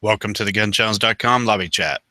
Welcome to the GunChallenge.com lobby chat.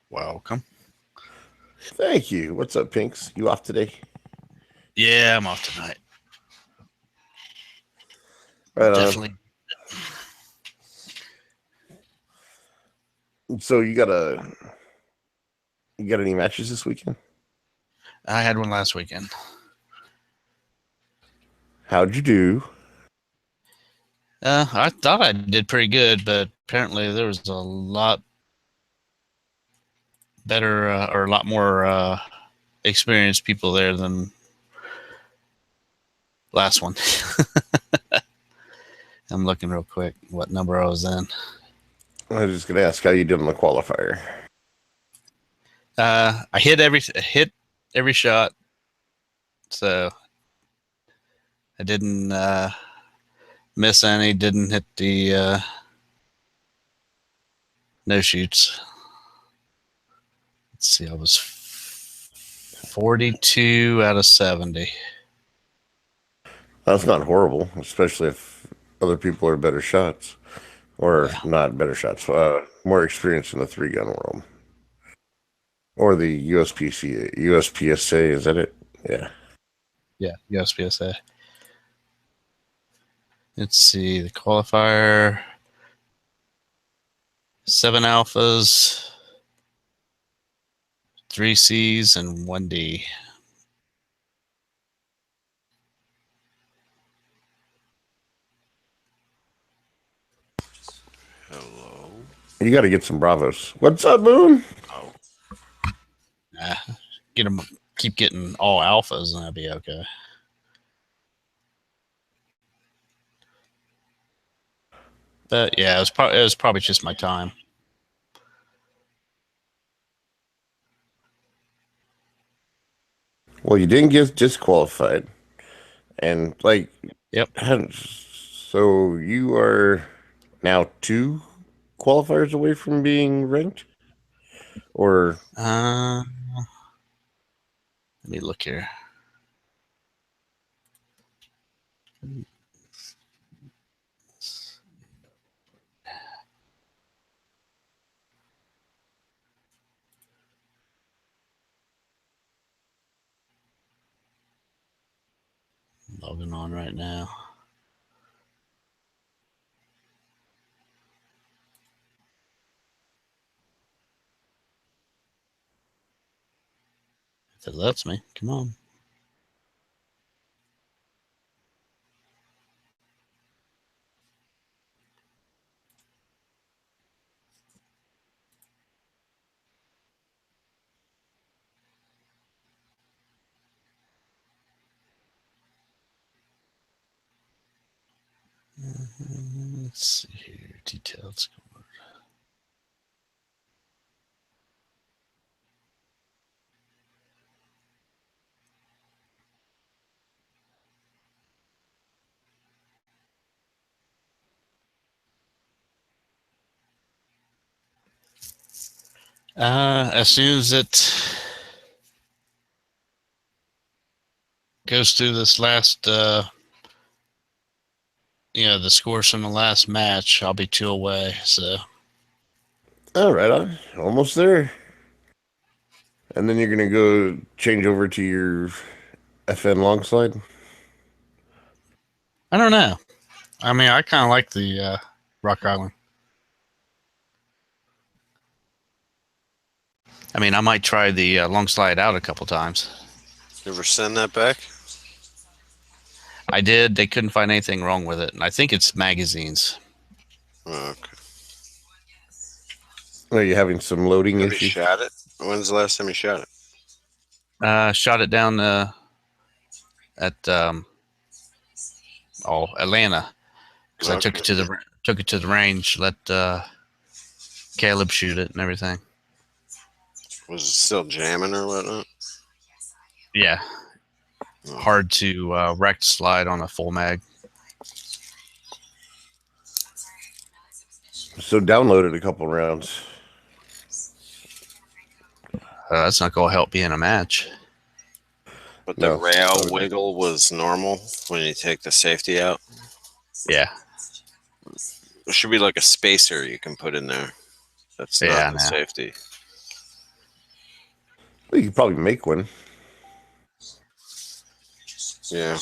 Welcome. Thank you. What's up, Pinks? You off today? Yeah, I'm off tonight. Right Definitely. So you got any matches this weekend? I had one last weekend. How'd you do? I thought I did pretty good, but apparently there was a lot better or a lot more experienced people there than last one. I'm looking real quick what number I was in. I was just gonna ask how you did on the qualifier. I hit every shot, so I didn't miss any. Didn't hit the no shoots. Let's see, I was 42 out of 70. That's not horrible, especially if other people are better shots, or not better shots, more experienced in the 3-gun world, or the USPSA. Is that it? Yeah, USPSA. Let's see, the qualifier, 7 alphas, 3 C's, and 1 D. Hello. You got to get some Bravos. What's up, Moon? Oh, Keep getting all alphas, and that'd be okay. But yeah, it was probably just my time. Well, you didn't get disqualified, and Yep. So you are now 2 qualifiers away from being ranked, or Let me look here. Logging on right now. If it lets me, come on. Let's see here. Detailed score. As soon as it goes through this last, the scores from the last match, I'll be 2 away. So, all right, I'm almost there. And then you're gonna go change over to your FN long slide. I don't know. I mean, I kind of like the Rock Island. I mean, I might try the long slide out a couple times. you ever send that back? I did. They couldn't find anything wrong with it, and I think it's magazines. Oh, okay. Are you having some loading Have you issues? shot it? When's the last time you shot it? Shot it down at Atlanta because I took Okay. it to the range. Let Caleb shoot it and everything. Was it still jamming or whatnot? Yeah, hard to rect slide on a full mag. So downloaded a couple rounds. That's not gonna help you in a match. But the No. rail wiggle was normal when you take the safety out. Yeah, There should be like a spacer you can put in there. That's Yeah, not the no. safety. Well, you could probably make one. Yeah.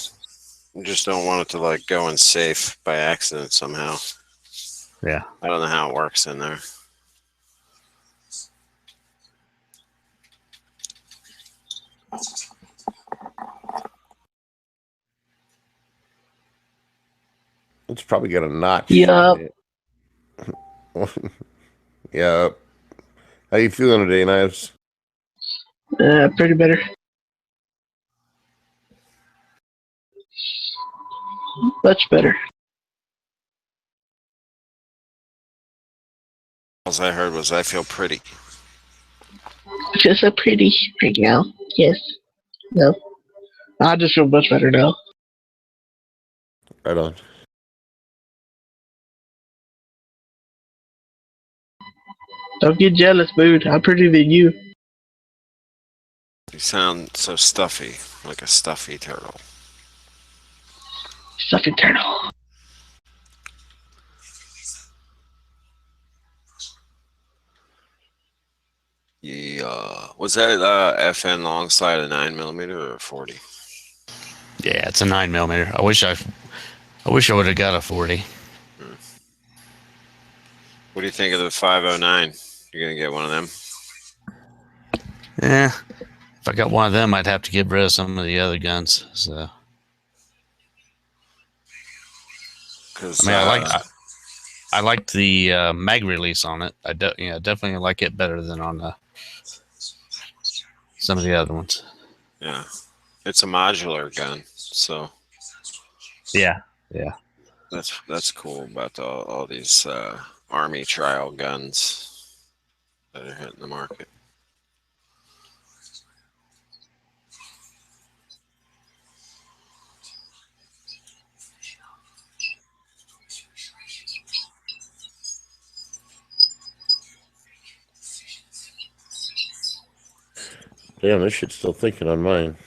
You just don't want it to like go in safe by accident somehow. yeah. I don't know how it works in there. It's probably got a notch. Yup. Yeah. How you feeling today, Knives? Pretty better. Much better. All I heard was I feel pretty. I feel so pretty right now. Yes. No. I just feel much better now. Right on. Don't get jealous, dude. I'm prettier than you. You sound so stuffy, like a stuffy turtle. Stuffy turtle. Yeah. Was that FN long slide a 9mm or a 40? Yeah, it's a 9mm. I wish I would have got a 40. What do you think of the 509? You're gonna get one of them? Yeah, if I got one of them, I'd have to get rid of some of the other guns. So Because I mean, I like the mag release on it. Definitely like it better than on some of the other ones. yeah, it's a modular gun, so Yeah, that's cool about all these army trial guns that are hitting the market. Damn, this shit's still thinking on mine.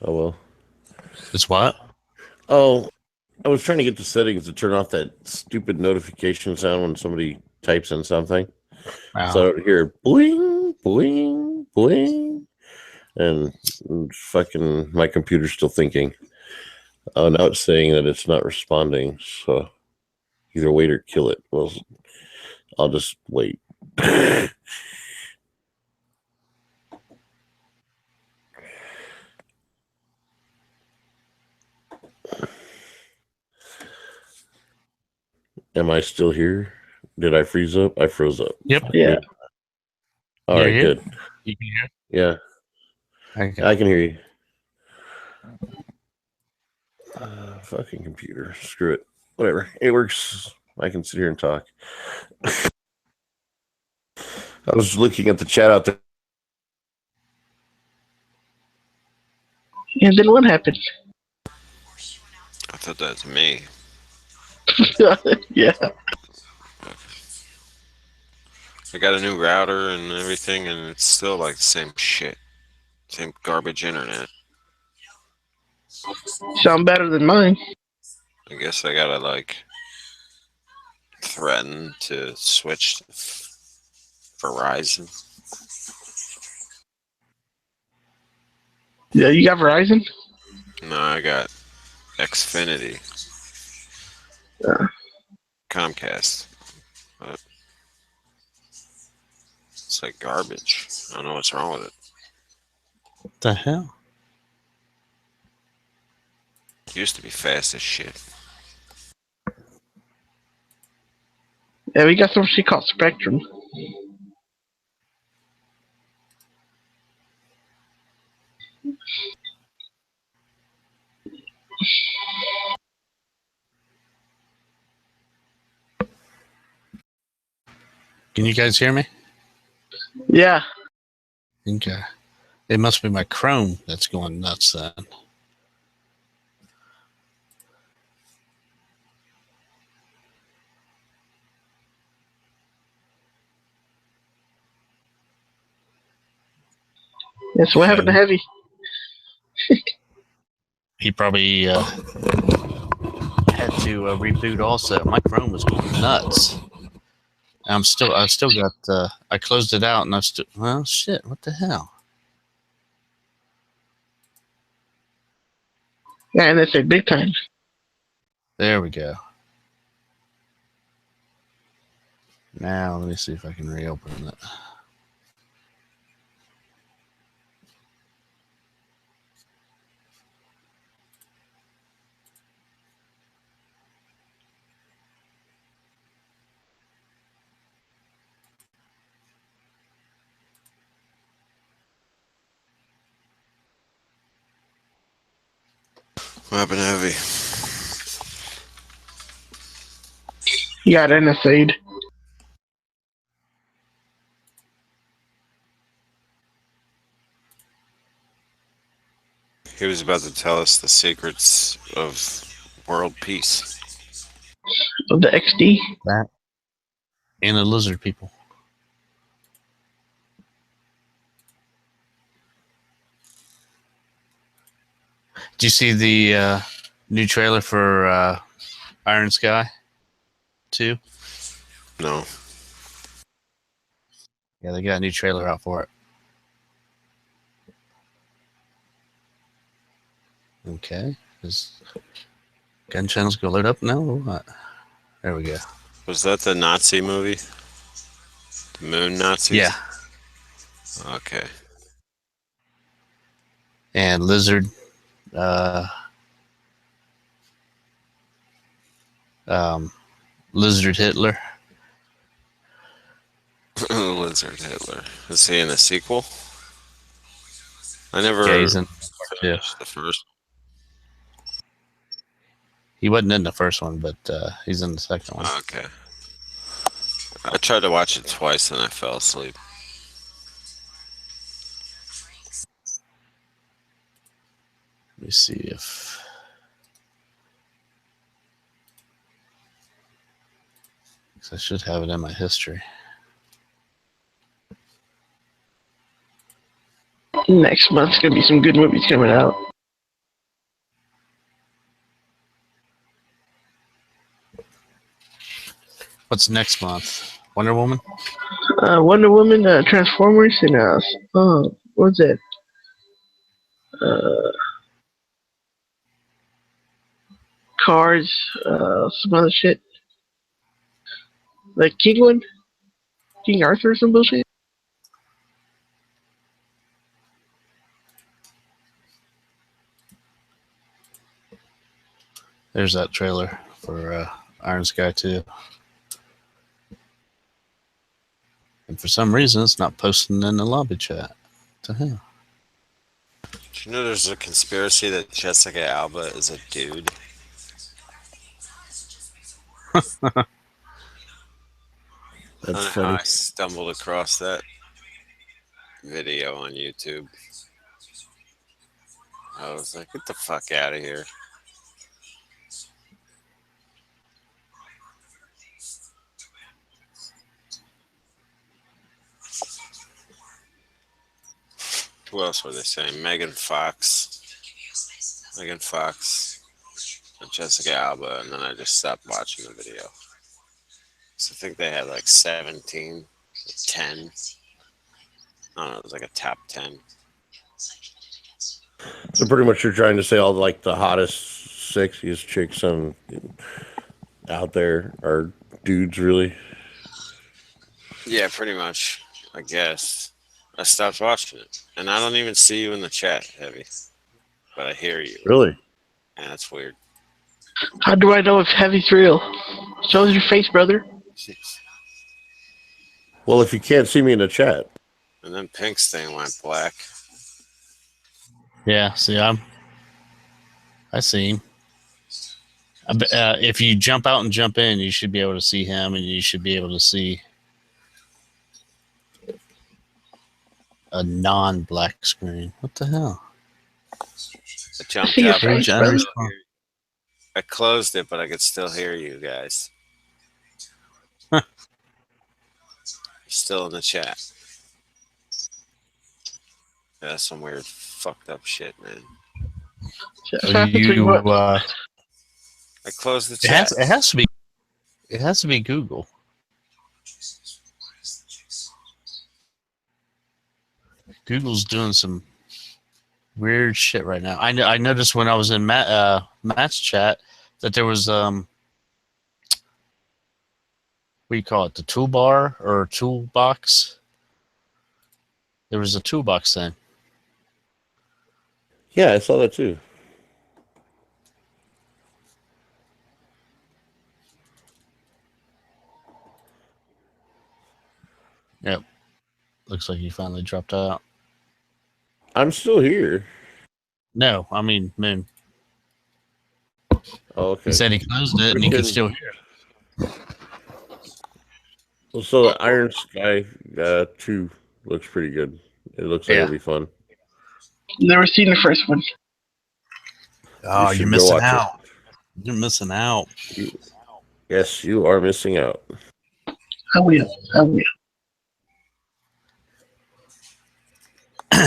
Oh well. it's what? Oh, I was trying to get the settings to turn off that stupid notification sound when somebody types in something. So I would hear boing, boing, boing, and fucking my computer's still thinking. Oh, now it's saying that it's not responding. So either wait or kill it. Well, I'll just wait. Am I still here? Did I freeze up? I froze up. Yep. Yeah. All You're right, here? good. You can hear? Yeah, Okay. I can hear you. Fucking computer. Screw it. Whatever. It works. I can sit here and talk. I was looking at the chat out there. And then what happened? I thought that's me. Yeah. I got a new router and everything, and it's still like the same shit, same garbage internet. Sound better than mine. I guess I gotta like threaten to switch to Verizon. Yeah, you got Verizon? No, I got Xfinity, Comcast. But it's like garbage. I don't know what's wrong with it. What the hell? It used to be fast as shit. Yeah, we got some shit called Spectrum. Can you guys hear me? Yeah. Okay. It must be my Chrome that's going nuts then. That's what happened to Heavy. He probably had to reboot also. My Chrome was going nuts. I still got, I closed it out and well, shit, what the hell? Yeah, and that's a big time. There we go. Now, let me see if I can reopen it. What happened to Heavy? You got NSA'd. He was about to tell us the secrets of world peace. Of the XD. That and the lizard people. Do you see the new trailer for Iron Sky 2? No. Yeah, they got a new trailer out for it. Okay. Is Gun Channel's gonna load up now or what? There we go. Was that the Nazi movie? The Moon Nazis? Yeah. Okay. And Lizard Lizard Hitler. Lizard Hitler. Is he in a sequel? I never Yeah, he's in finished the first. He wasn't in the first one, but he's in the second one. Okay. I tried to watch it twice and I fell asleep. Let me see if I should have it in my history. Next month's gonna be some good movies coming out. What's next month? Wonder Woman? Wonder Woman, Transformers, and what's that? Cars, some other shit. Like King one? King Arthur or some bullshit? There's that trailer for Iron Sky 2. And for some reason, it's not posting in the lobby chat. What the hell? Do you know there's a conspiracy that Jessica Alba is a dude? That's How funny. I stumbled across that video on YouTube. I was like, get the fuck out of here. Who else were they saying? Megan Fox, and Jessica Alba, and then I just stopped watching the video. So I think they had like 17, 10. I don't know, it was like a top 10. So pretty much you're trying to say all like the hottest, sexiest chicks out there are dudes, really? Yeah, pretty much, I guess. I stopped watching it. And I don't even see you in the chat, Heavy. But I hear you. Really? And that's weird. How do I know if Heavy's real? Show us your face, brother. Jeez. Well, if you can't see me in the chat, And then Pink's thing went black. Yeah, see, I see him. If you jump out and jump in, you should be able to see him, and you should be able to see a non-black screen. What the hell? I jumped See your out. But I, face, could brother. still hear you. I closed it, but I could still hear you guys. Huh. Still in the chat. That's some weird fucked up shit, man. I closed the chat. It has to be. It has to be Google. Google's doing some weird shit right now. I noticed when I was in Matt's chat that there was what do you call it, the toolbar or toolbox? There was a toolbox thing. yeah, I saw that too. Yep. Looks like he finally dropped out. I'm still here. No, I mean Moon. Oh, okay. He said he closed it and he could still hear it. Well, so the Iron Sky 2 looks pretty good. It looks like Yeah. it'll be fun. Never seen the first one. Oh, should you're go missing watch it. out. You're missing out. Yes, you are missing out. I will. I will.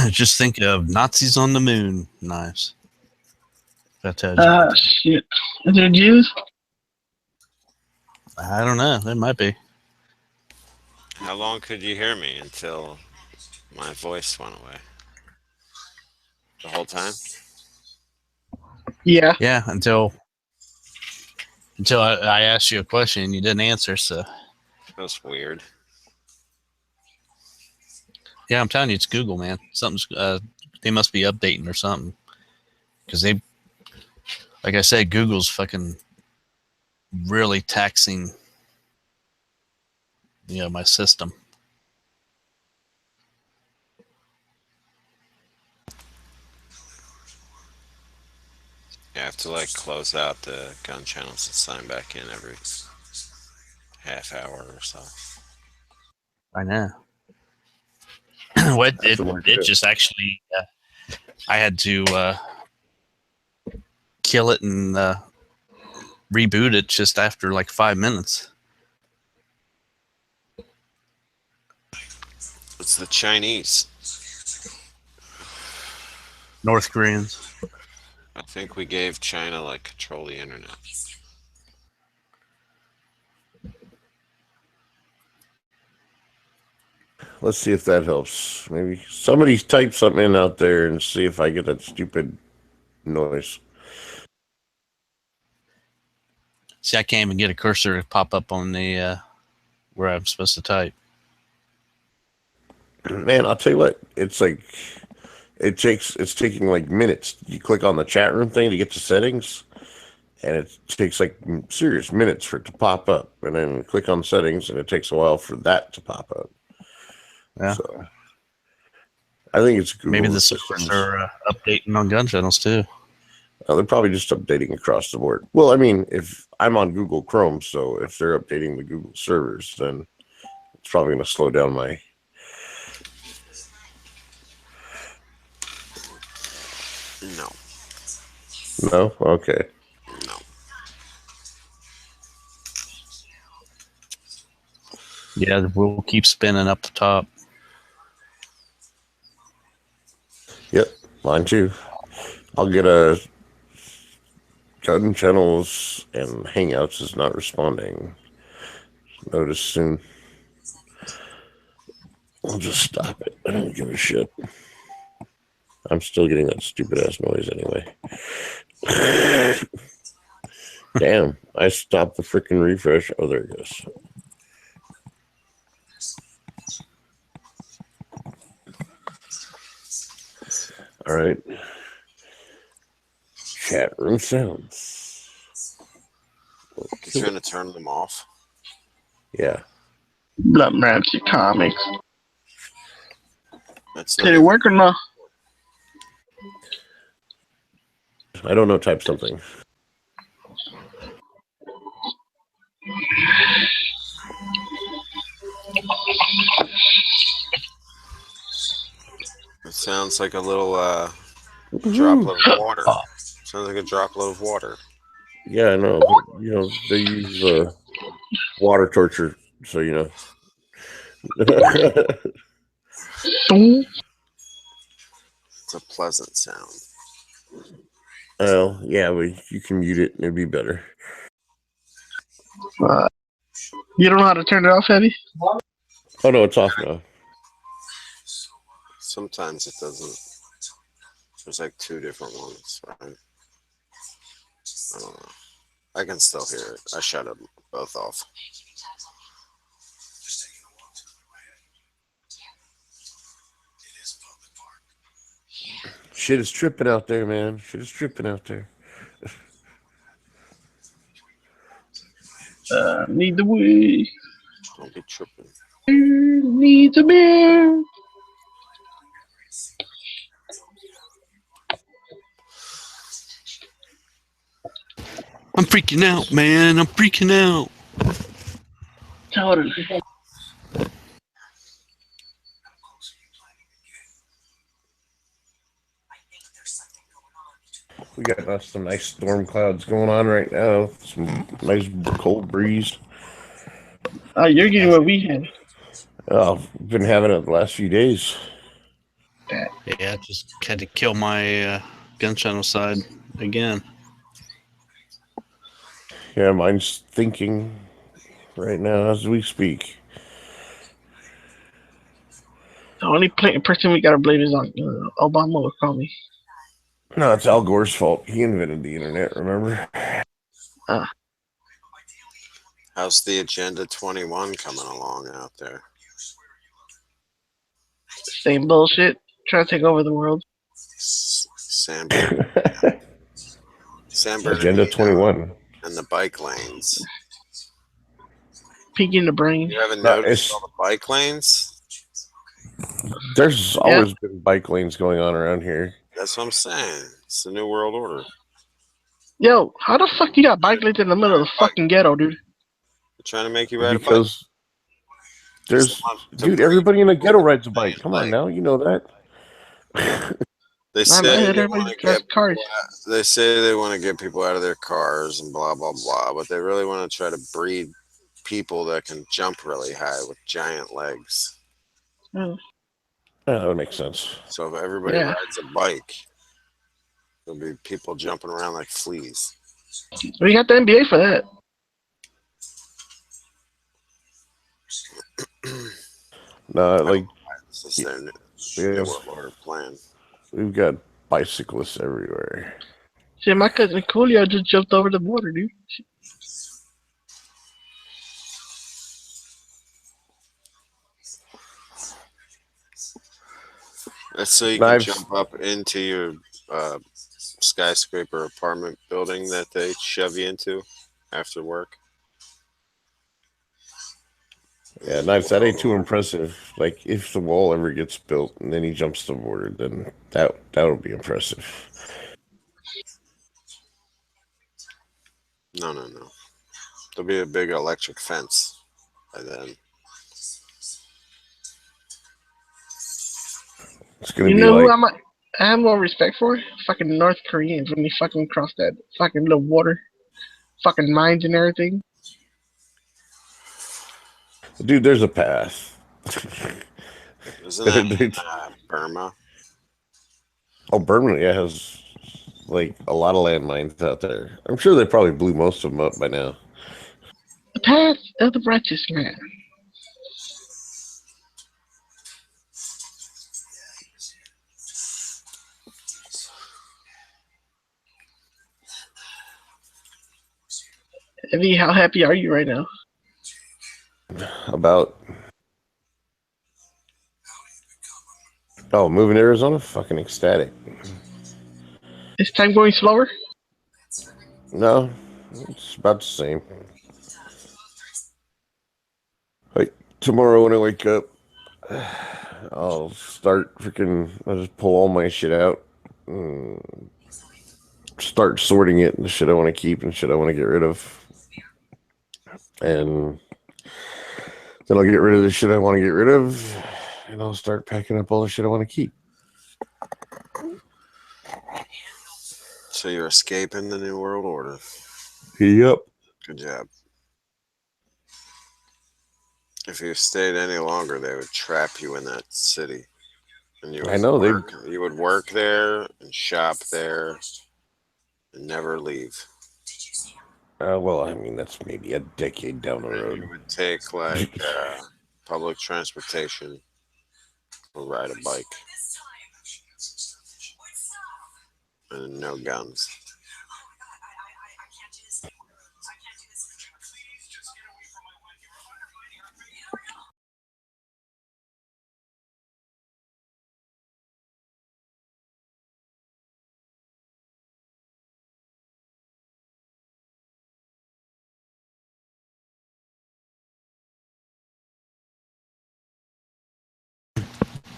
Just think of Nazis on the moon knives. That tells you. Shit. Is there Jews? I don't know. There might be. How long could you hear me until my voice went away? The whole time? Yeah. Yeah, until I asked you a question and you didn't answer. So That's weird. yeah, I'm telling you, it's Google, man. Something's they must be updating or something because they, like I said, Google's fucking really taxing, my system. You have to like close out the gun channels and sign back in every half hour or so. I know. What That's the word it too. just actually, I had to kill it and reboot it just after like 5 minutes. It's the Chinese. North Koreans. I think we gave China like control of the internet. Let's see if that helps. Maybe somebody type something in out there and see if I get that stupid noise. See, I can't even get a cursor to pop up on the where I'm supposed to type. Man, I'll tell you what. It's like it's taking like minutes. You click on the chat room thing to get to settings, and it takes like serious minutes for it to pop up. And then click on settings, and it takes a while for that to pop up. Yeah. So I think it's Google. Maybe the servers are updating on gun channels too. They're probably just updating across the board. Well, I mean, if I'm on Google Chrome, so if they're updating the Google servers, then it's probably going to slow down my. No. No? Okay. No. Yeah, we'll keep spinning up the top. Yep, mine too. I'll get a gun channels and Hangouts is not responding. Notice soon. I'll just stop it. I don't give a shit. I'm still getting that stupid ass noise anyway. Damn, I stopped the freaking refresh. Oh, there it goes. All right. Chat room sounds. You trying to turn them off? Yeah. Blood Ramsey comics. That's Did it work or not? I don't know. Type something. It sounds like a little Woohoo. droplet of water. Sounds like a droplet of water. Yeah, I know. But, you know, they use water torture, so you know. It's a pleasant sound. Oh, yeah, but you can mute it and it'd be better. You don't know how to turn it off, Heavy? Oh no, it's off now. Sometimes it doesn't. There's like two different ones, right? I don't know. I can still hear it. I shut them both off. Shit is tripping out there, man. Shit is tripping out there. Need the weed. Don't be tripping. Needs a beer. I'm freaking out, man. I'm freaking out. Totally. We got some nice storm clouds going on right now. Some nice cold breeze. You're getting what we had. Oh, I've been having it the last few days. Yeah, I just had to kill my gun channel side again. Yeah, mine's thinking right now as we speak. The only person we gotta blame is on Obama would call me. No, it's Al Gore's fault. He invented the internet, remember? How's the Agenda 21 coming along out there? Same bullshit. Trying to take over the world. San Agenda 21. and the bike lanes. Pinky in the brain. You haven't No, noticed it's- all the bike lanes? There's always been bike lanes going on around here. That's what I'm saying. It's the New World Order. Yo, how the fuck you got bike lanes in the middle of the fucking ghetto, dude? They're trying to make you ride a bike. Because there's, dude, everybody in the ghetto rides a bike. Come on now, you know that. They I say heard they everybody want to drives get cars. they say they want to get people out of their cars and blah blah blah, but they really want to try to breed people that can jump really high with giant legs. Oh, Yeah, that would make sense. So if everybody Yeah. rides a bike, there'll be people jumping around like fleas. we got the NBA for that. No, like This is their new Yes. World Order plan. we've got bicyclists everywhere. Shit, my cousin Coolio just jumped over the border, dude. That's so you Knives. can jump up into your skyscraper apartment building that they shove you into after work. Yeah, Knives, that ain't too impressive. Like, if the wall ever gets built and then he jumps the border, then that would be impressive. No. There'll be a big electric fence by then. It's gonna You be know who like I have more respect for? Fucking North Koreans when they fucking cross that fucking little water. Fucking mines and everything. dude, there's a path. Isn't that Burma? Oh, Burma, yeah, has like a lot of landmines out there. I'm sure they probably blew most of them up by now. The path of the righteous man. Evie, how happy are you right now? About moving to Arizona, fucking ecstatic. Is time going slower? No, it's about the same. Like tomorrow when I wake up, I'll just pull all my shit out. Start sorting it and the shit I want to keep and shit I want to get rid of. And then I'll get rid of the shit I want to get rid of. And I'll start packing up all the shit I want to keep. So you're escaping the New World Order. Yep. Good job. If you stayed any longer, they would trap you in that city. And you would work there and shop there and never leave. Well, I mean, that's maybe a decade down the road. You would take like public transportation or ride a bike. And no guns.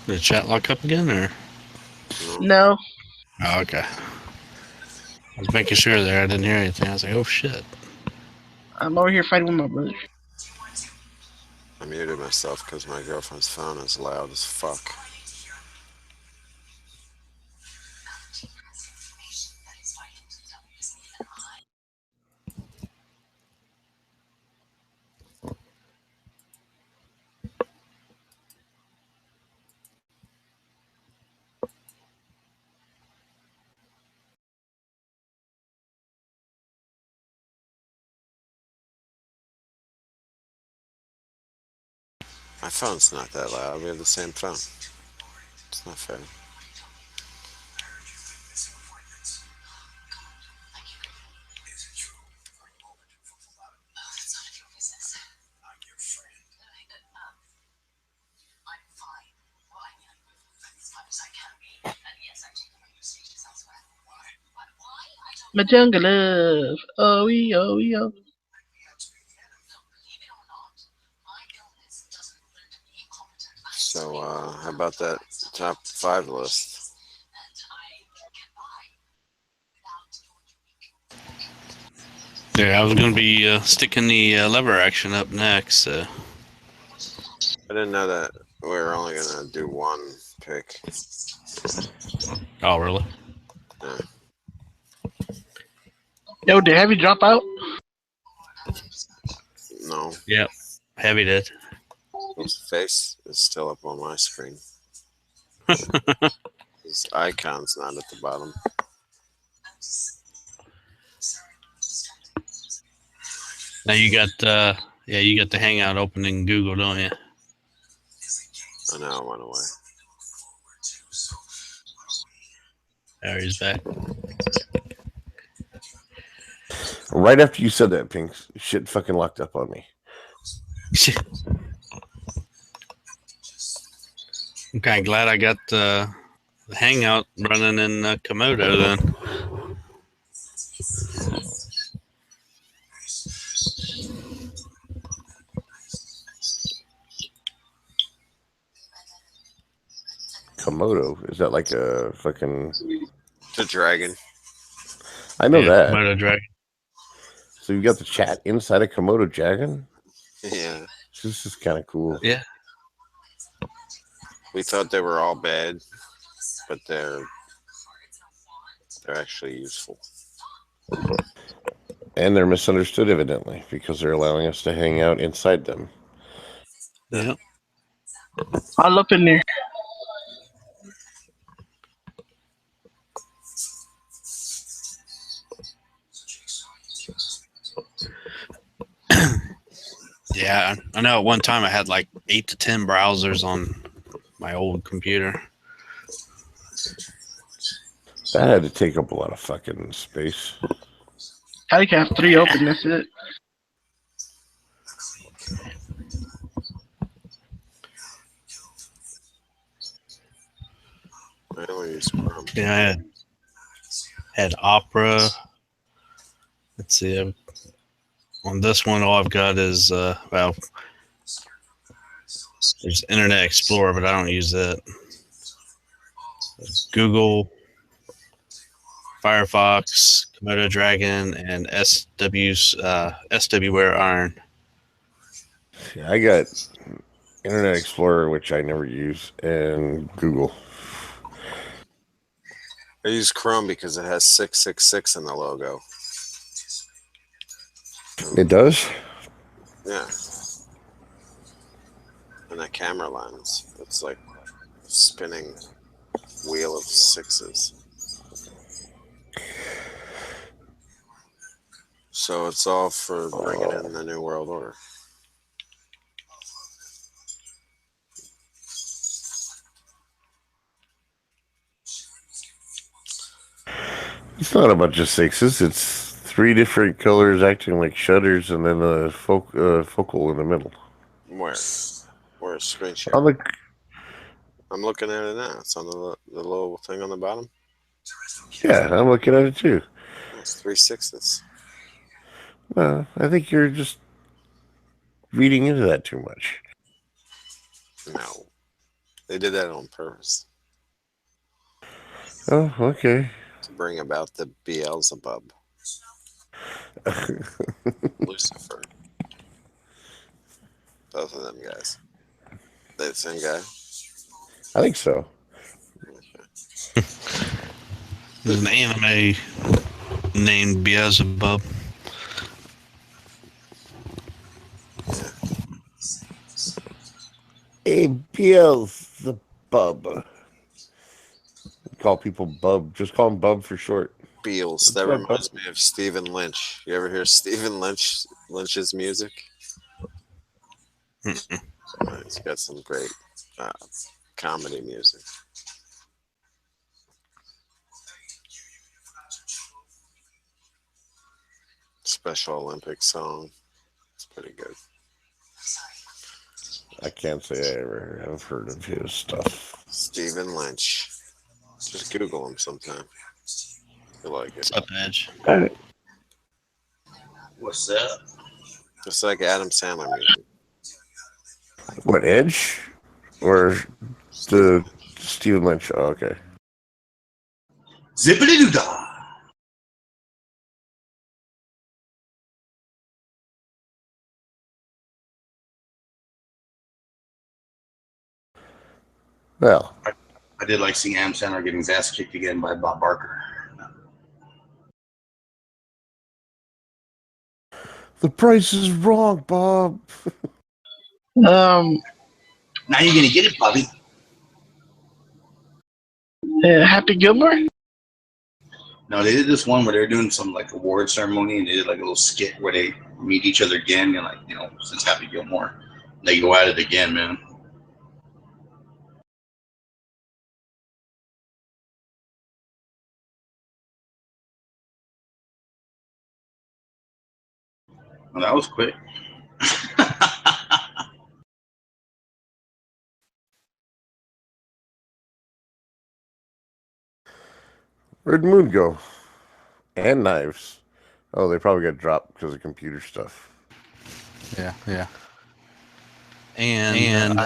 Did the chat lock up again, or? No. Oh, okay. I was making sure there. I didn't hear anything. I was like, oh, shit. I'm over here fighting with my brother. I muted myself because my girlfriend's phone is loud as fuck. My phone's not that loud. We have the same phone. It's not fair. My jungle love. Oh, oh. So, how about that top 5 list? Yeah, I was going to be sticking the lever action up next. I didn't know that we were only going to do one pick. Oh, really? Yeah. Yo, did Heavy drop out? No. Yep. Heavy did. His face is still up on my screen. His icon's not at the bottom. Now you got you got the Hangout open in Google, don't you? I know, I went away. There he's back. Right after you said that, Pink, shit fucking locked up on me. I'm kind of glad I got the Hangout running in Komodo then. Komodo? Is that like a fucking... The dragon. I know that. Komodo dragon. So you got the chat inside of Komodo dragon? Yeah. This is kind of cool. Yeah. We thought they were all bad, but they're actually useful. And they're misunderstood, evidently, because they're allowing us to hang out inside them. Yeah. All up in there. Yeah, I know at one time I had like 8 to 10 browsers on my old computer. That had to take up a lot of fucking space. I can have 3 open, that's it. I only use Chrome. Yeah, I had Opera. Let's see. On this one, all I've got is There's Internet Explorer, but I don't use that. Google, Firefox, Komodo Dragon, and SWware Iron. Yeah, I got Internet Explorer, which I never use, and Google. I use Chrome because it has 666 in the logo. It does? Yeah. And that camera lens, it's like a spinning wheel of sixes. So it's all for bringing in the New World Order. It's not a bunch of sixes. It's 3 different colors acting like shutters, and then a focal in the middle. Where's screen share? On the I'm looking at it now. It's on the little thing on the bottom. Yeah, I'm looking at it too. It's 3 sixes. I think you're just reading into that too much. No. They did that on purpose. Oh, okay. To bring about the Beelzebub. Lucifer. Both of them guys. They the same guy? I think so. There's an anime named Beelzebub. A Beelzebub. Call people Bub. Just call him Bub for short. Beals. That reminds me of Stephen Lynch. You ever hear Stephen Lynch's music? He's got some great comedy music. Special Olympics song. It's pretty good. I can't say I ever have heard of his stuff. Stephen Lynch. Just Google him sometime. You like it. What's up, Edge? What's up? Just like Adam Sandler music. What, Edge? Or the Stephen Lynch? Oh, okay. Zippity doo dah. Well, I did like seeing Adam Sandler getting his ass kicked again by Bob Barker. the price is wrong, Bob. Now you're gonna get it, Bobby. Happy Gilmore? No, they did this one where they're doing some like award ceremony, and they did like a little skit where they meet each other again, and like since Happy Gilmore, they go at it again, man. Well, that was quick. Where'd Moon go? And knives. Oh, they probably got dropped because of computer stuff. Yeah. And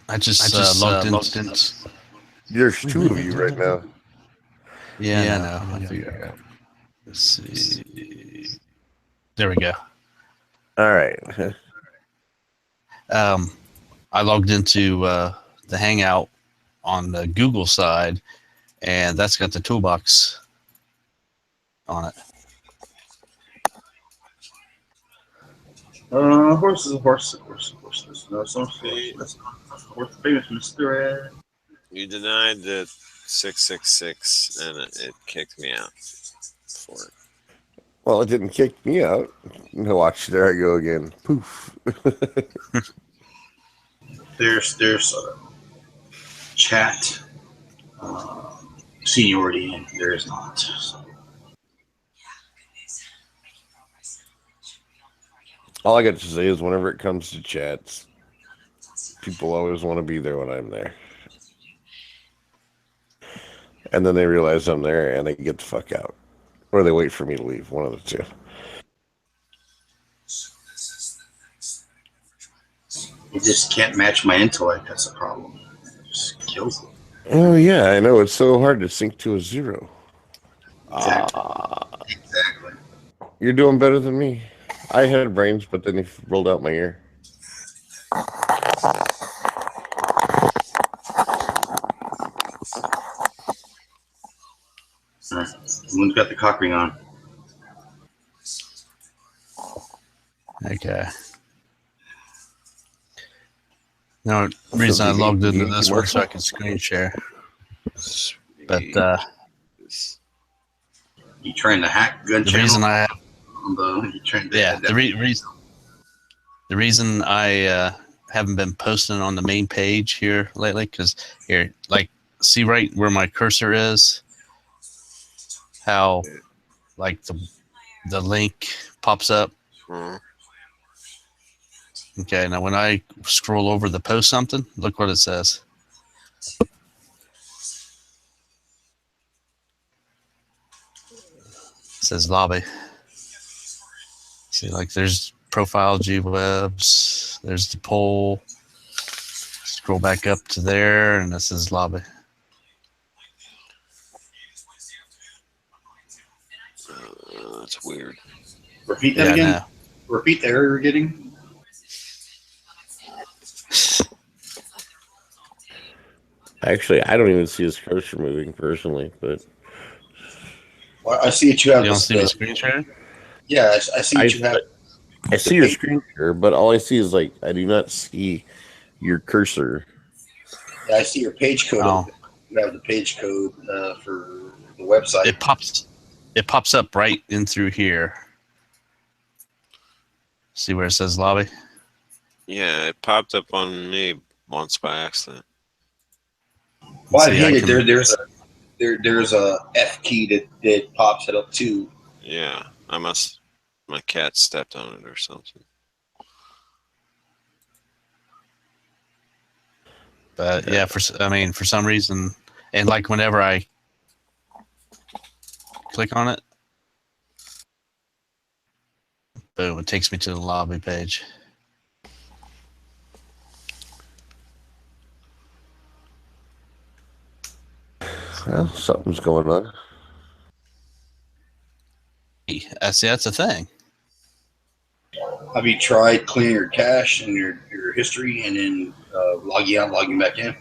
I just logged in. There's 2 of you right now. Yeah, I know. I figured it out. Let's see. There we go. All right. I logged into the Hangout on the Google side, and that's got the toolbox on it. Horse. There's no horse famous Mr. Ed. You denied the 666 and it kicked me out for it. Well, it didn't kick me out. Watch, there I go again. Poof. There's chat seniority, and there is not. So. All I got to say is whenever it comes to chats, people always want to be there when I'm there. And then they realize I'm there and they get the fuck out. Or they wait for me to leave, one of the two. It just can't match my intellect. That's the problem. It just kills it. Oh yeah, I know. It's so hard to sync to a 0. Exactly. You're doing better than me. I had brains, but then he rolled out my ear. All right. Someone's got the cock ring on. Okay. No reason I logged into this one so I can screen share. But You trying to hack gun the channel? reason I have, You trying to yeah, the reason I haven't been posting on the main page here lately, because here, like, see right where my cursor is, how like the link pops up. Hmm. Okay, now when I scroll over to post something, look what it says. It says lobby. See, like, there's profile G-Webs, there's the poll. Scroll back up to there, and this is lobby. That's weird. Repeat that Yeah, again. no. Repeat the error you're getting. Actually, I don't even see his cursor moving personally, but Well, I see that you have. You don't This, see my screen share? yeah, I see that you have. I see your screen share, but all I see is like I do not see your cursor. Yeah, I see your page code. Oh. You have the page code for the website. It pops up right in through here. See where it says lobby? Yeah, it popped up on me once by accident. Well, I See, hate I it. can- There's a F key that pops it up too. Yeah, my cat stepped on it or something. But yeah, for some reason, and like whenever I click on it, boom, it takes me to the lobby page. Well, something's going on. See, that's the thing. Have you tried clearing your cache and your history and then logging out, logging back in?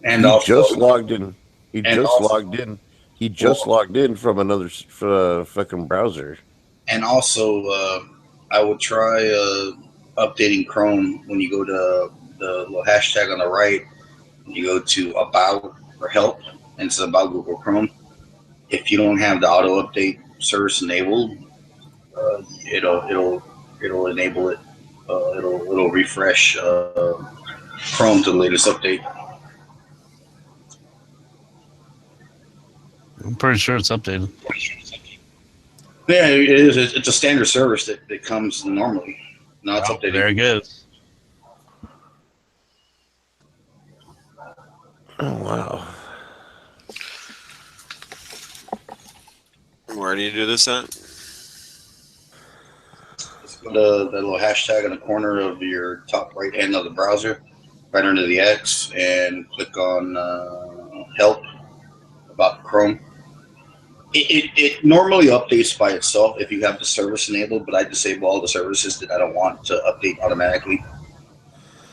And He also, just logged in. He and just also- logged in. He just logged in from another fucking browser. and also, I would try updating Chrome when you go to the little hashtag on the right. You go to About or Help, and it's about Google Chrome. If you don't have the auto update service enabled, it'll enable it. It'll refresh Chrome to the latest update. I'm pretty sure it's updated. Yeah, it is. It's a standard service that comes normally. No, it's updated. Very good. Oh wow! Where do you do this at? Just go to the little hashtag in the corner of your top right hand of the browser, right under the X, and click on Help about Chrome. It normally updates by itself if you have the service enabled, but I disable all the services that I don't want to update automatically.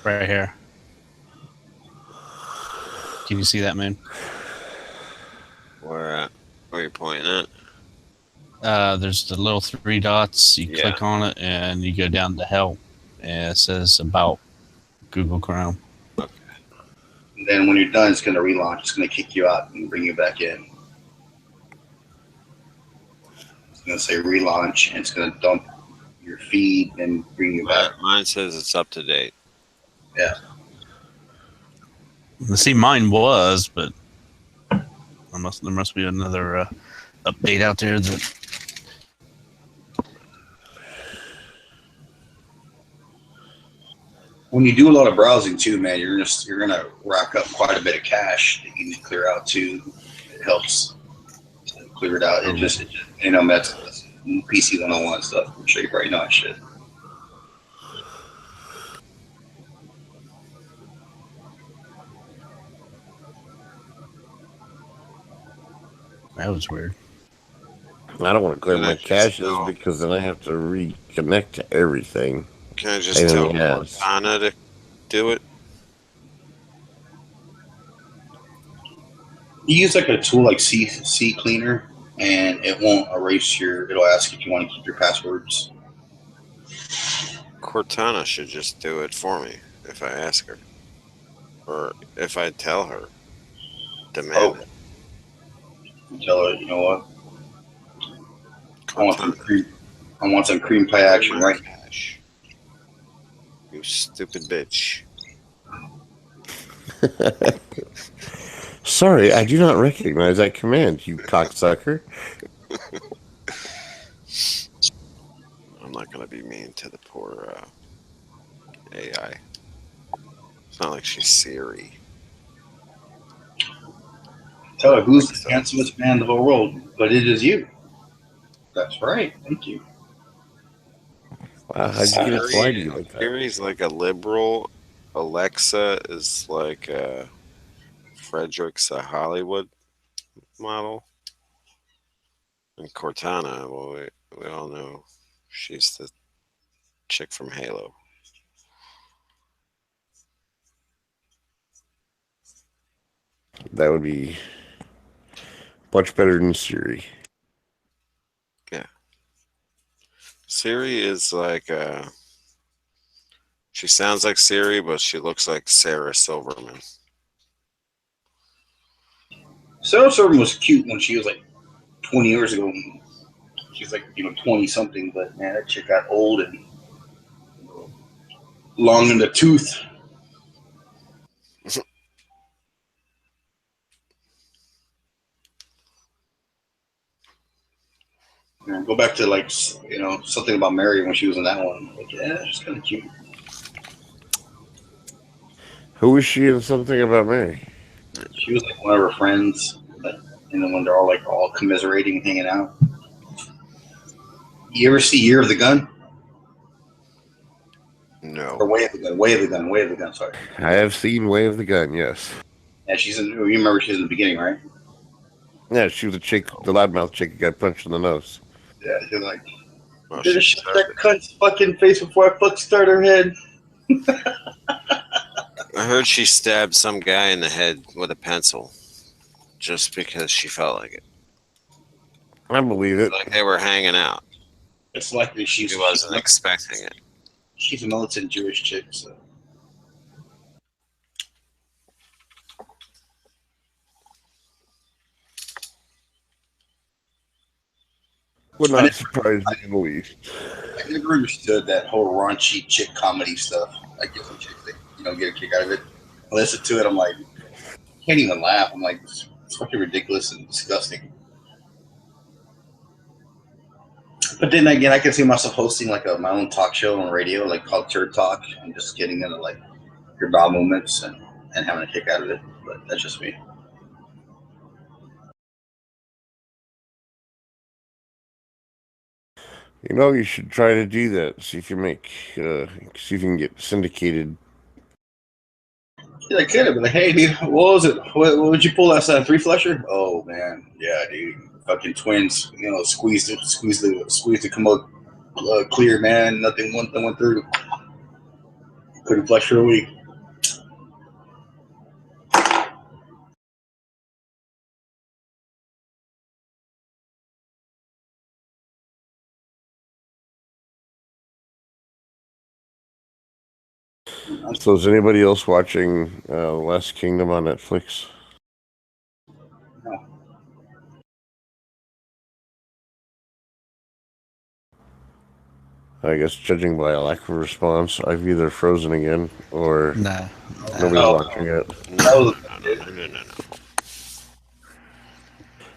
Right here. Can you see that, man? Where you pointing at? There's the little 3 dots. You Yeah. click on it, and you go down to help, and it says about Google Chrome. And then when you're done, it's going to relaunch. It's going to kick you out and bring you back in. It's going to say relaunch, and it's going to dump your feed and bring you back. Mine says it's up to date. Yeah. See, mine was, but there must be another update out there that. When you do a lot of browsing too, man, you're gonna rack up quite a bit of cache that you need to clear out too. It helps to clear it out. It just that's PC 101 stuff. I'm sure you probably know that shit. That was weird. I don't want to clear Can I my just caches tell- because then I have to reconnect to everything. Can I just Pain in tell the ass. Cortana to do it? You use like a tool like C Cleaner, and it won't erase your. It'll ask if you want to keep your passwords. Cortana should just do it for me if I ask her. Or if I tell her. Demand it. You tell her, you know what? I want some Cortana. cream. I want some cream pie action, right? Cash. You stupid bitch. Sorry, I do not recognize that command, you cocksucker. I'm not gonna be mean to the poor AI. It's not like she's Siri. Tell her who's the handsomest man in the whole world, but it is you. That's right. Thank you. Wow, how'd you get it to lie to you like that? Siri's like a liberal. Alexa is like a Fredericks, a Hollywood model. And Cortana, well, we all know she's the chick from Halo. That would be much better than Siri. Siri is like she sounds like Siri, but she looks like Sarah Silverman. Sarah Silverman was cute when she was like 20 years ago. She's like 20 something, but man, that chick got old and long in the tooth. Go back to like something about Mary when she was in that one. Like, yeah, she's kind of cute. Who was she in Something About Mary? She was like one of her friends, and then when they're all commiserating, hanging out. You ever see Year of the Gun? No. Or Way of the Gun? Way of the Gun. Way of the Gun. Sorry. I have seen Way of the Gun, yes. Yeah, you remember she's in the beginning, right? Yeah, she was a chick, the loudmouth chick who got punched in the nose. Yeah, she's like, Well, better she shut started- that cunt's fucking face before I fuck start her head. I heard she stabbed some guy in the head with a pencil just because she felt like it. I believe it. Like they were hanging out. It's likely She wasn't expecting it. she's a militant Jewish chick, so. Would not surprise me in the least. I never understood that whole raunchy chick comedy stuff. I get some chicks that get a kick out of it. I listen to it, I'm like, I can't even laugh. I'm like, it's fucking ridiculous and disgusting. But then again, I can see myself hosting like my own talk show on radio, like called Turd Talk, and just getting into like your bowel movements and having a kick out of it. But that's just me. You should try to do that. See if you see if you can get syndicated. Yeah, I could have been like, hey, dude, what was it? What would you pull last time? 3-flusher? Oh man, yeah, dude, fucking twins. Squeeze the commode clear, man. Nothing went through. Couldn't flush for a week. So is anybody else watching Last Kingdom on Netflix? No. I guess judging by a lack of response, I've either frozen again or Nah. nobody's No. watching it. No.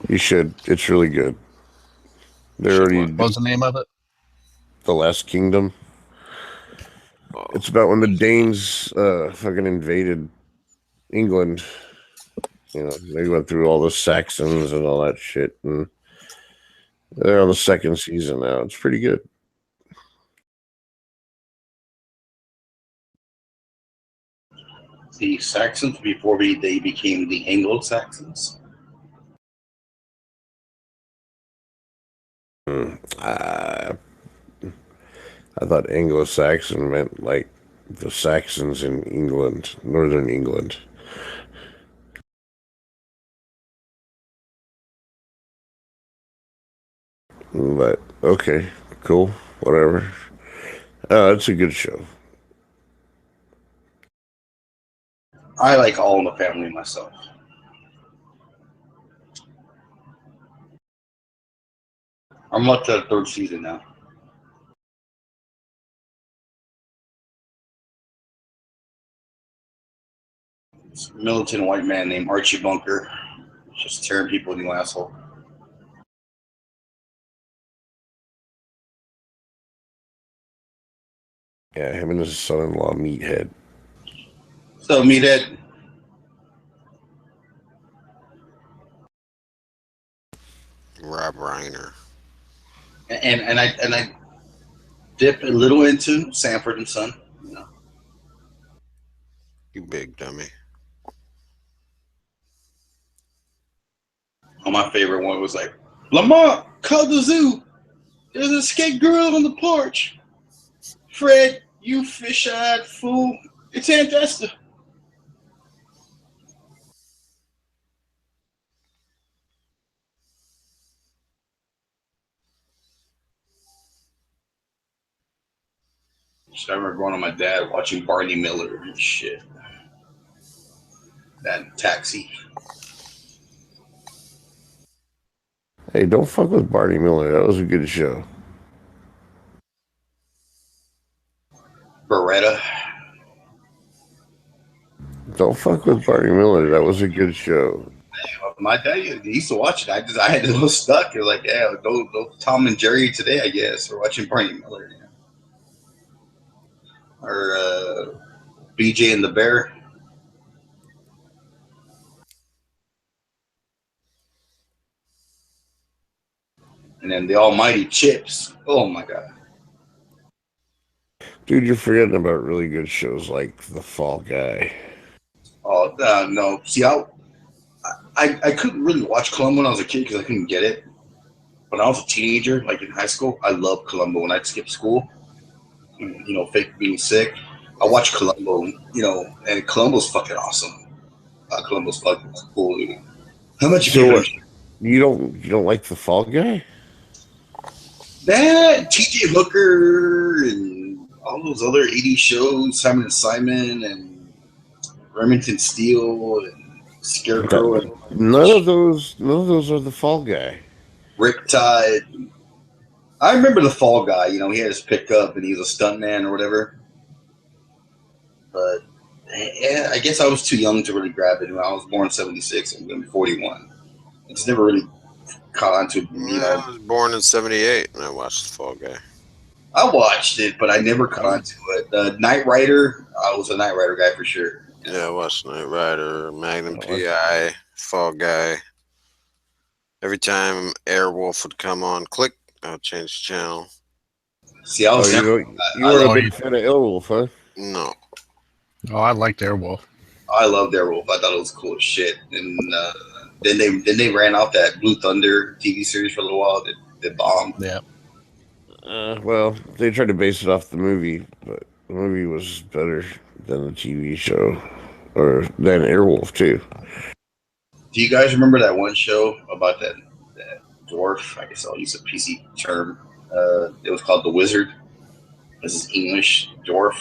You should. It's really good. They're already What was the name of it? The Last Kingdom. Oh, It's about when the Danes fucking invaded England. They went through all the Saxons and all that shit, and They're on the second season now. It's pretty good. The Saxons before they became the Anglo-Saxons. I thought Anglo-Saxon meant like the Saxons in England, northern England. But okay, cool, whatever. It's a good show. I like All in the Family myself. I'm up to the third season now. It's a militant white man named Archie Bunker, just tearing people a new asshole. Yeah, him and his son-in-law Meathead. So Meathead, Rob Reiner. and I dip a little into Sanford and Son. You know. You big dummy. Oh, my favorite one was like, Lamont, call the zoo. There's a skate girl on the porch. Fred, you fish-eyed fool. It's Aunt Esther. I remember going with my dad watching Barney Miller and shit. That Taxi. Hey, don't fuck with Barney Miller. That was a good show. Beretta. Don't fuck with Barney Miller. That was a good show. My dad used to watch it. I had to go stuck. It was like, yeah, go Tom and Jerry today, I guess. We're watching Barney Miller. Yeah. Or BJ and the Bear. And then the almighty Chips. Oh my god. Dude, you're forgetting about really good shows like The Fall Guy. Oh no. See, I couldn't really watch Columbo when I was a kid because I couldn't get it. When I was a teenager, like in high school, I loved Columbo. When I'd skip school, you know, fake being sick, I watched Columbo, you know, and Columbo's fucking awesome. Columbo's fucking cool, dude. How much So you what? You don't like The Fall Guy? that TJ Hooker and all those other 80s shows, Simon and Simon and Remington Steele and Scarecrow and None of those are The Fall Guy. Riptide. I remember the Fall Guy. You know, he had his pickup and he was a stuntman or whatever. But yeah, I guess I was too young to really grab it. I was born in '76. I'm going to be 41. I just never really caught on to it. You know, I was born in '78 and I watched The Fall Guy. I watched it, but I never caught on to it. Knight Rider, I was a Knight Rider guy for sure. Yeah, I watched Knight Rider, Magnum PI, Fall Guy. Every time Airwolf would come on, click, I would change the channel. See, I was you were a big fan of Airwolf, huh? No. Oh, I liked Airwolf. I loved Airwolf. I thought it was cool as shit. And then they ran off that Blue Thunder TV series for a little while. That bombed. Yeah. Well, they tried to base it off the movie, but the movie was better than the TV show, or than Airwolf too. Do you guys remember that one show about that dwarf? I guess I'll use a PC term. It was called The Wizard. This is English dwarf.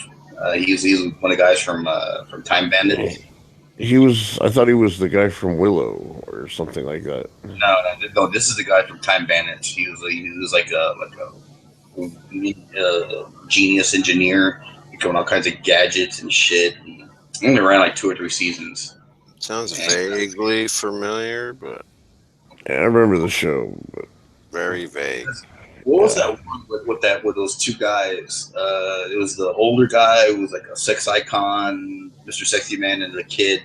He was one of the guys from Time Bandit. I thought he was the guy from Willow or something like that. No. This is the guy from Time Bandit. He was like a genius engineer. He doing all kinds of gadgets and shit. He only ran like 2 or 3 seasons. Sounds vaguely familiar, but Yeah, I remember the show, but very vague. What was that one with those 2 guys? It was the older guy who was like a sex icon, Mr. Sexy Man, and the kid,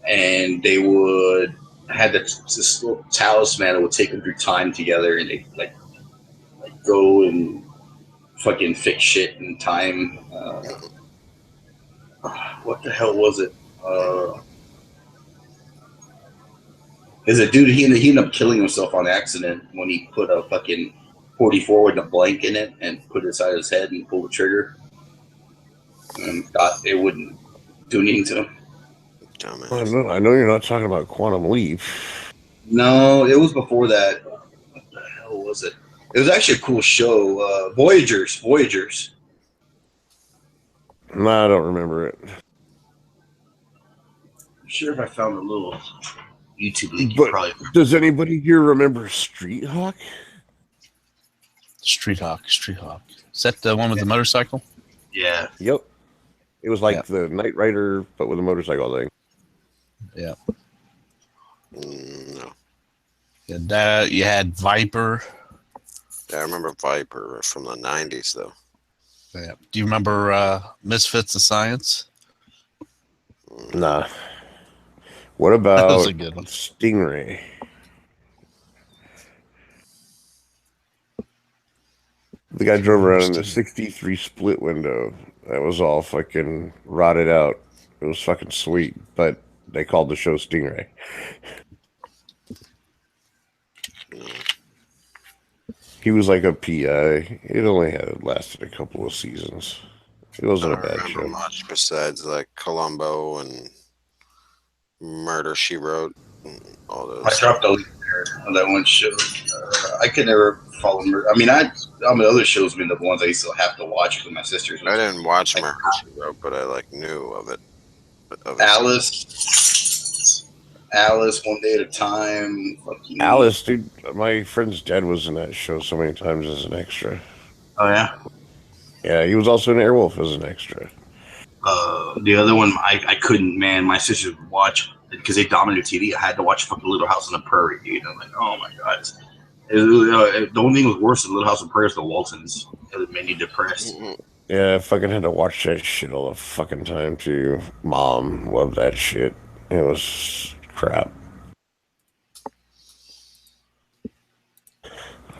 and they would had this little talisman that would take them through time together, and they like go and fucking fix shit in time. What the hell was it? Is a dude he ended up killing himself on accident when he put a fucking 44 with a blank in it and put it inside his head and pulled the trigger and thought it wouldn't do anything to him. Dumbass. I know you're not talking about Quantum Leap. No, it was before that. What the hell was it? It was actually a cool show. Voyagers. No, I don't remember it. I'm sure if I found a little YouTube link, you But probably. does anybody here remember Street Hawk? Street Hawk. Is that the one with the motorcycle? Yeah. Yep. It was like the Knight Rider, but with a motorcycle thing. Yeah. No. You had Viper. Yeah, I remember Viper from the 90s, though. Yeah. Do you remember Misfits of Science? Nah. What That about was a good one. Stingray? The guy drove around in a 63 split window. That was all fucking rotted out. It was fucking sweet, but they called the show Stingray. He was like a PI. It only had lasted a couple of seasons. It wasn't a I bad don't remember show. much besides like Columbo and Murder, She Wrote, and all those. I dropped a link there on that one show. I could never follow her. I mean, other shows have been the ones I used to have to watch with my sisters. I didn't watch Murder, She Wrote, but I like knew of it. Alice, One Day at a Time. Fucking Alice, dude, my friend's dad was in that show so many times as an extra. Oh yeah. Yeah, he was also in Airwolf as an extra. The other one, I couldn't. Man, my sisters would watch because they dominated TV. I had to watch fucking Little House on the Prairie, dude. I'm like, oh my god. The only thing that was worse than Little House on the Prairie is the Waltons. It made me depressed. Yeah, I fucking had to watch that shit all the fucking time too. Mom loved that shit. It was crap.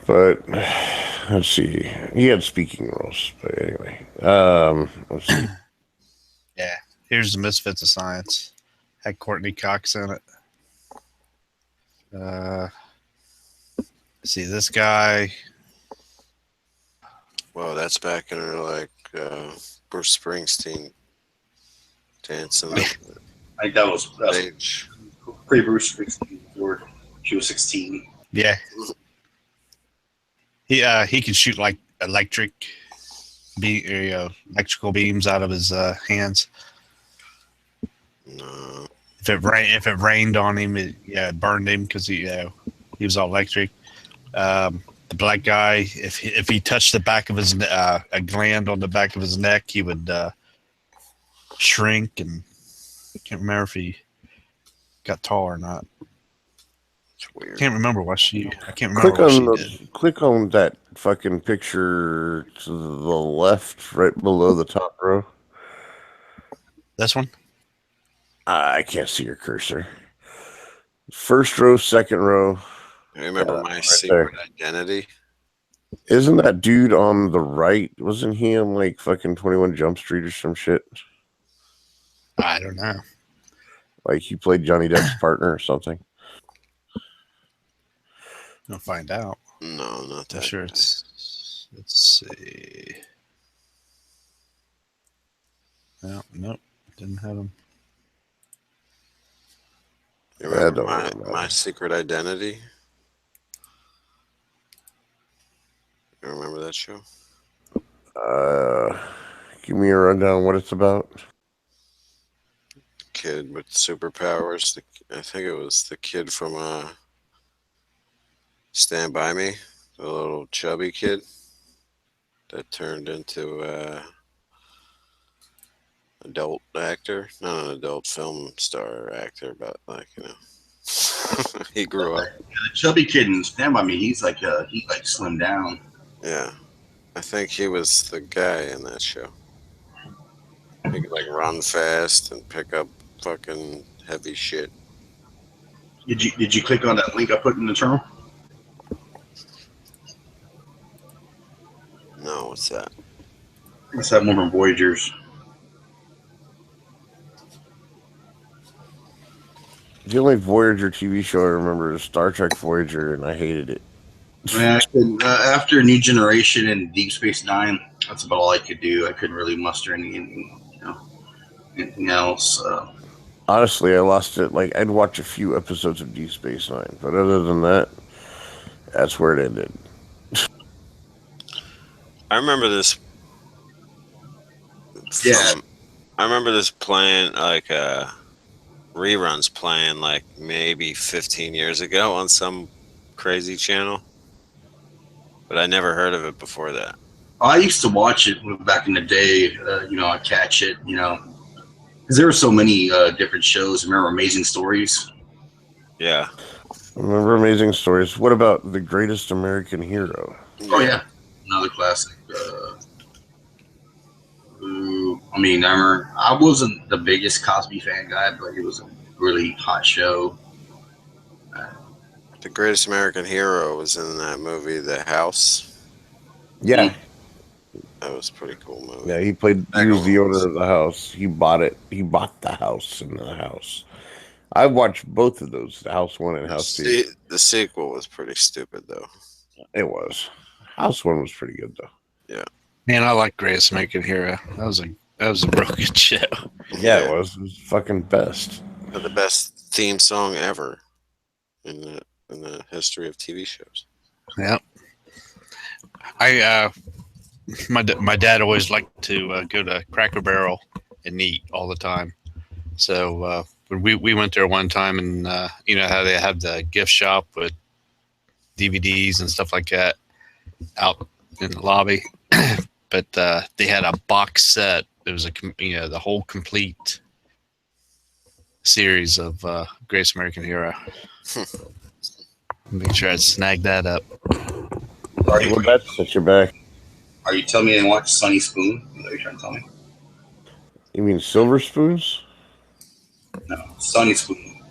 But let's see. He had speaking roles, but anyway. Let's see. Yeah. Here's the Misfits of Science. Had Courtney Cox in it. See this guy. Well, that's back in her like Bruce Springsteen dancing I think that was age. pre Bruce Springsteen before she was 16. Yeah. He can shoot like electrical beams out of his hands. No. If it rained on him, it burned him because he was all electric. The black guy, if he touched the back of his a gland on the back of his neck, he would shrink, and I can't remember if he got tall or not. It's weird. Can't remember what she. I can't remember what she did. Click on that fucking picture to the left, right below the top row. This one. I can't see your cursor. First row, second row. I remember My right Secret Identity. Isn't that dude on the right? Wasn't he on like fucking 21 Jump Street or some shit? I don't know. Like he played Johnny Depp's partner or something. I'll find out. No, not that. I'm sure guy. it's. Let's see. No, nope, didn't have him. You remember don't my, remember. My Secret Identity? You remember that show? Give me a rundown on what it's about. Kid with superpowers. I think it was the kid from Stand By Me, the little chubby kid that turned into adult actor, not an adult film star actor, but like he grew up. The chubby kid in Stand By Me, he's like he slimmed down. Yeah, I think he was the guy in that show. He could like run fast and pick up fucking heavy shit. Did you click on that link I put in the terminal? No, what's that? Let's have one from Voyagers. The only Voyager TV show I remember is Star Trek Voyager, and I hated it. After New Generation and Deep Space Nine, that's about all I could do. I couldn't really muster anything else. Honestly, I lost it. Like, I'd watch a few episodes of Deep Space Nine, but other than that, that's where it ended. I remember this. Yeah. I remember this playing like reruns playing like maybe 15 years ago on some crazy channel, but I never heard of it before that. I used to watch it back in the day. I'd catch it. Because there were so many different shows. Remember Amazing Stories? Yeah. Remember Amazing Stories? What about The Greatest American Hero? Oh yeah, another classic. I wasn't the biggest Cosby fan guy, but it was a really hot show. The Greatest American Hero was in that movie, The House. Yeah. That was a pretty cool movie. Yeah, he was the owner of the house. He bought it. He bought the house and the house. I watched both of those, House 1 and House 2. The sequel was pretty stupid, though. It was. House 1 was pretty good, though. Yeah. Man, I like Greatest American Hero. That was a real good show. Yeah, it was. It was fucking best. The best theme song ever in the history of TV shows. Yeah. My dad always liked to go to Cracker Barrel and eat all the time. So we went there one time, and you know how they have the gift shop with DVDs and stuff like that out in the lobby. But they had a box set. It was the whole complete series of Greatest American Hero. Make sure I snag that up. Well, that's such your back. Are you telling me you didn't watch Sunny Spoon? Is that what you're trying to tell me? You mean Silver Spoons? No, Sunny Spoon.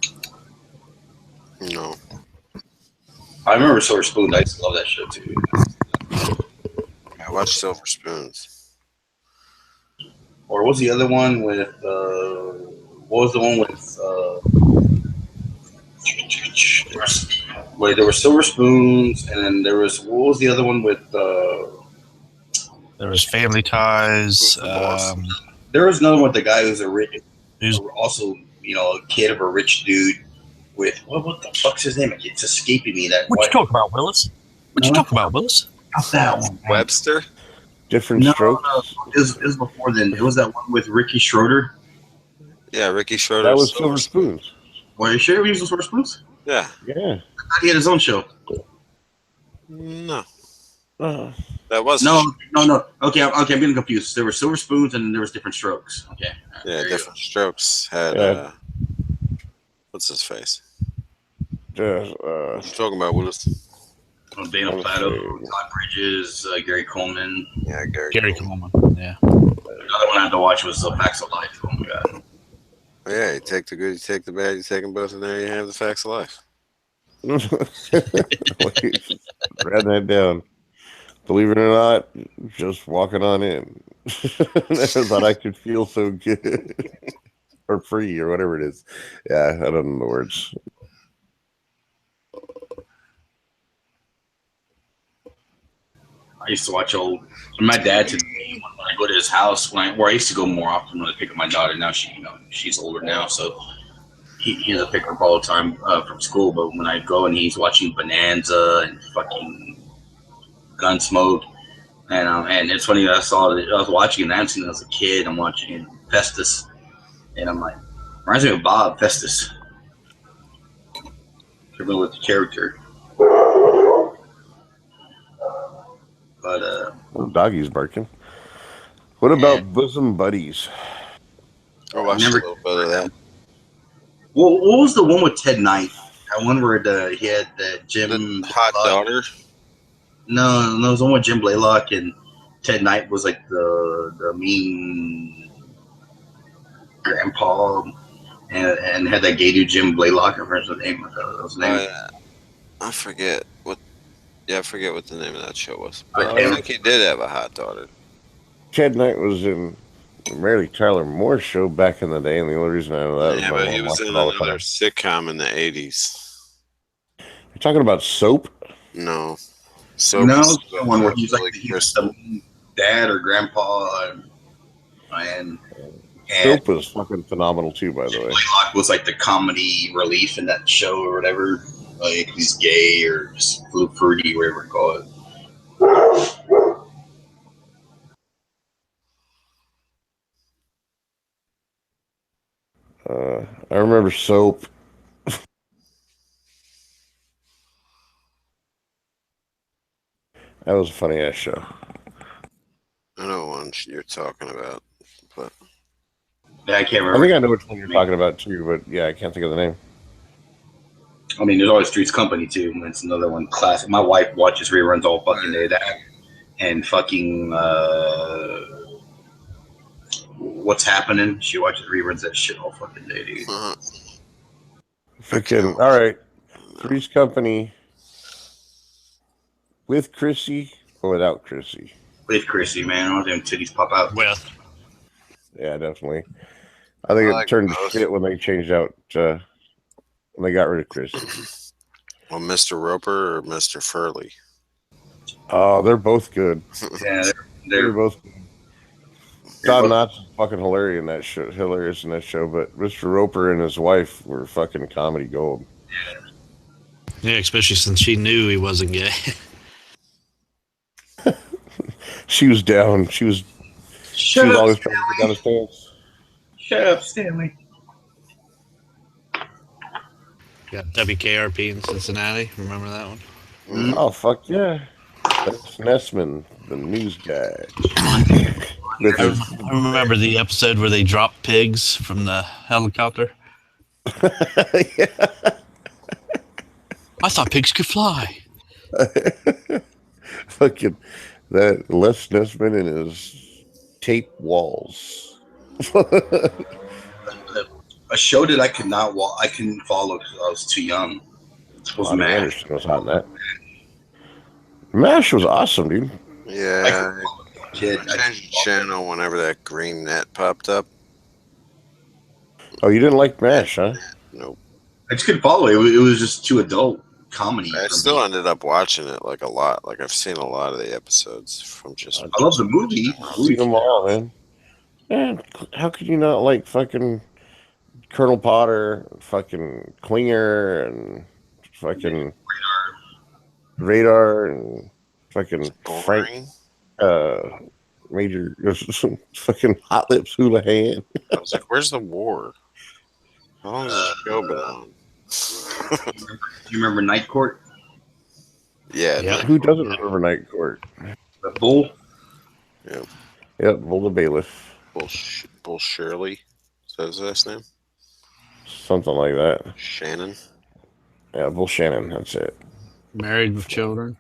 No. I remember Silver Spoon. I used to love that show too. I watched Silver Spoons. Or what was the other one with? What was the one with? Wait, there were Silver Spoons, and then there was what was the other one with? There was Family Ties. There was another one with the guy who's Who's- also a kid of a rich dude with what the fuck's his name? It's escaping me. What you talking about, Willis? No. Talking about, Willis? Not that one. Webster? Different No, strokes? no, it was before then. It was that one with Ricky Schroeder. Yeah, Ricky Schroeder. That was Silver Spoons. Were you sure he was the Silver Spoons? Yeah. Yeah. I thought he had his own show. No. Uh, That was No. Okay, I'm getting confused. There were Silver Spoons and then there was Different Strokes. Okay. Yeah, Different Strokes had Yeah. what's his face? just, What you talking about, Willis? Dana Plato, Todd Bridges, Gary Coleman. Yeah, Gary Coleman. Yeah. Another one I had to watch was Facts of Life. Oh my god. Yeah, you take the good, you take the bad, you take them both, and there you have the facts of life. Wait, write that down. Believe it or not, just walking on in. Never thought I could feel so good. Or free, or whatever it is. Yeah, I don't know the words. I used to watch my dad to me when I go to his house where I used to go more often when I pick up my daughter. Now she's older now, so he doesn't pick her up all the time from school. But when I go and he's watching Bonanza and fucking Gunsmoke, and it's funny that I was watching that scene as a kid. I'm watching Festus, and I'm like, reminds me of Bob Festus. Familiar with the character. But Oh, doggy's barking. What about Bosom Buddies? I watched a little bit of that. what was the one with Ted Knight? That one where he had Jim The hot daughter. No, it was the one with Jim Blaylock and Ted Knight was like the mean grandpa. and had that gay dude Jim Blaylock. I forget the name. That was his name. Yeah. I forget what. Yeah, I forget what the name of that show was. But Okay. I think he did have a hot daughter. Ted Knight was in Mary Tyler Moore's show back in the day, and the only reason I know that Yeah, was but my he mom was watched in it all the another time. sitcom in the 80s. You're talking about Soap? No. So So no, it's the one where he's Billy like he's Crystal. the dad or grandpa, and Soap was fucking phenomenal too, by the way. Blaylock was like the comedy relief in that show or whatever. Like he's gay or just fruity, whatever you call it. I remember Soap. That was a funny ass show. I know one you're talking about, but Yeah, I can't I remember. think I know which one you're talking about too, but yeah, I can't think of the name. I mean, there's always Streets Company too. That's another one classic. My wife watches reruns all fucking day. That and fucking What's Happening. She watches reruns that shit all fucking day, dude. Freaking all right. Three's Company with Chrissy or without Chrissy? With Chrissy, man, all them titties pop out. With. Yeah, definitely. I think I it like turned to both. shit when they changed out when they got rid of Chrissy. well, Mr. Roper or Mr. Furley. Oh, they're both good. Yeah, They're they're both. Don Knotts is fucking hilarious in that show, but Mr. Roper and his wife were fucking comedy gold. Yeah, especially since she knew he wasn't gay. She was down. She was always trying to get down the stairs. Shut up, Stanley. Got WKRP in Cincinnati. Remember that one? Oh fuck yeah! That's Nessman, the news guy. With his, I remember the episode where they dropped pigs from the helicopter. yeah. I thought pigs could fly. Fucking that Les Nessman and his tape walls. A show that I could not watch, I couldn't follow because I was too young. Was Lonnie MASH. Anderson was on that. MASH was awesome, dude. Yeah, Kid, I changed the channel whenever that green net popped up. Oh, you didn't like MASH, huh? Nope. I just couldn't follow it. It was just too adult comedy. I for still me. ended up watching it like a lot. Like I've seen a lot of the episodes from just. I love the movie. I've seen them all, man. Man, how could you not like fucking Colonel Potter, fucking Klinger, and fucking Radar, and fucking Frank, Boring. Major, fucking Hot Lips Houlihan. I was like, "Where's the war? How long has this show been on?" Do you remember Night Court? Yeah, Yeah. Who doesn't remember Night Court? The Bull? Yep, Bull the Bailiff. Bull Shirley. Is that his last name? Something like that. Shannon. Yeah, Bull Shannon, that's it. Married with children.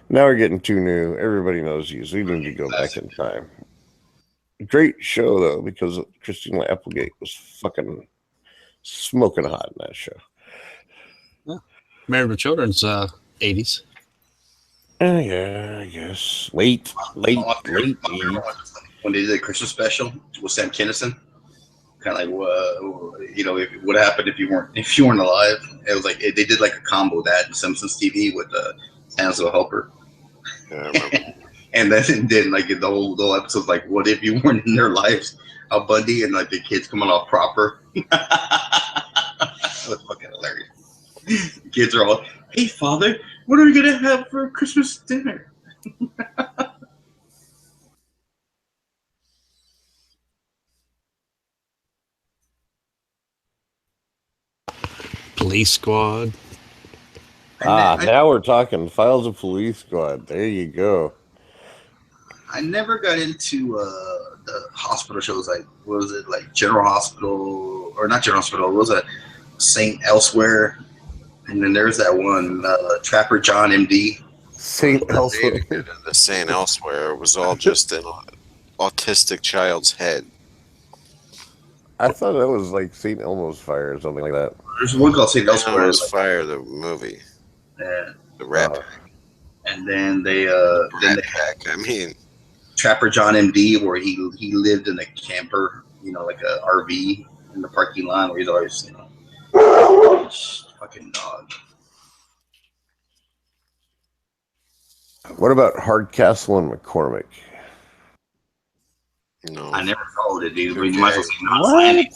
Now we're getting too new. Everybody knows you, so you need to go back in time. Great show, though, because Christina Applegate was fucking smoking hot in that show. Married with children's 80s. Yeah, I guess. Late. When they did the Christmas special with Sam Kinison, kind of like, what happened if you weren't alive? It was like they did like a combo that and Simpsons TV with Hansel Helper, Yeah, I remember. and then like the whole episode's like, what if you weren't in their lives? Al Bundy and like the kids coming off proper. That was fucking hilarious. The kids are all, hey father, what are we gonna have for Christmas dinner? Police Squad. Now we're talking Files of Police Squad. There you go. I never got into the hospital shows. Like, what was it, like General Hospital, or not General Hospital? What was it, Saint Elsewhere? And then there's that one, Trapper John MD. Saint Elsewhere. The Saint Elsewhere was all just an autistic child's head. I thought that was like St. Elmo's Fire or something like that. There's one called St. Elsewhere. Elmo's Fire, the movie, Yeah. the Rat Uh, Pack. And then they Rat Pack. I mean, Trapper John MD, where he lived in a camper, like a RV in the parking lot, where he's always, fucking dog. what about Hardcastle and McCormick? no. I never followed it, dude. But Okay. you might as well say Knots Landing.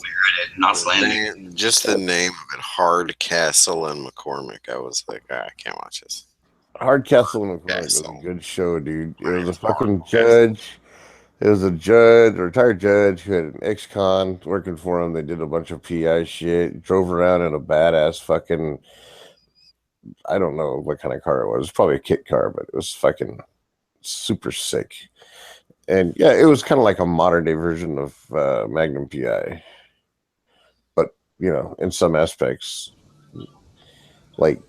Knots Landing. Just the name of it, Hardcastle and McCormick. I was like, I can't watch this. Hardcastle and McCormick was a Castle. good show, dude. It was a fucking judge. It was a retired judge who had an ex-con working for him. They did a bunch of PI shit. Drove around in a badass fucking, I don't know what kind of car it was. It was probably a kit car, but it was fucking super sick. And yeah, it was kind of like a modern day version of Magnum PI. But, in some aspects, like,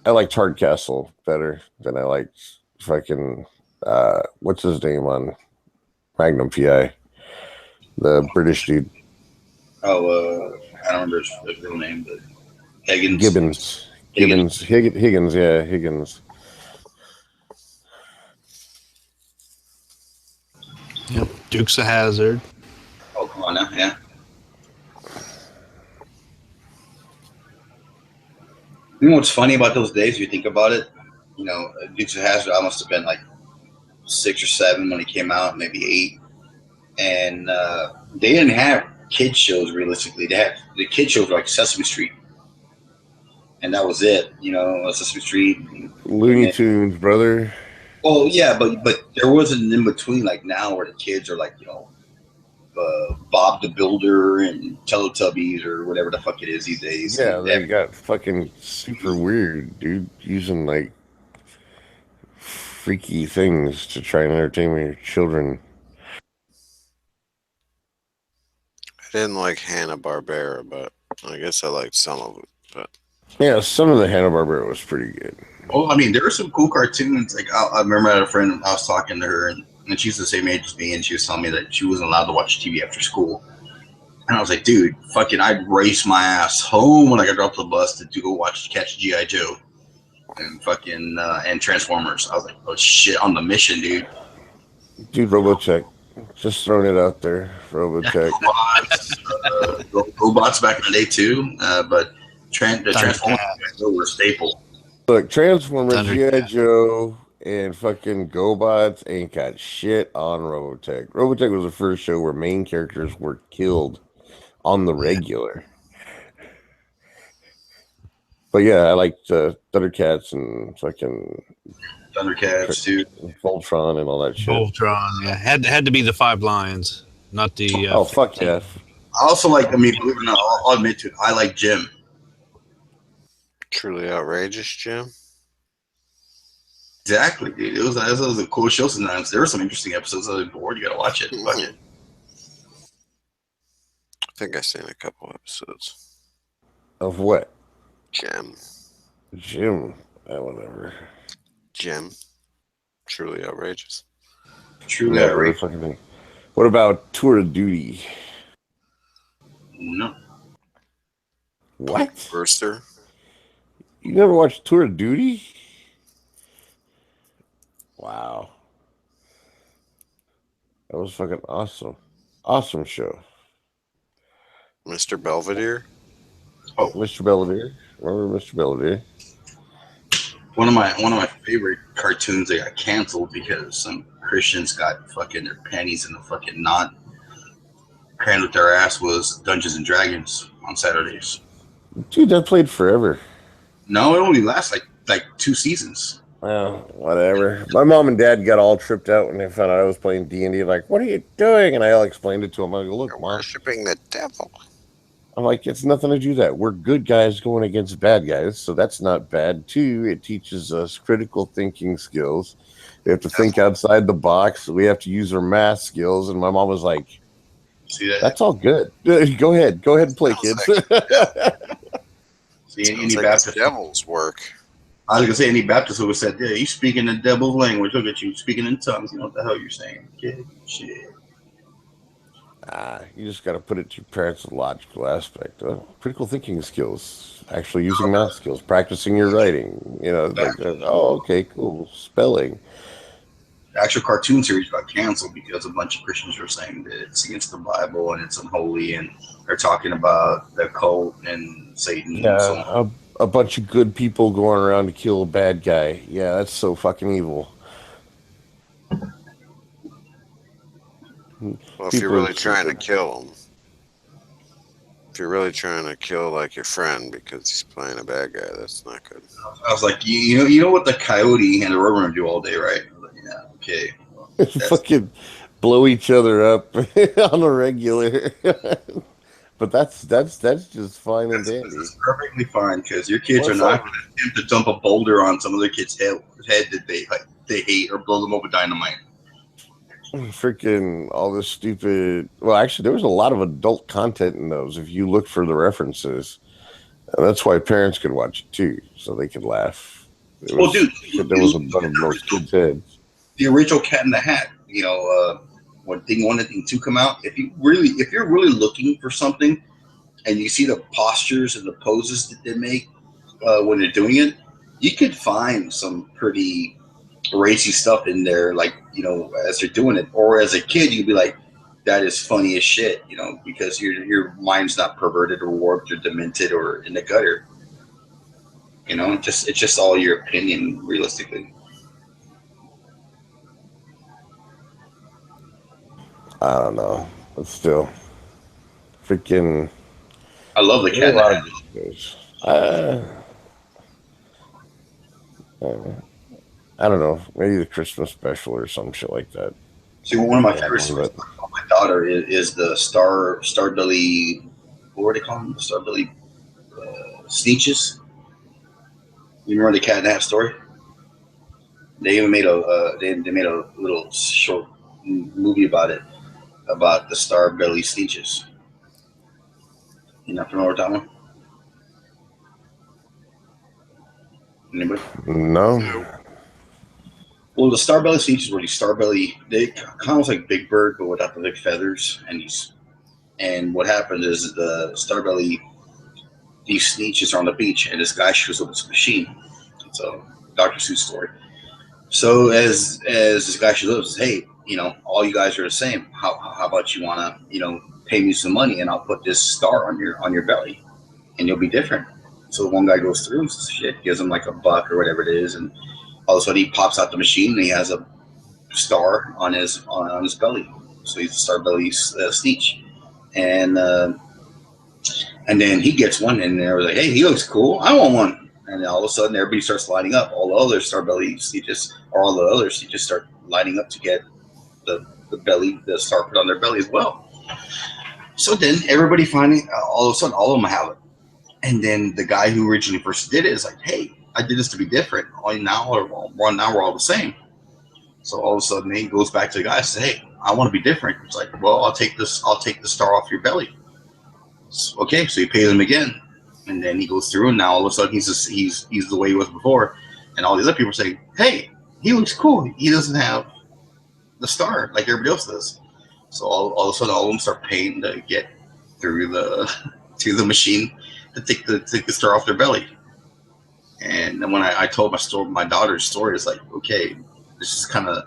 I liked Hardcastle better than I liked fucking, what's his name on Magnum PI? The British dude. Oh, I don't remember his real name, but Higgins. Higgins, yeah, Higgins. Yep. Dukes of Hazzard. Oh, come on now, yeah. You know what's funny about those days? If you think about it, Dukes of Hazzard, I must have been like 6 or 7 when it came out, maybe 8, and they didn't have kid shows. Realistically, they had the kid shows were like Sesame Street, and that was it. Sesame Street, Looney Tunes, brother. Oh yeah, but there wasn't in between like now where the kids are like Bob the Builder and Teletubbies or whatever the fuck it is these days. Yeah, they got fucking super weird, dude, using like freaky things to try and entertain your children. I didn't like Hanna-Barbera, but I guess I liked some of it. But Yeah, some of the Hanna-Barbera was pretty good. Oh, I mean, there were some cool cartoons. Like I remember I had a friend. I was talking to her, and she's the same age as me, and she was telling me that she wasn't allowed to watch TV after school. And I was like, dude, fucking, I'd race my ass home when I got dropped the bus to go catch G.I. Joe and fucking and Transformers. I was like, oh shit, on the mission, dude. Dude, Robotech. Just throwing it out there. Robotech. Robots back in the day too, but the Transformers were a staple. Look, Transformers, G.I. Thundercat. Joe, and fucking GoBots ain't got shit on Robotech. Robotech was the first show where main characters were killed on the regular. But yeah, I liked Thundercats and fucking Thundercats too. Voltron and all that shit. Voltron. Yeah. Had to be the 5 Lions, not the. Oh, fuck yeah. I also like. I mean, believe it or not, I'll admit to it. I like Jim. Truly Outrageous, Jim. Exactly, dude. It was a cool show. Sometimes there were some interesting episodes. I was bored. You gotta watch it. Fuck it. I think I've seen a couple episodes. Of what? Jim. Whatever. Jim. Truly Outrageous. Truly Never outrageous. fucking thing. What about Tour of Duty? No. What? Brewster. You never watched Tour of Duty? Wow. That was fucking awesome. Awesome show. Mr. Belvedere. Mr. Belvedere. Remember Mr. Belvedere? One of my favorite cartoons that got canceled because some Christians got fucking their panties in a fucking knot crammed with their ass was Dungeons and Dragons on Saturdays. Dude, that played forever. No, it only lasts like 2 seasons. Well, whatever. My mom and dad got all tripped out when they found out I was playing D&D. Like, what are you doing? And I explained it to them. I go, look, You're Mom. worshiping the devil. I'm like, it's nothing to do that. We're good guys going against bad guys, so that's not bad. 2, it teaches us critical thinking skills. We have to think outside the box. We have to use our math skills. And my mom was like, See that? that's all good. Go ahead and play, kids. See, any Sounds like Baptist. the devil's work. I was gonna say any Baptist who would said, "Yeah, you speaking the devil's language. Look at you speaking in tongues. You know what the hell you're saying, kid? Shit." You just got to put it to your parents' logical aspect. Critical thinking skills, actually using math skills, practicing your writing. Oh, okay, cool. Spelling. The actual cartoon series got canceled because a bunch of Christians were saying that it's against the Bible and it's unholy, and they're talking about the cult and Satan and so on. A bunch of good people going around to kill a bad guy. Yeah, that's so fucking evil. Well, if you're really trying to kill him, if you're really trying to kill like your friend because he's playing a bad guy, that's not good. I was like, you know what the coyote and the roadrunner do all day, right? Like, yeah, okay. Well, fucking blow each other up on a regular. But that's just fine and dandy. That's perfectly fine because your kids are not going to attempt to dump a boulder on some other kid's head that they hate or blow them up with dynamite. Freaking all this stupid. Well, actually, there was a lot of adult content in those. If you look for the references, and that's why parents could watch it too, so they could laugh. There was a bunch of most kids' heads. The original Cat in the Hat. When thing 1 and thing 2 come out, if you're really looking for something, and you see the postures and the poses that they make when they're doing it, you could find some pretty racy stuff in there, like, as they're doing it. Or as a kid, you'd be like, that is funny as shit, because your mind's not perverted or warped or demented or in the gutter. It's just all your opinion, realistically. I don't know, but still, freaking. I love the Cat in the Hat. I don't know, maybe the Christmas special or some shit like that. See, one of my favorite stories about my daughter is the Starbelly. What were they called? The Starbelly Sneetches. You remember the Cat in the Hat story? They even made they made a little short movie about it, about the Starbelly Sneetches. You not familiar with that one? Anybody? No. Well, the Starbelly Sneetches were these Starbelly. They kind of like Big Bird, but without the big feathers. And what happened is the Starbelly, these Sneetches are on the beach, and this guy shows up with this machine. It's a Dr. Seuss story. So as this guy shows up, says, "Hey, all you guys are the same. How about you wanna, pay me some money, and I'll put this star on your belly, and you'll be different." So one guy goes through and says, "Shit," gives him like a buck or whatever it is, and all of a sudden he pops out the machine and he has a star on his belly. So he's a Starbelly Sneetch, and then he gets one, and they're like, "Hey, he looks cool. I want one." And then all of a sudden everybody starts lining up. All the other Starbelly Sneetches, or all the other Sneetches, start lining up to get the star put on their belly as well. So then everybody finally, all of a sudden, all of them have it. And then the guy who originally first did it is like, "Hey, I did this to be different. Now we're all the same." So all of a sudden he goes back to the guy and says, "Hey, I want to be different." It's like, "Well, I'll take the star off your belly." So, okay, so he pays him again, and then he goes through, and now all of a sudden he's the way he was before, and all the other people are saying, "Hey, he looks cool. He doesn't have the star like everybody else does." So all of a sudden all of them start paying to get through the machine to take the star off their belly. And then when I told my daughter's story, it's like, okay, this is kind of,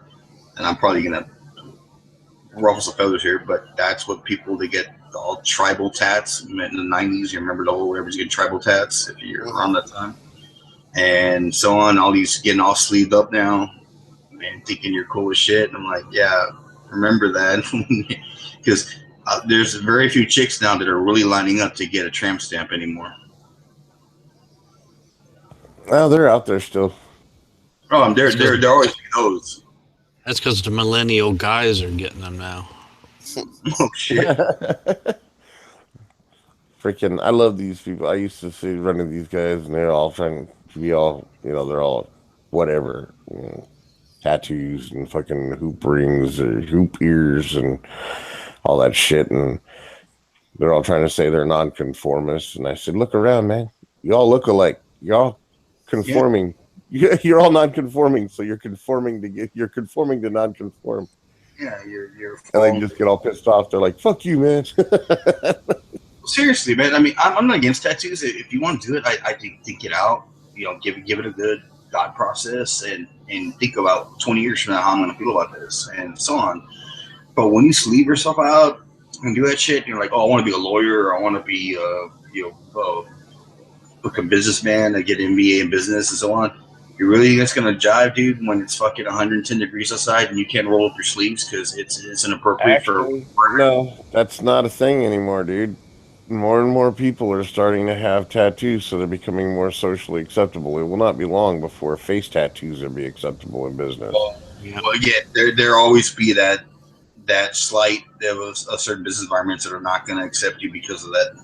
and I'm probably gonna ruffle some feathers here, but that's what people, they get all tribal tats in the 90s. You remember the whole everybody's getting tribal tats if you're around that time, and so on. All these getting all sleeved up now and thinking you're cool as shit. And I'm like, yeah, remember that, because there's very few chicks now that are really lining up to get a tramp stamp anymore. Well, they're out there still. Oh, they're always those. That's because the millennial guys are getting them now. Oh shit! Freaking, I love these people. I used to see running these guys, and they're all trying to be all, they're all whatever, tattoos and fucking hoop rings or hoop ears and all that shit, and they're all trying to say they're nonconformists. And I said, look around, man. You all look alike. You're all conforming. Yeah. You're all non-conforming, so you're conforming to nonconform. Yeah, you're. And they just get all pissed off. They're like, "Fuck you, man." Seriously, man. I mean, I'm not against tattoos. If you want to do it, I think it out. You know, give it a good thought process and think about 20 years from now how I'm going to feel about this and so on. But when you sleeve yourself out and do that shit, you're like, oh, I want to be a lawyer, or I want to be, a businessman, I get an MBA in business and so on. You really think that's going to jive, dude, when it's fucking 110 degrees outside and you can't roll up your sleeves because it's inappropriate Actually, for. no, that's not a thing anymore, dude. More and more people are starting to have tattoos, so they're becoming more socially acceptable. It will not be long before face tattoos will be acceptable in business. Well, yeah, there always be that slight. There was a certain business environments that are not going to accept you because of that.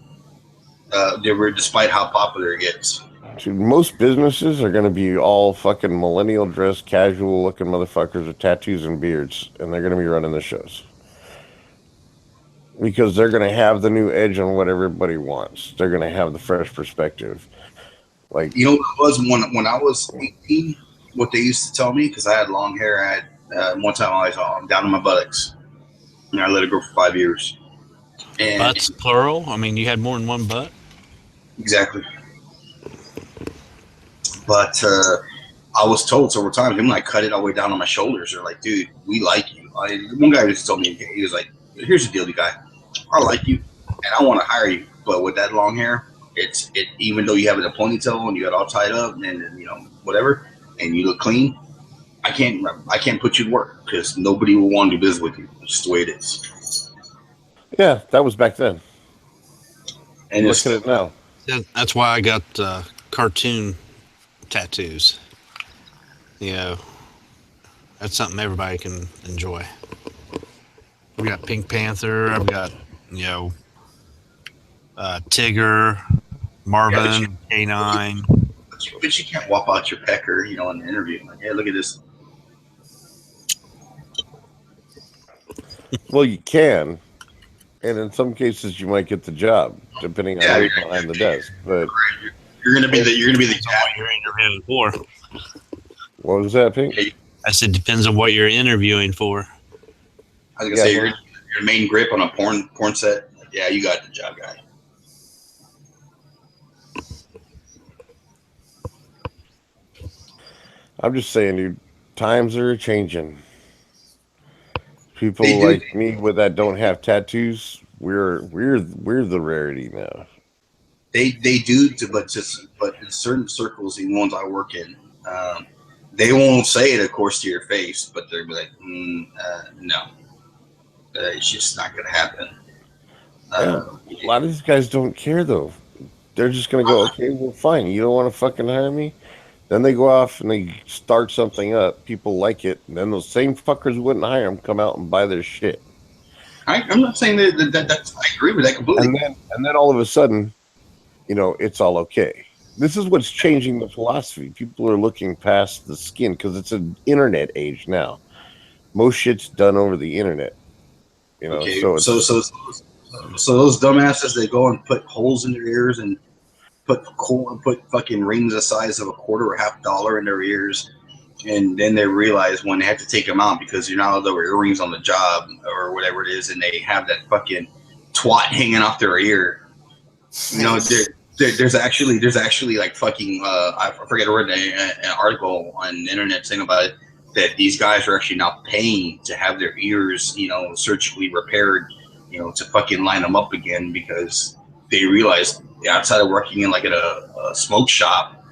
Despite how popular it gets. Dude, most businesses are going to be all fucking millennial dressed, casual looking motherfuckers with tattoos and beards, and they're going to be running the shows. Because they're going to have the new edge on what everybody wants. They're going to have the fresh perspective. Like, you know what it was when I was 18, what they used to tell me, because I had long hair. I had one time I was down to my buttocks, and I let it grow for 5 years. And Butts plural. I mean, you had more than one butt. exactly. But I was told several times, I'm like, cut it all the way down on my shoulders. They're like, dude, we like you. One guy just told me, he was like, here's the deal, guy. I like you, and I want to hire you, but with that long hair, it even though you have it in a ponytail and you got all tied up and you know whatever, and you look clean, I can't put you to work because nobody will want to do business with you. It's just the way it is. yeah, that was back then. And Look at it now. That's why I got cartoon tattoos. You know, that's something everybody can enjoy. We got Pink Panther. I've got, you know, Tigger, Marvin, K9. But you can't whop out your pecker, you know, in an interview. Like, hey, look at this. Well, you can, and in some cases, you might get the job, depending on who's behind the desk. But you're gonna be the What you're interviewing for. what was that, Pink? I said depends on what you're interviewing for. I was gonna say your main grip on a porn set. Yeah, you got the job, guy. I'm just saying, dude, times are changing. People like me with that don't have tattoos, we're the rarity now. They do, but in certain circles, the ones I work in, they won't say it, of course, to your face, but they'll be like, no, it's just not gonna happen. A lot of these guys don't care though. They're just gonna go, okay, well, fine. You don't want to fucking hire me? Then they go off and they start something up. People like it, and then those same fuckers who wouldn't hire them come out and buy their shit. I'm not saying that's. I agree with that completely. And then all of a sudden, you know, it's all okay. This is what's changing the philosophy. People are looking past the skin because it's an internet age now. Most shit's done over the internet. You know, okay, so those dumbasses, they go and put holes in their ears and put fucking rings the size of a quarter or $50 in their ears, and then they realize when they have to take them out because you're not allowed to wear earrings on the job or whatever it is, and they have that fucking twat hanging off their ear. You know, there's actually like fucking I forget, I read an article on the internet saying about it, that these guys are actually now paying to have their ears, you know, surgically repaired, you know, to fucking line them up again because they realize outside of working in like at a smoke shop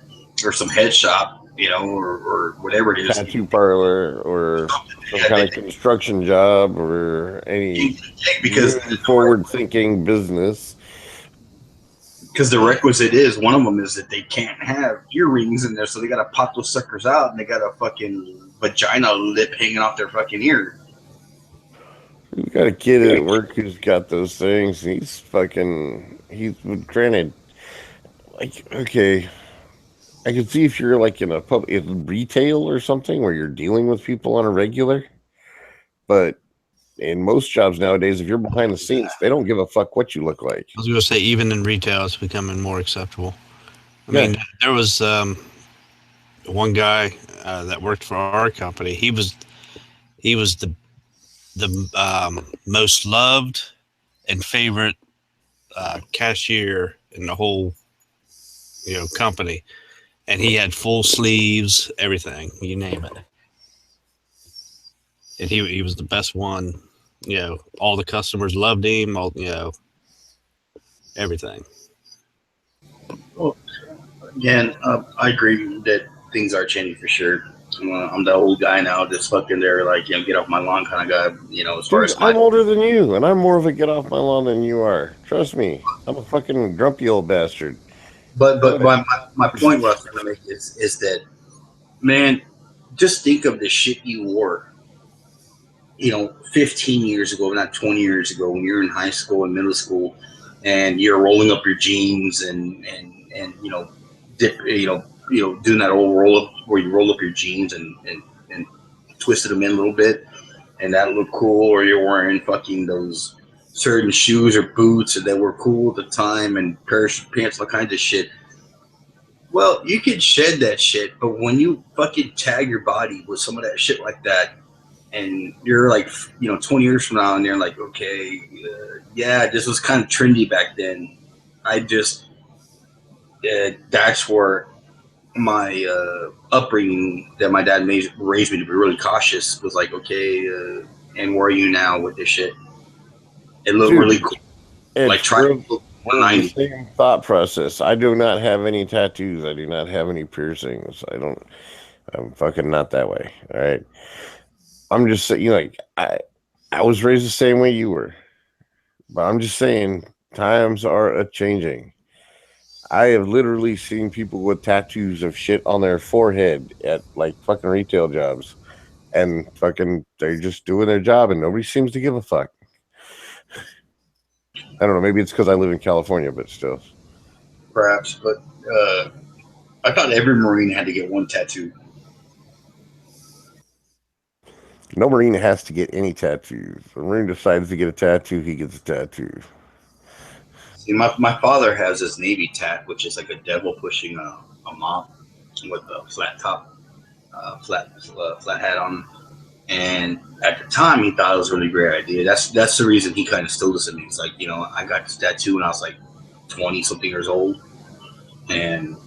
or some head shop, you know, or whatever it is, tattoo parlor or some kind of construction job or any because forward-thinking business. Because the requisite is, one of them is that they can't have earrings in there, so they got to pop those suckers out, and they got a fucking vagina lip hanging off their fucking ear. We got a kid at work who's got those things. He's granted, like, okay, I can see if you're like in a in retail or something where you're dealing with people on a regular, but in most jobs nowadays, if you're behind the scenes, they don't give a fuck what you look like. I was going to say, even in retail, it's becoming more acceptable. I mean, there was one guy that worked for our company. He was the the most loved and favorite cashier in the whole company, and he had full sleeves, everything, you name it. And he was the best one. All the customers loved him. All everything. Well, again, I agree that things are changing for sure. I'm the old guy now, just fucking there, like, get off my lawn kind of guy, as far Dude, as my. I'm older than you, and I'm more of a get off my lawn than you are. Trust me, I'm a fucking grumpy old bastard. But my point what I was trying to make is that, man, just think of the shit you wore, 15 years ago, not 20 years ago, when you're in high school and middle school, and you're rolling up your jeans and dip, doing that old roll up where you roll up your jeans and twisted them in a little bit, and that looked cool. Or you're wearing fucking those certain shoes or boots that were cool at the time, and pairs of pants, all kinds of shit. Well, you can shed that shit, but when you fucking tag your body with some of that shit like that, and you're like, 20 years from now, and you're like, okay, yeah, this was kind of trendy back then. That's where my upbringing that my dad raised me to be really cautious was like, okay, and where are you now with this shit? It looked really cool. Like, try to look 190. The same thought process. I do not have any tattoos. I do not have any piercings. I'm fucking not that way. All right. I'm just saying, I was raised the same way you were, but I'm just saying times are a-changing. I have literally seen people with tattoos of shit on their forehead at fucking retail jobs, and fucking they're just doing their job, and nobody seems to give a fuck. I don't know. Maybe it's because I live in California, but still. Perhaps, but I thought every Marine had to get one tattoo. No Marine has to get any tattoos. If a Marine decides to get a tattoo, he gets a tattoo. See, my father has his Navy tat, which is like a devil pushing a mop with a flat top, flat hat on. And at the time, he thought it was a really great idea. That's the reason he kind of still listened to me. He's like, I got this tattoo when I was like 20-something years old, and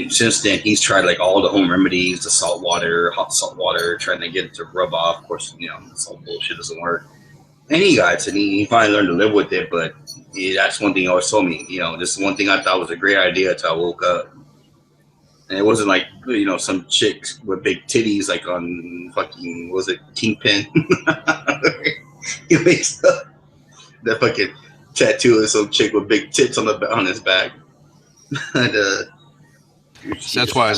since then he's tried like all the home remedies, the salt water, hot salt water, trying to get it to rub off. Of course, salt bullshit doesn't work. And he got it, and he finally learned to live with it. But that's one thing he always told me. This is one thing I thought was a great idea until I woke up. And it wasn't like, some chicks with big titties like on fucking, was it Kingpin? He makes that fucking tattoo of some chick with big tits on his back. And, that's why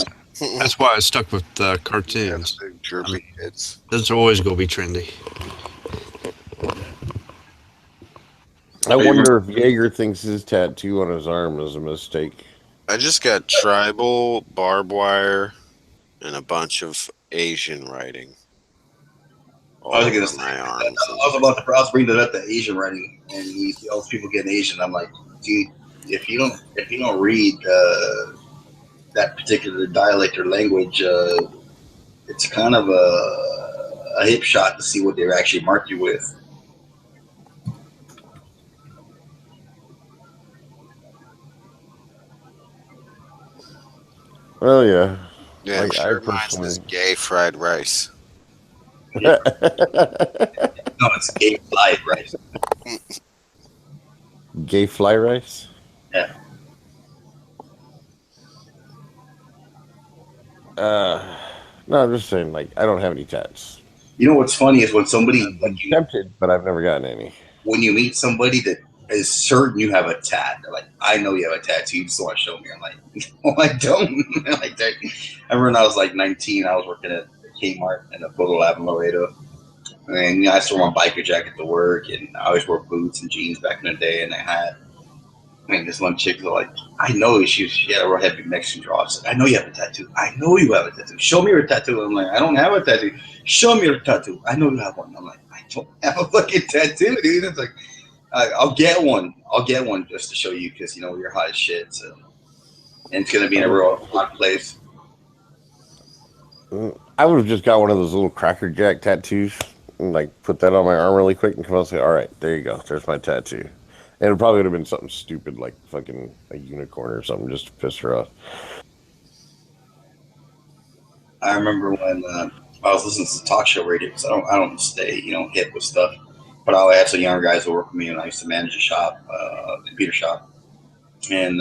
I stuck with cartoons. Yeah, droopy heads. Those are always going to be trendy. I wonder if Jaeger thinks his tattoo on his arm is a mistake. I just got tribal, barbed wire, and a bunch of Asian writing. I was gonna say, I was bringing up the Asian writing, and you see all those people getting Asian. I'm like, dude, if you don't read that particular dialect or language, it's kind of a hip shot to see what they're actually marked you with. Well, yeah. Yeah, Like, sure reminds me of gay fried rice. No, it's gay fried rice. Gay fly rice? Yeah. No, I'm just saying, I don't have any tats. You know what's funny is when somebody, I'm tempted, but I've never gotten any. When you meet somebody that is certain you have a tat, they're like, I know you have a tattoo, you just want to show me. I'm like, no, I don't. Like that. I remember when I was like 19, I was working at Kmart in a photo lab in Laredo. And I still wore my biker jacket to work, and I always wore boots and jeans back in the day, and a hat. And this one chick was like, I know she had a real heavy Mexican draw. I said, I know you have a tattoo. I know you have a tattoo. Show me your tattoo. I'm like, I don't have a tattoo. Show me your tattoo. I know you have one. I'm like, I don't have a fucking tattoo, dude. It's like, I'll get one. I'll get one just to show you because, you're hot as shit. So, and it's going to be in a real hot place. I would have just got one of those little Cracker Jack tattoos, and, like, put that on my arm really quick and come out and say, all right, there you go. There's my tattoo. And it probably would have been something stupid like fucking a unicorn or something just to piss her off. I remember when I was listening to talk show radio because I don't stay hip with stuff, but I had some younger guys that work with me, and I used to manage a shop, computer shop, and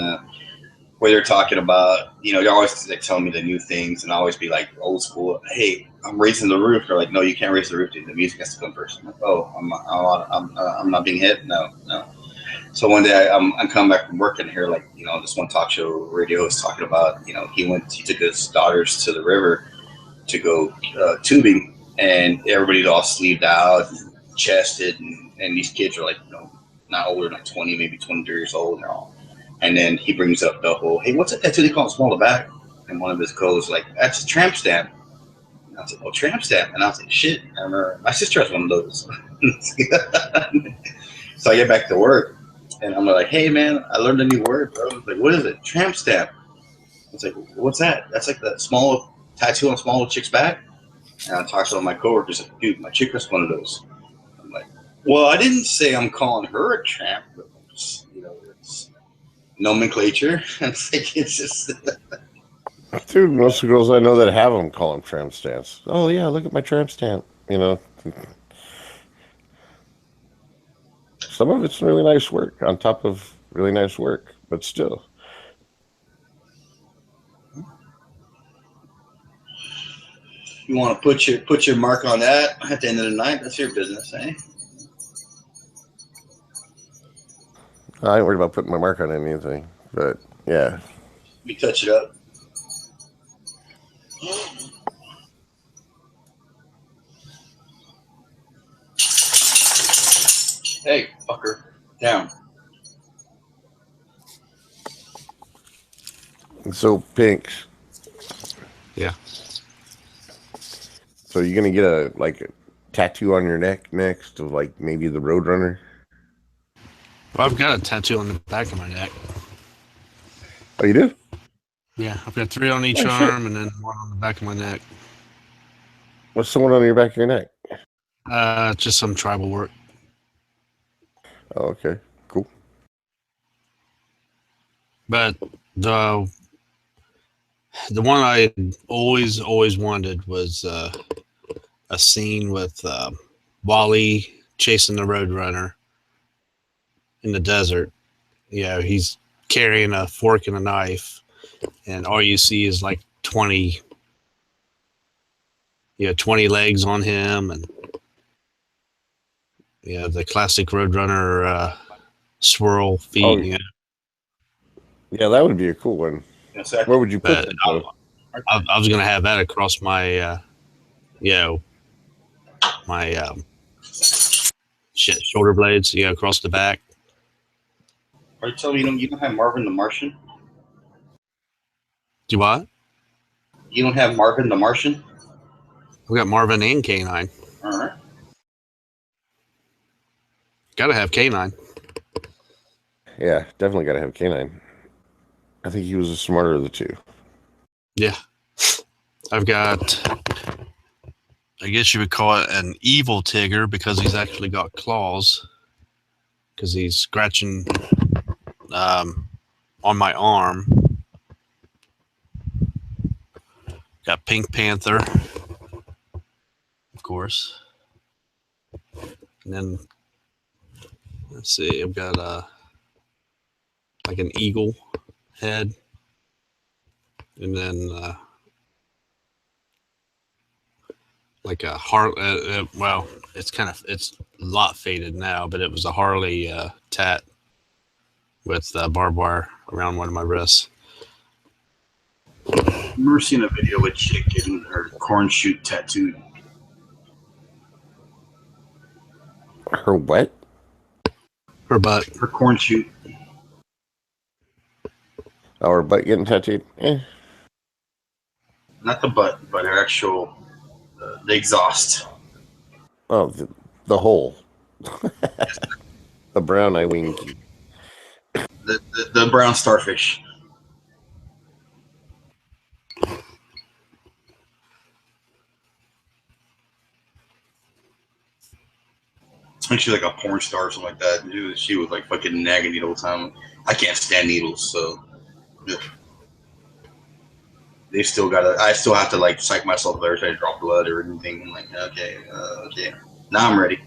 where they're talking about they're always like telling me the new things, and I always be like old school. Hey, I'm raising the roof. They're like, no, you can't raise the roof, dude. The music has to come first. I'm like, oh, I'm not being hip. No. So one day I'm coming back from work and here this one talk show radio is talking about he took his daughters to the river to go tubing, and everybody's all sleeved out, and chested, and these kids are like not older than 20, maybe 23 years old, and they're all. And then he brings up the whole, hey, what's that tattoo they call small tobacco? And one of his co-is like, that's a tramp stamp. And I was like, oh, tramp stamp. And I was like, shit, I remember my sister has one of those. So I get back to work, and I'm like, hey, man, I learned a new word, bro. I was like, what is it? Tramp stamp. I was like, what's that? That's like the small tattoo on a small chick's back. And I talked to one of my coworkers, like, dude, my chick has one of those. I'm like, well, I didn't say I'm calling her a tramp, but it's nomenclature. It's just Dude, most of the girls I know that have them call them tramp stamps. Oh, yeah, look at my tramp stamp. Some of it's really nice work on top of really nice work, but still. you want to put your mark on that at the end of the night. That's your business, eh? I ain't worried about putting my mark on anything, but yeah. You touch it up. Hey, fucker, down. So, Pinks. Yeah. So you're gonna get a tattoo on your neck next of like maybe the Roadrunner? Well, I've got a tattoo on the back of my neck. Oh, you do? Yeah, I've got 3 on each Oh, shit. arm and then 1 on the back of my neck. What's someone on your back of your neck? Just some tribal work. Oh, okay. Cool. But the one I always wanted was a scene with Wally chasing the Roadrunner in the desert. He's carrying a fork and a knife, and all you see is like 20 legs on him, and the classic Roadrunner swirl feet. Oh, yeah, that would be a cool one. Yes, Where would you put But that, though? I was gonna have that across my my shoulder blades, across the back. Are you telling me you don't have Marvin the Martian? Do what? You don't have Marvin the Martian? We got Marvin and K9. All right. Gotta have K9. Yeah, definitely got to have K9. I think he was the smarter of the two. Yeah. I've got, I guess you would call it an evil Tigger because he's actually got claws. Because he's scratching on my arm. Got Pink Panther, of course. And then, let's see, I've got like an eagle head. And then like a Harley, well, it's a lot faded now, but it was a Harley tat with barbed wire around one of my wrists. I remember seeing a video of a chick getting her corn shoot tattooed. Her what? Her butt. Her corn shoot. Oh, her butt getting tattooed? Not the butt, but her actual, the exhaust. Oh, the hole. The brown eye winky. The brown starfish. she's like a porn star or something like that. Dude, she was like fucking nagging me the whole time. I can't stand needles, so ugh. They still gotta. I still have to like psych myself every time I drop blood or anything. I'm like, okay, okay. Now I'm ready.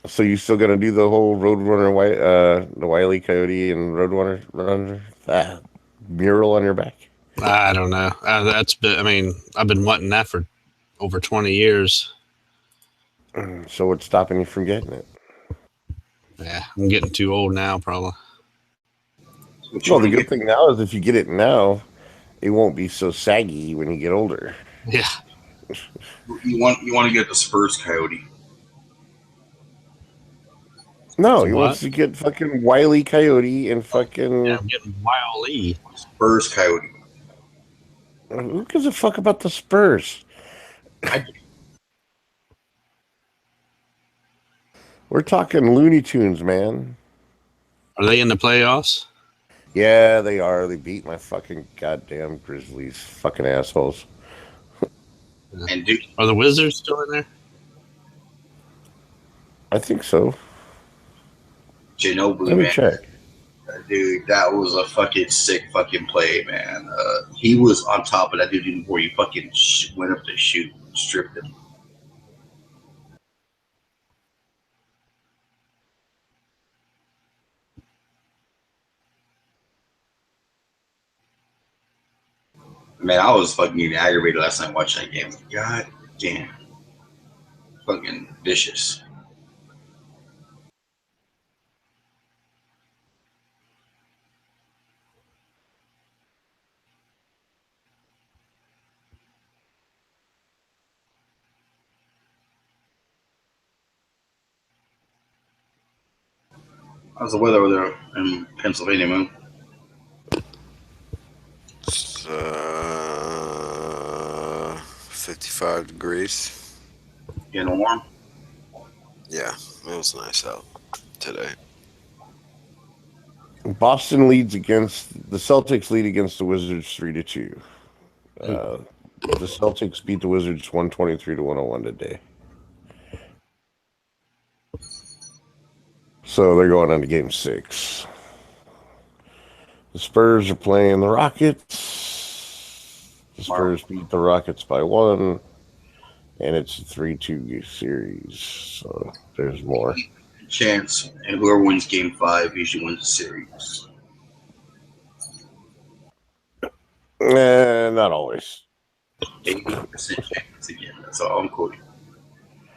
So you still gonna do the whole Roadrunner, the Wile E. Coyote and Roadrunner mural on your back? I don't know. That's been, I mean, I've been wanting that for over 20 years. So what's stopping you from getting it? Yeah, I'm getting too old now, probably. Well, the good thing now is if you get it now, it won't be so saggy when you get older. Yeah. You want to get the Spurs Coyote. No, The he what? wants to get fucking Wile E. Coyote and fucking. Yeah, I'm getting Wile E. Spurs Coyote. Who gives a fuck about the Spurs? We're talking Looney Tunes, man. Are they in the playoffs? Yeah, they are. They beat my fucking goddamn Grizzlies. Fucking assholes. And dude, Are the Wizards still in there? I think so. Ginobili, Let me man. check. Dude, that was a fucking sick fucking play, man. He was on top of that dude even before he fucking went up to shoot, stripped him. Man, I was fucking getting aggravated last night watching that game. God damn. Fucking vicious. How's the weather over there in Pennsylvania, man? It's 55 degrees. Getting warm? Yeah, it was nice out today. Boston leads against the Celtics lead against the Wizards 3-2. The Celtics beat the Wizards 123 to 101 today. So they're going on to game 6. The Spurs are playing the Rockets. The Spurs beat the Rockets by 1, and it's a 3-2 series. So there's more. Chance, and whoever wins game 5 usually wins the series. Not always. 80% chance again. That's all I'm quoting.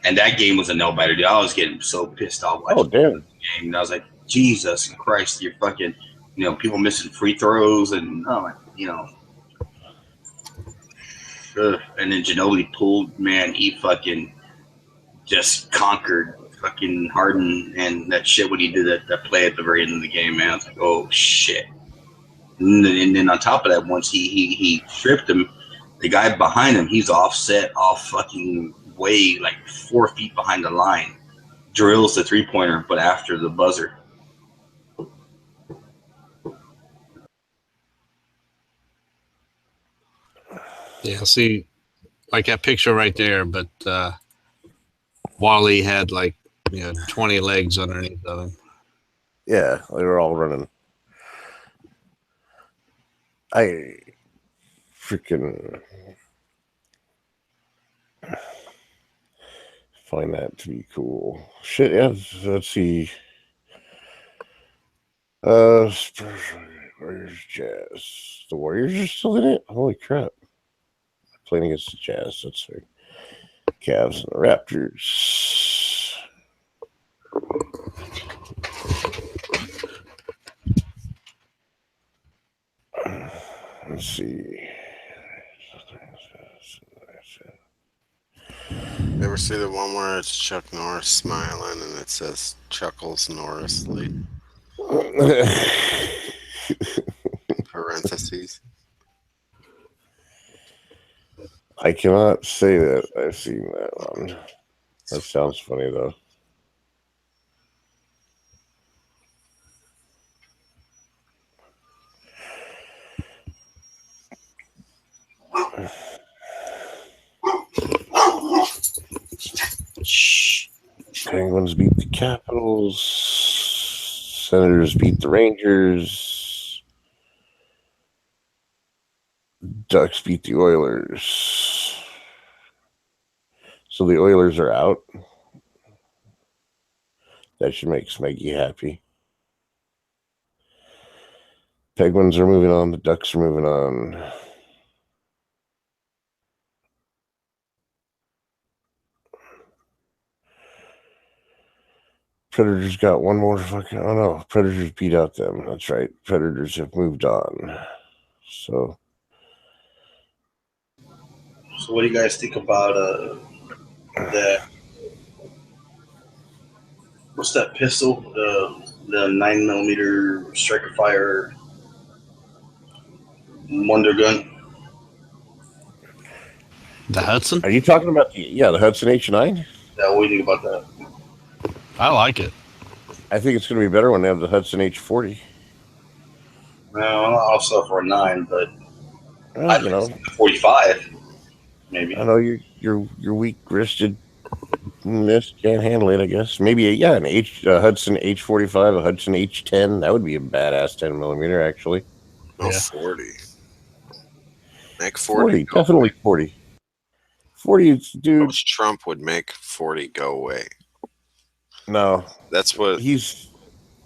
And that game was a no-biter, dude. I was getting so pissed off watching damn. the game. And I was like, Jesus Christ, you're fucking, people missing free throws and, and then Ginobili pulled, man, he fucking just conquered fucking Harden and that shit when he did that play at the very end of the game, man. I was like, oh, shit. And then on top of that, once he tripped him, the guy behind him, he's offset off fucking way like 4 feet behind the line. Drills the 3-pointer, but after the buzzer. Yeah, see, like that picture right there, but Wally had 20 legs underneath of him. Yeah, they were all running. I freaking find that to be cool. Shit, yeah. Let's see. Warriors, Jazz. The Warriors are still in it? Holy crap. Playing against the Jazz. That's right. Cavs and the Raptors. Let's see. You ever see the one where it's Chuck Norris smiling and it says Chuckles Norrisley? Parentheses. I cannot say that I've seen that one. That sounds funny, though. Penguins beat the Capitals. Senators beat the Rangers. Ducks beat the Oilers. So the Oilers are out. That should make Smeggy happy. Penguins are moving on. The Ducks are moving on. Predators got one more fucking... Oh, no. Predators beat out them. That's right. Predators have moved on. So what do you guys think about that? What's that pistol? The 9mm striker fire wonder gun. The Hudson? are you talking about the Hudson H9? Yeah, what do you think about that? I like it. I think it's going to be better when they have the Hudson H40. No, I'll sell for a 9, but Well, you know, 45 maybe. I know you're weak-wristed. Can't handle it, I guess. Maybe a Hudson H45, a Hudson H10. That would be a badass 10mm, actually. No, Yeah. 40. Make 40. 40, definitely 40. 40, dude. Coach Trump would make 40 go away. No, That's what. he's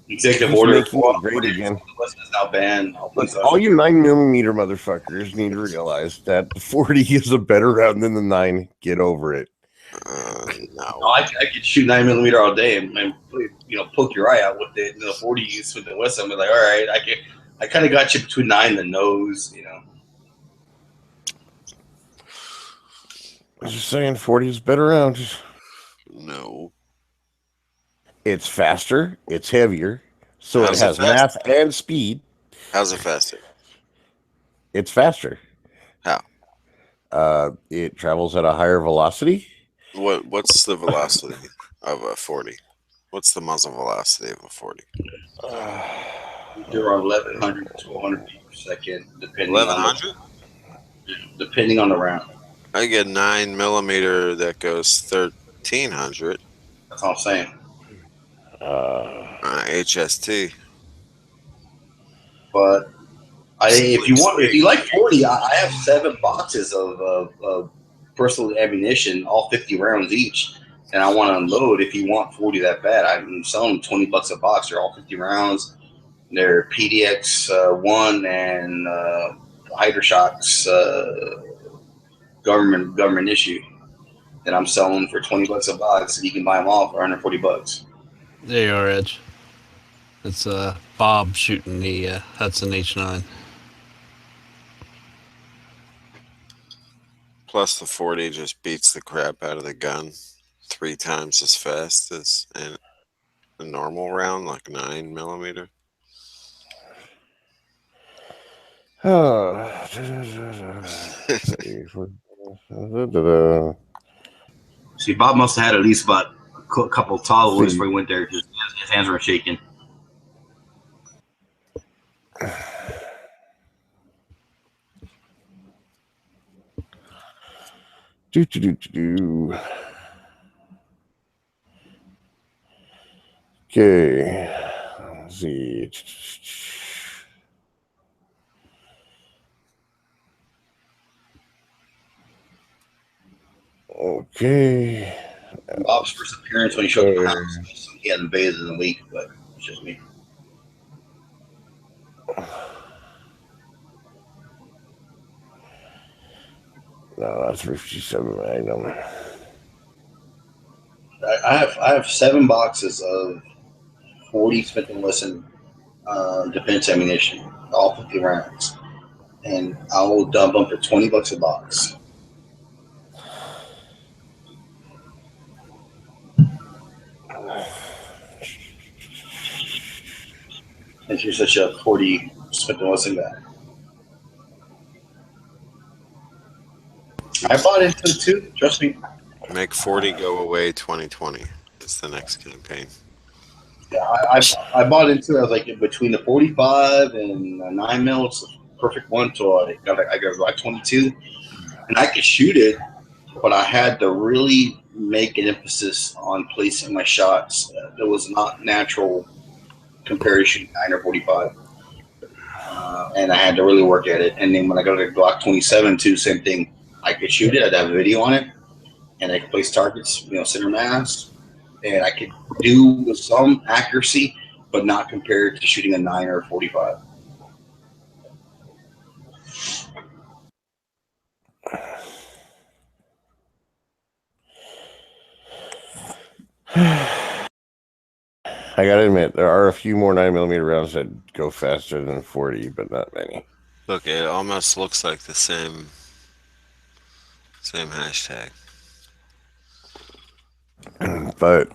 Executive He's order making it great again. is now banned. all you 9mm motherfuckers need to realize that the 40 is a better round than the 9. Get over it. No. I could shoot 9mm all day and poke your eye out with it. The 40 you with the West. I'm like, all right, I kind of got you between 9 and the nose. I'm just saying, 40 is a better round. No. It's faster. It's heavier. So How's it it has faster? mass and speed. How's it faster? It's faster. How? It travels at a higher velocity. What's the velocity of a 40? What's the muzzle velocity of a 40? They're around 1,100 to 1,200 feet per second, depending 1100? depending on the round. I get 9mm that goes 1,300. That's all I'm saying. HST. But if you like 40, I have 7 boxes of personal ammunition, all 50 rounds each, and I want to unload. If you want 40 that bad, I'm selling them $20 a box. They're all 50 rounds. They're PDX 1 and Hydroshocks government issue. That I'm selling for $20 a box, and you can buy them all for $140. There you are, Edge. It's Bob shooting the Hudson H9. Plus the 40 just beats the crap out of the gun 3 times as fast as a normal round, like 9mm. See, Bob must have had at least about a couple of tall orders before he went there. His hands were shaking. Okay. Let's see. Okay. Bob's first appearance when he showed up at the house, he hadn't bathed in a week, but it's just me. No, that's 357 Magnum. I have 7 boxes of 40 Smith & Wesson defense ammunition, all 50 rounds, and I will dump them for $20 a box. If you're such a 40 Smith & Wesson guy. I bought into it too. Trust me. Make 40 go away 2020 is the next campaign. Yeah, I bought into it. I was like between the 45 and 9mm, it's the perfect one. So I got like 22, and I could shoot it but I had to really make an emphasis on placing my shots. That was not natural compared to shooting 9 or 45. And I had to really work at it. And then when I got to Glock 27 too, same thing. I could shoot it. I'd have a video on it, and I could place targets, center mass, and I could do with some accuracy, but not compared to shooting a 9 or a 45. I gotta admit, there are a few more 9mm rounds that go faster than 40, but not many. Look, it almost looks like the same hashtag. But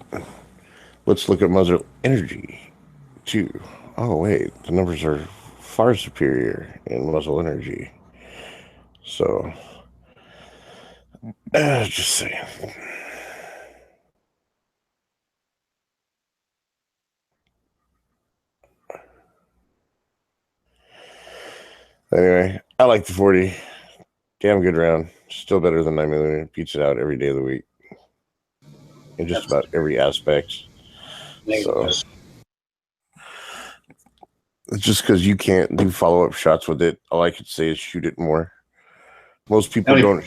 let's look at muzzle energy, too. Oh, wait, the numbers are far superior in muzzle energy. So, just saying. Anyway, I like the 40. Damn good round. Still better than 9mm. Beats it out every day of the week. In just about every aspect. So, it's just because you can't do follow-up shots with it. All I could say is shoot it more. Most people don't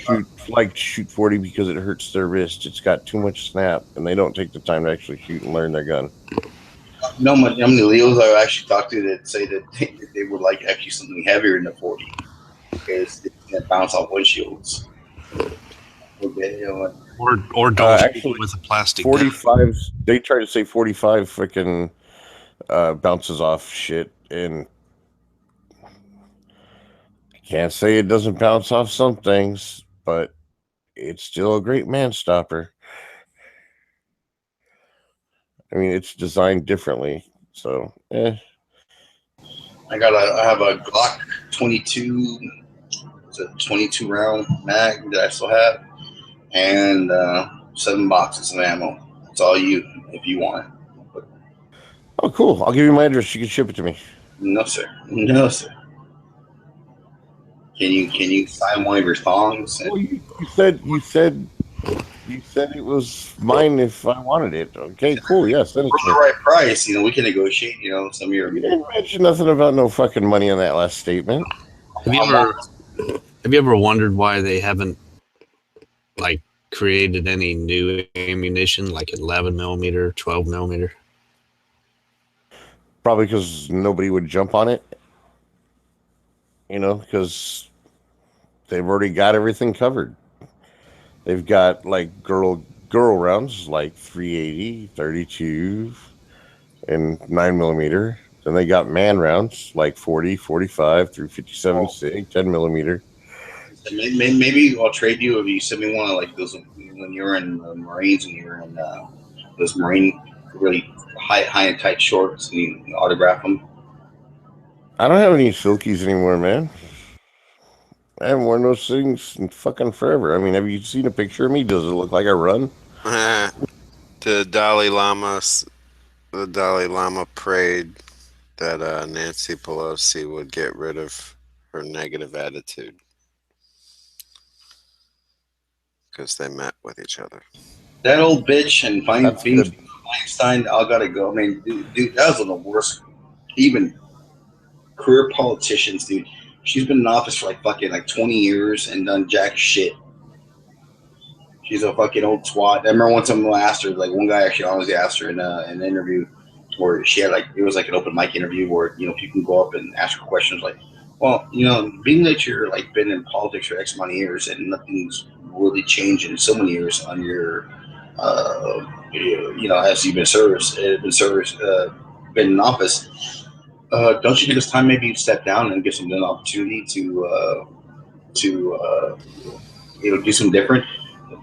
shoot 40 because it hurts their wrist. It's got too much snap, and they don't take the time to actually shoot and learn their gun. How many Leos I actually talked to that say that they would like actually something heavier than the 40 because it can bounce off windshields. Or don't actually with a plastic 45s. They try to say 45 freaking bounces off shit, and I can't say it doesn't bounce off some things, but it's still a great man stopper. I mean, it's designed differently, so I have a Glock 22. It's a 22 round mag that I still have, and 7 boxes of ammo. It's all you if you want it. Oh, cool! I'll give you my address. You can ship it to me. No, sir. No, sir. Can you sign one of your thongs? Well, you said it was mine if I wanted it. Okay, cool. Yes, for the right price, we can negotiate. Some of your. You didn't mention nothing about no fucking money in that last statement. Have you ever wondered why they haven't created any new ammunition like 11mm, 12mm? Probably because nobody would jump on it. Because they've already got everything covered. They've got girl rounds like 380, 32, and 9mm. Then they got man rounds like 40, 45 through 57 SIG, 10mm. Maybe I'll trade you if you send me one of those when you were in the Marines and you were in those Marine really high and tight shorts and you autograph them. I don't have any silkies anymore, man. I haven't worn those things in fucking forever. I mean, have you seen a picture of me? Does it look like I run? The Dalai Lama prayed that Nancy Pelosi would get rid of her negative attitude because they met with each other. That old bitch and Feinstein, I gotta go. I mean, dude, that was one of the worst. Even career politicians, dude. She's been in office for 20 years and done jack shit. She's a fucking old twat. I remember once someone asked her, one guy actually honestly asked her in an interview where she had it was an open mic interview where people can go up and ask her questions well, being that you're been in politics for X amount of years and nothing's really changed in so many years on your as you've been in office. Don't you think it's time maybe you step down and give some an opportunity to do something different?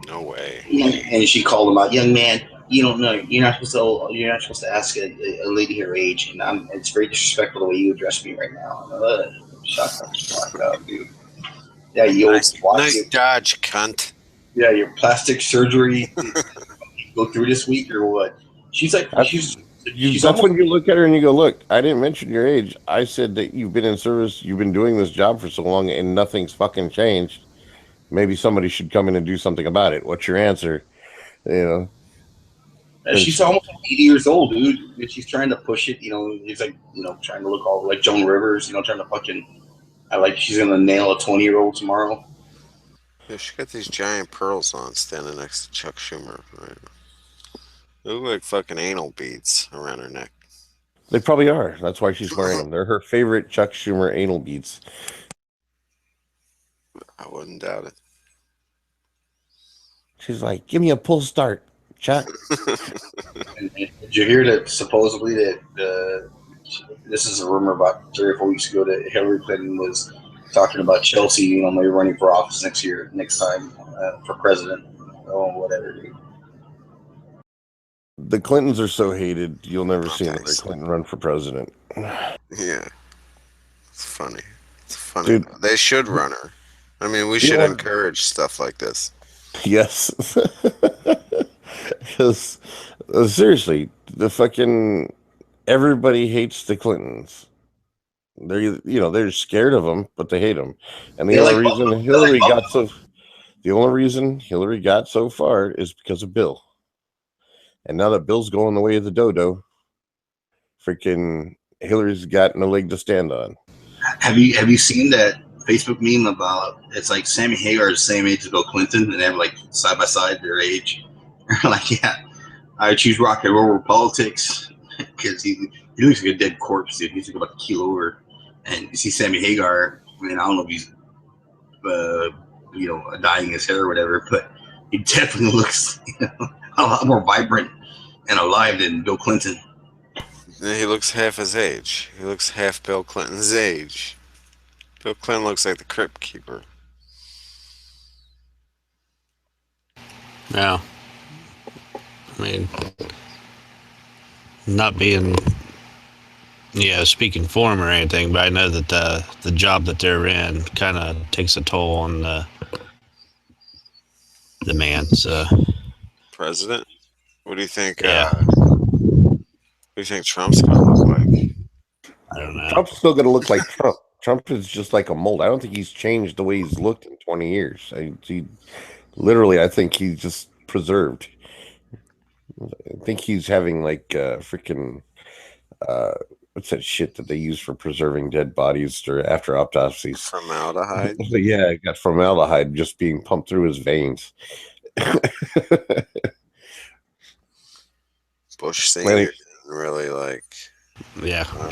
No way. And she called him out, young man. You don't know. You're not supposed to ask a lady her age, and it's very disrespectful the way you address me right now. Shut the fuck up, dude. Yeah, you nice dodge, cunt. Yeah, your plastic surgery go through this week or what? She's like, that's when you look at her and you go, look, I didn't mention your age. I said that you've been in service, you've been doing this job for so long and nothing's fucking changed. maybe somebody should come in and do something about it. What's your answer? You know, She's almost 80 years old, dude. And she's trying to push it. It's like, trying to look all like Joan Rivers. Trying to fucking. I like she's gonna nail a 20-year-old tomorrow. Yeah, she got these giant pearls on, standing next to Chuck Schumer. Right? They look like fucking anal beads around her neck. They probably are. That's why she's wearing them. They're her favorite Chuck Schumer anal beads. I wouldn't doubt it. She's like, give me a pull start, Chuck. And did you hear that supposedly that this is a rumor about 3 or 4 weeks ago that Hillary Clinton was talking about Chelsea, maybe running for office next time for president. Oh, whatever, dude. The Clintons are so hated, you'll never see Okay, another Clinton run for president. Yeah. It's funny. It's funny. Dude. They should run her. I mean, we should encourage stuff like this. Yes. Because seriously, the fucking everybody hates the Clintons. They're scared of them, but they hate them. And the only reason Hillary got so far is because of Bill. And now that Bill's going the way of the dodo, freaking Hillary's got no leg to stand on. Have you seen that Facebook meme about it's like Sammy Hagar is the same age as Bill Clinton, and they have like side by side their age? Like, yeah, I choose rock and roll over politics because he looks like a dead corpse, dude. He's like about a kilo over, and you see Sammy Hagar. I mean, I don't know if he's dyeing his hair or whatever, but he definitely looks a lot more vibrant and alive than Bill Clinton. He looks half his age. He looks half Bill Clinton's age. Bill Clinton looks like the Crypt Keeper. Yeah. I mean, not being, speaking for him or anything, but I know that the job that they're in kind of takes a toll on the man. So, President? What do you think? Yeah. What do you think Trump's gonna look like? I don't know. Trump's still going to look like Trump. Trump is just like a mold. I don't think he's changed the way he's looked in 20 years. I think he's just preserved. I think he's having like freaking what's that shit that they use for preserving dead bodies or after autopsies? Formaldehyde. Yeah, I got formaldehyde just being pumped through his veins. Bush Senior really like. Yeah. I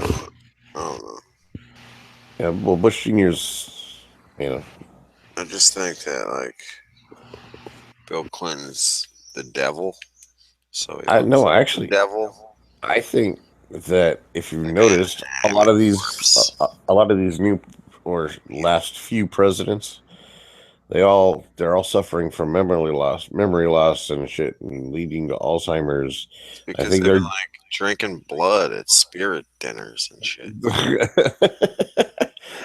don't know. Yeah, well, Bush Senior's, I just think that like Bill Clinton's the devil. So actually, the devil. I think that if you've noticed, a lot of these new or last few presidents, they're all suffering from memory loss and shit, and leading to Alzheimer's. It's because I think they're they're like drinking blood at spirit dinners and shit.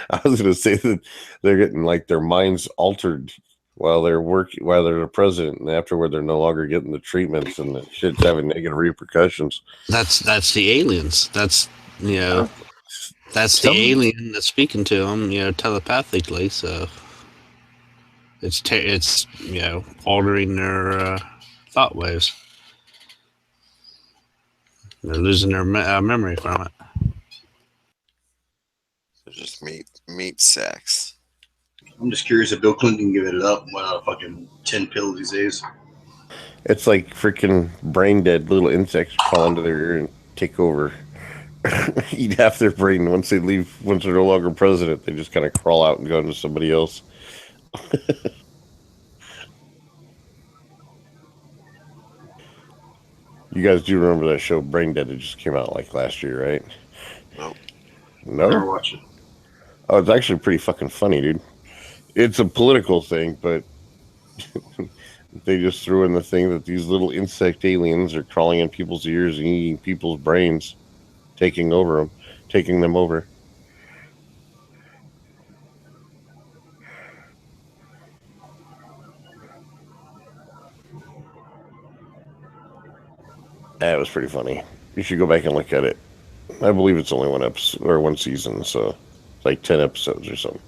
I was going to say that they're getting like their minds altered while they're the president, and afterward they're no longer getting the treatments, and the shit's having negative repercussions. That's the aliens. That's the alien that's speaking to them, telepathically. So it's altering their thought waves. They're losing their memory from it. They're just meat sacks. I'm just curious if Bill Clinton can give it up without fucking 10 pills these days. It's like freaking brain dead little insects crawl into their ear and take over. Eat half their brain once they're no longer president. They just kind of crawl out and go into somebody else. You guys do remember that show Brain Dead that just came out like last year, right? No? Never watch it. Oh, it's actually pretty fucking funny, dude. It's a political thing, but they just threw in the thing that these little insect aliens are crawling in people's ears and eating people's brains, taking them over. That was pretty funny. You should go back and look at it. I believe it's only one episode or one season, so it's like 10 episodes or something.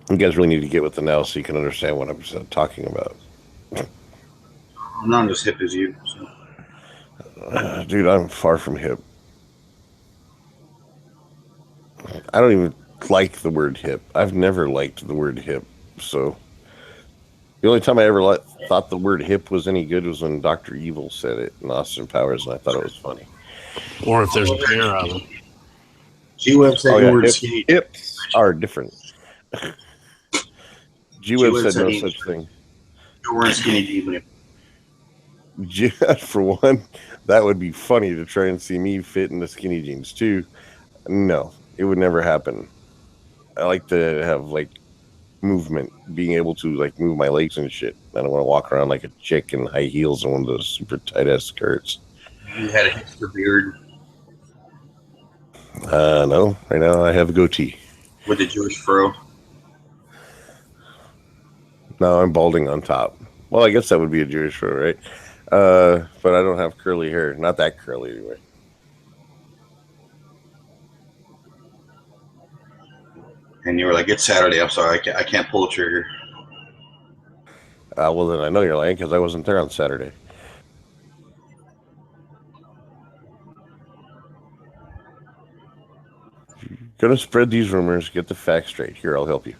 You guys really need to get with the now so you can understand what I'm talking about. I'm not as hip as you. So. Dude, I'm far from hip. I don't even like the word hip. I've never liked the word hip. So the only time I ever thought the word hip was any good was when Dr. Evil said it in Austin Powers, and I thought it was funny. Or if there's a pair of them. G-Web said you were skinny. Hips are different. G-Web said no he- such thing. You weren't skinny jeans when For one, that would be funny to try and see me fit in the skinny jeans too. No, it would never happen. I like to have like movement, being able to like move my legs and shit. I don't want to walk around like a chick in high heels and one of those super tight ass skirts. you had a hipster beard No, right now I have a goatee. with a Jewish fro. No, I'm balding on top. Well, I guess that would be a Jewish fro, right? But I don't have curly hair. Not that curly anyway. And you were like, it's Saturday. I'm sorry. I can't pull a trigger. Well, then I know you're lying because I wasn't there on Saturday. Gonna spread these rumors, get the facts straight. Here, I'll help you.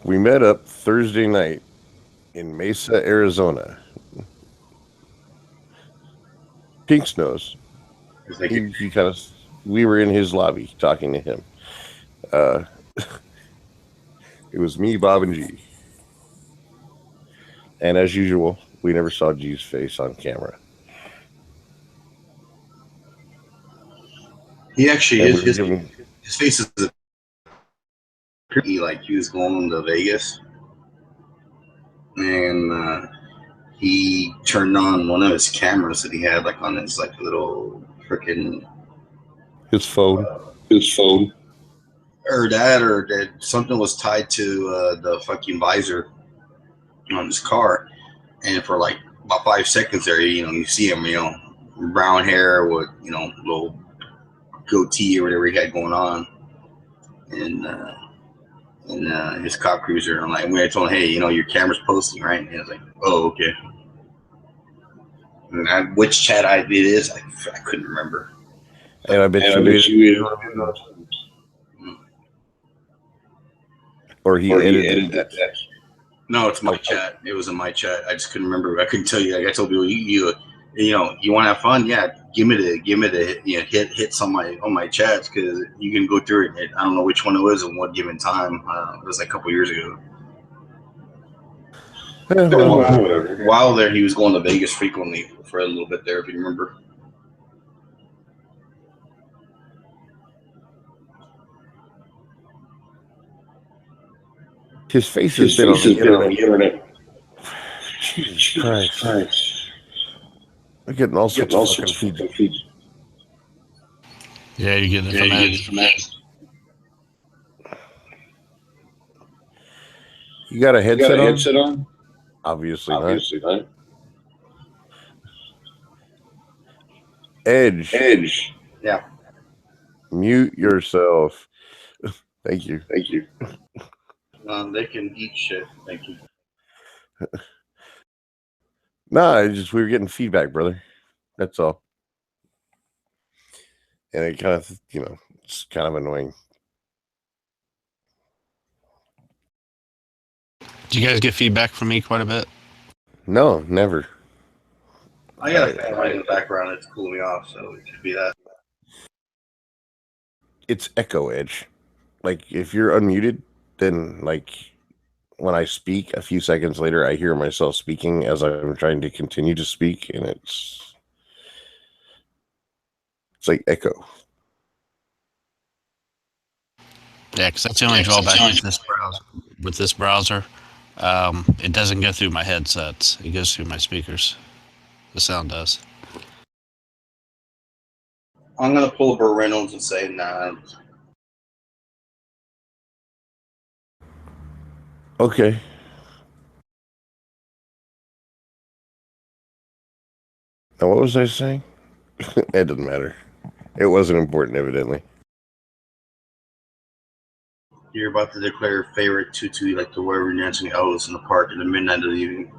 We met up Thursday night in Mesa, Arizona. Pink's nose. He kind of. We were in his lobby talking to him. It was me, Bob, and G. And as usual, we never saw G's face on camera. He actually And is. we were giving- His face is pretty like he was going to Vegas, and he turned on one of his cameras that he had like on his like little freaking his phone. or that something was tied to the fucking visor on his car, and for like about 5 seconds there, you see him, brown hair with little goatee or whatever he had going on, and his cop cruiser. I'm like, when I told him, hey, your camera's posting, right? And he was like, oh, okay. And which chat it is, I couldn't remember. And I bet you or he edited that. No, it's my chat. It was in my chat. I just couldn't remember. I couldn't tell you. Like I told people, you want to have fun? Yeah, give me the hits on my chats because you can go through it. I don't know which one it was at what given time. It was like a couple years ago. While there, he was going to Vegas frequently for a little bit there, if you remember. His face has been on the internet. Jesus Christ. I'm getting all sorts of fucking feed. Yeah, you're getting it from that. You got a headset on? Obviously not. Edge. Yeah. Mute yourself. Thank you. They can eat shit. Thank you. Nah, we were getting feedback, brother. That's all. And it kind of, it's kind of annoying. Do you guys get feedback from me quite a bit? No, never. I got a fan right in the background that's cooling me off, so it should be that. It's echo edge. Like, if you're unmuted, then, like, when I speak, a few seconds later, I hear myself speaking as I'm trying to continue to speak, and it's like echo. Yeah, because that's the only drawback with this browser. It doesn't go through my headsets. It goes through my speakers. The sound does. I'm going to pull a Burt Reynolds and say, nah. Okay. Now, what was I saying? It doesn't matter. It wasn't important, evidently. You're about to declare your favorite tutu like the wear Nancy Ellis in the park in the midnight of the evening.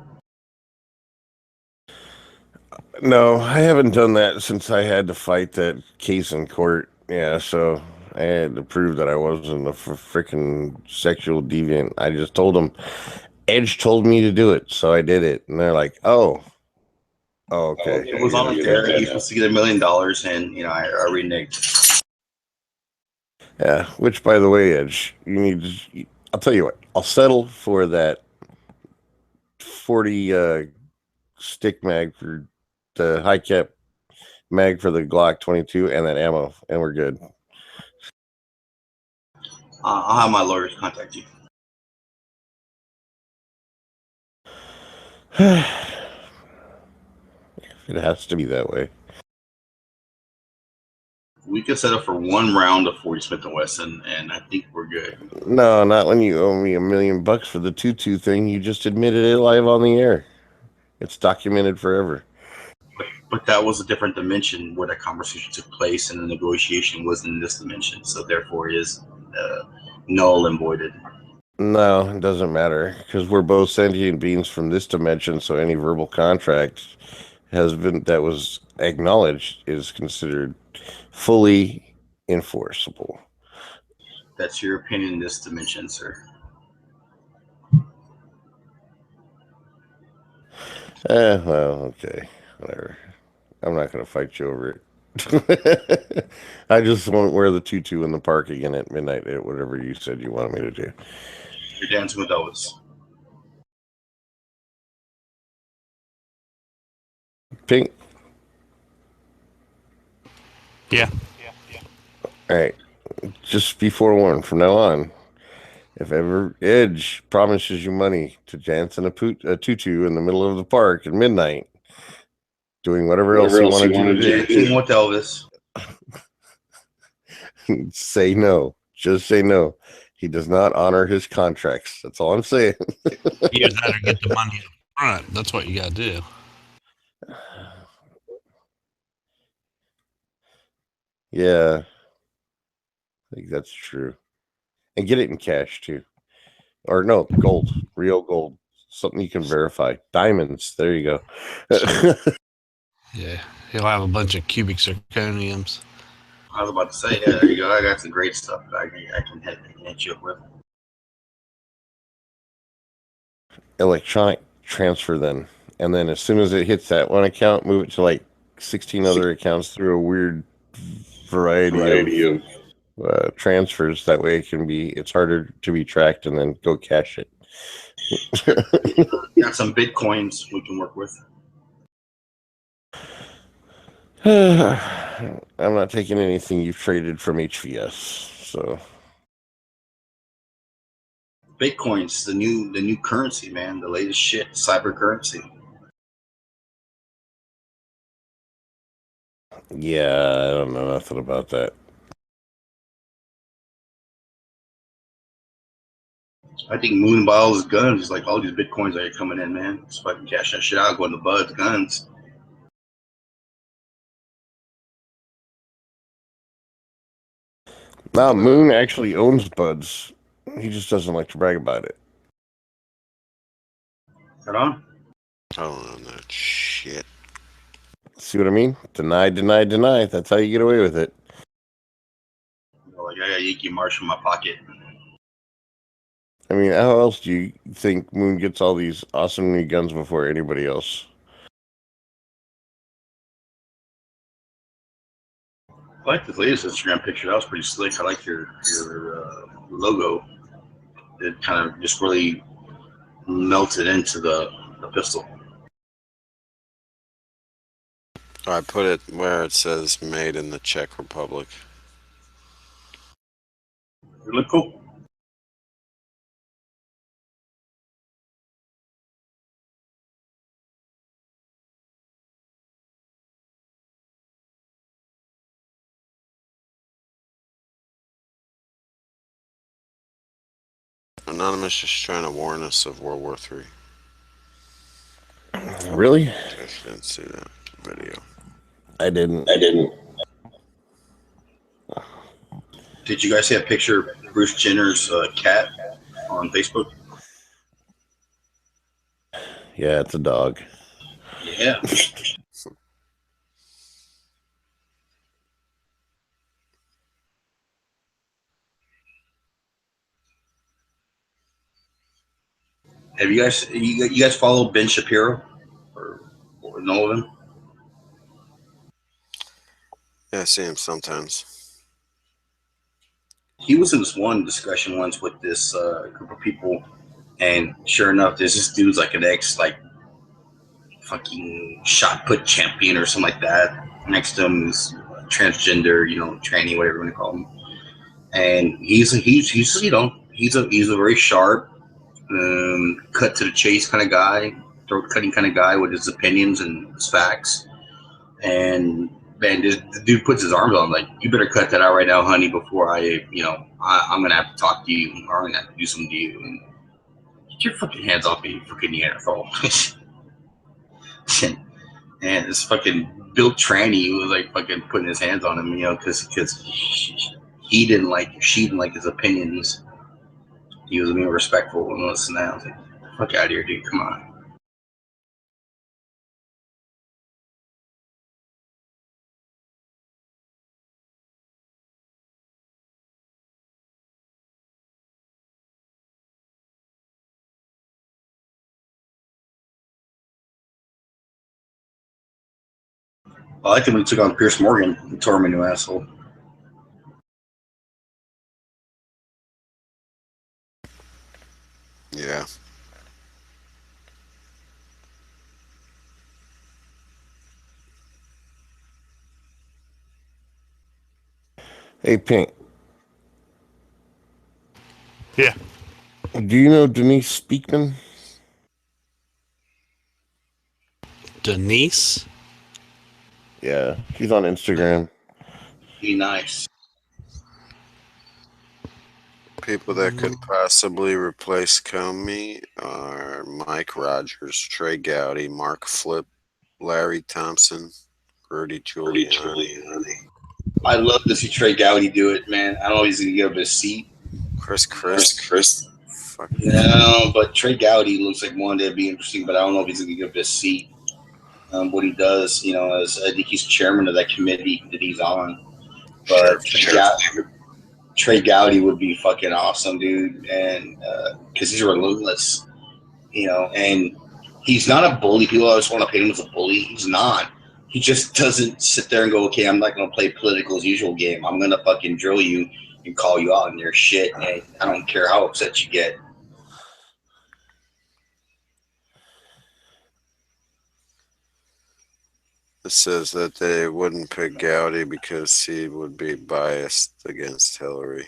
No, I haven't done that since I had to fight that case in court. Yeah, so I had to prove that I wasn't a freaking sexual deviant. I just told them, Edge told me to do it, so I did it. And they're like, oh, okay. It was on there. You're supposed to get $1 million, and I reneged. Yeah, which, by the way, Edge, I'll tell you what, I'll settle for that 40 stick mag for the high cap mag for the Glock 22 and that ammo, and we're good. I'll have my lawyers contact you. It has to be that way. We could set up for 1 round of 40 Smith & Wesson, and I think we're good. No, not when you owe me $1 million for the 2-2 thing. You just admitted it live on the air. It's documented forever. But that was a different dimension where that conversation took place, and the negotiation was in this dimension. So therefore, it is null and voided. No, it doesn't matter because we're both sentient beings from this dimension. So any verbal contract that was acknowledged is considered fully enforceable. That's your opinion in this dimension, sir. Well, okay, whatever. I'm not going to fight you over it. I just won't wear the tutu in the park again at midnight at whatever you said you wanted me to do. You're dancing with Elvis. Pink. Yeah. All right. Just be forewarned from now on. If ever Edge promises you money to dance in a tutu in the middle of the park at midnight, doing whatever else you want to do, Dancing with Elvis. say no. Just say no. He does not honor his contracts. That's all I'm saying. Either that or get the money up front. That's what you got to do. Yeah. I think that's true. And get it in cash too. Or no, gold. Real gold. Something you can verify. Diamonds. There you go. Yeah. He'll have a bunch of cubic zirconiums. I was about to say, yeah, there you go. I got some great stuff that I can hit you up with. Electronic transfer then. And then as soon as it hits that one account, move it to like 16 other accounts through a weird variety of transfers. That way it's harder to be tracked and then go cash it. Got some Bitcoins we can work with. I'm not taking anything you've traded from HVS, so Bitcoin's the new currency, man. The latest shit, cyber currency. yeah, I don't know nothing about that. I think Moon buys guns is like all these Bitcoins that are coming in, man. So if I can cash that shit out, go into Bud's guns. Now, Moon actually owns Buds. He just doesn't like to brag about it. Right on. I don't know that shit. See what I mean? Deny, deny, deny. That's how you get away with it. Like I got Yankee Marsh in my pocket. I mean, how else do you think Moon gets all these awesome new guns before anybody else? I like this latest Instagram picture. That was pretty slick. I like your logo. It kind of just really melted into the pistol. I put it where it says made in the Czech Republic. You look cool. Anonymous is trying to warn us of World War III. Really? I didn't see that video. I didn't. Did you guys see a picture Bruce Jenner's cat on Facebook? Yeah, it's a dog. Yeah. Have you guys follow Ben Shapiro or know of him? Yeah, I see him sometimes. He was in this one discussion once with this group of people, and sure enough, there's this dude's like an ex like fucking shot put champion or something like that. Next to him is transgender, tranny, whatever you want to call him. And he's he's a very sharp, cut to the chase kind of guy, throat cutting kind of guy with his opinions and his facts. And man, the dude puts his arms on like, you better cut that out right now, honey, before I'm gonna have to talk to you, or I'm gonna have to do something to you. And get your fucking hands off me, you fucking Neanderthal. And this fucking Bill Tranny was like fucking putting his hands on him, because he didn't like, she didn't like his opinions. He was being respectful and this and that. I was like, fuck out of here, dude. Come on. I liked him when he took on Pierce Morgan and tore him a new asshole. Yeah. Hey, Pink. Yeah. Do you know Denise Speakman? Denise? Yeah, she's on Instagram. Be nice. People that could possibly replace Comey are Mike Rogers, Trey Gowdy, Mark Flip, Larry Thompson, Rudy Giuliani, I love to see Trey Gowdy do it, man. I don't know if he's going to give up his seat. Chris. Fuck. No, but Trey Gowdy looks like one that'd be interesting, but I don't know if he's going to give up his seat. What he does, as I think he's chairman of that committee that he's on. But Trey Gowdy would be fucking awesome, dude, and because he's relentless, and he's not a bully. People always want to paint him as a bully. He's not. He just doesn't sit there and go, okay, I'm not going to play political as usual game. I'm going to fucking drill you and call you out on your shit, and I don't care how upset you get. It says that they wouldn't pick Gowdy because he would be biased against Hillary.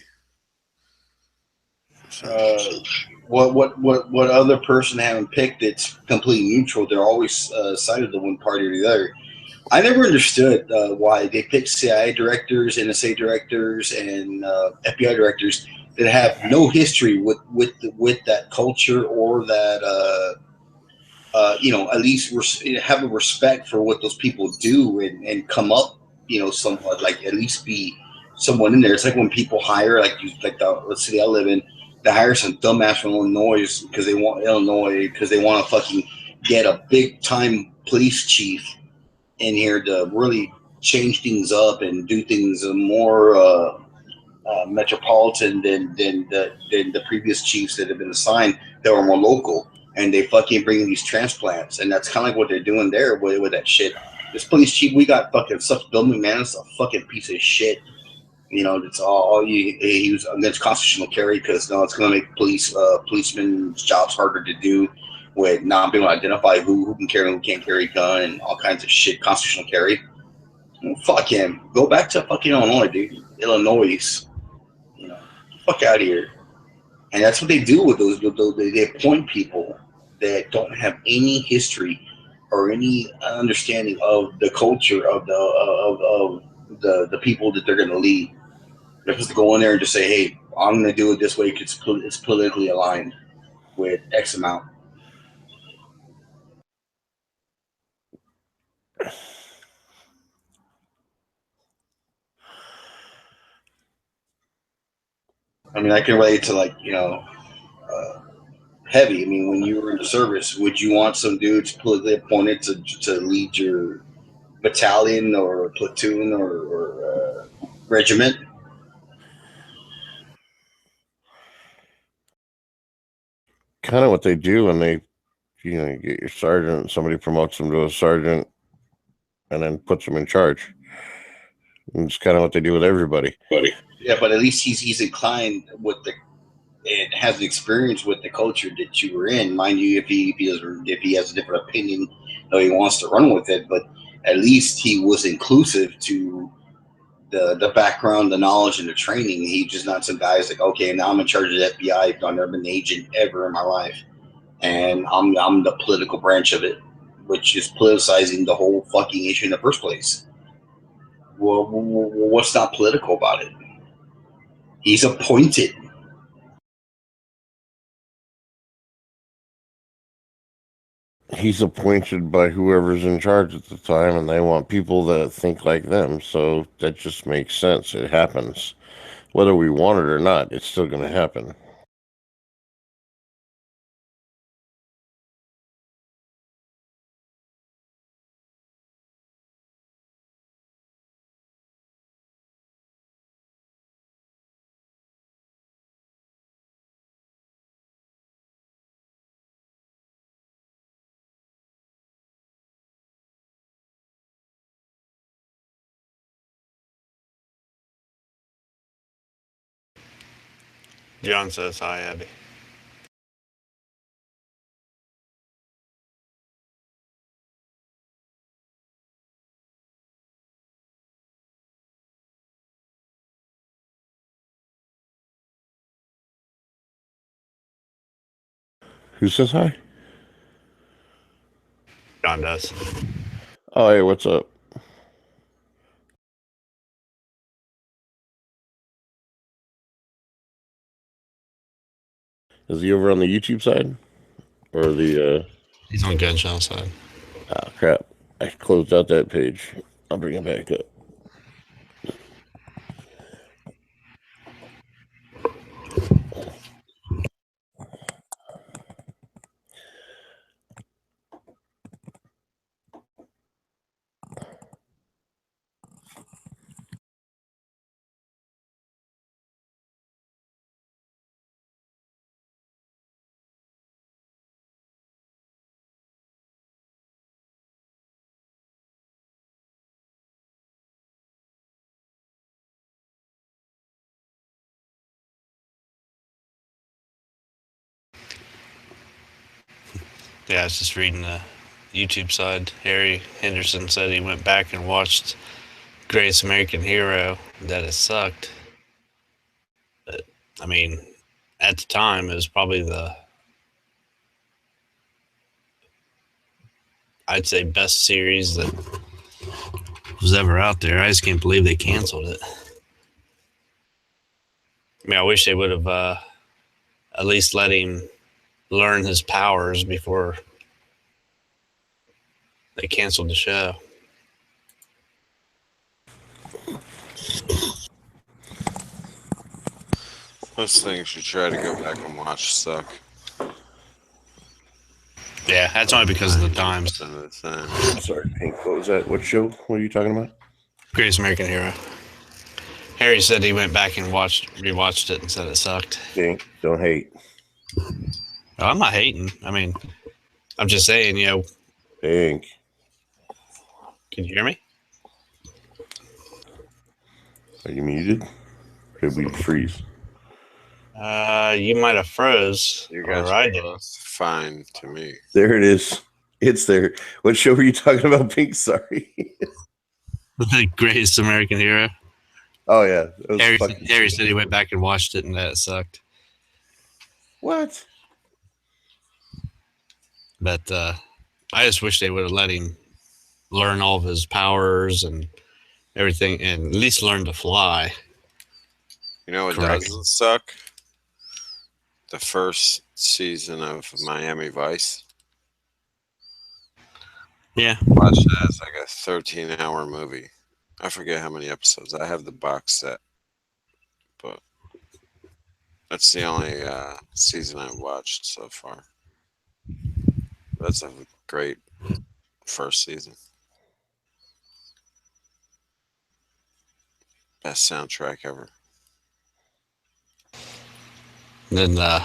What other person haven't picked that's completely neutral? They're always sided to one party or the other. I never understood why they picked CIA directors, NSA directors, and FBI directors that have no history with that culture or that at least have a respect for what those people do and come up, somewhat, like at least be someone in there. It's like when people hire, like the city I live in, they hire some dumbass from Illinois because they want to fucking get a big time police chief in here to really change things up and do things more metropolitan than the previous chiefs that have been assigned that were more local, and they fucking bring in these transplants, and that's kind of like what they're doing there with that shit. This police chief we got fucking such Bill McMahon is a fucking piece of shit. It's he was against constitutional carry because it's going to make policemen's jobs harder to do with not being able to identify who can carry and who can't carry a gun and all kinds of shit. Constitutional carry. Fuck him. Go back to fucking Illinois, dude. Illinois. Fuck out of here. And that's what they do with those. They appoint people that don't have any history or any understanding of the culture of the people that they're going to lead. They're supposed to go in there and just say, "Hey, I'm going to do it this way because it's politically aligned with X amount." I mean, I can relate to heavy. I mean, when you were in the service, would you want some dudes politically appointed to lead your battalion or platoon or regiment? Kind of what they do when they, you get your sergeant, somebody promotes them to a sergeant, and then puts them in charge. And it's kind of what they do with everybody. Yeah, but at least he's inclined with the and has experience with the culture that you were in. Mind you, if he has a different opinion, he wants to run with it, but at least he was inclusive to the background, the knowledge, and the training. He's just not some guy who's like, okay, now I'm in charge of the FBI. I've never been an agent ever in my life, and I'm the political branch of it, which is politicizing the whole fucking issue in the first place. Well, what's not political about it? He's appointed. He's appointed by whoever's in charge at the time, and they want people that think like them. So that just makes sense. It happens. Whether we want it or not, it's still going to happen. John says hi, Abby. Who says hi? John does. Oh, hey, what's up? Is he over on the YouTube side? Or the, He's on Gunshot side. oh, crap. I closed out that page. I'll bring it back up. Yeah, I was just reading the YouTube side. Harry Henderson said he went back and watched Greatest American Hero, that it sucked. But, I mean, at the time, it was probably I'd say, best series that was ever out there. I just can't believe they canceled it. I mean, I wish they would have at least let him learn his powers before they canceled the show. Those things you try to go back and watch suck. Yeah, that's only because of the times. 90% of the time. Sorry, Pink. What was that? What show? What are you talking about? Greatest American Hero. Harry said he went back and rewatched it and said it sucked. Pink, don't hate. Oh, I'm not hating. I mean, I'm just saying, Pink. Can you hear me? Are you muted? Could we freeze? You might have froze. You guys or I are did. both fine to me. There it is. It's there. What show were you talking about, Pink? Sorry. The Greatest American Hero. Oh, yeah. That was Harry said he went back and watched it and that it sucked. What? But I just wish they would have let him learn all of his powers and everything, and at least learn to fly. You know what Correct. doesn't suck? The first season of Miami Vice. Yeah. Watch that. It's like a 13-hour movie. I forget how many episodes. I have the box set. But That's the only season I've watched so far. That's a great first season. Best soundtrack ever. And then I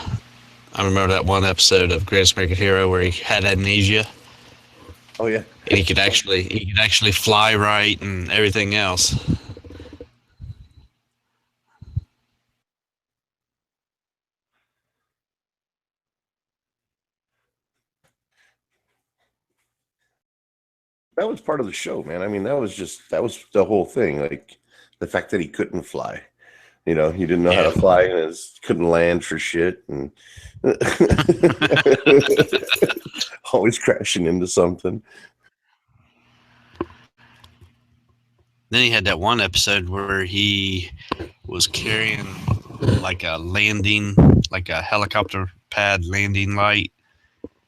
remember that one episode of Greatest American Hero where he had amnesia Oh yeah. and he could actually fly right and everything else. That was part of the show, man. I mean, that was the whole thing. Like the fact that he couldn't fly. You know, he didn't know how to fly and couldn't land for shit and always crashing into something. Then he had that one episode where he was carrying like a helicopter pad landing light,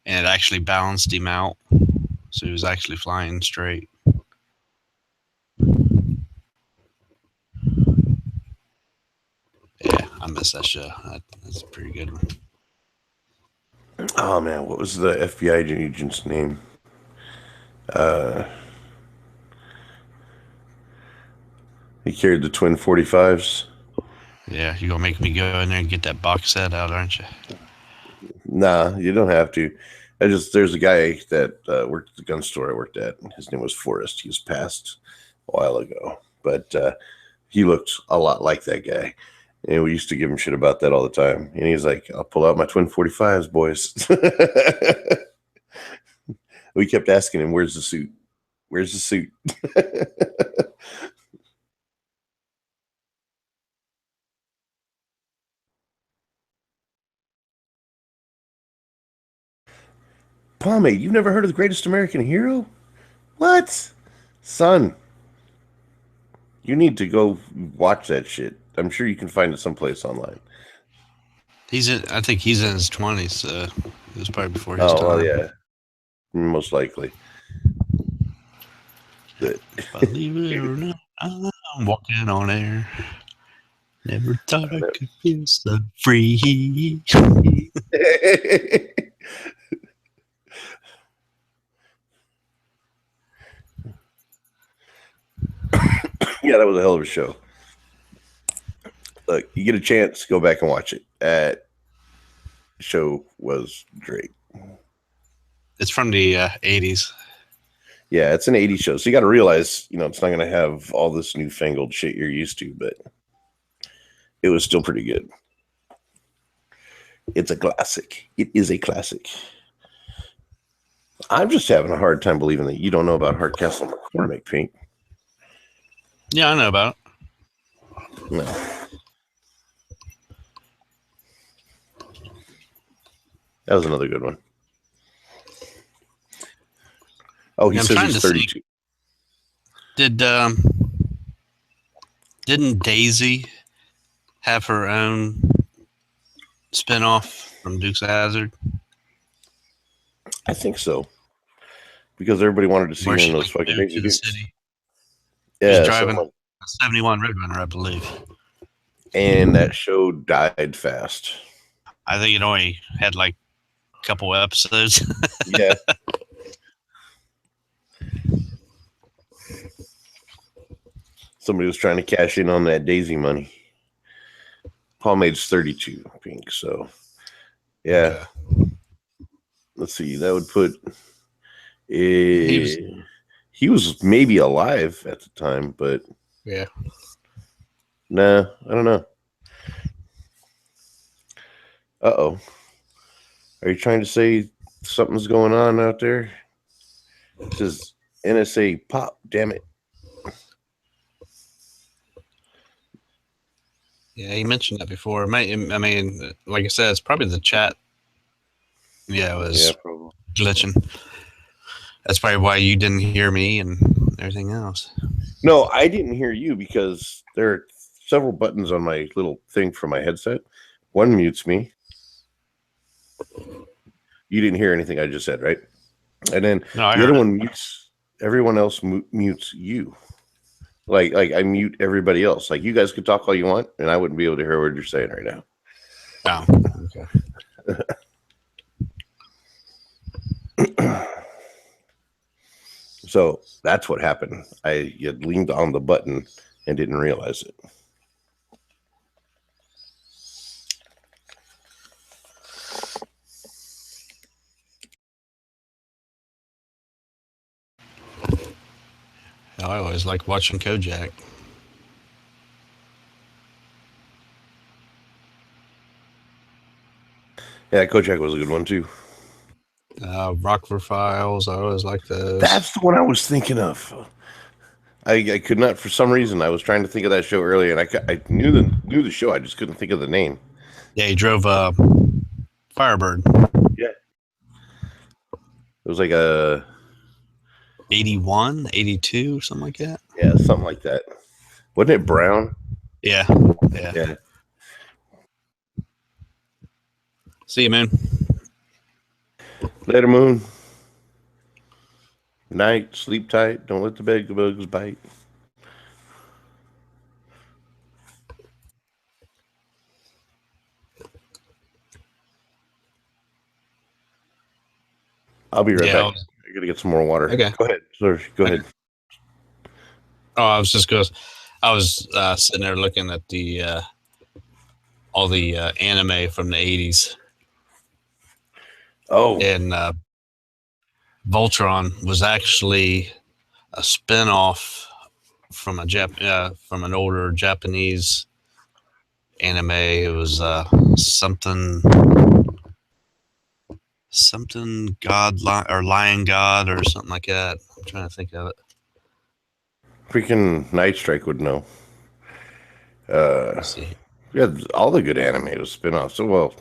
and it actually balanced him out. So he was actually flying straight. Yeah, I miss that show. That's a pretty good one. Oh man, what was the FBI agent's name? He carried the twin 45s. Yeah, you're gonna make me go in there and get that box set out, aren't you? Nah, you don't have to. There's a guy that worked at the gun store I worked at. His name was Forrest. He was passed a while ago, but he looked a lot like that guy. And we used to give him shit about that all the time. And he's like, I'll pull out my twin 45s, boys. We kept asking him, where's the suit? Where's the suit? Pomade, you've never heard of the Greatest American Hero? What? Son, you need to go watch that shit. I'm sure you can find it someplace online. I think he's in his 20s, so it was probably before his Oh, time. well, yeah. Most likely. Believe it or not, I'm walking on air. Never thought I could feel so free. Yeah, that was a hell of a show. Look, you get a chance, go back and watch it. That show was great. It's from the 80s. Yeah, it's an 80s show. So you got to realize, it's not going to have all this newfangled shit you're used to, but it was still pretty good. It's a classic. It is a classic. I'm just having a hard time believing that you don't know about Hardcastle McCormick, Pink. Yeah, I know about it. No. That was another good one. Oh, he says he's 32. Didn't Daisy have her own spinoff from Dukes of Hazzard? I think so. Because everybody wanted to see Where her she in those fucking moved to the Dukes. city. Yeah, She's driving something a 71 Roadrunner, I believe. and that show died fast. I think it only had like a couple episodes. Yeah. Somebody was trying to cash in on that Daisy money. Pomade's 32, Pink. So, yeah. Let's see. That would put. He was maybe alive at the time, but Yeah. nah, I don't know. Uh-oh. Are you trying to say something's going on out there? It says NSA pop, damn it. Yeah, he mentioned that before. I mean, like I said, it's probably the chat. Yeah, it was Probably. glitching. That's probably why you didn't hear me and everything else. No, I didn't hear you because there are several buttons on my little thing for my headset. One mutes me. You didn't hear anything I just said, right? And then No, I the other heard it. one mutes everyone else. Mutes you. Like I mute everybody else. Like you guys could talk all you want, and I wouldn't be able to hear what you're saying right now. Oh, okay. So that's what happened. I had leaned on the button and didn't realize it. I always like watching Kojak. Yeah, Kojak was a good one too. Rockford Files. I always like those. That's the one I was thinking of. I could not, for some reason, I was trying to think of that show earlier, and I knew the show. I just couldn't think of the name. Yeah, he drove a Firebird. Yeah, it was like a 81, 82, something like that. yeah, something like that. Wasn't it brown? Yeah. Yeah. Yeah. See you, man. Later, Moon. Night, sleep tight. Don't let the bed bugs bite. I'll be right back. I gotta get some more water. Okay. Go ahead. Sorry. Go ahead. Oh, I was sitting there looking at the all the anime from the 80s. Oh, And Voltron was actually a spin-off from from an older Japanese anime. It was something God or Lion God or something like that. I'm trying to think of it. freaking Night Strike would know. Let's see. Yeah, all the good anime was spin-offs. So, well,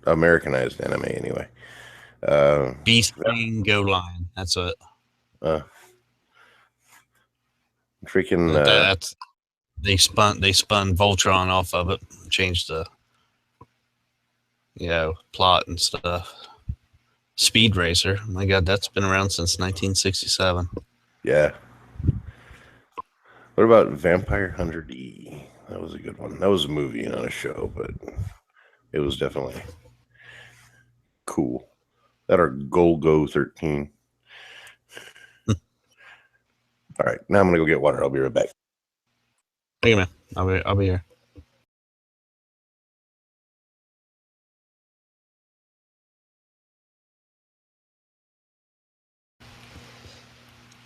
Americanized anime anyway. Beast King Go Lion. That's it. Freaking That's they spun Voltron off of it, changed the plot and stuff. Speed Racer. My God, that's been around since 1967. yeah. What about Vampire Hunter D? That was a good one. That was a movie, not a show, but it was definitely cool. That or Golgo 13. All right, now I'm gonna go get water. I'll be right back. Hey man, I'll be here.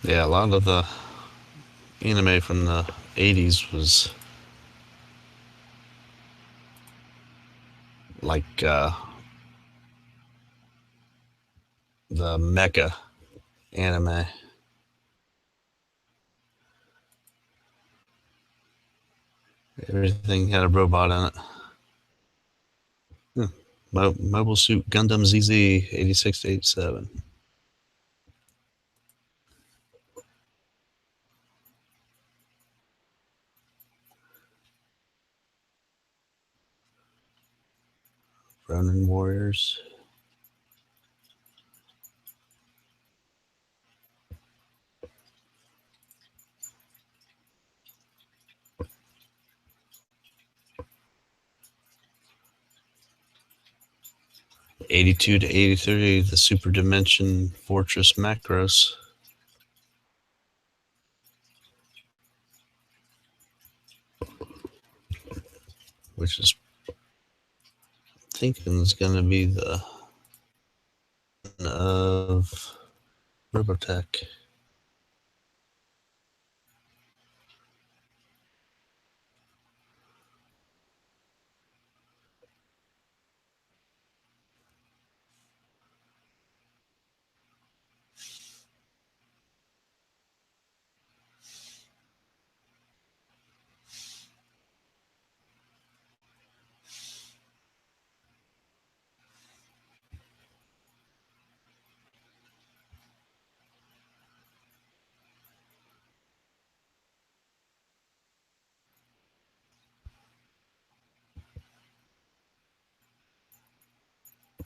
Yeah, a lot of the anime from the 80s was like the mecha anime. Everything had a robot in it. Mobile Suit Gundam ZZ 86 to 87. Ronin Warriors. '82 to '83, the Super Dimension Fortress Macros. Which is thinking is going to be the of Robotech.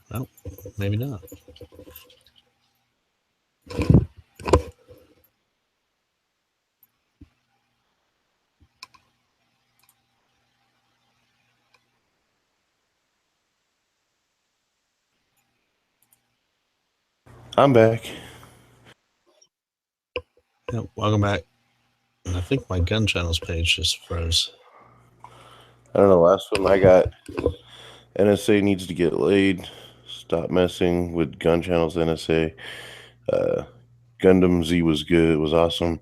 Well, maybe not. I'm back. Yep, welcome back. And I think my gun channels page just froze. I don't know. Last one I got, NSA needs to get laid. Stop messing with gun channels, NSA. Gundam Z was good. Was awesome.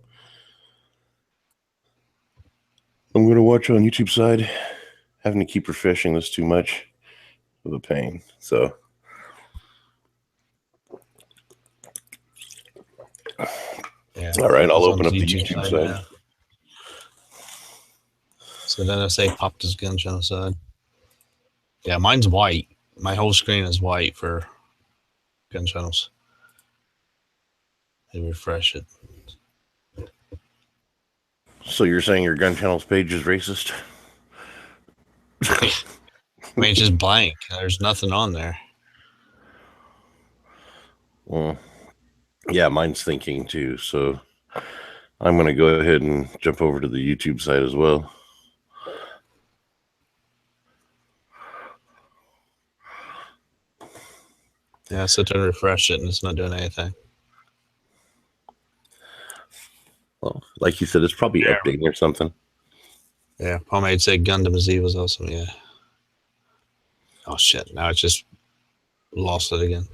I'm going to watch on YouTube side. Having to keep refreshing this too much of a pain. So, Yeah. all right, I'll It's on open up the YouTube YouTube side side. now. So then I say popped his gun channel side. Yeah, mine's white. My whole screen is white for gun channels. They refresh it. So you're saying your gun channels page is racist? I mean, it's just blank. There's nothing on there. Well, yeah, mine's thinking too. So I'm going to go ahead and jump over to the YouTube side as well. Yeah, so to refresh it and it's not doing anything. Well, like you said, it's probably updating or something. Yeah, Pomade said Gundam Z was awesome. Yeah. Oh shit! Now it just lost it again.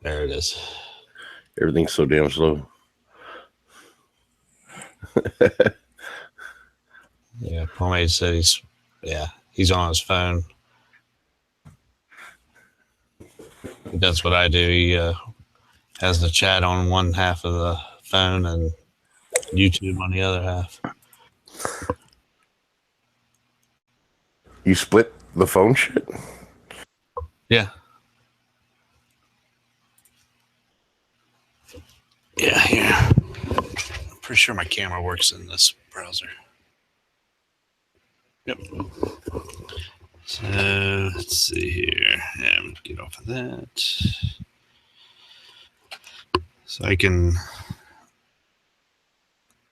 There it is. Everything's so damn slow. Yeah, Pomade said he's on his phone. That's what I do. He has the chat on one half of the phone and YouTube on the other half. You split the phone shit? Yeah. Yeah, here. I'm pretty sure my camera works in this browser. Yep. So let's see here. Yeah, I'm gonna get off of that. So I can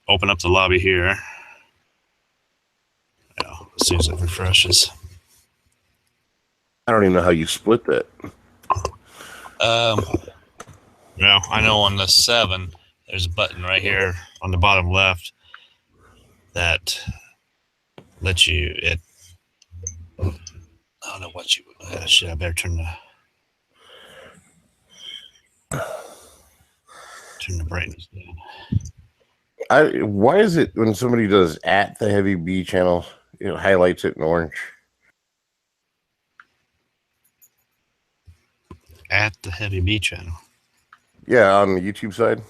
open up the lobby here. Well, as soon as it refreshes. I don't even know how you split that. Well, I know on the 7, there's a button right here on the bottom left that lets you. I don't know what you. Shit, I better turn the brightness down. Why is it when somebody does at the Heavy B channel, it highlights it in orange? At the Heavy B channel. Yeah, on the YouTube side.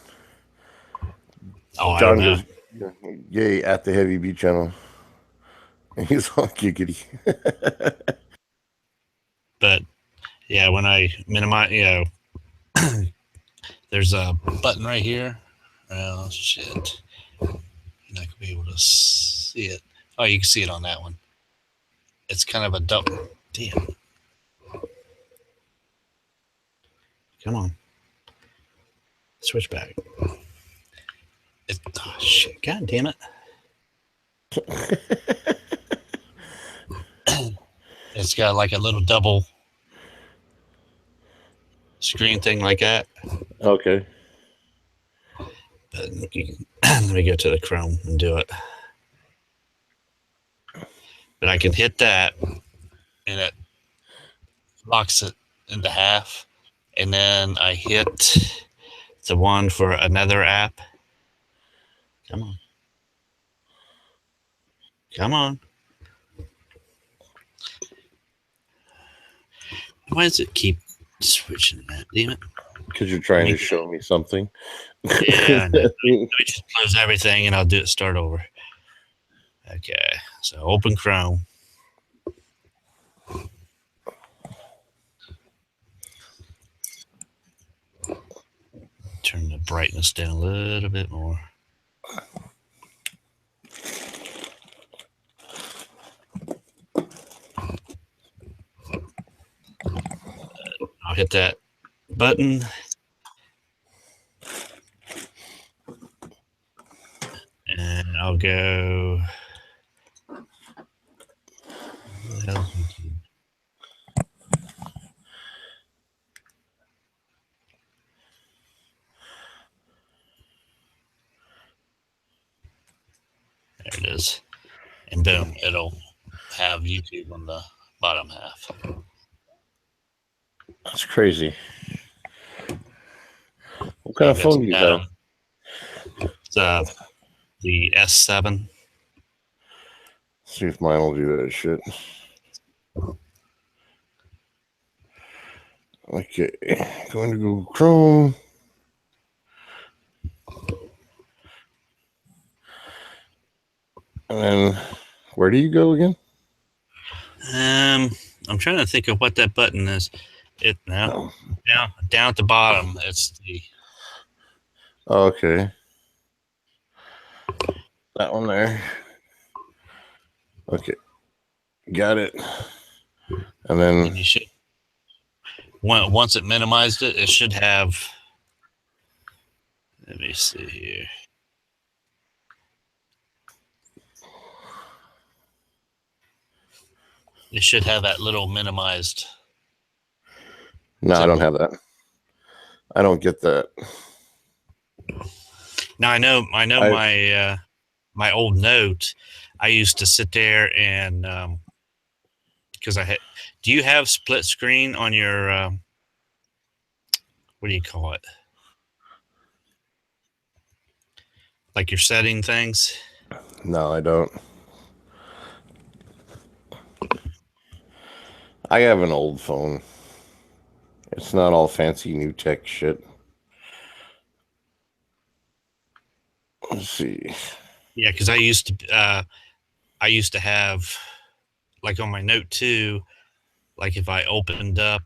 Oh, I John don't know. goes, yay, at the Heavy B channel. And he's all giggity. But yeah, when I minimize, there's a button right here. Oh shit! You're not gonna be able to see it. Oh, you can see it on that one. It's kind of a double. Damn. Come on. Switch back. Oh shit! God damn it! It's got like a little double screen thing like that. Okay. But let me go to the Chrome and do it. But I can hit that, and it locks it into half. And then I hit the one for another app. Come on. Come on. Why does it keep switching that? Damn it. Because you're trying to show me something. Yeah. Let me just close everything and I'll start over. Okay. So open Chrome. Turn the brightness down a little bit more. I'll hit that button. And I'll go. is, and boom, it'll have YouTube on the bottom half. That's crazy. What kind of phone do you have? It's the S7. See if mine will do that shit. Okay, going to Google Chrome. And then, where do you go again? I'm trying to think of what that button is. Down at the bottom. It's the Okay. That one there. Okay. Got it. And then you should once it minimized it, it should have. Let me see here. It should have that little minimized. no, I don't have that. I don't get that. Now I know my old Note. I used to sit there and because I had. Do you have split screen on your? What do you call it? Like your setting things? No, I don't. I have an old phone. It's not all fancy new tech shit. Let's see. Yeah, because I used to have, like on my Note 2, like if I opened up,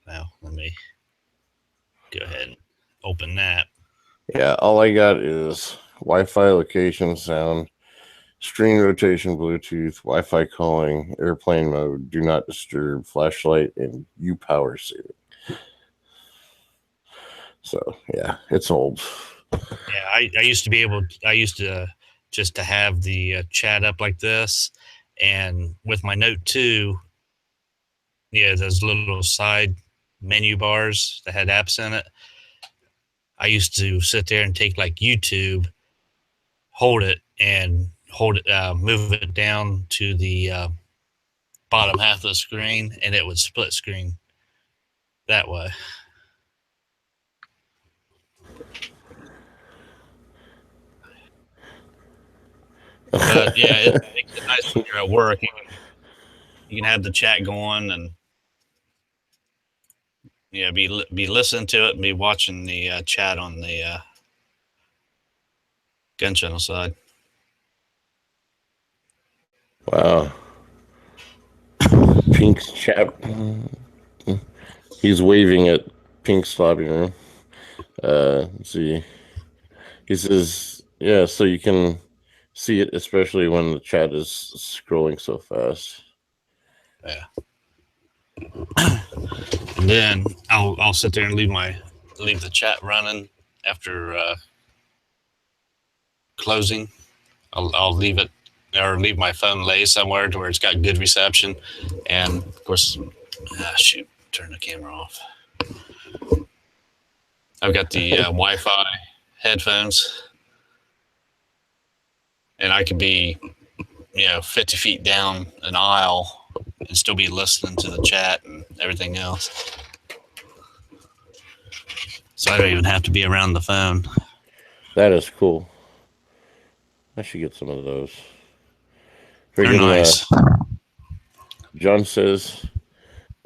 well, let me go ahead and open that. Yeah, all I got is Wi-Fi location sound, screen rotation, Bluetooth, Wi-Fi calling, airplane mode, do not disturb, flashlight, and U power saving. So yeah, it's old. Yeah, I used to just to have the chat up like this, and with my Note 2, yeah, those little side menu bars that had apps in it. I used to sit there and take like YouTube, hold it, move it down to the bottom half of the screen, and it would split screen that way. But yeah, it makes it nice when you're at work. You can have the chat going and be listening to it and be watching the chat on the gun channel side. Wow. Pink's chat. He's waving at Pink's lobby room. Let's see. He says, yeah, so you can see it, especially when the chat is scrolling so fast. Yeah. And then I'll sit there and leave the chat running after closing. I'll leave it or leave my phone lay somewhere to where it's got good reception, and of course, turn the camera off. I've got the Wi-Fi headphones, and I could be 50 feet down an aisle and still be listening to the chat and everything else. So I don't even have to be around the phone. That is cool. I should get some of those. They're nice. John says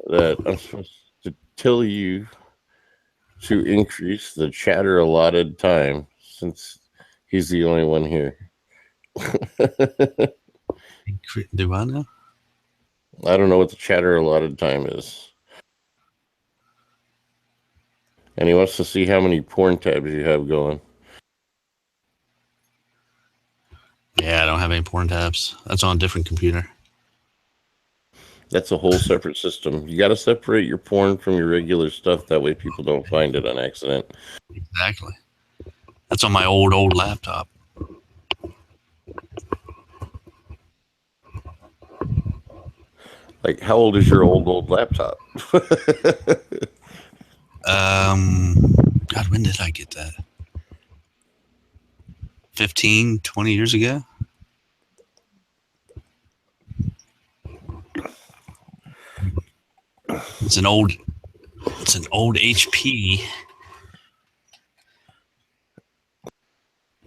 that I'm supposed to tell you to increase the chatter allotted time since he's the only one here. Do I know? I don't know what the chatter allotted time is. And he wants to see how many porn tabs you have going. Yeah, I don't have any porn tabs. That's on a different computer. That's a whole separate system. You got to separate your porn from your regular stuff. That way people don't find it on accident. Exactly. That's on my old laptop. Like, how old is your old laptop? God, when did I get that? 15, 20 years ago? It's an old HP.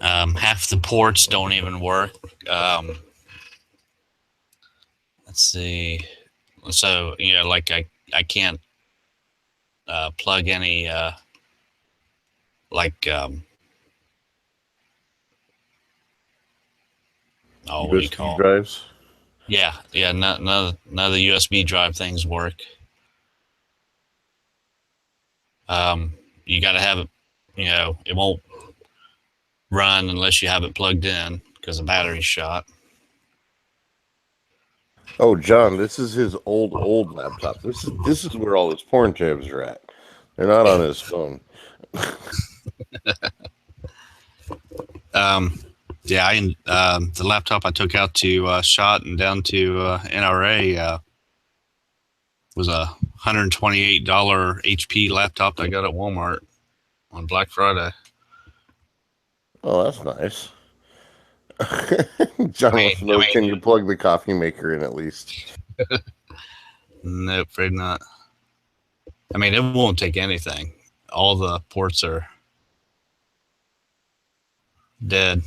Half the ports don't even work. Let's see. So like I can't plug any like what do you USB call it? drives. Yeah, none of the USB drive things work. You got to have it. It won't run unless you have it plugged in because the battery's shot. Oh, John, this is his old laptop. This is where all his porn tabs are at. They're not on his phone. Yeah, the laptop I took out to SHOT and down to NRA was a $128 HP laptop I got at Walmart on Black Friday. Oh, that's nice. John wants to know, can you plug the coffee maker in at least? Nope, afraid not. I mean, it won't take anything. All the ports are dead.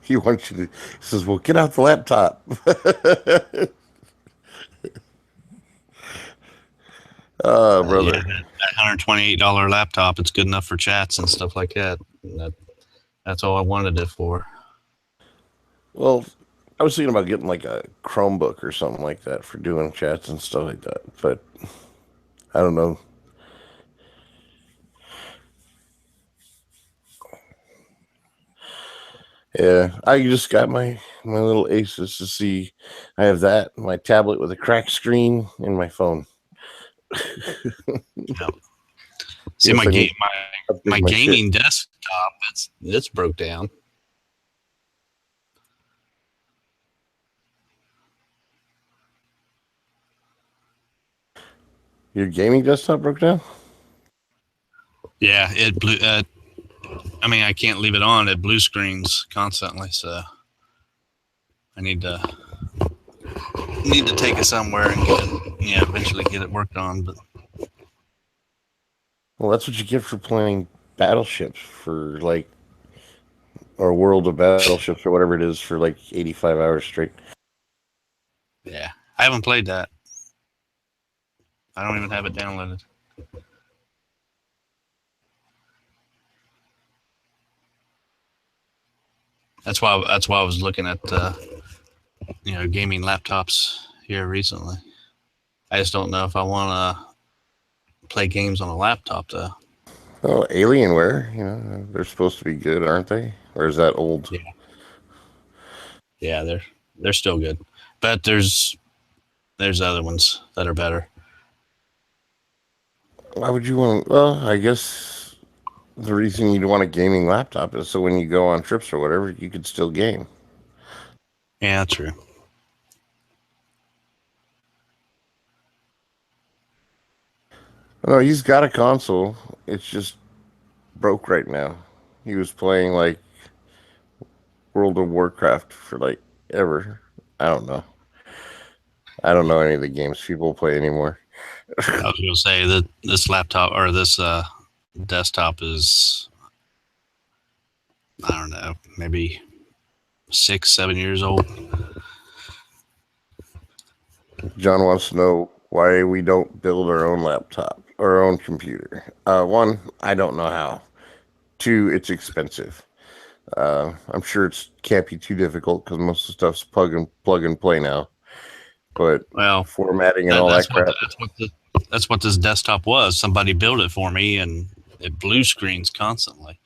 He wants you to. He says, "Well, get out the laptop." Oh, brother. That $128 laptop, it's good enough for chats and stuff like that. That's all I wanted it for. Well, I was thinking about getting like a Chromebook or something like that for doing chats and stuff like that, but I don't know. Yeah, I just got my little Asus to see. I have that, my tablet with a cracked screen, and my phone. See, Yes, my my gaming desktop, it's broke down. Your gaming desktop broke down? Yeah, it blew. I mean, I can't leave it on. It blue screens constantly, so I need to take it somewhere and get it. Yeah, eventually get it worked on. But Well, that's what you get for playing Battleships for or World of Battleships or whatever it is for 85 hours straight. yeah, I haven't played that. I don't even have it downloaded. That's why I was looking at gaming laptops here recently. I just don't know if I want to play games on a laptop though. Oh, Alienware, they're supposed to be good, aren't they? Or is that old? Yeah, they're still good, but there's other ones that are better. Why would you want? Well, I guess the reason you'd want a gaming laptop is so when you go on trips or whatever, you could still game. Yeah, true. No, he's got a console. It's just broke right now. He was playing World of Warcraft for ever. I don't know. I don't know any of the games people play anymore. I was going to say that this laptop or this desktop is, I don't know, maybe 6-7 years old. John wants to know why we don't build our own laptop or our own computer. One, I don't know how. Two, it's expensive. I'm sure it can't be too difficult because most of the stuff's plug and play now. But formatting and all that crap. That's what this desktop was. Somebody built it for me, and it blue screens constantly.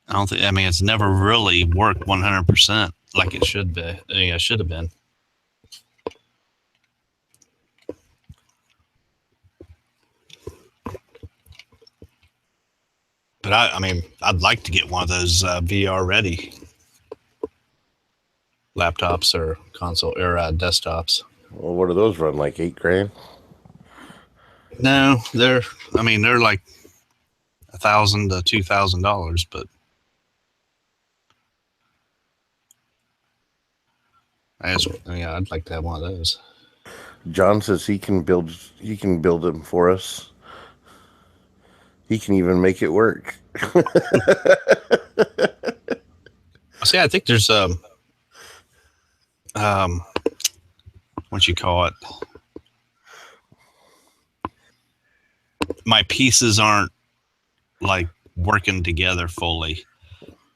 I mean, it's never really worked 100% like it should be. It should have been. But I mean, I'd like to get one of those VR ready laptops or console or desktops. Well, what do those run, $8,000? No, they're like $1,000 to $2,000, but I'd like to have one of those. John says he can build them for us. He can even make it work. See, I think there's what you call it. My pieces aren't like working together fully.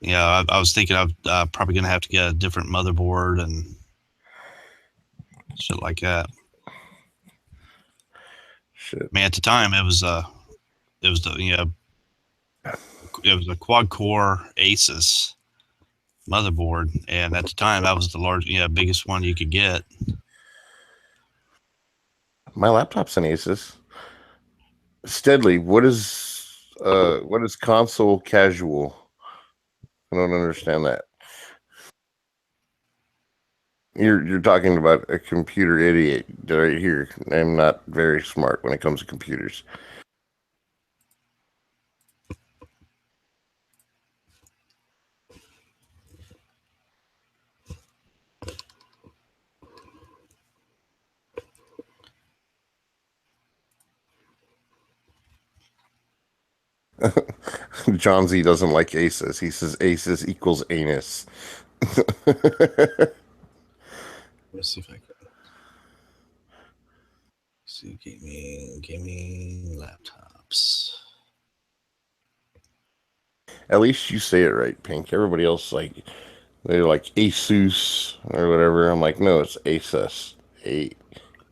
Yeah, I was thinking I'm probably gonna have to get a different motherboard and shit like that. Shit. Man, at the time it was a quad core Asus motherboard, and at the time that was the biggest one you could get. My laptop's an Asus. Steadily, what is console casual? I don't understand that. You're talking about a computer idiot right here. I'm not very smart when it comes to computers. John Z doesn't like Asus. He says Asus equals anus. Let's see if I can see gaming laptops. At least you say it right, Pink. Everybody else they're like Asus or whatever. I'm like, no, it's Asus.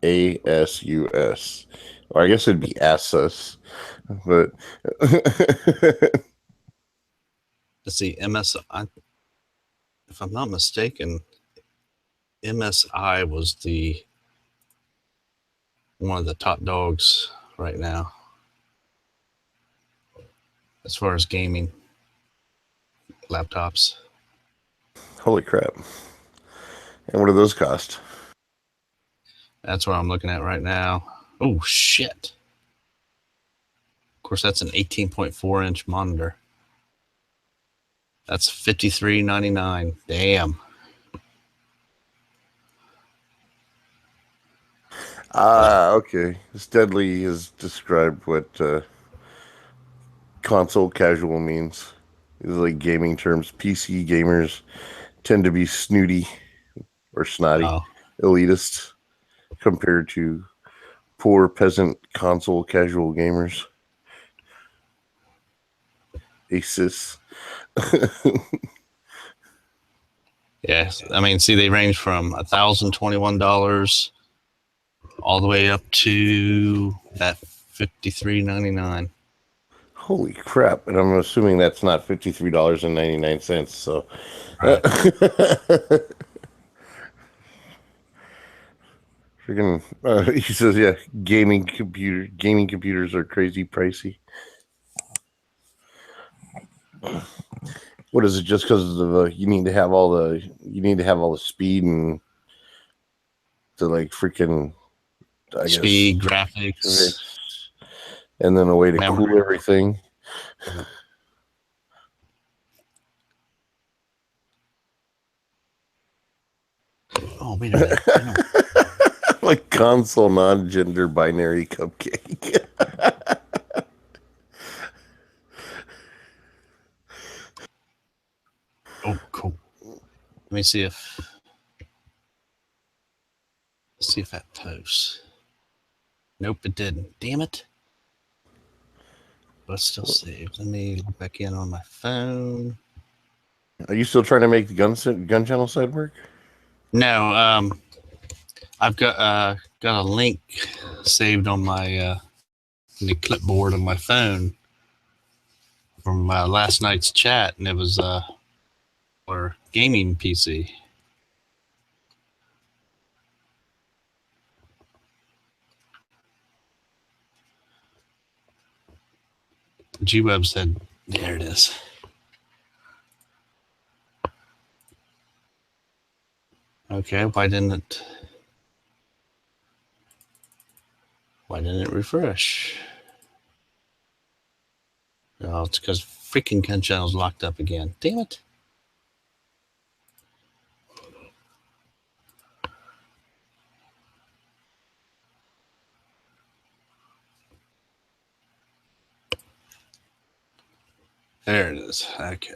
ASUS. Or I guess it'd be Asus. But Let's see, MSI. If I'm not mistaken, MSI was one of the top dogs right now as far as gaming laptops. holy crap. And what do those cost? That's what I'm looking at right now. Oh, shit. Of course, that's an 18.4 inch monitor. That's $53.99. Damn. Okay. Steadily has described what console casual means. It's like gaming terms. PC gamers tend to be snooty or snotty, elitist, compared to poor peasant console casual gamers. Asus. Yes. I mean, see, they range from $1,021 all the way up to that $53.99. Holy crap. And I'm assuming that's not $53.99. So, Right. freaking, he says, yeah, gaming computers are crazy pricey. What is it? Just because of you need to have all the speed and to like freaking Speed, graphics, and then a way to memory. cool everything. Oh, wait a minute. Like console non-gender binary cupcake. Oh, cool. Let me see if that posts. Nope, it didn't. Damn it. But it's still saved. Let me look back in on my phone. Are you still trying to make the gun channel side work? No, I've got a link saved on my the clipboard on my phone from last night's chat, and it was our gaming PC. G-Web said, there it is. Okay, why didn't it refresh? Oh, it's because freaking Gun Channel's locked up again. Damn it. There it is. Okay.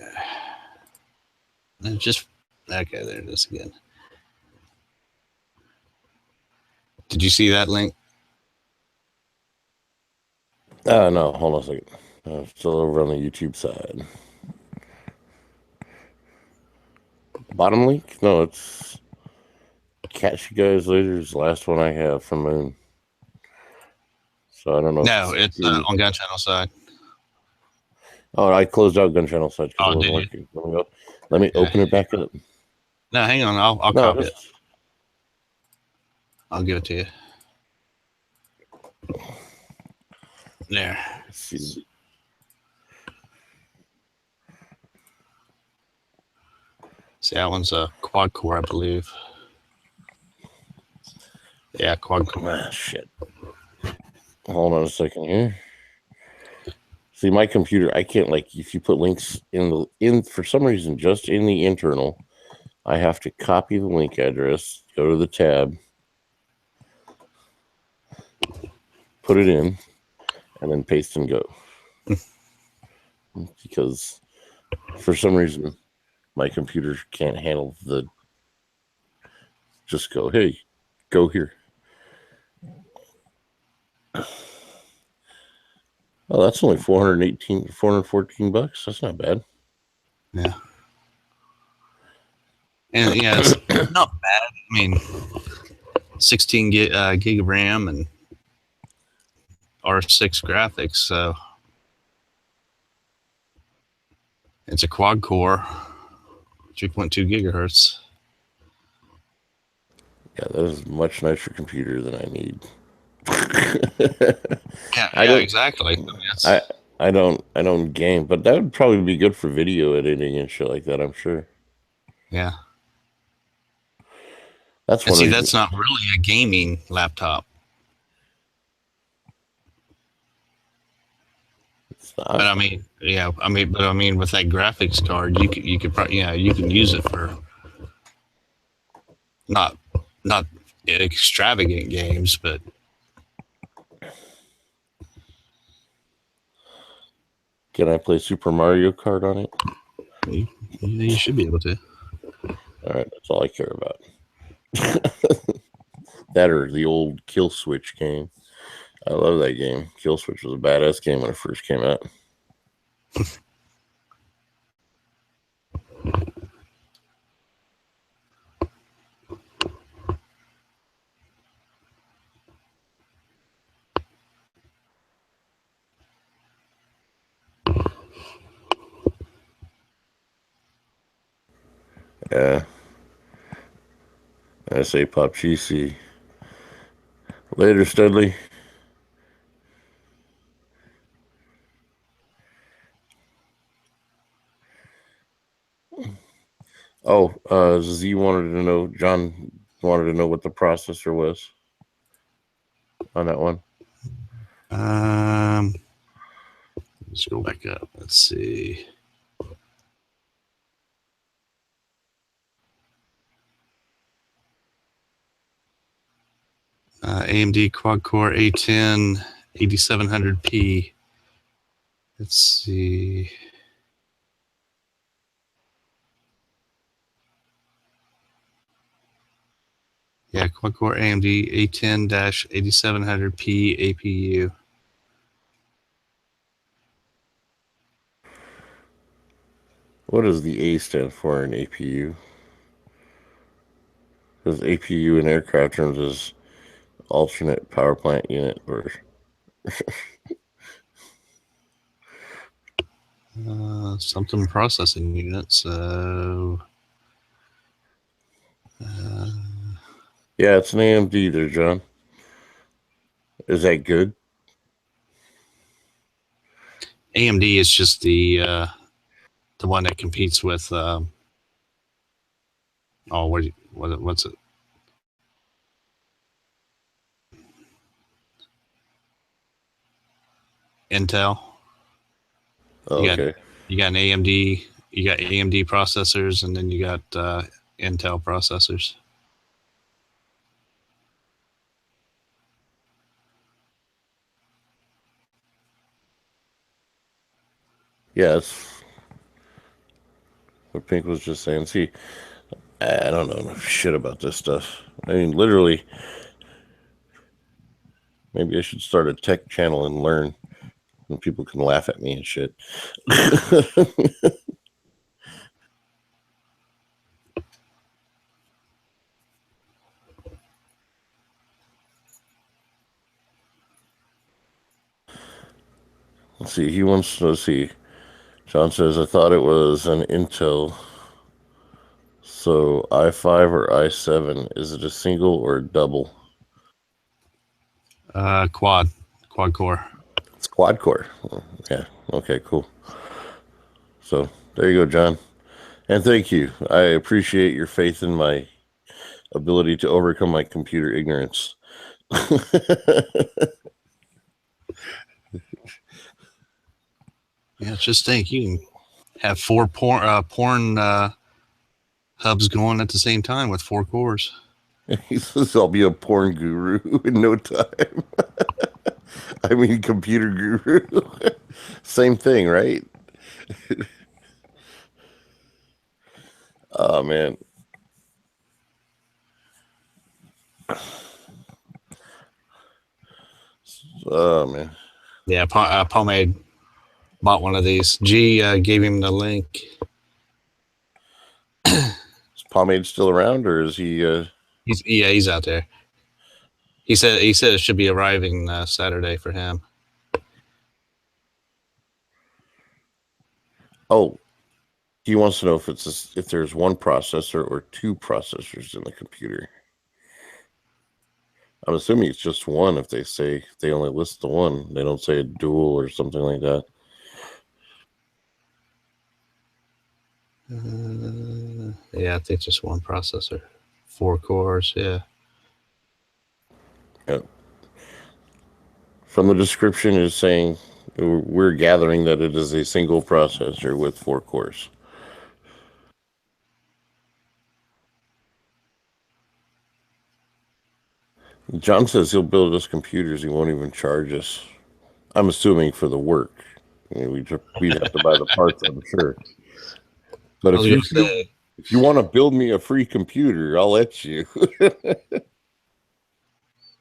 And just okay. There it is again. Did you see that link? No, hold on a second. Still over on the YouTube side. Bottom link? No, it's Catch You Guys Later is the last one I have from Moon. So I don't know. No, it's on Gun Channel side. Oh, I closed out Gun Channel side because Oh, it wasn't did working. Let me open it back up. No, hang on. I'll No, copy it. I'll give it to you. There. see. See, that one's a quad core, I believe. Yeah, quad core. Ah, shit. Hold on a second here. See, my computer, I can't, like, if you put links in for some reason, just in the internal, I have to copy the link address, go to the tab, put it in, and then paste and go. Because for some reason, my computer can't handle the just go, hey, go here. Oh, that's only $414. That's not bad. Yeah. And yeah, it's not bad. I mean, 16 gig of RAM and R6 graphics. So it's a quad core, 3.2 gigahertz. Yeah, that is a much nicer computer than I need. Yeah, exactly. I don't game, but that would probably be good for video editing and shit like that, I'm sure. Yeah. That's And one see, reason. that's not really a gaming laptop. It's not. But I mean, with that graphics card, you could probably, you can use it for not extravagant games, but Can I play Super Mario Kart on it? you should be able to. All right, that's all I care about. That or the old Kill Switch game. I love that game. Kill Switch was a badass game when it first came out. Yeah. I say Pop Cheesy. Later, Studley. Oh, Z wanted to know, John wanted to know what the processor was on that one. Let's go back up. Let's see. AMD quad core A10 8700P. Let's see. Yeah, quad core AMD A10-8700P APU. What does the A stand for in APU? Because APU in aircraft terms is alternate power plant unit, or Something processing unit. So, yeah, it's an AMD there, John. Is that good? AMD is just the one that competes with. What's it? Intel. Oh, You got- okay. You got an AMD, you got AMD processors, and then you got Intel processors. Yeah, it's what Pink was just saying. See, I don't know shit about this stuff. I mean, literally, maybe I should start a tech channel and learn, and people can laugh at me and shit. Let's see. He wants to see. John says, I thought it was an Intel. So i5 or i7, is it a single or a double? Quad core. It's quad core. Oh, yeah. Okay, cool. So there you go, John. And thank you. I appreciate your faith in my ability to overcome my computer ignorance. Yeah, just think you can have four porn hubs going at the same time with 4 cores. He says I'll be a porn guru in no time. I mean, computer guru. Same thing, right? Oh, man. Oh, man. Yeah, Pomade bought one of these. G gave him the link. Is Pomade still around, or is he... He's out there. He said it should be arriving Saturday for him. Oh, he wants to know if there's one processor or 2 processors in the computer. I'm assuming it's just one. If they only list the one, they don't say a dual or something like that. Yeah, I think just one processor, 4 cores. Yeah. Yep. From the description, it's saying we're gathering that it is a single processor with 4 cores. John says he'll build us computers. He won't even charge us. I'm assuming for the work. I mean, we'd have to buy the parts, I'm sure. But if you want to build me a free computer, I'll let you.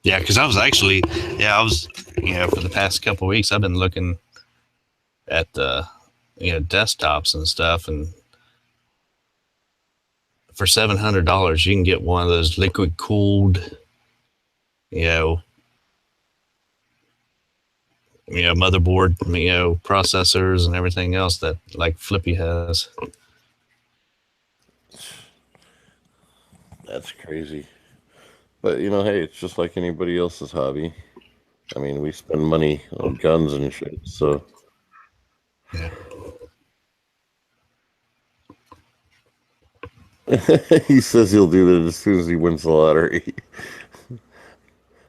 Yeah, because I was for the past couple of weeks, I've been looking at desktops and stuff, and for $700, you can get one of those liquid cooled, motherboard, processors and everything else that like Flippy has. That's crazy. But, hey, it's just like anybody else's hobby. I mean, we spend money on guns and shit, so. Yeah. He says he'll do that as soon as he wins the lottery.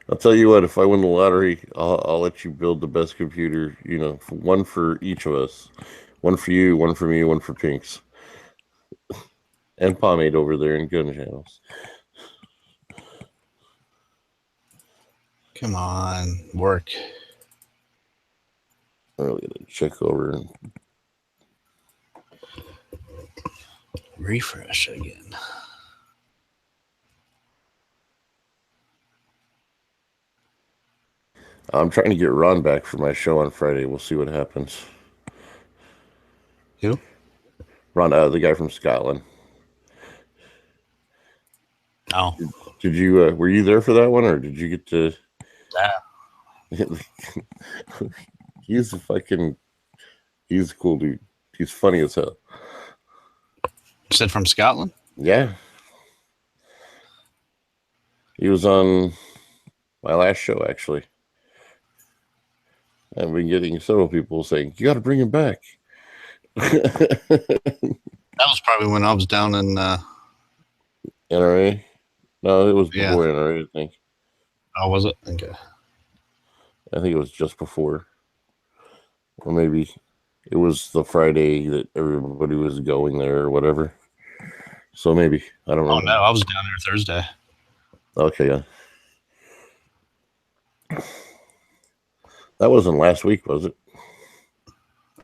I'll tell you what, if I win the lottery, I'll let you build the best computer, one for each of us. One for you, one for me, one for Pinks. And Pomade over there in Gun Channels. Come on, work. I'm really gonna check over. Refresh again. I'm trying to get Ron back for my show on Friday. We'll see what happens. Who? Ron, the guy from Scotland. Oh. Did you were you there for that one, or did you get to? Yeah. He's a cool dude. He's funny as hell. You said from Scotland? Yeah. He was on my last show, actually. I've been getting several people saying, you got to bring him back. That was probably when I was down in NRA? No, it was before Yeah. NRA, I think. Oh, was it? Okay. I think it was just before. Or maybe It was the Friday that everybody was going there or whatever. So maybe I don't know. Oh no, I was down there Thursday. Okay, yeah. That wasn't last week, was it?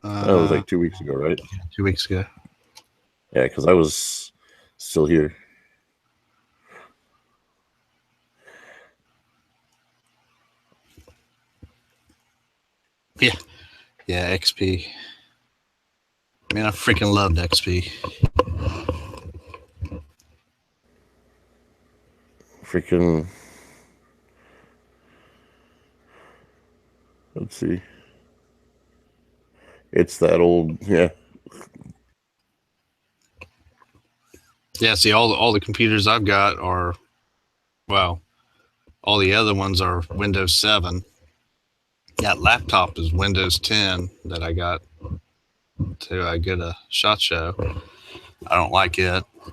That was like 2 weeks ago, right? 2 weeks ago. Yeah, because I was still here. Yeah, XP. Man, I freaking loved XP. Freaking. Let's see. It's that old, yeah. Yeah, see, all the computers I've got are, well, all the other ones are Windows 7. That laptop is Windows 10 that I got to get a SHOT Show. I don't like it. I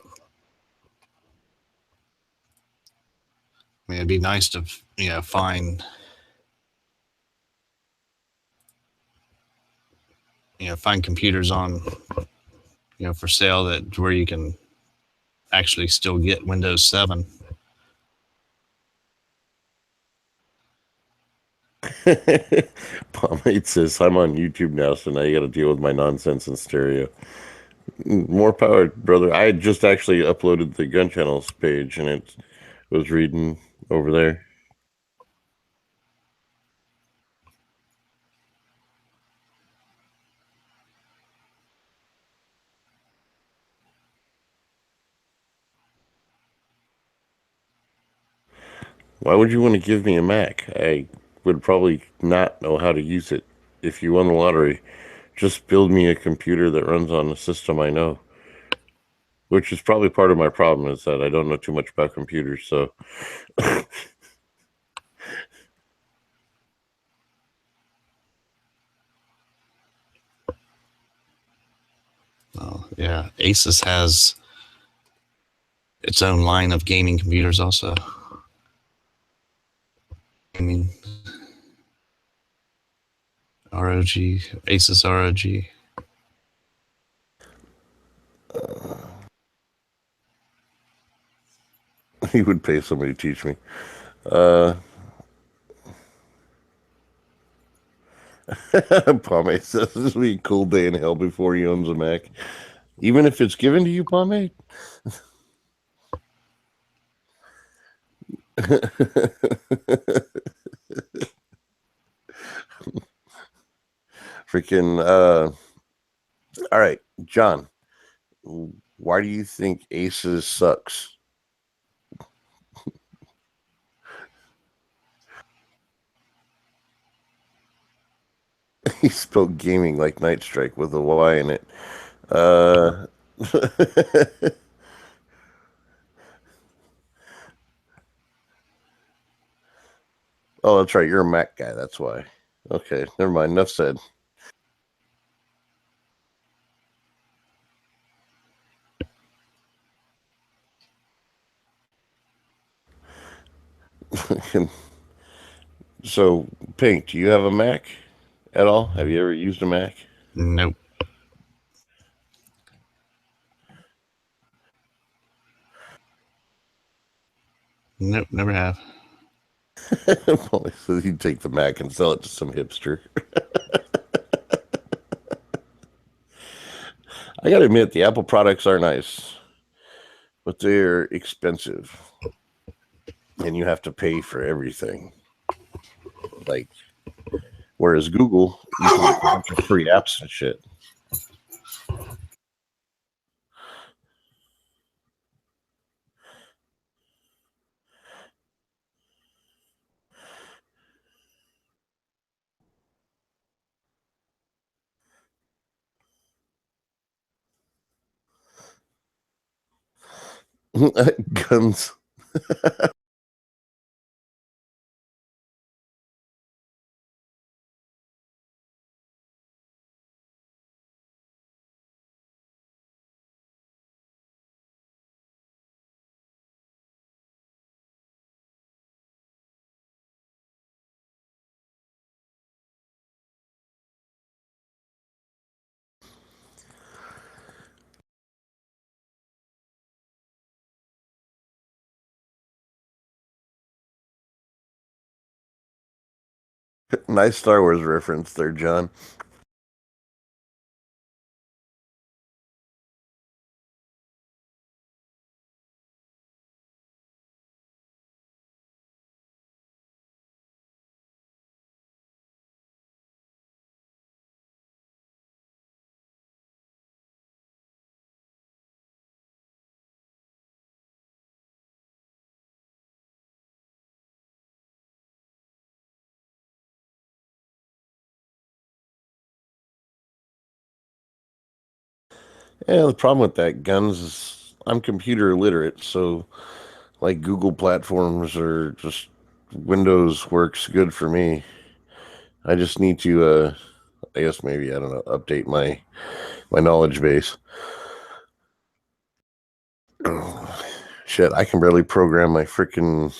mean, it'd be nice to find computers on for sale that where you can actually still get Windows 7. Pomade says, I'm on YouTube now, so now you got to deal with my nonsense in stereo. More power, brother. I just actually uploaded the Gun Channels page, and it was reading over there. Why would you want to give me a Mac? I would probably not know how to use it. If you won the lottery, just build me a computer that runs on a system I know. Which is probably part of my problem, is that I don't know too much about computers, so... Oh, yeah. Asus has its own line of gaming computers also. I mean, ROG, Asus ROG. He would pay somebody to teach me. Pomade says this will be a cool day in hell before he owns a Mac. Even if it's given to you, Pomade? Freaking, all right, John, why do you think Aces sucks? He spelled gaming like Night Strike with a Y in it. Oh, that's right. You're a Mac guy. That's why. Okay, never mind. Enough said. So, Pink, do you have a Mac at all? Have you ever used a Mac? Nope. Nope, never have. Well, so you take the Mac and sell it to some hipster. I gotta admit, the Apple products are nice, but they're expensive, and you have to pay for everything. Like, whereas Google, you can get a bunch of free apps and shit. Guns. Nice Star Wars reference there, John. Yeah, the problem with that guns is I'm computer illiterate, so like Google platforms or just Windows works good for me. I just need to I guess maybe I don't know, update my knowledge base. Shit, I can barely program my freaking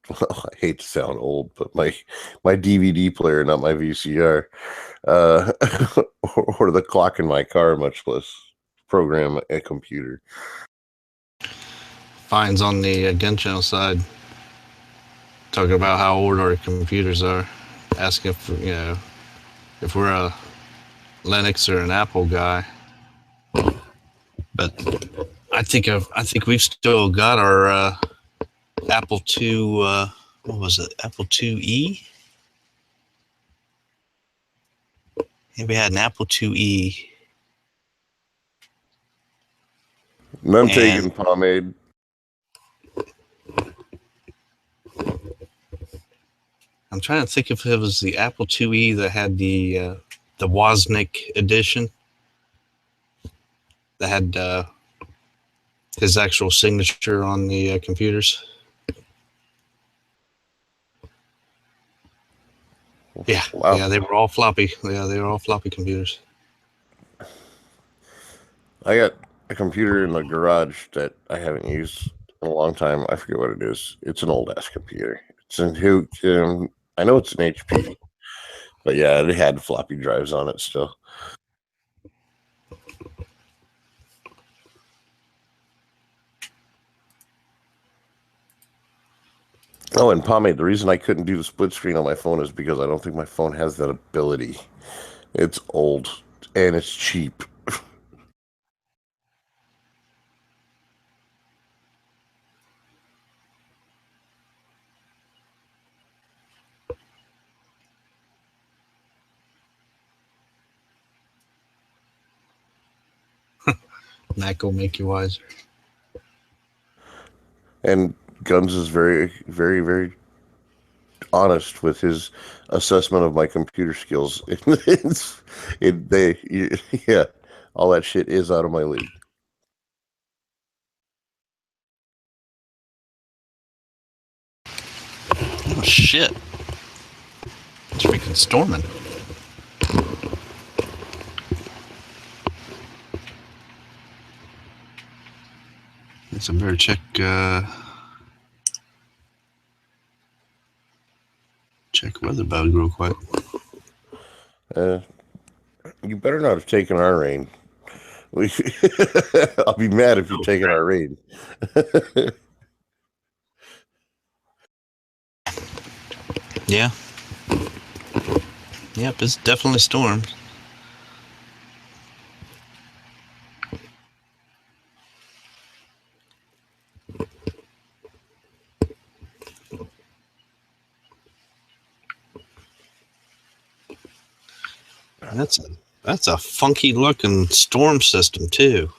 well, I hate to sound old, but my DVD player, not my VCR, uh, or the clock in my car, much less program a computer. Fines on the gun channel side talking about how old our computers are, asking if if we're a Linux or an Apple guy. But I think we've still got our Apple II. What was it? Apple IIe. Yeah, we had an Apple IIe. None And- taken, pomade. I'm trying to think if it was the Apple IIe that had the Wozniak edition that had his actual signature on the computers. Yeah, Wow. yeah, they were all floppy. Yeah, they were all floppy computers. I got a computer in the garage that I haven't used in a long time. I forget what it is. It's an old ass computer. It's in who? I know it's an HP, but yeah, it had floppy drives on it still. Oh, and pomade. The reason I couldn't do the split screen on my phone is because I don't think my phone has that ability. It's old and it's cheap. Mac will make you wiser. And Guns is very, very, very honest with his assessment of my computer skills. Yeah, all that shit is out of my league. Oh shit! It's freaking storming. So I better check weather bug real quick. You better not have taken our rain. I'll be mad if you've taken our rain. Yeah. Yep, it's definitely stormed. That's a funky looking storm system too.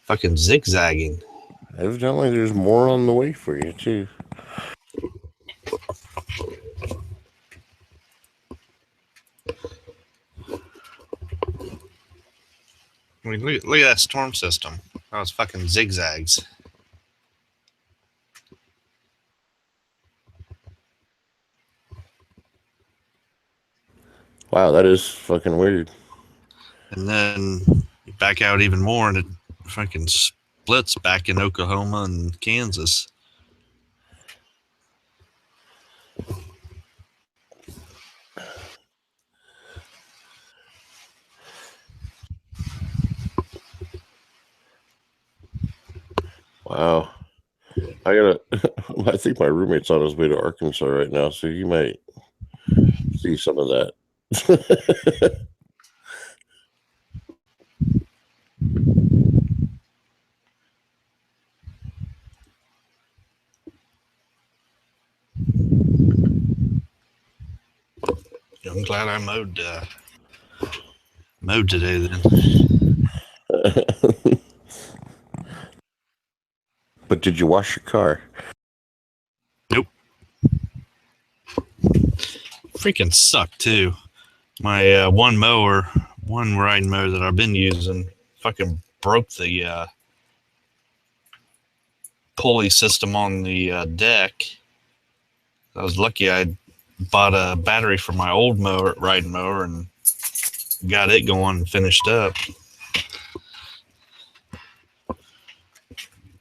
Fucking zigzagging. Evidently, there's more on the way for you too. I mean, look at that storm system. Oh, it's fucking zigzags. Wow, that is fucking weird. And then you back out even more and it fucking splits back in Oklahoma and Kansas. Wow. I gotta I think my roommate's on his way to Arkansas right now, so you might see some of that. I'm glad I mowed today then. But did you wash your car? Nope. Freaking sucked too. My one riding mower that I've been using fucking broke the pulley system on the deck. I was lucky I bought a battery for my old riding mower and got it going and finished up.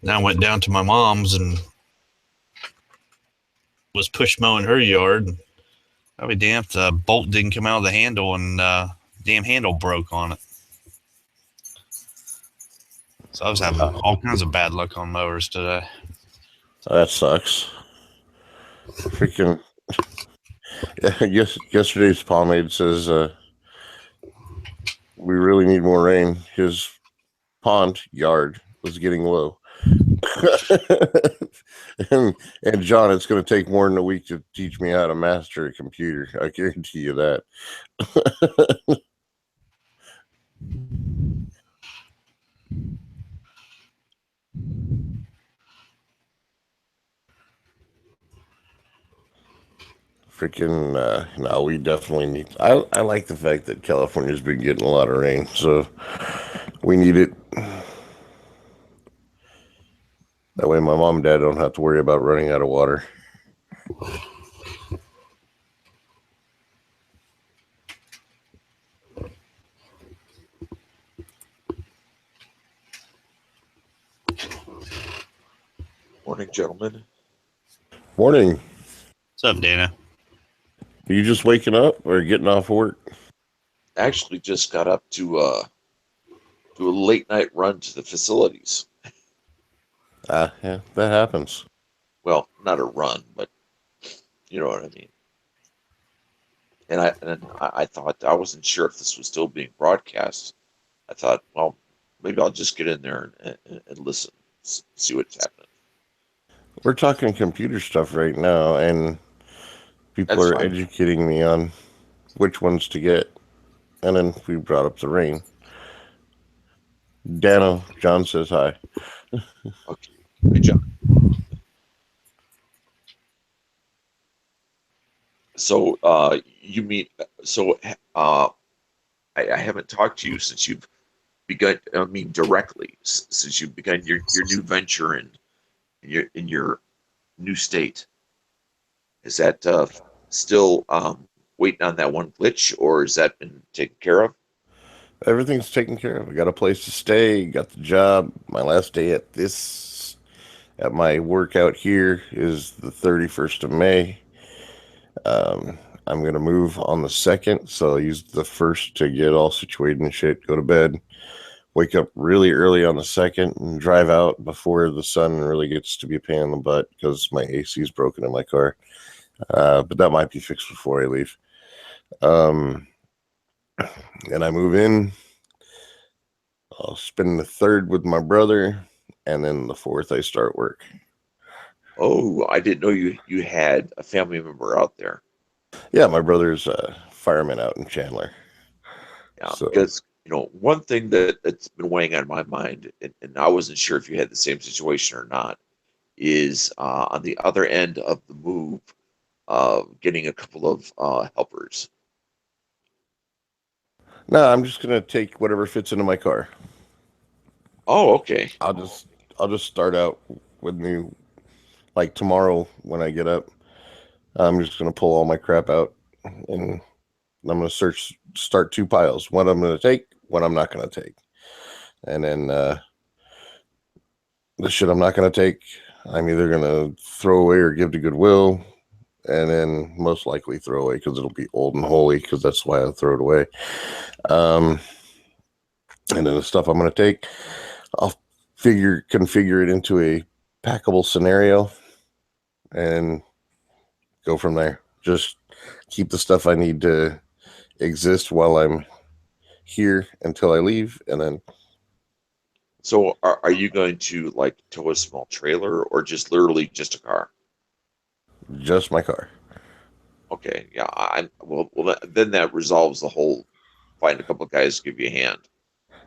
Now I went down to my mom's and was push mowing her yard. I'll be damned if the bolt didn't come out of the handle and damn handle broke on it. So I was having all kinds of bad luck on mowers today. That sucks. Freaking. Yesterday's pomade says we really need more rain. His pond yard was getting low. and John, it's going to take more than a week to teach me how to master a computer. I guarantee you that. Freaking no, we definitely need. I like the fact that California's been getting a lot of rain, so we need it. That way my mom and dad don't have to worry about running out of water. Morning, gentlemen. Morning. What's up, Dana? Are you just waking up or getting off work? Actually, just got up to do a late night run to the facilities. Yeah, that happens. Well, not a run, but you know what I mean. And I thought, I wasn't sure if this was still being broadcast. I thought, well, maybe I'll just get in there and listen, see what's happening. We're talking computer stuff right now, and people That's are fine. educating me on which ones to get. And then we brought up the rain. Dano, John says hi. Okay, good job. So, you mean, so I haven't talked to you since you've begun. I mean, directly since you've begun your new venture in your new state. Is that still waiting on that one glitch, or has that been taken care of? Everything's taken care of. I got a place to stay, got the job. My last day at my workout here is the 31st of May. I'm going to move on the 2nd, so I'll use the 1st to get all situated and shit, go to bed, wake up really early on the 2nd, and drive out before the sun really gets to be a pain in the butt because my AC is broken in my car. But that might be fixed before I leave. And I move in. I'll spend the 3rd with my brother, and then the 4th I start work. Oh, I didn't know you had a family member out there. Yeah, my brother's a fireman out in Chandler. Yeah, So- because one thing that's been weighing on my mind, and I wasn't sure if you had the same situation or not, is on the other end of the move, getting a couple of helpers. No, I'm just gonna take whatever fits into my car. Oh, okay. I'll just start out with new, like tomorrow when I get up. I'm just gonna pull all my crap out, and I'm gonna start 2 piles. What I'm gonna take, what I'm not gonna take, and then the shit I'm not gonna take, I'm either gonna throw away or give to Goodwill, and then most likely throw away because it'll be old and holy. Because that's why I throw it away. And then the stuff I'm gonna take, I'll configure it into a packable scenario, and go from there. Just keep the stuff I need to exist while I'm here until I leave, and then So are you going to like tow a small trailer or just literally just a car? just my car. Okay, yeah, then that resolves the whole find a couple of guys to give you a hand.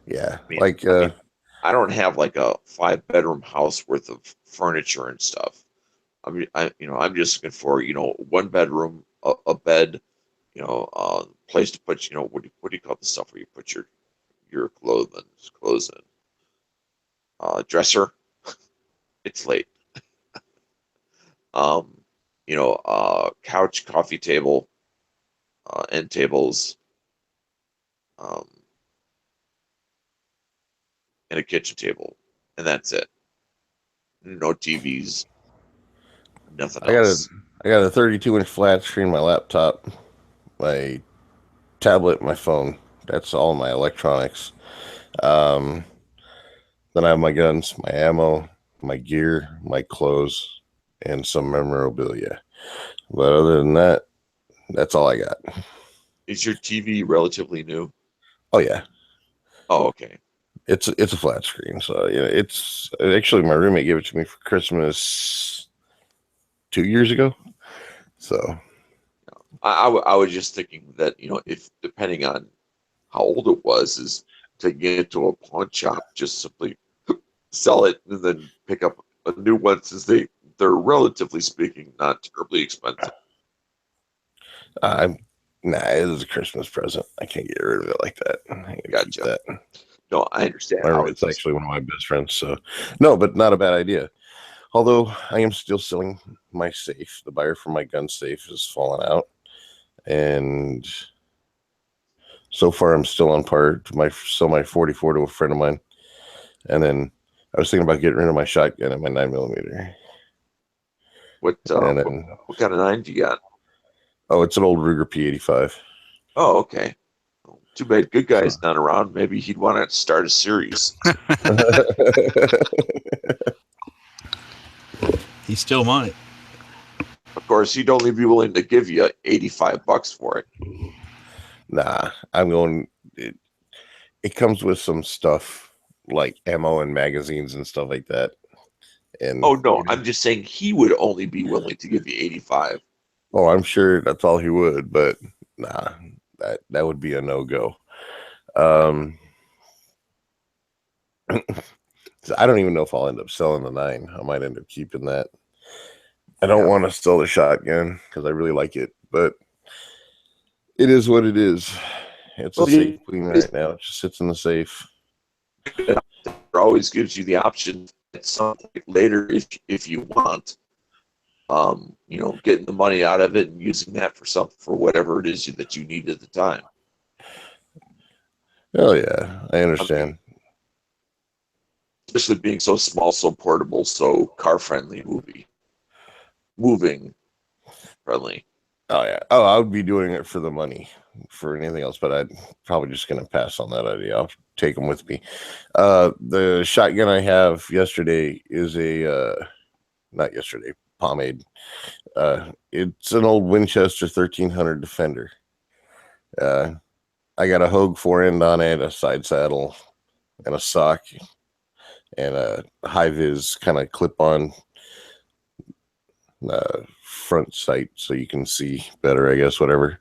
Yeah, I mean, like I don't have like a 5-bedroom house worth of furniture and stuff. I'm just looking for, 1 bedroom, a bed, place to put, what do you call the stuff where you put your clothes in? Dresser. It's late. Couch, coffee table, end tables, um, and a kitchen table, and that's it. No TVs, nothing else. I got a 32-inch flat screen, my laptop, my tablet, my phone. That's all my electronics. Then I have my guns, my ammo, my gear, my clothes, and some memorabilia. But other than that, that's all I got. Is your TV relatively new? Oh yeah, Oh, okay. it's a flat screen, so it's actually my roommate gave it to me for Christmas 2 years ago. So I was just thinking that, if depending on how old it was, is taking it to a pawn shop, just simply sell it and then pick up a new one, since they're relatively speaking not terribly expensive. I'm nah, it was a Christmas present. I can't get rid of it like that. I gotta keep Gotcha. that. No, I understand. My roommate's actually one of my best friends, so no, but not a bad idea. Although I am still selling my safe. The buyer for my gun safe has fallen out, and so far I'm still on par to sell my 44 to a friend of mine, and then I was thinking about getting rid of my shotgun and my 9mm. What And then what kind of 9 do you got? oh, it's an old Ruger P85. Oh, okay. Too bad Good Guy's not around. Maybe he'd want to start a series. He still might. Of course, he'd only be willing to give you $85 for it. Nah, I'm going. It comes with some stuff like ammo and magazines and stuff like that. And Oh no, I'm just saying he would only be willing to give you 85. oh, I'm sure that's all he would, but nah, that would be a no-go. I don't even know if I'll end up selling the 9. I might end up keeping that. I don't want to sell the shotgun because I really like it, but it is what it is. It's a safe queen right now. It just sits in the safe. It always gives you the option at some point later, if you want, getting the money out of it and using that for whatever it is that you need at the time. Oh yeah, I understand. Especially being so small, so portable, so car friendly, moving friendly. Oh yeah. Oh, I would be doing it for the money, for anything else, but I'm probably just gonna pass on that idea. I'll take them with me. The shotgun I have yesterday is not yesterday, pomade. It's an old Winchester 1300 Defender. I got a Hogue 4-end on it, a side saddle, and a sock, and a high-vis kind of clip-on front sight so you can see better, I guess, whatever.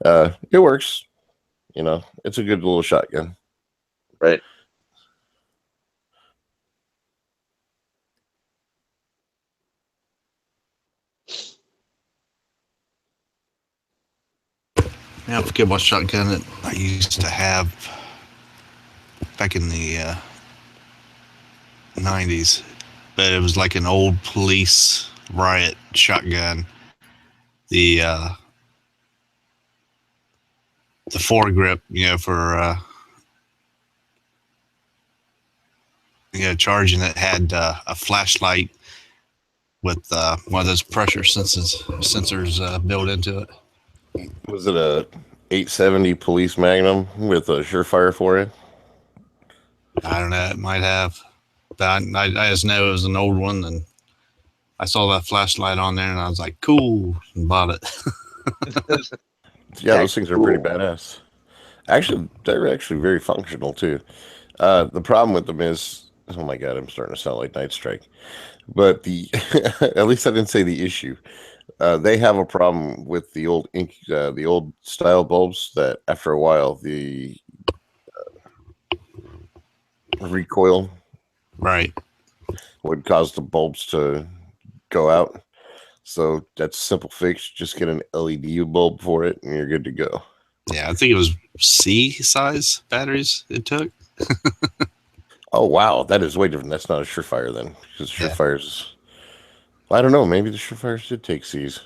It works. It's a good little shotgun. Right. Yeah, I forget what shotgun that I used to have back in the 90s, but it was like an old police riot shotgun. The foregrip, for charging it, had a flashlight with one of those pressure sensors built into it. Was it a 870 Police Magnum with a Surefire for it? I don't know. It might have. But I just know it was an old one, and I saw that flashlight on there, and I was like, "Cool," and bought it. Yeah, those things are pretty Cool. badass. Actually, they're actually very functional too. The problem with them is, oh my god, I'm starting to sound like Night Strike. But the at least I didn't say the issue. They have a problem with the old ink, the old style bulbs that after a while the recoil Right. would cause the bulbs to go out. So that's a simple fix. Just get an LED bulb for it, and you're good to go. Yeah, I think it was C size batteries it took. Oh wow, that is way different. That's not a Surefire then, because Yeah. Surefires. Well, I don't know. Maybe the Surefires did take C's.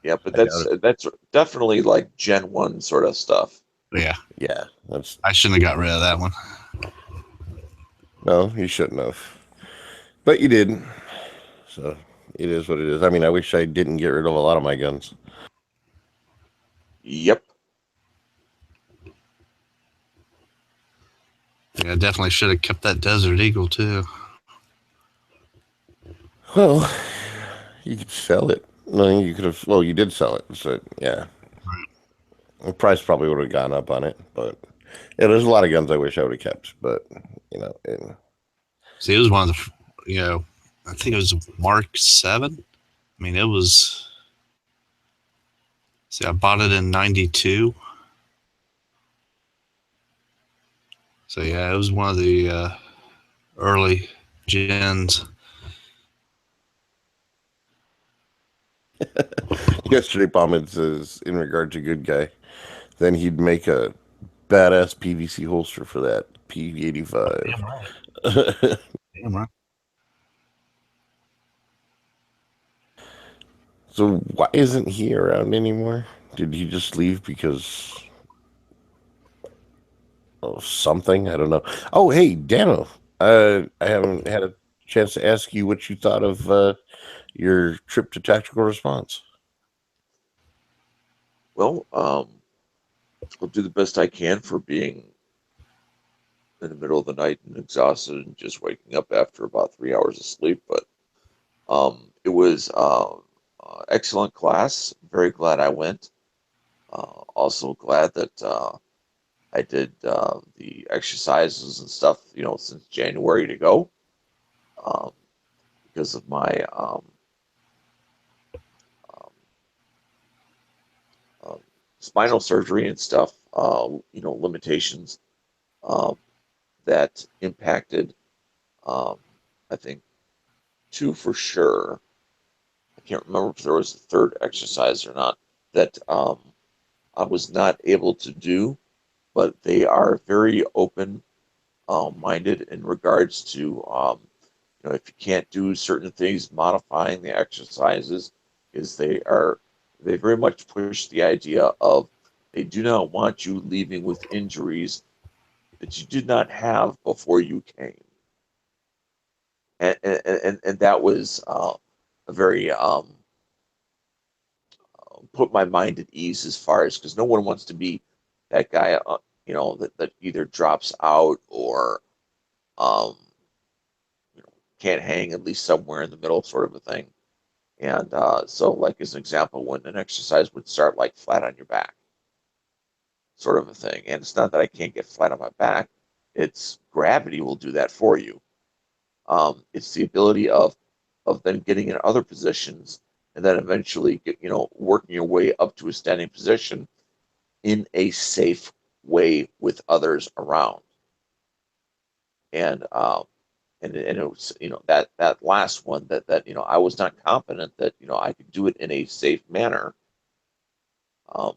Yeah, but I doubt that's definitely like Gen 1 sort of stuff. Yeah, Yeah, that's I shouldn't have got rid of that one. no. You shouldn't have, but you did. So it is what it is. I mean, I wish I didn't get rid of a lot of my guns. Yep. Yeah, I definitely should have kept that Desert Eagle too. Well, you could sell it. No, you could have. Well, you did sell it. So yeah, the price probably would have gone up on it. But yeah, there's a lot of guns I wish I would have kept. But you know, See, it was one of the, I think it was a Mark 7. I mean, it was. See, I bought it in '92. So yeah, it was one of the early gens. yesterday, Bombin says in regard to good guy, then he'd make a badass PVC holster for that P85. Damn right. Damn right. So why isn't he around anymore? Did he just leave because of something? I don't know. Oh, hey, Dano. I haven't had a chance to ask you what you thought of your trip to tactical response. Well, I'll do the best I can for being in the middle of the night and exhausted and just waking up after about 3 hours of sleep. But it was excellent class. Very glad I went. Also glad that I did the exercises and stuff, since January to go, because of my spinal surgery and stuff, limitations that impacted, I think, two for sure. I can't remember if there was a third exercise or not that I was not able to do, but they are very open minded in regards to, if you can't do certain things, modifying the exercises, is they very much push the idea of they do not want you leaving with injuries that you did not have before you came. And that was a very put my mind at ease as far as, because no one wants to be that guy, that either drops out or um, can't hang, at least somewhere in the middle, sort of a thing. And so, like as an example, when an exercise would start like flat on your back, sort of a thing. And it's not that I can't get flat on my back; it's gravity will do that for you. It's the ability of then getting in other positions and then eventually working your way up to a standing position in a safe way with others around. And it was that last one that I was not confident that I could do it in a safe manner. Um,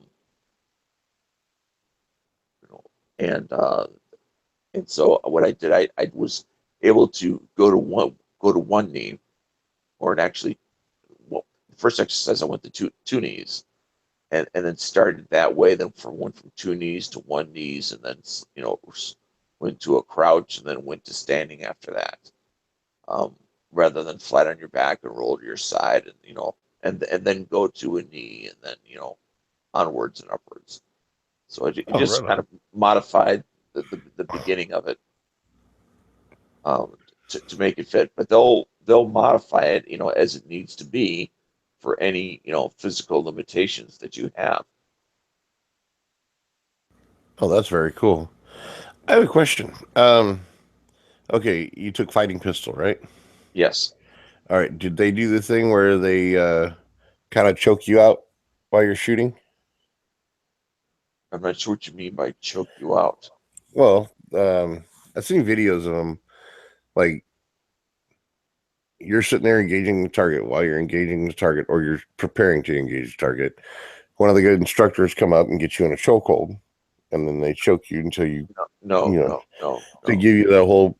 and so what I did, I was able to go to one knee, or actually, well, the first exercise I went to two knees, and then started that way. Then went from two knees to one knees, and then went to a crouch, and then went to standing after that. Rather than flat on your back and roll to your side, and then go to a knee, and then onwards and upwards. So it just right kind of modified the beginning of it to make it fit. But they'll they'll modify it, as it needs to be for any, physical limitations that you have. Oh, that's very cool. I have a question. Okay, you took fighting pistol, right? Yes. All right. Did they do the thing where they kind of choke you out while you're shooting? I'm not sure what you mean by choke you out. Well, I've seen videos of them, like you're sitting there engaging the target while you're engaging the target, or you're preparing to engage the target. One of the good instructors come up and get you in a chokehold, and then they choke you until you, No. to give you that whole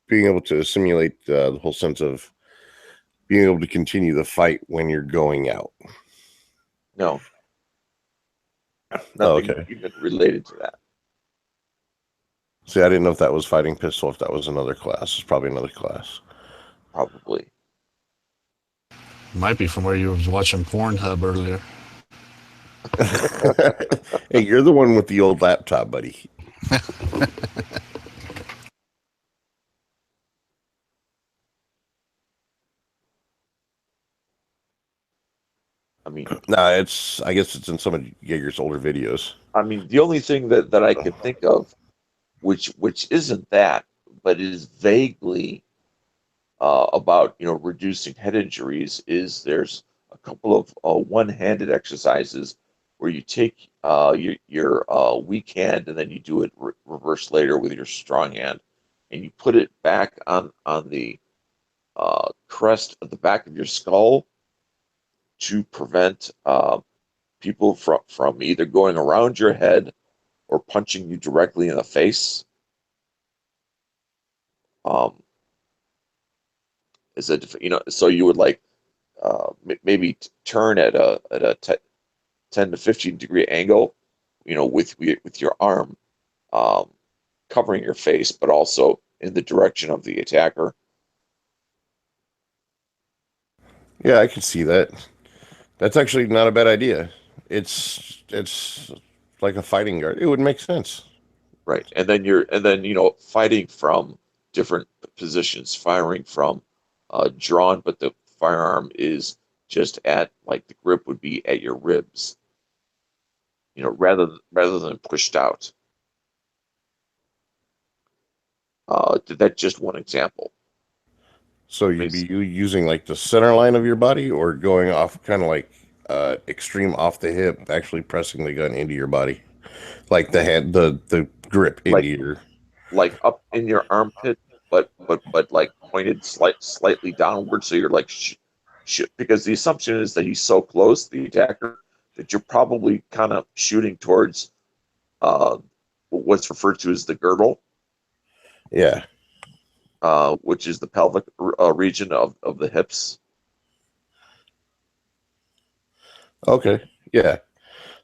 being able to simulate the whole sense of being able to continue the fight when you're going out. No. Oh, Nothing okay. even related to that. See, I didn't know if that was fighting pistol, if that was another class. It's probably another class. Probably. Might be from where you was watching Pornhub earlier. Hey, you're the one with the old laptop, buddy. I mean, I guess it's in some of Jaeger's older videos. the only thing that I can think of, which isn't that, but is vaguely about reducing head injuries, is there's a couple of one-handed exercises where you take your weak hand and then you do it reverse later with your strong hand, and you put it back on the crest of the back of your skull to prevent people from either going around your head or punching you directly in the face. Is it so you would like maybe turn at a 10 to 15 degree angle, with your arm covering your face, but also in the direction of the attacker. Yeah, I can see that. That's actually not a bad idea. It's like a fighting guard. It would make sense. Right. And then fighting from different positions, firing from drawn, but the firearm is just at, like, the grip would be at your ribs, rather than pushed out. That's just one example. So you'd be using like the center line of your body, or going off kind of like extreme off the hip, actually pressing the gun into your body, like the hand, the grip into your, like up in your armpit, but like pointed slightly downward, so you're like because the assumption is that he's so close, the attacker, that you're probably kind of shooting towards what's referred to as the girdle, yeah. Which is the pelvic region of the hips. Okay, yeah.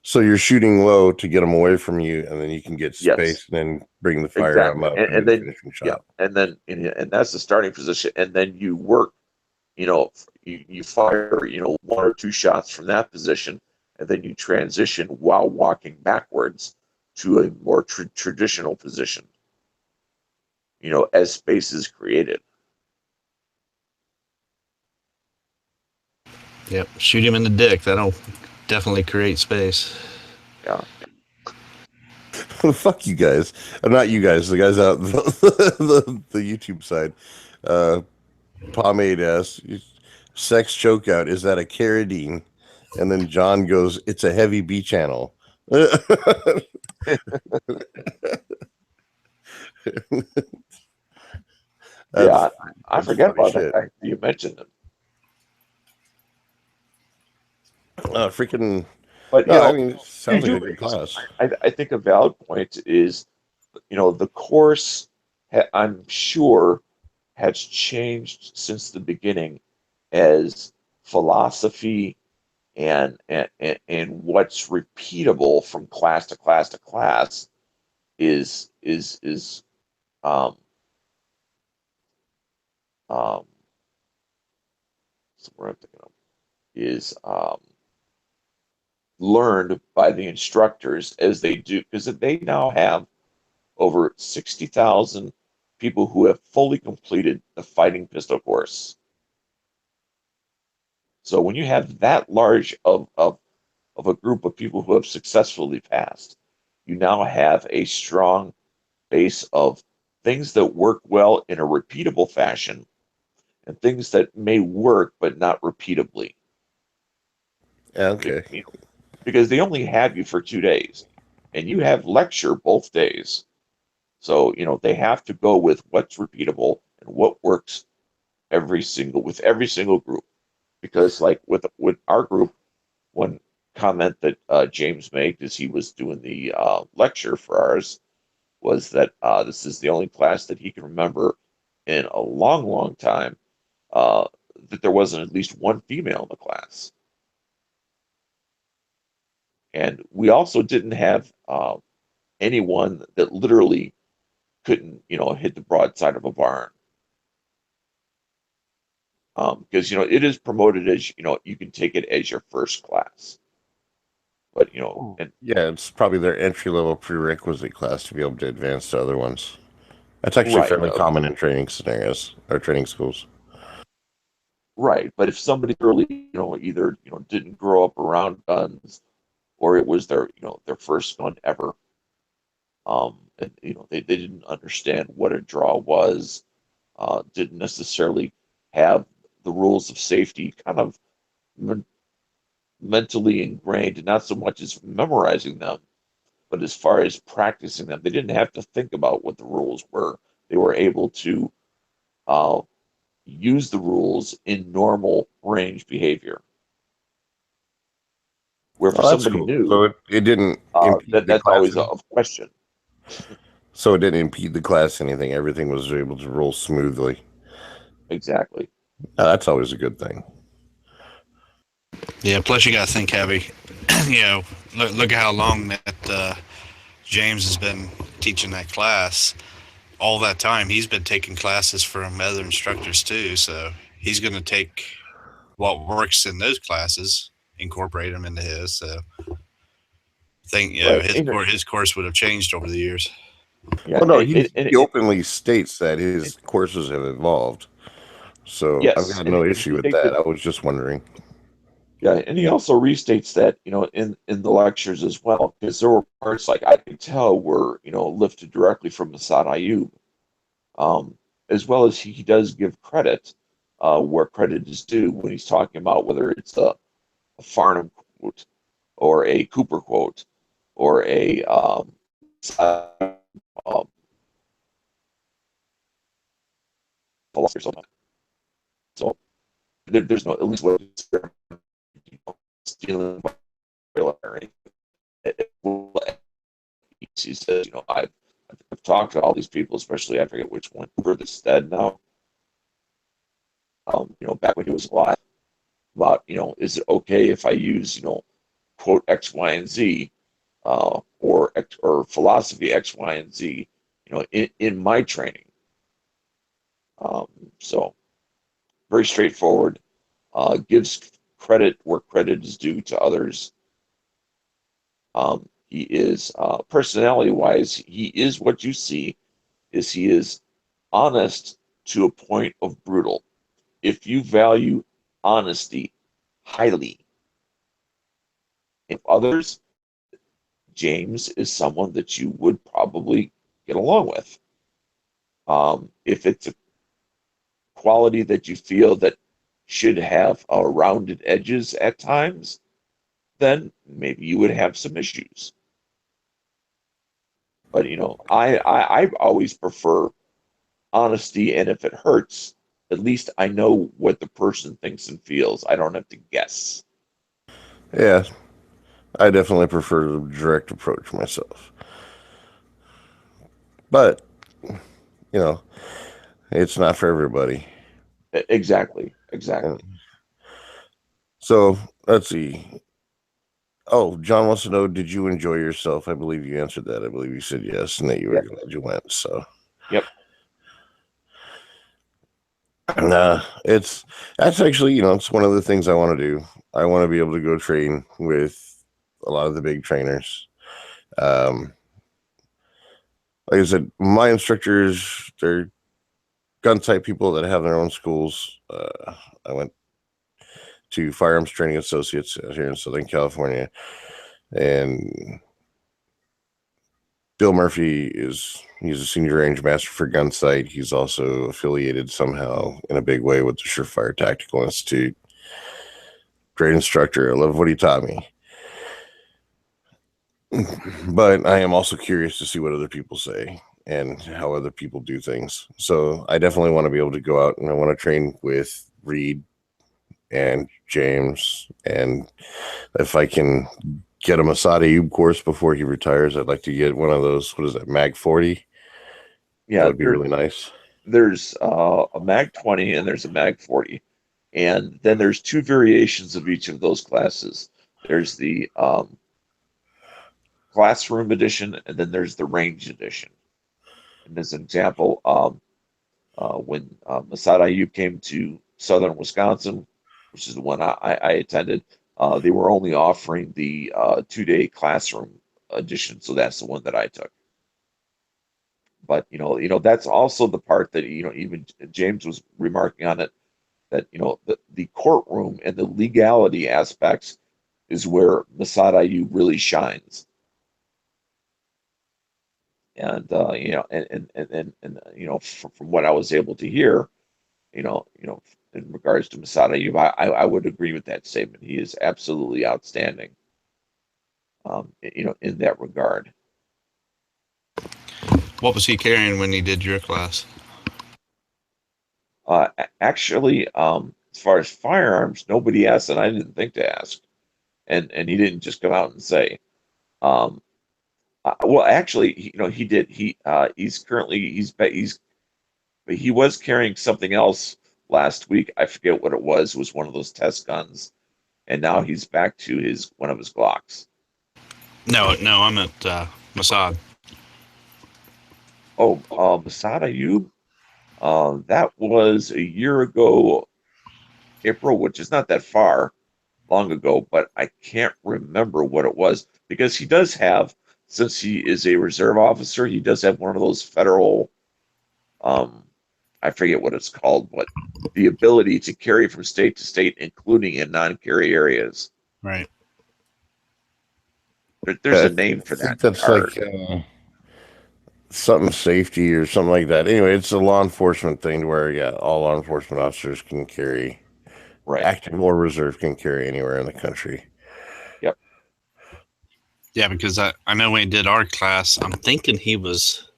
So you're shooting low to get them away from you, and then you can get space, Yes. and then bring the firearm up and and then finishing shot. yeah, and that's the starting position, and then you work, you fire, one or two shots from that position, and then you transition while walking backwards to a more traditional position, as space is created. Yep, shoot him in the dick. That'll definitely create space. Yeah. Fuck you guys. Not you guys. The guys out the YouTube side. Pomade asks, sex choke out. Is that a Carradine? And then John goes, it's a heavy B channel. Yeah, I forget funny about that. You mentioned it. Freaking. But No, I mean, it sounds you like a do- good class. I think a valid point is, the course, I'm sure, has changed since the beginning, as philosophy and what's repeatable from class to class to class is um um what I'm thinking of is learned by the instructors as they do, because they now have over 60,000 people who have fully completed the fighting pistol course. So when you have that large of a group of people who have successfully passed, you now have a strong base of things that work well in a repeatable fashion and things that may work but not repeatably. Okay. Because they only have you for 2 days and you have lecture both days. So, they have to go with what's repeatable and what works with every single group. Because like with our group, one comment that James made as he was doing the lecture for ours was that this is the only class that he can remember in a long, long time that there wasn't at least one female in the class. And we also didn't have anyone that literally couldn't, hit the broadside of a barn. Because, it is promoted as, you can take it as your first class. But, and Yeah, it's probably their entry-level prerequisite class to be able to advance to other ones. That's actually Right. fairly common in training scenarios or training schools. Right. But if somebody really, either, didn't grow up around guns or it was their, their first gun ever, and, they didn't understand what a draw was, didn't necessarily have the rules of safety kind of mentally ingrained, not so much as memorizing them, but as far as practicing them. They didn't have to think about what the rules were. They were able to use the rules in normal range behavior. Where for somebody cool. new, So it didn't impede that's always a question. So it didn't impede the class anything. Everything was able to roll smoothly. Exactly. That's always a good thing. Yeah. Plus, you got to think, Heavy. Look at how long that James has been teaching that class. All that time, he's been taking classes from other instructors too. So he's going to take what works in those classes, incorporate them into his. So I think his course would have changed over the years. Yeah. Well, no, he openly states that his courses have evolved. So yes, I've got no issue with that. I was just wondering. Yeah, and he also restates that, in the lectures as well, because there were parts like I could tell were, lifted directly from Asad Ayub, as well as he does give credit where credit is due when he's talking about whether it's a Farnham quote or a Cooper quote or a philosophy or something. So there's no, at least what stealing or anything. He says, I've talked to all these people, especially I forget which one, for the stead now. Back when he was alive, about is it okay if I use quote X, Y, and Z, or philosophy X, Y, and Z, in my training. So very straightforward. Gives credit where credit is due to others. He is personality-wise, he is what you see. He is honest to a point of brutal. If you value honesty highly in others, James is someone that you would probably get along with. If it's a quality that you feel that should have rounded edges at times, then maybe you would have some issues. But I always prefer honesty, and if it hurts, at least I know what the person thinks and feels. I don't have to guess. Yeah, I definitely prefer the direct approach myself. But it's not for everybody. Exactly. So let's see. Oh, John wants to know, did you enjoy yourself? I believe you answered that. I believe you said yes, and that you were glad you went. So, yep. That's actually, it's one of the things I want to do. I want to be able to go train with a lot of the big trainers. Like like I said, my instructors, they're gun sight people that have their own schools. I went to Firearms Training Associates here in Southern California, and Bill Murphy he's a senior range master for gun sight. He's also affiliated somehow in a big way with the Surefire Tactical Institute. Great instructor. I love what he taught me. But I am also curious to see what other people say and how other people do things. So I definitely want to be able to go out, and I want to train with Reed and James. And if I can get a Masad Ayub course before he retires, I'd like to get one of those, what is that, Mag 40? Yeah, That would be really nice. There's a Mag 20 and there's a Mag 40. And then there's two variations of each of those classes. There's the classroom edition, and then there's the range edition. And as an example, when Masad Ayub came to Southern Wisconsin, which is the one I attended, they were only offering the 2-day classroom edition, so that's the one that I took. But that's also the part that even James was remarking on it, that the courtroom and the legality aspects is where Masad Ayub really shines. And from what I was able to hear, in regards to Masad Ayub, I would agree with that statement. He is absolutely outstanding, in that regard. What was he carrying when he did your class? Actually, as far as firearms, nobody asked, and I didn't think to ask, and he didn't just come out and say. Well, actually, he did. He was carrying something else last week. I forget what it was. It was one of those test guns, and now he's back to one of his Glocks. No, I'm at Masad. Oh, Masad Ayub. That was a year ago, April, which is not that long ago, but I can't remember what it was, because he does have, since he is a reserve officer, he does have one of those federal, I forget what it's called, but the ability to carry from state to state, including in non-carry areas. Right. There's a name for that. I think that's card. Like something safety or something like that. Anyway, it's a law enforcement thing where, all law enforcement officers can carry, right, active or reserve can carry anywhere in the country. Yep. Yeah, because I know when he did our class, I'm thinking he was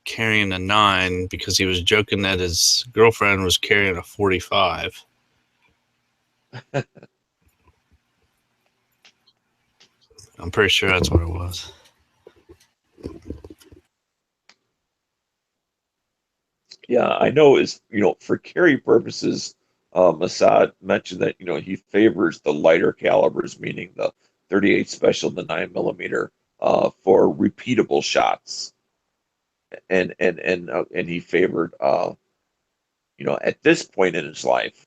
carrying a 9 because he was joking that his girlfriend was carrying a 45. I'm pretty sure that's what it was. Yeah, I know for carry purposes, Masad mentioned that, he favors the lighter calibers, meaning the 38 special, the 9mm, for repeatable shots. And he favored, at this point in his life,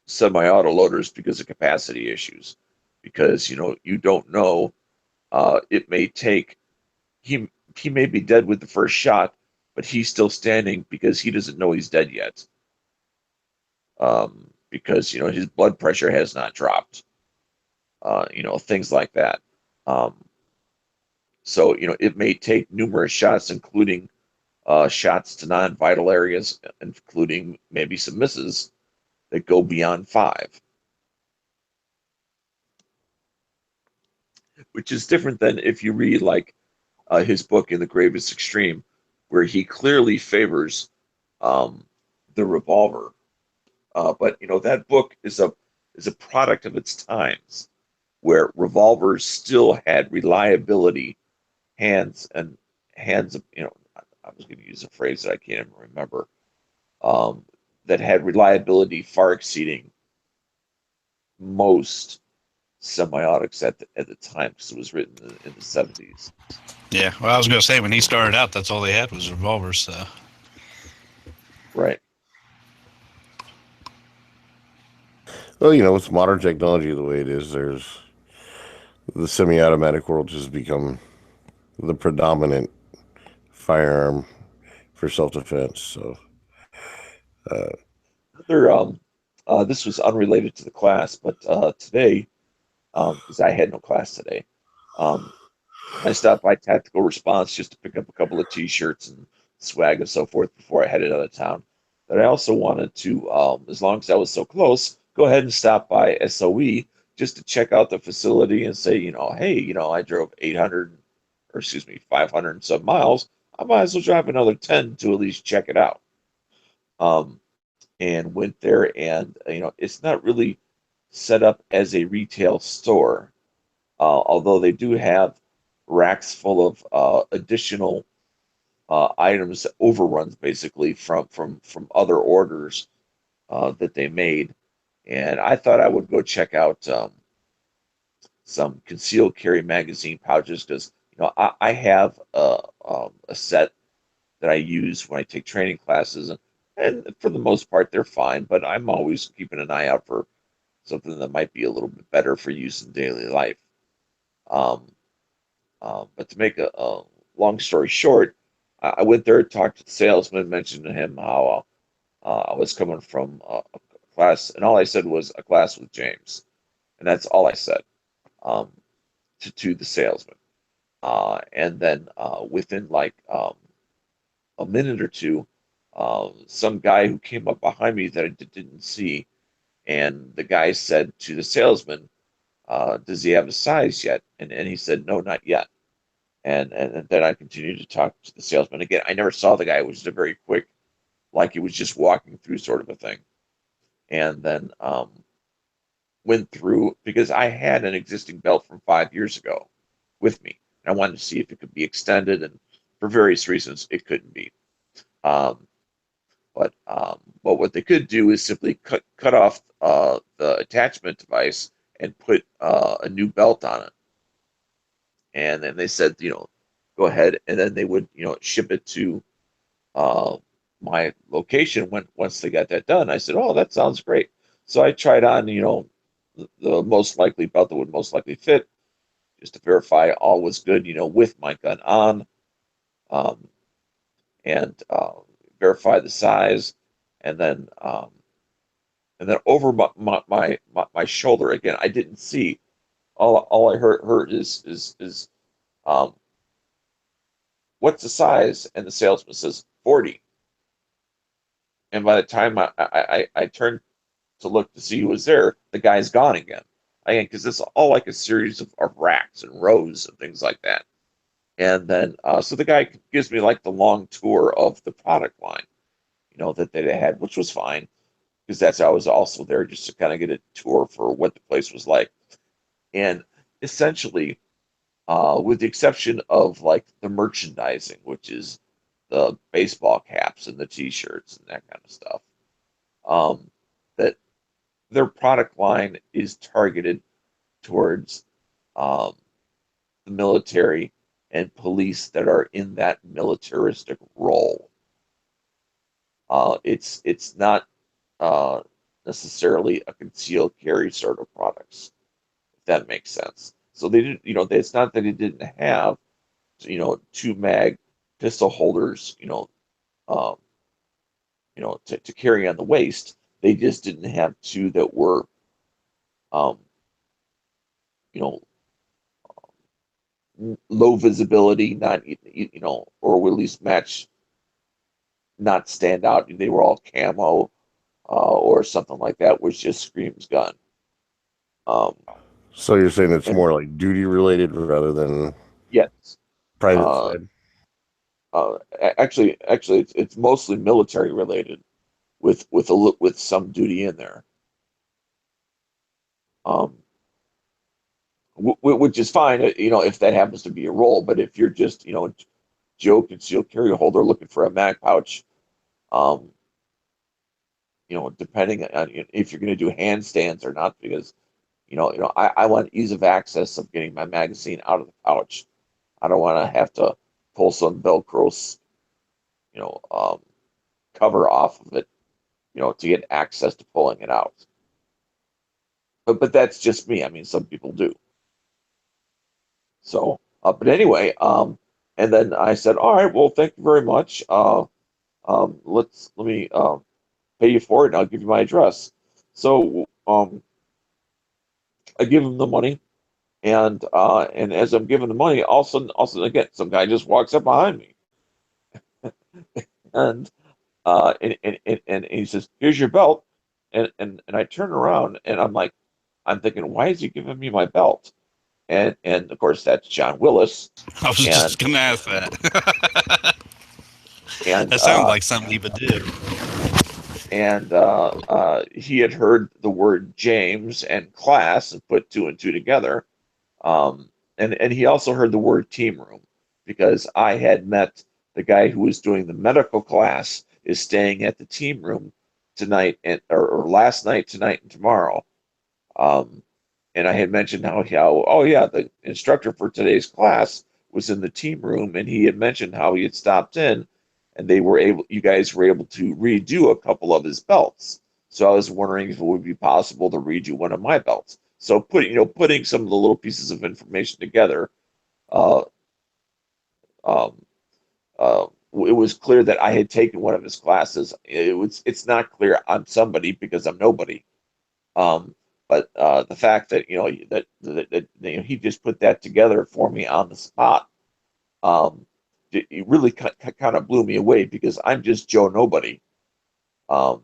semi-auto loaders because of capacity issues. Because, you don't know, it may take, he may be dead with the first shot, but he's still standing because he doesn't know he's dead yet. Because, his blood pressure has not dropped. Things like that. So, it may take numerous shots, including shots to non-vital areas, including maybe some misses that go beyond 5. Which is different than if you read his book In the Gravest Extreme, where he clearly favors the revolver. But that book is a product of its times, where revolvers still had reliability, hands of, I was going to use a phrase that I can't even remember, that had reliability far exceeding most semi-autos at the time, because it was written in the 70s. Yeah, well, I was going to say, when he started out, that's all they had was revolvers, so. Right. Well, with modern technology the way it is, there's the semi-automatic world has become the predominant firearm for self-defense. So, This was unrelated to the class, but today, because I had no class today, I stopped by Tactical Response just to pick up a couple of T-shirts and swag and so forth before I headed out of town. But I also wanted to, as long as I was so close, go ahead and stop by SOE just to check out the facility and say, hey, I drove 800, or excuse me, 500 and some miles. I might as well drive another 10 to at least check it out. And went there, and it's not really set up as a retail store, although they do have racks full of additional items, overruns basically from other orders that they made. And I thought I would go check out some concealed carry magazine pouches because I have a set that I use when I take training classes, and for the most part they're fine. But I'm always keeping an eye out for something that might be a little bit better for use in daily life. But to make a long story short, I went there, talked to the salesman, mentioned to him how I was coming from a class, and all I said was a class with James, and that's all I said to the salesman. And then within like a minute or two, some guy who came up behind me that I didn't see, and the guy said to the salesman, "Does he have a size yet?" And he said, "No, not yet." And then I continued to talk to the salesman. Again, I never saw the guy. It was a very quick, like he was just walking through sort of a thing. And then went through, because I had an existing belt from 5 years ago with me. And I wanted to see if it could be extended, and for various reasons, it couldn't be. But what they could do is simply cut off the attachment device and put a new belt on it. And then they said, go ahead, and then they would, ship it to my location once they got that done. I said, oh, that sounds great. So I tried on, the most likely belt that would most likely fit, just to verify all was good, with my gun on, and verify the size, and then over my shoulder again. I didn't see. All I heard is what's the size? And the salesman says 40. And by the time I turned to look to see who was there, the guy's gone again. Again, because it's all like a series of racks and rows and things like that. And then, so the guy gives me like the long tour of the product line, that they had, which was fine, because I was also there just to kind of get a tour for what the place was like. And essentially, with the exception of like the merchandising, which is the baseball caps and the T-shirts and that kind of stuff, that their product line is targeted towards the military and police that are in that militaristic role. It's not necessarily a concealed carry sort of products, if that makes sense. So they didn't, it's not that it didn't have, 2 mag pistol holders, to carry on the waist. They just didn't have 2 that were, low visibility, not, or would at least match, not stand out. They were all camo, or something like that, which just screams gun. so you're saying it's more like duty related rather than Yes. private side? Actually, it's mostly military related, with some duty in there. Which is fine, if that happens to be a role. But if you're just, Joe concealed carry holder looking for a mag pouch, depending on if you're going to do handstands or not, because, I want ease of access of getting my magazine out of the pouch. I don't want to have to pull some Velcro, cover off of it, to get access to pulling it out. But that's just me. I mean, some people do. So, but anyway, And then I said, all right, well, thank you very much. Let me pay you for it, and I'll give you my address. So I give him the money, and as I'm giving the money, all of a sudden again, some guy just walks up behind me, and and he says, "Here's your belt," and I turn around and I'm thinking, why is he giving me my belt? And of course that's John Willis, I was and just gonna ask that. and That sounds like something he would do. and he had heard the word James and class and put two and two together. And he also heard the word team room because I had met the guy who was doing the medical class is staying at the team room tonight or last night, tonight, and tomorrow. And I had mentioned how oh yeah, the instructor for today's class was in the team room, and he had mentioned how he had stopped in, and you guys were able to redo a couple of his belts. So I was wondering if it would be possible to redo one of my belts. So putting some of the little pieces of information together, uh, um, it was clear that I had taken one of his classes. It's not clear I'm somebody because I'm nobody. Um, but the fact that he just put that together for me on the spot, it really kind of blew me away because I'm just Joe Nobody. Um,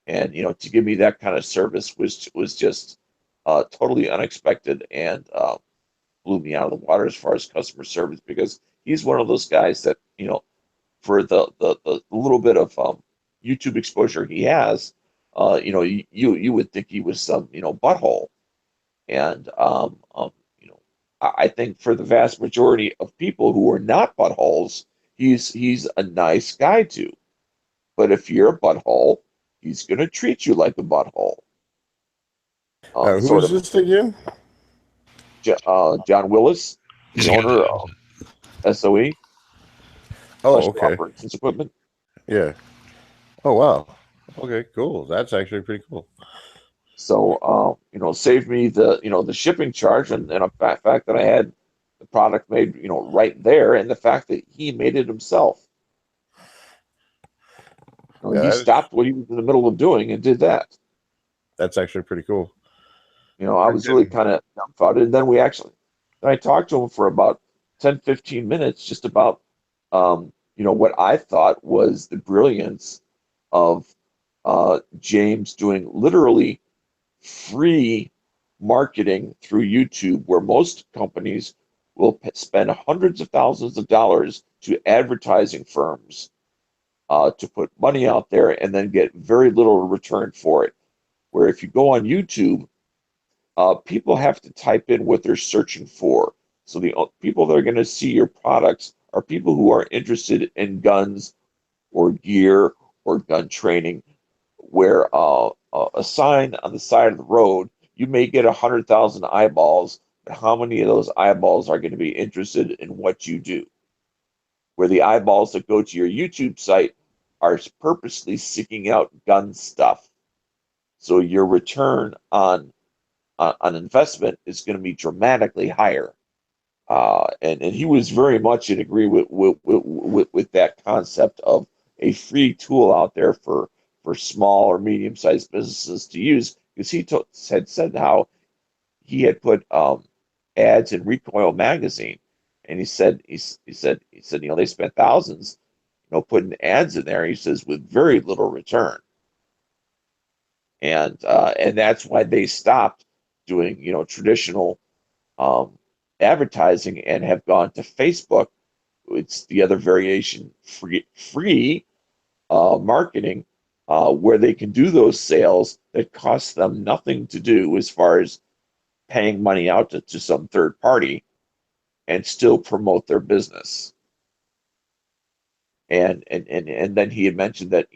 and to give me that kind of service was just totally unexpected and blew me out of the water as far as customer service because he's one of those guys that for the little bit of YouTube exposure he has, you would think he was some butthole, and I think for the vast majority of people who are not buttholes, he's a nice guy too. But if you're a butthole, he's going to treat you like a butthole. Who Sort is of. this again? John Willis, the He's a owner guy. of SOE, Oh, Special okay. Operations Equipment. Yeah. Oh, wow. Okay, cool. That's actually pretty cool. So, saved me the shipping charge and the fact that I had the product made, right there, and the fact that he made it himself. Yeah, He stopped what he was in the middle of doing and did that. that's actually pretty cool. I was really kind of dumbfounded. And then I talked to him for about 10, 15 minutes just about, what I thought was the brilliance of James doing literally free marketing through YouTube, where most companies will spend hundreds of thousands of dollars to advertising firms to put money out there and then get very little return for it. Where if you go on YouTube, people have to type in what they're searching for. So the people that are going to see your products are people who are interested in guns or gear or gun training, where a sign on the side of the road, you may get 100,000 eyeballs, but how many of those eyeballs are going to be interested in what you do? Where the eyeballs that go to your YouTube site are purposely seeking out gun stuff. So your return on investment is going to be dramatically higher. And he was very much in agreement with that concept of a free tool out there for small or medium sized businesses to use, because he had said how he had put ads in Recoil magazine, and he said they spent thousands putting ads in there. He says with very little return, and that's why they stopped doing traditional um, advertising and have gone to Facebook. It's the other variation, free marketing, where they can do those sales that cost them nothing to do as far as paying money out to some third party and still promote their business. And then he had mentioned that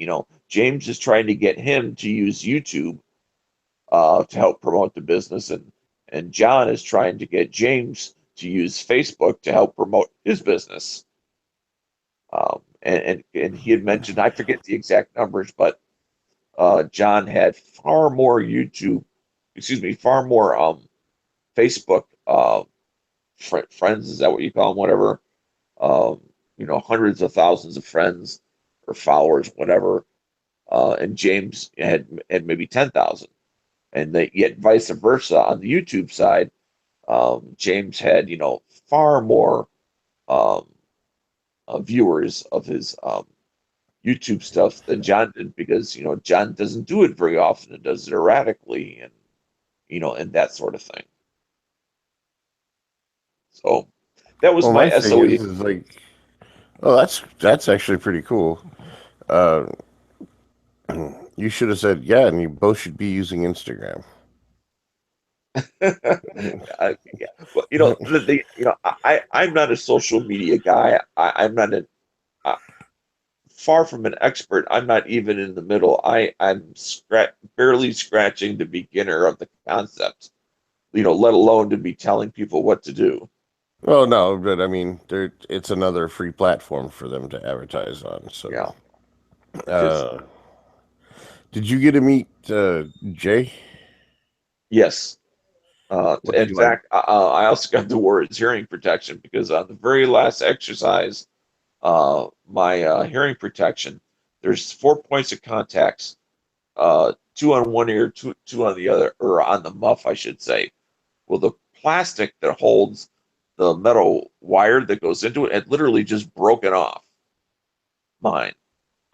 James is trying to get him to use YouTube to help promote the business, and John is trying to get James to use Facebook to help promote his business. And he had mentioned, I forget the exact numbers, but John had far more Facebook friends, is that what you call them, whatever, hundreds of thousands of friends or followers, whatever, and James had maybe 10,000, and yet vice versa on the YouTube side, James had far more um, viewers of his YouTube stuff than John did, because John doesn't do it very often and does it erratically, and that sort of thing. So that was Well, my my thing SOE. is like, oh, that's actually pretty cool. Uh, you should have said, yeah, and you both should be using Instagram. Yeah. Well, I'm not a social media guy. I'm not far from an expert. I'm not even in the middle. I'm barely scratching the beginner of the concept, let alone to be telling people what to do. Well, no, but I mean, it's another free platform for them to advertise on. So, Yeah. uh, did you get to meet Jay? Yes. What's In he like? fact, I also got to wear his hearing protection, because on the very last exercise, my hearing protection, there's 4 points of contacts, two on one ear, two on the other, or on the muff, I should say. Well, the plastic that holds the metal wire that goes into it had literally just broken off mine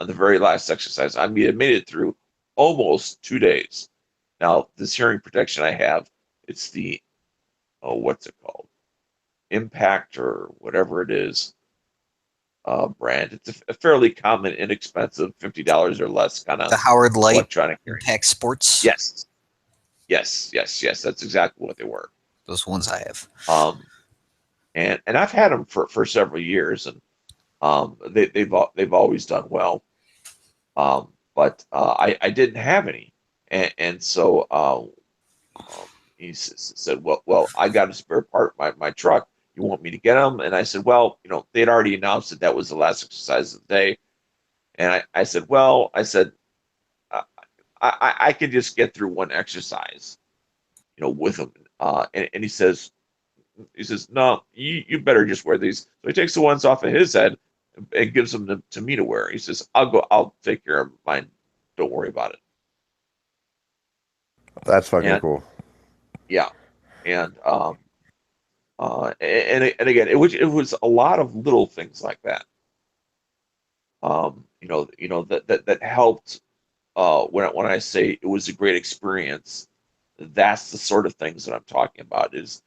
on the very last exercise. I mean, it made it through almost 2 days. Now, this hearing protection I have, it's the, what's it called? Impact or whatever it is brand. It's a fairly common, inexpensive, $50 or less kind The of Howard Light electronic hearing. Impact Sports. Yes. That's exactly what they were. Those ones I have. And I've had them for several years, and they've always done well. But I didn't have any, and so he said, well, I got a spare part in my truck. You want me to get them? And I said, well, they'd already announced that was the last exercise of the day, and I said, well, I can just get through one exercise, with them. And he says, no, you better just wear these. So he takes the ones off of his head and gives them to me to wear. He says, I'll take care of mine. Don't worry about it. That's fucking cool. Yeah. And again, it was a lot of little things like that. That helped. When I say it was a great experience, that's the sort of things that I'm talking about. It's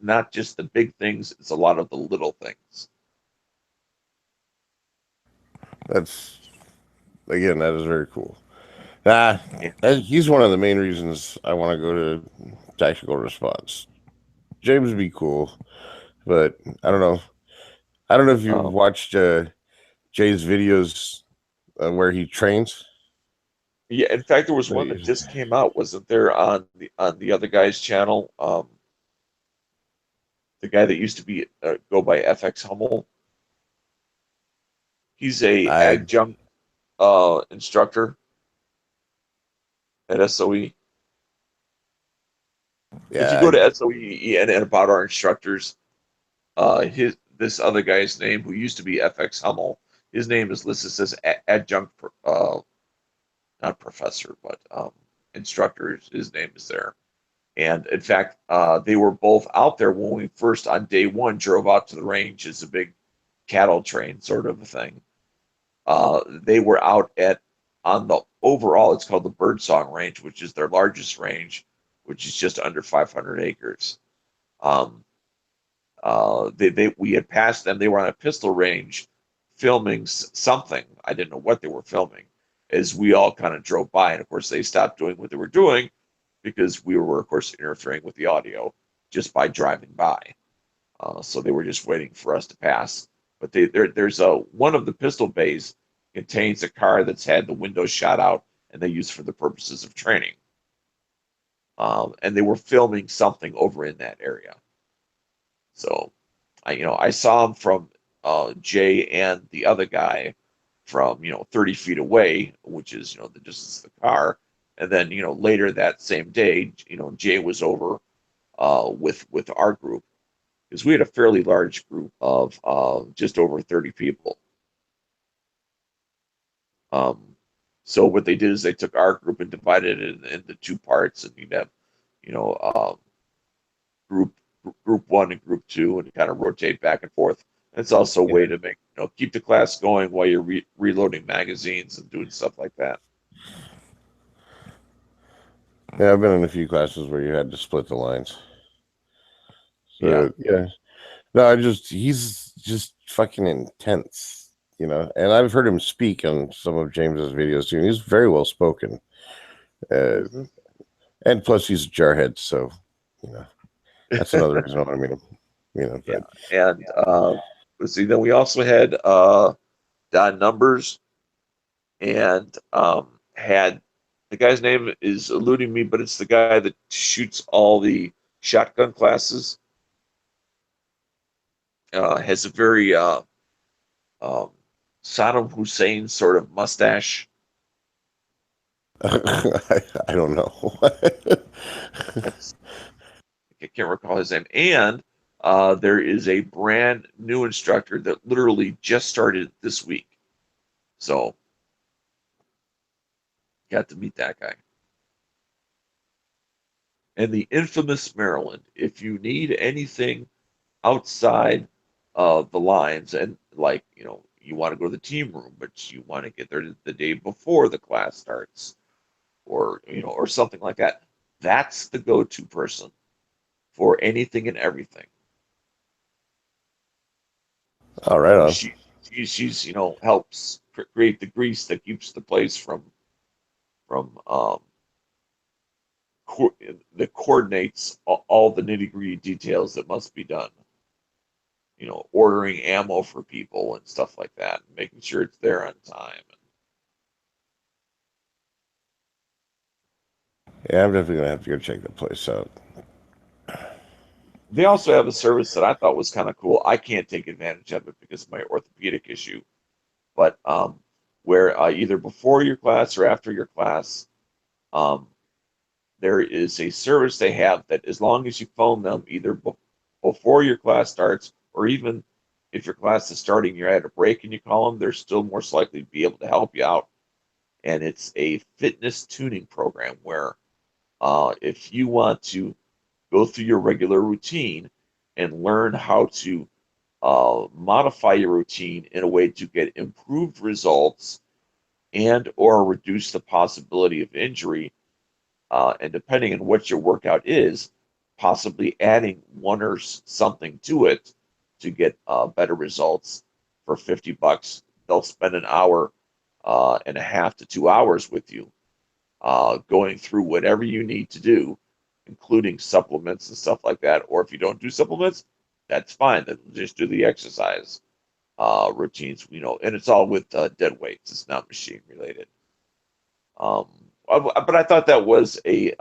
not just the big things; it's a lot of the little things. That is very cool. He's one of the main reasons I want to go to tactical response. James would be cool, but I don't know. I don't know if you've watched Jay's videos where he trains. Yeah, in fact, there was one that just came out, wasn't there, on the other guy's channel? The guy that used to be go by FX Hummel. He's a adjunct instructor at SOE. Yeah, if you go to SOE and about our instructors, this other guy's name, who used to be FX Hummel, his name is listed as adjunct, not professor, but instructor. His name is there. And in fact, they were both out there when we first, on day one, drove out to the range as a big cattle train sort of a thing. They were out on the overall, it's called the Birdsong Range, which is their largest range, which is just under 500 acres. We had passed them. They were on a pistol range filming something. I didn't know what they were filming, as we all kind of drove by. And of course, they stopped doing what they were doing because we were, of course, interfering with the audio just by driving by. So they were just waiting for us to pass. But there's one of the pistol bays contains a car that's had the windows shot out, and they use for the purposes of training. And they were filming something over in that area. So, I saw them from Jay and the other guy from 30 feet away, which is the distance of the car. And then later that same day, Jay was over with our group, because we had a fairly large group of just over 30 people. So what they did is they took our group and divided it into 2 parts, and you'd have, you know, group 1 and group 2, and kind of rotate back and forth. And it's also a way to make, you know, keep the class going while you're reloading magazines and doing stuff like that. Yeah, I've been in a few classes where you had to split the lines. So yeah. No, he's just fucking intense, you know. And I've heard him speak on some of James's videos too. And he's very well spoken. And plus he's a jarhead, so you know, that's another reason I want to meet him. You know, but, And let's see, then we also had Don Numbers, and had, the guy's name is eluding me, but it's the guy that shoots all the shotgun classes. Has a very Saddam Hussein sort of mustache. I don't know. I can't recall his name. And there is a brand new instructor that literally just started this week. So got to meet that guy. And the infamous Maryland. If you need anything outside of the lines, and like, you know, you want to go to the team room, but you want to get there the day before the class starts, or, you know, or something like that, that's the go-to person for anything and everything. All right on. She's you know, helps create the grease that keeps the place from that coordinates all the nitty-gritty details that must be done. You know, ordering ammo for people and stuff like that, and making sure it's there on time. Yeah, I'm definitely gonna have to go check the place out. They also have a service that I thought was kind of cool. I can't take advantage of it because of my orthopedic issue, but where either before your class or after your class, there is a service they have that, as long as you phone them either before your class starts, or even if your class is starting, you're at a break and you call them, they're still more likely to be able to help you out. And it's a fitness tuning program where if you want to go through your regular routine and learn how to modify your routine in a way to get improved results and or reduce the possibility of injury, and depending on what your workout is, possibly adding one or something to it to get better results for $50. They'll spend an hour and a half to 2 hours with you, going through whatever you need to do, including supplements and stuff like that. Or if you don't do supplements, that's fine. Then just do the exercise routines, you know, and it's all with dead weights. It's not machine related. But I thought that was a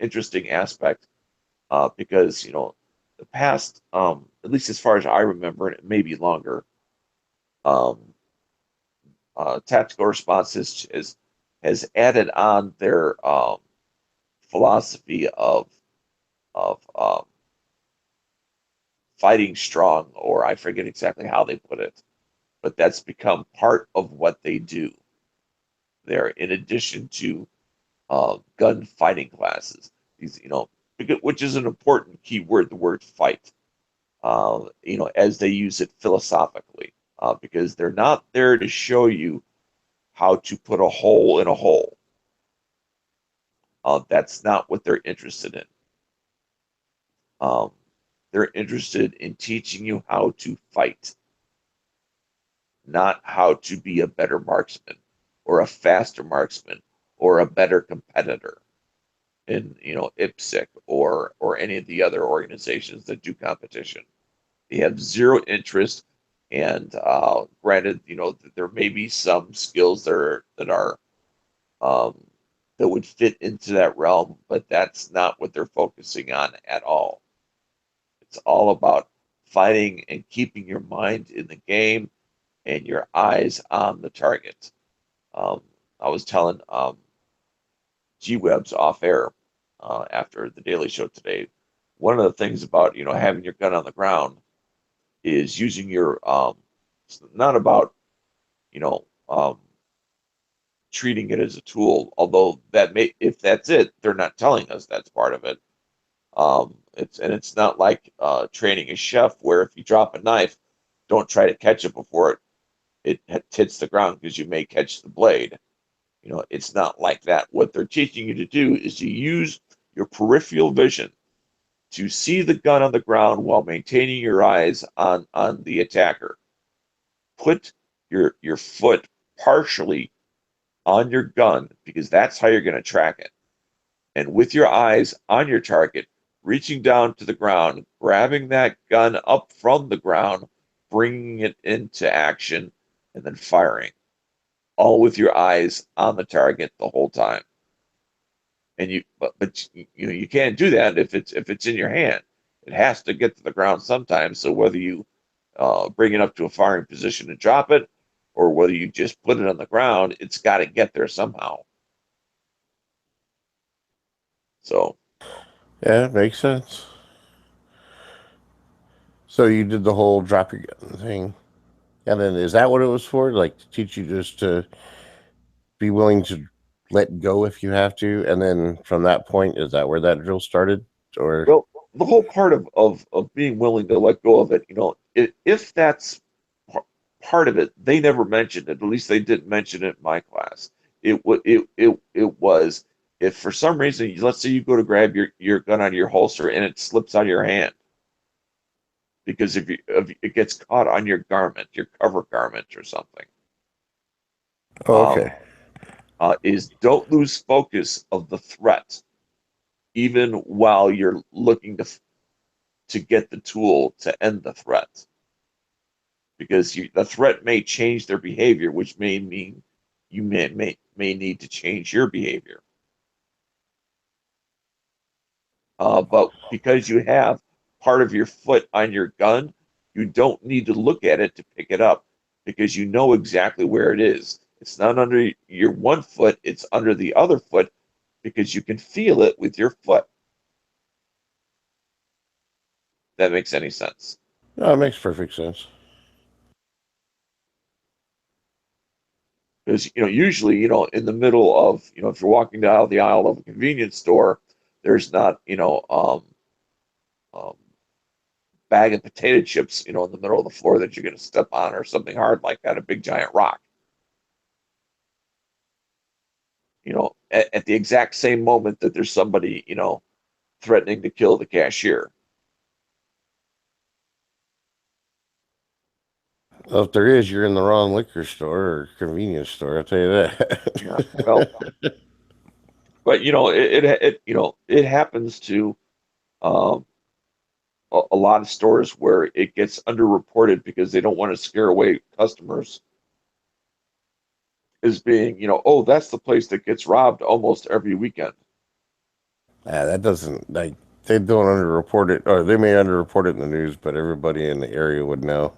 interesting aspect, because, you know, the past, at least as far as I remember, and it may be longer, Tactical Response has added on their philosophy of fighting strong, or I forget exactly how they put it, but that's become part of what they do there, in addition to gun fighting classes. These, you know, which is an important key word, the word fight, you know, as they use it philosophically, because they're not there to show you how to put a hole in a hole. That's not what they're interested in. They're interested in teaching you how to fight, not how to be a better marksman or a faster marksman or a better competitor in, you know, IPSC or any of the other organizations that do competition. They have zero interest, and granted, you know, there may be some skills that are that would fit into that realm, but that's not what they're focusing on at all. It's all about fighting and keeping your mind in the game and your eyes on the target. I was telling G-Webs off air after the Daily Show today one of the things about having your gun on the ground is using your it's not about you know treating it as a tool, although that may, if that's it, they're not telling us that's part of it. It's not like training a chef where if you drop a knife, don't try to catch it before it hits the ground because you may catch the blade. It's not like that. What they're teaching you to do is to use your peripheral vision to see the gun on the ground while maintaining your eyes on the attacker. Put your foot partially on your gun because that's how you're going to track it. And with your eyes on your target, reaching down to the ground, grabbing that gun up from the ground, bringing it into action, and then firing. All with your eyes on the target the whole time. And but you can't do that if it's in your hand. It has to get to the ground sometimes. So whether you bring it up to a firing position and drop it, or whether you just put it on the ground, it's got to get there somehow. So, Yeah, it makes sense. So you did the whole drop your gun thing. And then is that what it was for? Like to teach you just to be willing to let go if you have to? And then from that point, is that where that drill started? Or well, the whole part of being willing to let go of it, if that's part of it, they never mentioned it. At least they didn't mention it in my class. It was if for some reason, let's say you go to grab your gun out of your holster and it slips out of your hand because if it gets caught on your garment, your cover garment or something. okay. Is don't lose focus of the threat, even while you're looking to get the tool to end the threat. Because the threat may change their behavior, which may mean you may need to change your behavior. But because you have part of your foot on your gun, you don't need to look at it to pick it up because you know exactly where it is. It's not under your one foot, it's under the other foot because you can feel it with your foot. That makes any sense? No, it makes perfect sense. Because usually in the middle of if you're walking down the aisle of a convenience store, there's not bag of potato chips in the middle of the floor that you're going to step on or something hard like that, a big giant rock. At the exact same moment that there's somebody threatening to kill the cashier. Well, if there is, you're in the wrong liquor store or convenience store. I'll tell you that. Yeah, well, but it happens to a lot of stores where it gets underreported because they don't want to scare away customers. As being, oh, that's the place that gets robbed almost every weekend. That doesn't they don't underreport it, or they may underreport it in the news, but everybody in the area would know.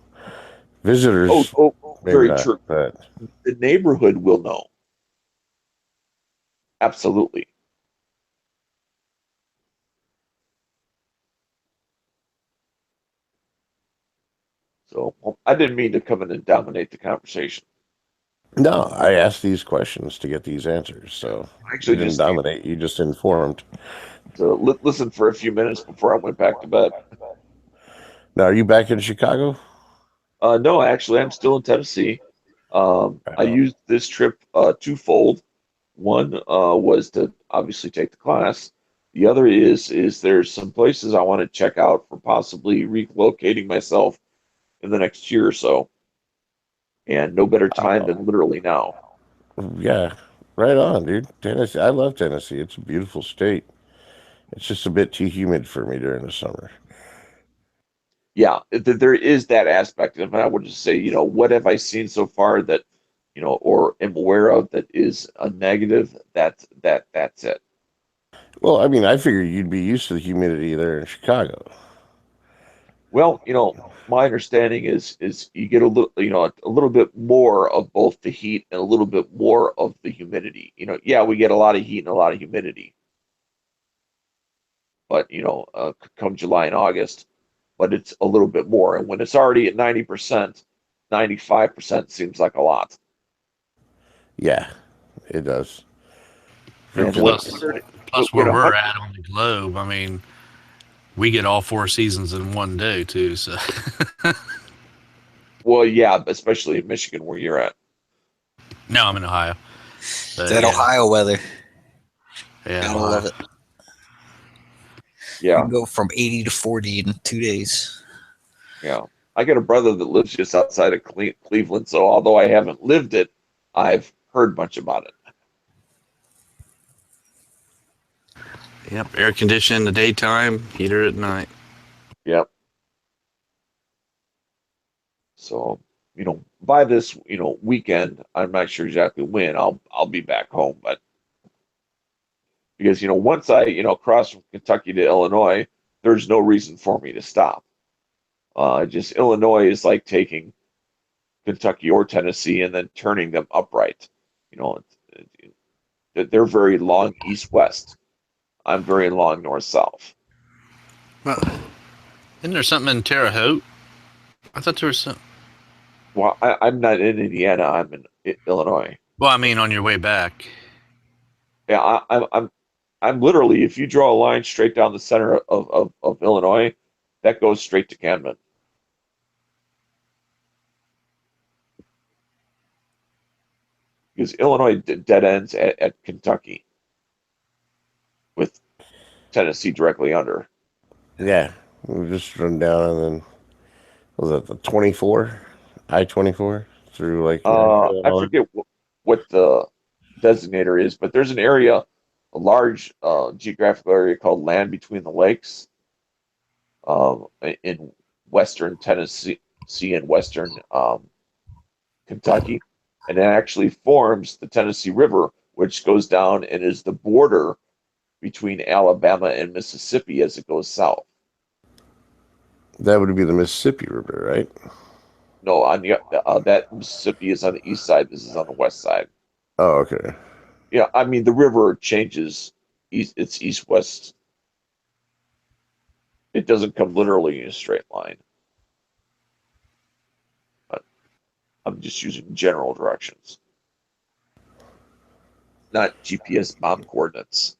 Visitors, very not, true. But the neighborhood will know. Absolutely. So I didn't mean to come in and dominate the conversation. No, I asked these questions to get these answers. So Actually, you didn't dominate. You just informed. So listen for a few minutes before I went back to bed. Now, are you back in Chicago? No, actually, I'm still in Tennessee. I used this trip twofold. One was to obviously take the class. The other is there's some places I want to check out for possibly relocating myself in the next year or so. And no better time than literally now. Yeah, right on, dude. Tennessee. I love Tennessee. It's a beautiful state. It's just a bit too humid for me during the summer. Yeah, there is that aspect. And I would just say, what have I seen so far that, or am aware of that is a negative? That's it. Well, I mean, I figured you'd be used to the humidity there in Chicago. Well, my understanding is you get a little bit more of both the heat and a little bit more of the humidity. Yeah, we get a lot of heat and a lot of humidity. but come July and August, but it's a little bit more. And when it's already at 90%, 95% seems like a lot. Yeah, it does. And Freaking- when Plus, 100 plus when where we're 100 at on the globe, I mean, we get all 4 seasons in one day too. So well, yeah, especially in Michigan where you're at. no, I'm in Ohio. But, That yeah, Ohio weather. yeah, Gotta Ohio. love it. Yeah, You can go from 80 to 40 in 2 days. yeah. I got a brother that lives just outside of Cleveland, so although I haven't lived it, I've heard much about it. Yep, air conditioning in the daytime, heater at night. Yep. So, by this, weekend, I'm not sure exactly when I'll be back home, but because, once I, cross from Kentucky to Illinois, there's no reason for me to stop. Just Illinois is like taking Kentucky or Tennessee and then turning them upright. They're very long east-west. I'm very long north-south. Well, isn't there something in Terre Haute? I thought there was some. Well, I'm not in Indiana. I'm in Illinois. Well, I mean, on your way back. Yeah, I'm literally, if you draw a line straight down the center of Illinois, that goes straight to Camden. Because Illinois dead ends at Kentucky with Tennessee directly under. Yeah, we just run down and then was that the 24, I-24 through like. I forget what the designator is, but there's an area, a large geographical area called Land Between the Lakes, in western Tennessee and western Kentucky, and it actually forms the Tennessee River, which goes down and is the border between Alabama and Mississippi as it goes south. That would be the Mississippi River, right? No, on the that Mississippi is on the east side. This is on the west side. Oh, okay. Yeah, I mean the river changes. It's east-west. It doesn't come literally in a straight line. But I'm just using general directions, not GPS bomb coordinates.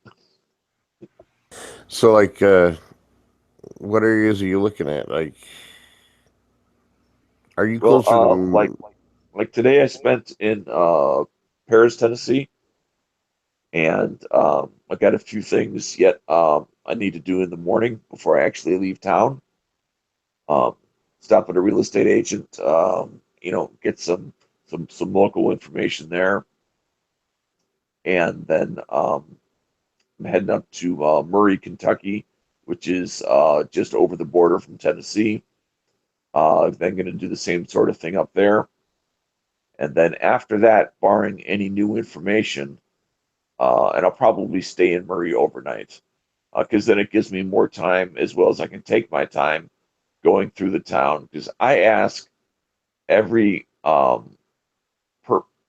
So, like, what areas are you looking at? Like, are you Well, closer to like today I spent in Paris, Tennessee, and I got a few things yet I need to do in the morning before I actually leave town. Stop at a real estate agent, get some local information there, and then I'm heading up to Murray, Kentucky, which is just over the border from Tennessee. Then going to do the same sort of thing up there. And then after that, barring any new information, and I'll probably stay in Murray overnight, because then it gives me more time as well as I can take my time going through the town. Because I ask every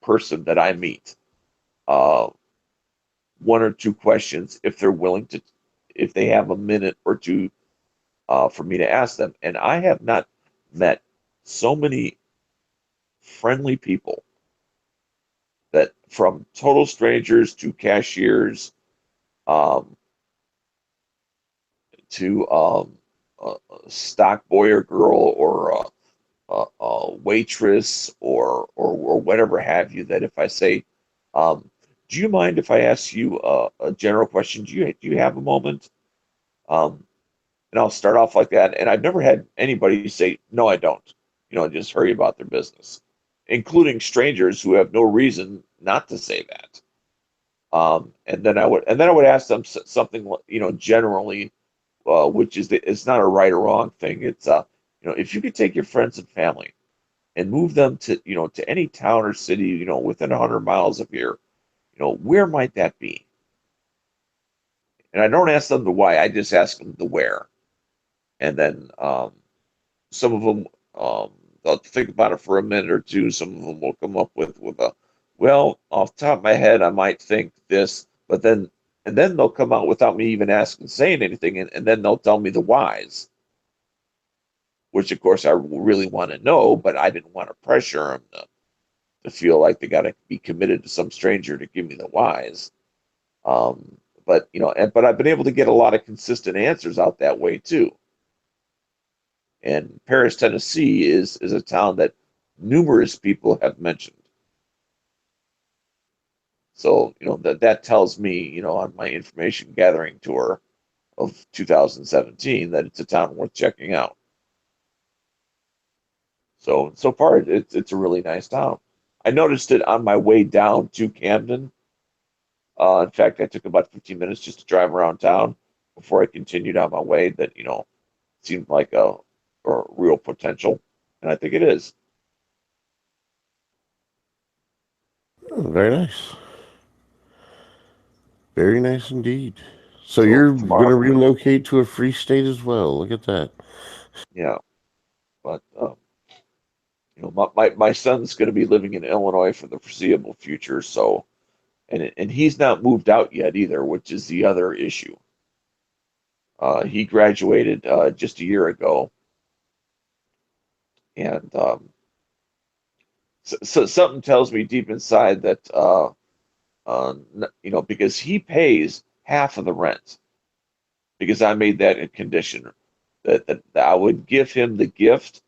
person that I meet 1 or 2 questions if they're willing to, if they have a minute or two for me to ask them. And I have not met so many friendly people, that from total strangers to cashiers, to a stock boy or girl or a waitress or whatever have you, that if I say, do you mind if I ask you a general question? Do you have a moment? And I'll start off like that. And I've never had anybody say, no, I don't. Just hurry about their business, including strangers who have no reason not to say that. And then I would ask them something, generally, which is that it's not a right or wrong thing. It's if you could take your friends and family and move them to to any town or city within 100 miles of here, where might that be? And I don't ask them the why. I just ask them the where. And then some of them, they'll think about it for a minute or two. Some of them will come up with a, well, off the top of my head, I might think this, but then and then they'll come out without me even asking, saying anything, and then they'll tell me the whys, which of course I really want to know, but I didn't want to pressure them to feel like they got to be committed to some stranger to give me the whys. But but I've been able to get a lot of consistent answers out that way too. And Paris, Tennessee is a town that numerous people have mentioned. So, that tells me, on my information gathering tour of 2017 that it's a town worth checking out. So far it's a really nice town. I noticed it on my way down to Camden. In fact, I took about 15 minutes just to drive around town before I continued on my way. That seemed like a real potential, and I think it is. Oh, very nice. Very nice indeed. So you're going to relocate to a free state as well. Look at that. Yeah, but my son's going to be living in Illinois for the foreseeable future. So, and he's not moved out yet either, which is the other issue. He graduated just a year ago, and so something tells me deep inside that because he pays half of the rent, because I made that a condition that I would give him the gift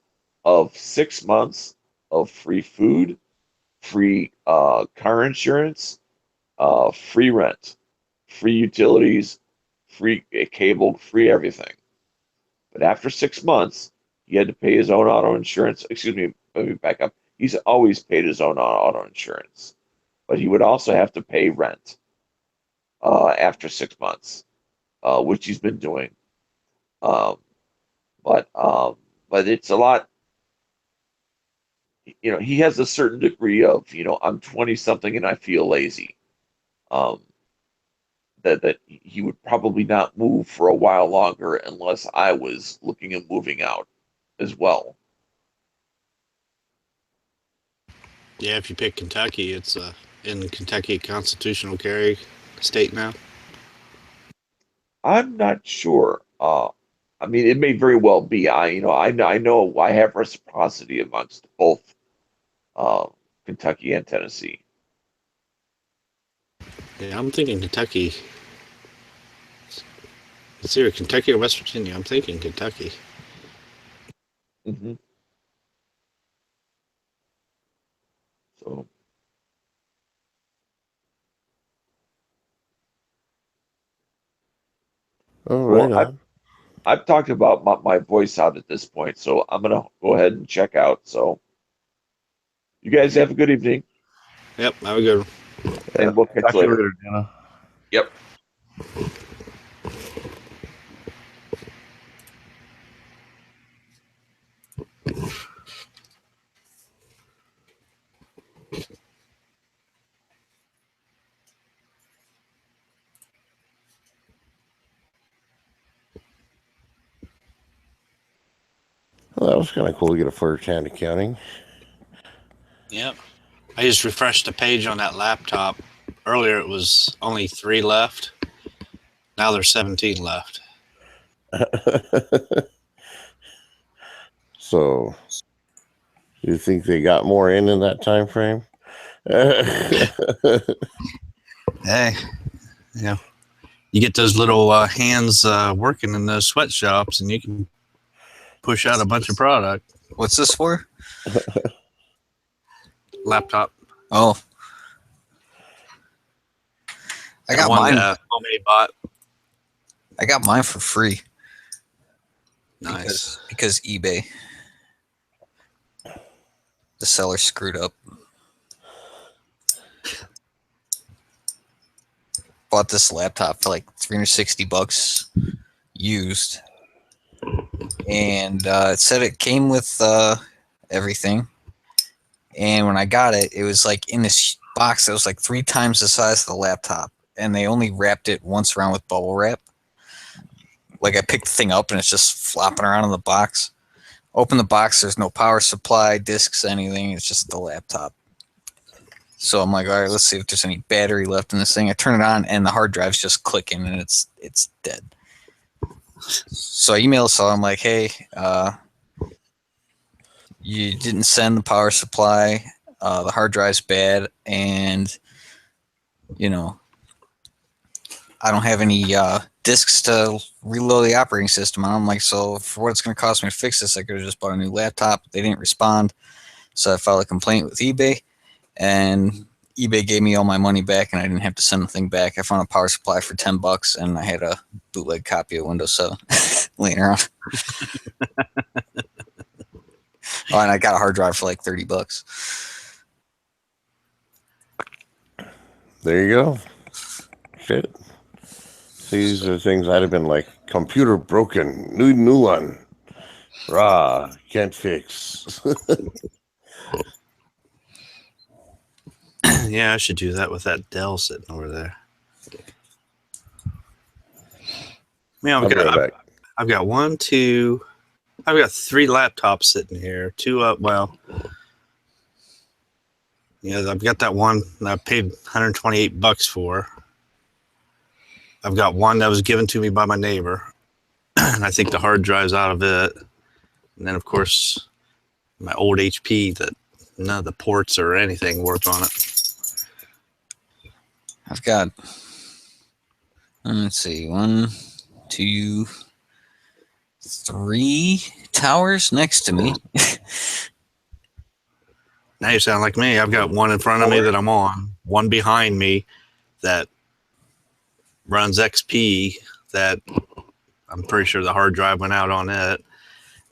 of 6 months of free food, free car insurance, free rent, free utilities, free cable, free everything. But after 6 months, he had to pay his own auto insurance. Excuse me, let me back up. He's always paid his own auto insurance, but he would also have to pay rent after 6 months, which he's been doing. But it's a lot. He has a certain degree of, I'm 20 something and I feel lazy. That he would probably not move for a while longer unless I was looking at moving out as well. Yeah, if you pick Kentucky, it's in Kentucky constitutional carry state now. I'm not sure. I mean, it may very well be. I know I have reciprocity amongst both Kentucky and Tennessee. Yeah, I'm thinking Kentucky. It's either Kentucky or West Virginia. I'm thinking Kentucky. Mm-hmm. So. Oh, right on. I've talked about my voice out at this point, so I'm going to go ahead and check out. So you guys have a good evening. Yep, have a good one. And we'll catch you later. Dana. Yep. Well, that was kind of cool to get a first-hand accounting. Yep. I just refreshed the page on that laptop. Earlier it was only 3 left. Now there's 17 left. So, you think they got more in that time frame? Hey, you get those little hands working in those sweatshops, and you can push out a bunch of product. What's this for? Laptop. Oh. I got mine. Homemade bot. I got mine for free. Nice. Because eBay. The seller screwed up. Bought this laptop for like $360 used. And it said it came with everything. And when I got it, it was like in this box that was like 3 times the size of the laptop. And they only wrapped it once around with bubble wrap. Like I picked the thing up and it's just flopping around in the box. Open the box, there's no power supply, discs, anything. It's just the laptop. So I'm like, all right, let's see if there's any battery left in this thing. I turn it on, and the hard drive's just clicking, and it's dead. So I email Saul. I'm like, hey, you didn't send the power supply. The hard drive's bad, and I don't have any disks to reload the operating system. And I'm like, so for what it's going to cost me to fix this, I could have just bought a new laptop. They didn't respond, so I filed a complaint with eBay, and eBay gave me all my money back, and I didn't have to send anything back. I found a power supply for $10, and I had a bootleg copy of Windows 7 laying around. Oh, and I got a hard drive for like $30. There you go. Shit. These are things I'd have been like, computer broken, new one. Rah, can't fix. Yeah, I should do that with that Dell sitting over there. Man, I'll be right back. I've got I've got 3 laptops sitting here. 2 up. Well, I've got that one that I paid $128 for. I've got one that was given to me by my neighbor, and I think the hard drive's out of it. And then, of course, my old HP that none of the ports or anything work on it. I've got, let's see, 1, 2, 3 towers next to me. Now you sound like me. I've got one in front of me that I'm on, one behind me that runs XP that I'm pretty sure the hard drive went out on it.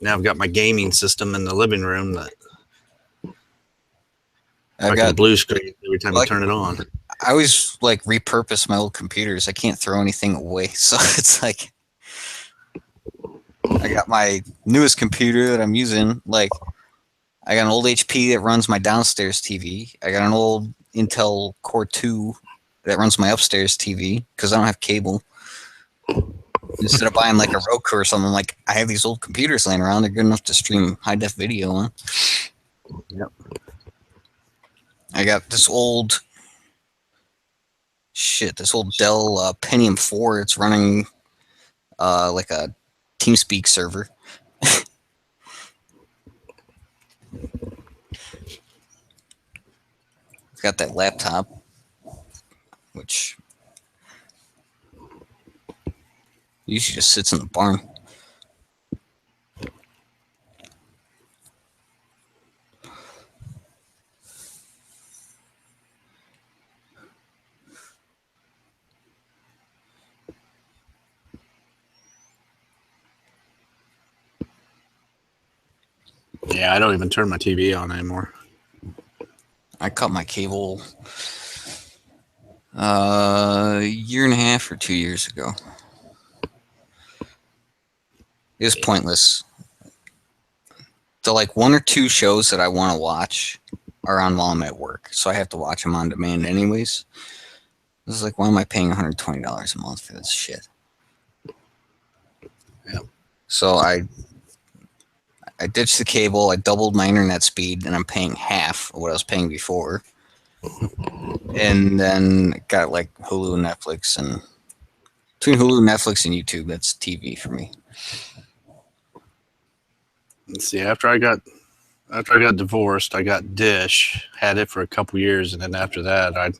Now I've got my gaming system in the living room that I've got a blue screen every time I turn it on. I always like repurpose my old computers. I can't throw anything away, so it's like I got my newest computer that I'm using. Like I got an old HP that runs my downstairs TV. I got an old Intel Core 2 that runs my upstairs TV because I don't have cable. Instead of buying like a Roku or something, like I have these old computers laying around. They're good enough to stream high def video on. Yep. I got this old Dell Pentium 4. It's running like a TeamSpeak server. I've got that laptop, which usually just sits in the barn. Yeah, I don't even turn my TV on anymore. I cut my cable a year and a half or 2 years ago. It was pointless. The like 1 or 2 shows that I want to watch are on while I'm at work, so I have to watch them on demand anyways. This is like, why am I paying $120 a month for this shit? Yeah. So I ditched the cable. I doubled my internet speed, and I'm paying half of what I was paying before. And then got like Hulu, Netflix, and between Hulu, Netflix, and YouTube, that's TV for me. Let's see. After I got divorced, I got Dish. Had it for a couple years, and then after that,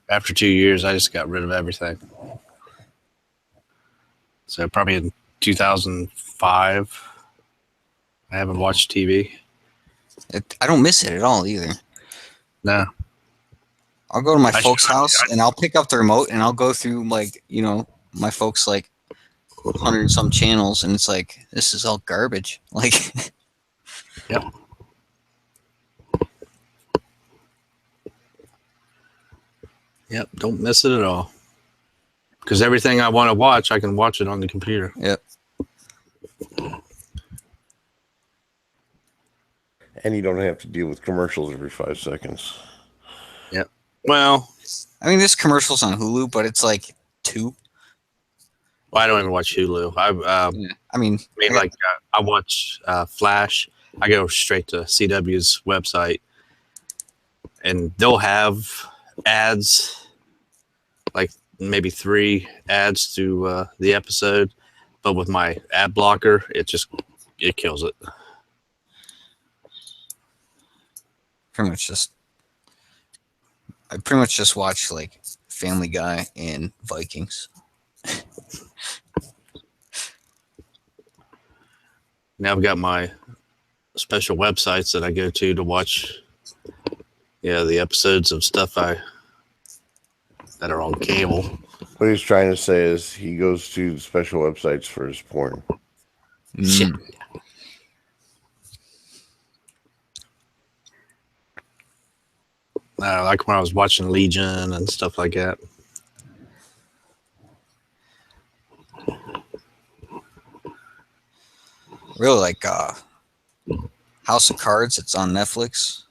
after 2 years, I just got rid of everything. So probably in 2005. I haven't watched TV. I don't miss it at all either. No. I'll go to my folks' house and I'll pick up the remote and I'll go through like, my folks like 100 and some channels and it's like, this is all garbage. Like, yep. Yep. Don't miss it at all. Because everything I want to watch, I can watch it on the computer. Yep. And you don't have to deal with commercials every 5 seconds. Yep. Well, I mean, there's commercials on Hulu, but it's like 2. Well, I don't even watch Hulu. I watch Flash. I go straight to CW's website and they'll have ads, like maybe 3 ads to the episode, but with my ad blocker, it kills it. I pretty much just watch like Family Guy and Vikings. Now I've got my special websites that I go to watch, the episodes of stuff that are on cable. What he's trying to say is he goes to special websites for his porn. Yeah. Like when I was watching Legion and stuff like that. Really like House of Cards. It's on Netflix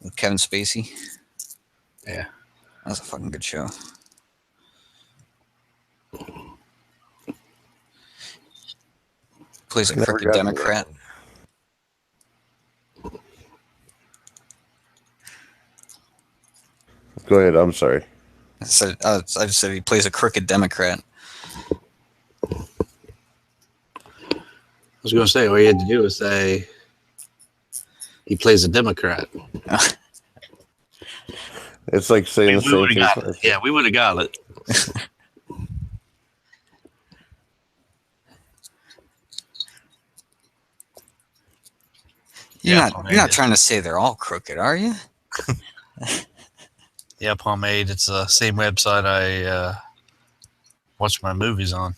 with Kevin Spacey. Yeah. That's a fucking good show. Plays a Never crooked got to Democrat. Go ahead. I'm sorry. I just said he plays a crooked Democrat. I was going to say, all you had to do was say he plays a Democrat. It's like saying the same thing. Yeah, we would have got it. You're not trying to say they're all crooked, are you? Yeah, Pomade. It's the same website I watch my movies on.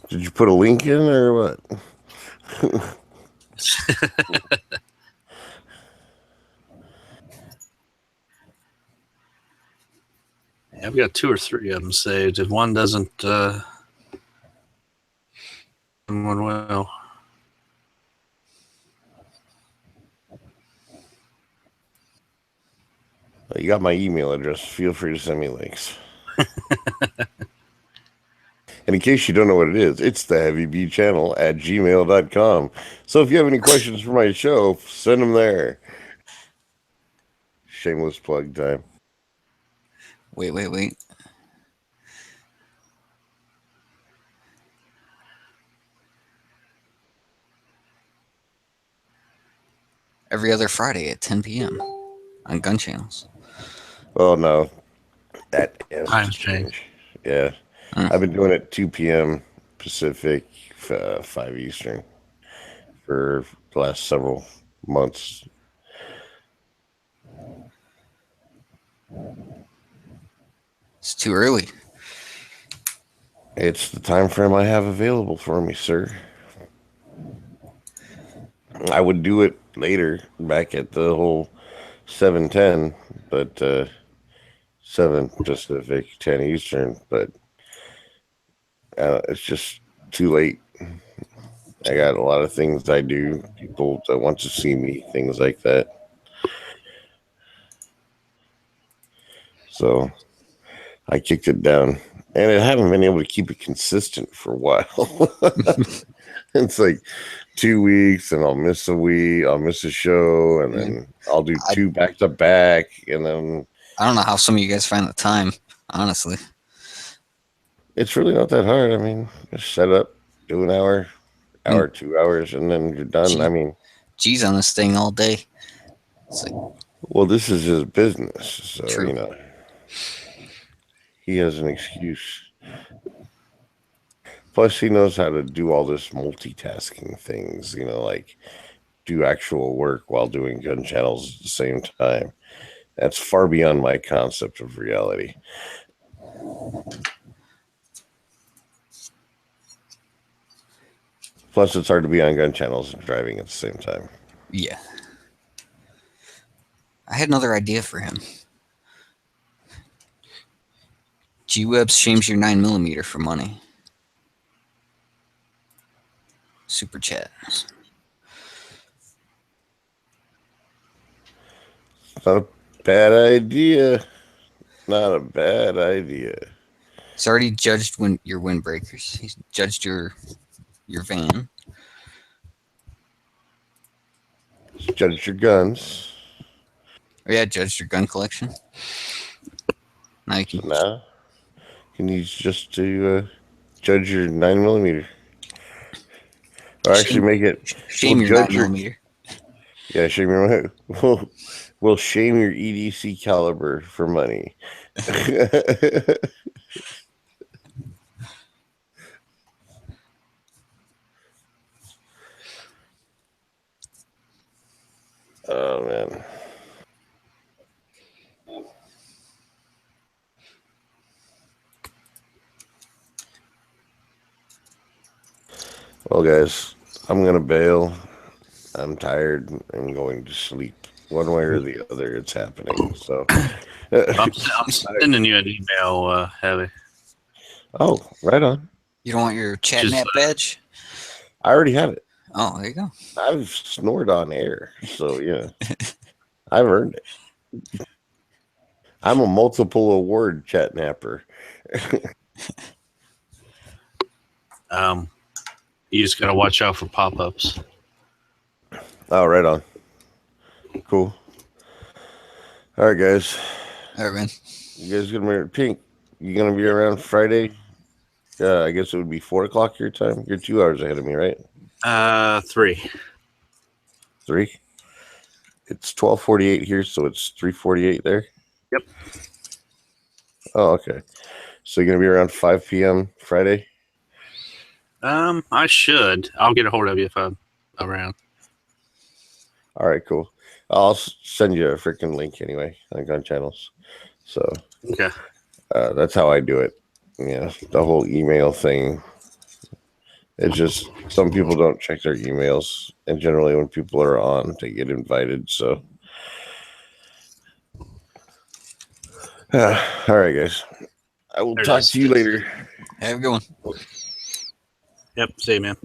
Did you put a link in or what? Yeah, I've got 2 or 3 of them saved. If one doesn't, one will. You got my email address. Feel free to send me links. And in case you don't know what it is, it's the heavybchannel@gmail.com. So if you have any questions for my show, send them there. Shameless plug time. Wait. Every other Friday at 10 p.m. on Gun Channels. Oh, no. That has Times to change. change. Yeah. I've been doing it 2 p.m. Pacific, 5 Eastern for the last several months. It's too early. It's the time frame I have available for me, sir. I would do it later, back at the whole 7:10, but 7 Pacific, 10 Eastern, but it's just too late. I got a lot of things I do, people that want to see me, things like that. So I kicked it down, and I haven't been able to keep it consistent for a while. It's like 2 weeks, and I'll miss a week, I'll miss a show, and then I'll do 2 back to back, and then I don't know how some of you guys find the time, honestly. it's really not that hard. I mean, just set up, do an hour, 2 hours, and then you're done. I mean, G's on this thing all day. It's like, well, this is his business, so True. you know, he has an excuse. Plus, he knows how to do all this multitasking things, you know, like do actual work while doing gun channels at the same time. That's far beyond my concept of reality. Plus, it's hard to be on gun channels and driving at the same time. yeah. I had another idea for him. G-Web shames your 9mm for money. Super chat. Not a bad idea. Not a bad idea. He's already judged your windbreakers. He's judged your van. Judge your guns. Oh yeah, judged your gun collection. Now you So can now he needs just to judge your 9mm. Or actually make it. shame we'll your judge your 9mm. Yeah, shame your we'll shame your EDC caliber for money. Oh man. Well guys, I'm gonna bail. I'm tired. I'm going to sleep. One way or the other, it's happening. So I'm sending you an email, Heavy. oh, right on. You don't want your Just, ChatNap badge? I already have it. Oh, there you go. I've snored on air, so yeah. I've earned it. I'm a multiple award chat napper. You just gotta watch out for pop-ups. Oh, right on. Cool. All right, guys. All right, man. You guys gonna be Pink? You gonna be around Friday? I guess it would be 4:00 your time. You're 2 hours ahead of me, right? 3. 3. It's 12:48 here, so it's 3:48 there. Yep. Oh, okay. So you're gonna be around 5 p.m. Friday? I should. I'll get a hold of you if I'm around. All right, cool. I'll send you a freaking link anyway on Gun Channels. So Okay. that's how I do it. Yeah, the whole email thing. It's just some people don't check their emails, and generally when people are on, they get invited. So, all right, guys. I will There it talk is. to you later. Have a good one. Yep. See you, man.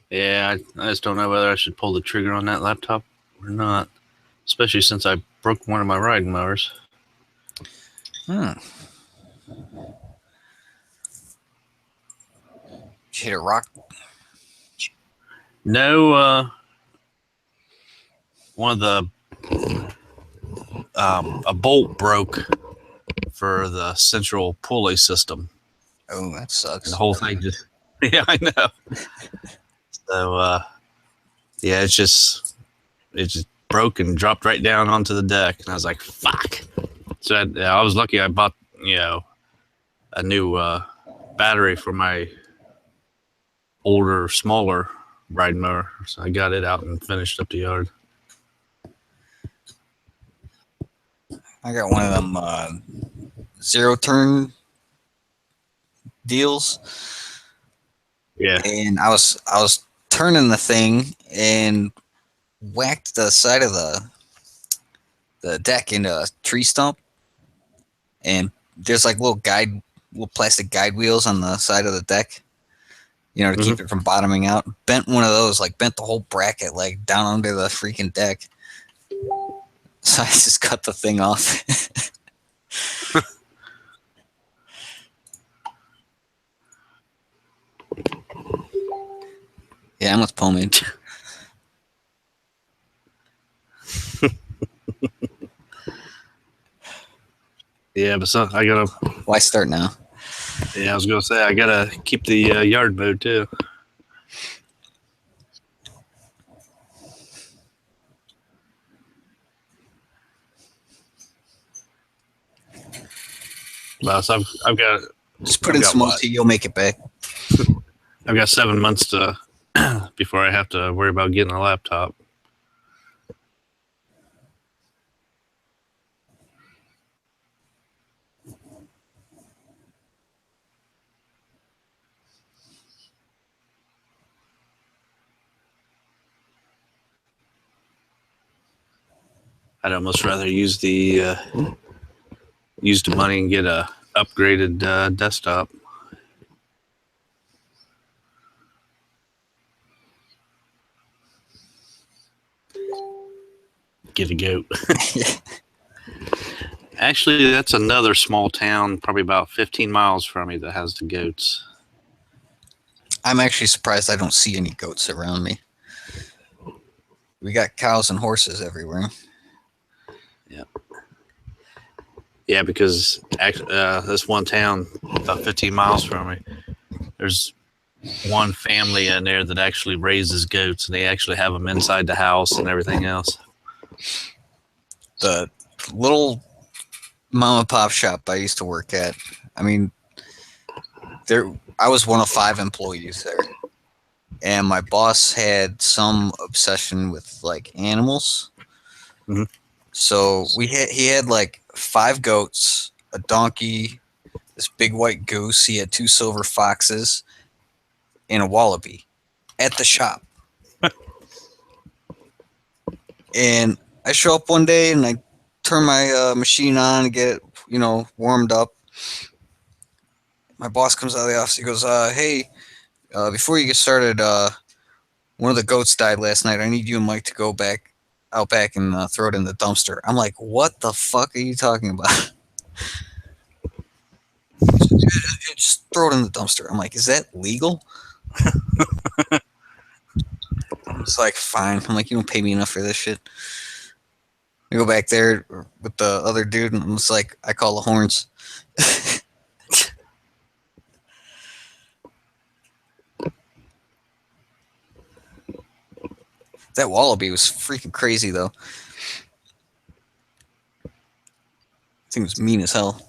Yeah, I just don't know whether I should pull the trigger on that laptop or not, especially since I broke one of my riding mowers. Did you hit a rock? No, one of the a bolt broke for the central pulley system. Oh, that sucks. And the whole thing just yeah, I know. So yeah, it just broke and dropped right down onto the deck, and I was like, "Fuck!" So I was lucky. I bought a new battery for my older, smaller riding mower, so I got it out and finished up the yard. I got one of them zero turn deals. Yeah. And I was turning the thing and whacked the side of the deck into a tree stump. And there's like little plastic guide wheels on the side of the deck, to keep it from bottoming out. Bent one of those, bent the whole bracket down under the freaking deck. So I just cut the thing off. Yeah, I must pomade. Yeah, but I gotta. Why start now? Yeah, I was gonna say I gotta keep the yard mode too. Well, so I've got. Just put in some OT, you'll make it back. I've got 7 months to before I have to worry about getting a laptop. I'd almost rather use the money and get a upgraded desktop. get a goat. Actually, that's another small town, probably about 15 miles from me, that has the goats. I'm actually surprised I don't see any goats around me. We got cows and horses everywhere. Yeah, because this one town, about 15 miles from me, there's one family in there that actually raises goats, and they actually have them inside the house and everything else. The little mom and pop shop I used to work at, I mean, I was one of 5 employees there, and my boss had some obsession with like animals. Mhm. So he had like 5 goats, a donkey, this big white goose. He had 2 silver foxes, and a wallaby at the shop. And I show up one day and I turn my machine on and get it, warmed up. My boss comes out of the office. He goes, "Hey, before you get started, one of the goats died last night. I need you and Mike to go out back and throw it in the dumpster." I'm like, "What the fuck are you talking about?" Just throw it in the dumpster. I'm like, "Is that legal?" It's like, fine. I'm like, "You don't pay me enough for this shit." I go back there with the other dude, and it's like, I call the horns. That wallaby was freaking crazy, though. Thing was mean as hell.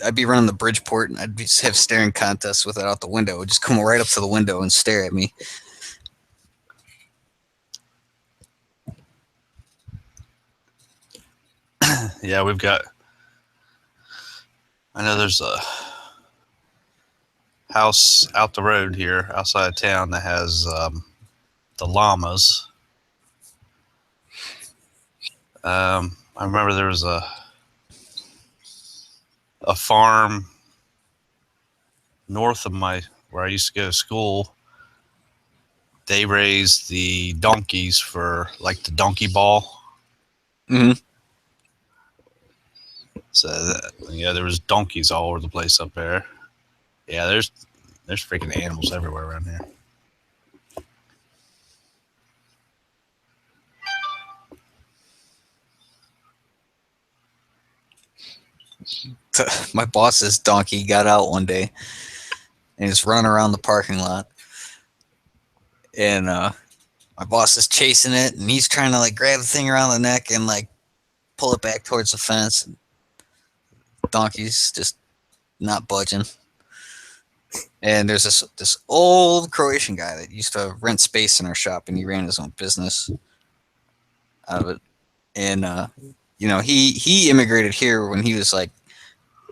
I'd be running the Bridgeport, and I'd just have staring contests with it out the window. It would just come right up to the window and stare at me. Yeah, I know there's a house out the road here outside of town that has the llamas. I remember there was a farm north of where I used to go to school. They raised the donkeys for like the donkey ball. Mm-hmm. So there was donkeys all over the place up there. Yeah, there's freaking animals everywhere around here. My boss's donkey got out one day and is running around the parking lot. And my boss is chasing it, and he's trying to like grab the thing around the neck and like pull it back towards the fence. Donkey's just not budging. And there's this old Croatian guy that used to rent space in our shop, and he ran his own business out of it. And he immigrated here when he was like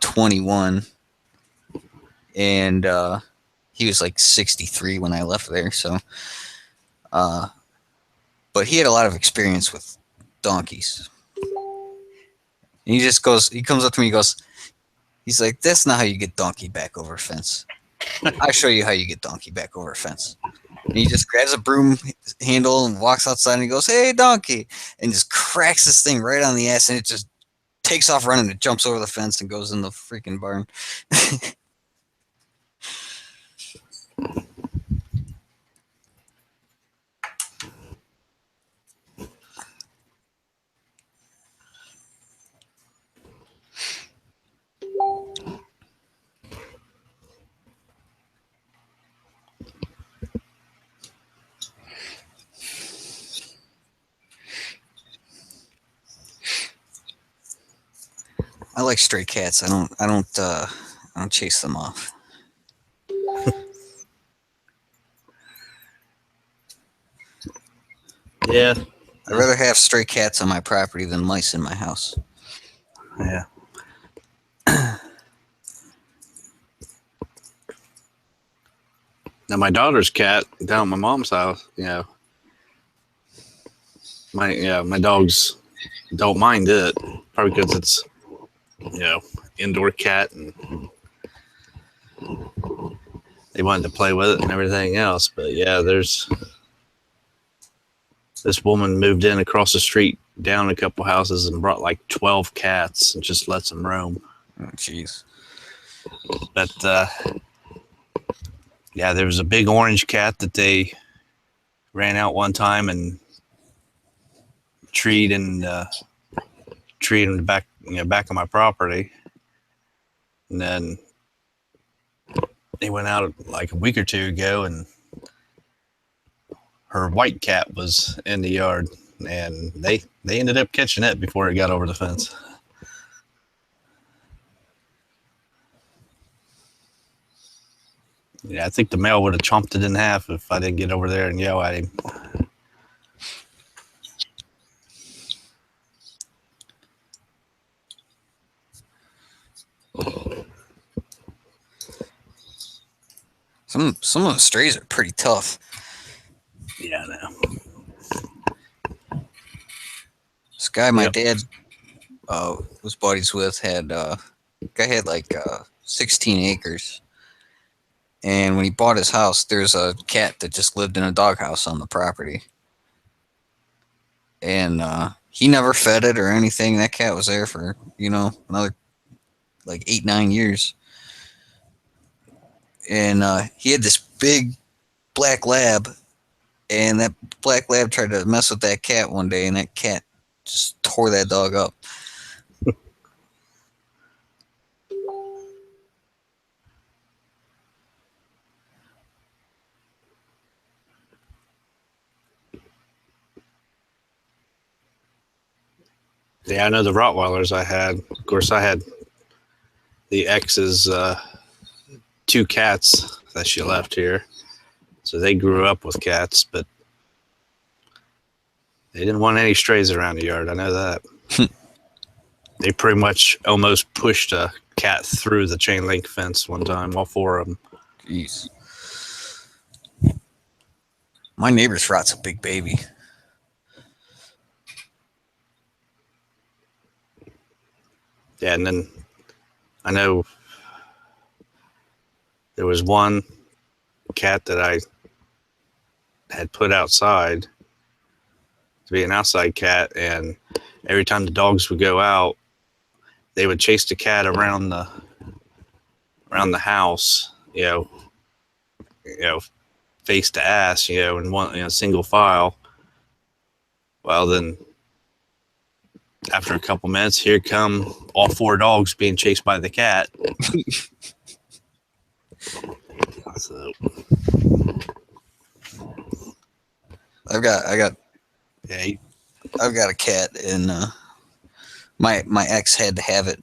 21, and he was like 63 when I left there. So, but he had a lot of experience with donkeys. And he comes up to me, he's like, "That's not how you get donkey back over a fence. I'll show you how you get donkey back over a fence." And he just grabs a broom handle and walks outside, and he goes, "Hey, donkey," and just cracks this thing right on the ass, and it just takes off running. It jumps over the fence and goes in the freaking barn. I like stray cats. I don't chase them off. Yeah. I'd rather have stray cats on my property than mice in my house. Yeah. Now my daughter's cat down at my mom's house, my dogs don't mind it, probably because it's indoor cat, and they wanted to play with it and everything else. But yeah, there's this woman moved in across the street down a couple houses and brought like 12 cats and just lets them roam. Oh, jeez. But yeah, there was a big orange cat that they ran out one time and treed in the back, back of my property. And then they went out like a week or two ago, and her white cat was in the yard, and they ended up catching it before it got over the fence. Yeah, I think the male would have chomped it in half if I didn't get over there and yell at him. Some of the strays are pretty tough. Yeah, I know. This guy my Yep. dad was buddies with had guy had like 16 acres. And when he bought his house, there's a cat that just lived in a doghouse on the property. And he never fed it or anything. That cat was there for, another like 8-9 years. And he had this big black lab, and that black lab tried to mess with that cat one day, and that cat just tore that dog up. Yeah, I know the Rottweilers I had. Of course, I had the ex's 2 cats that she left here. So they grew up with cats, but they didn't want any strays around the yard. I know that. They pretty much almost pushed a cat through the chain link fence one time, all 4 of them. Jeez. My neighbor's Rot's a big baby. Yeah, and then I know there was one cat that I had put outside to be an outside cat, and every time the dogs would go out, they would chase the cat around the house, face to ass, in one single file. Well, then after a couple minutes, here come all 4 dogs being chased by the cat. So I've got yeah, I've got a cat, and my ex had to have it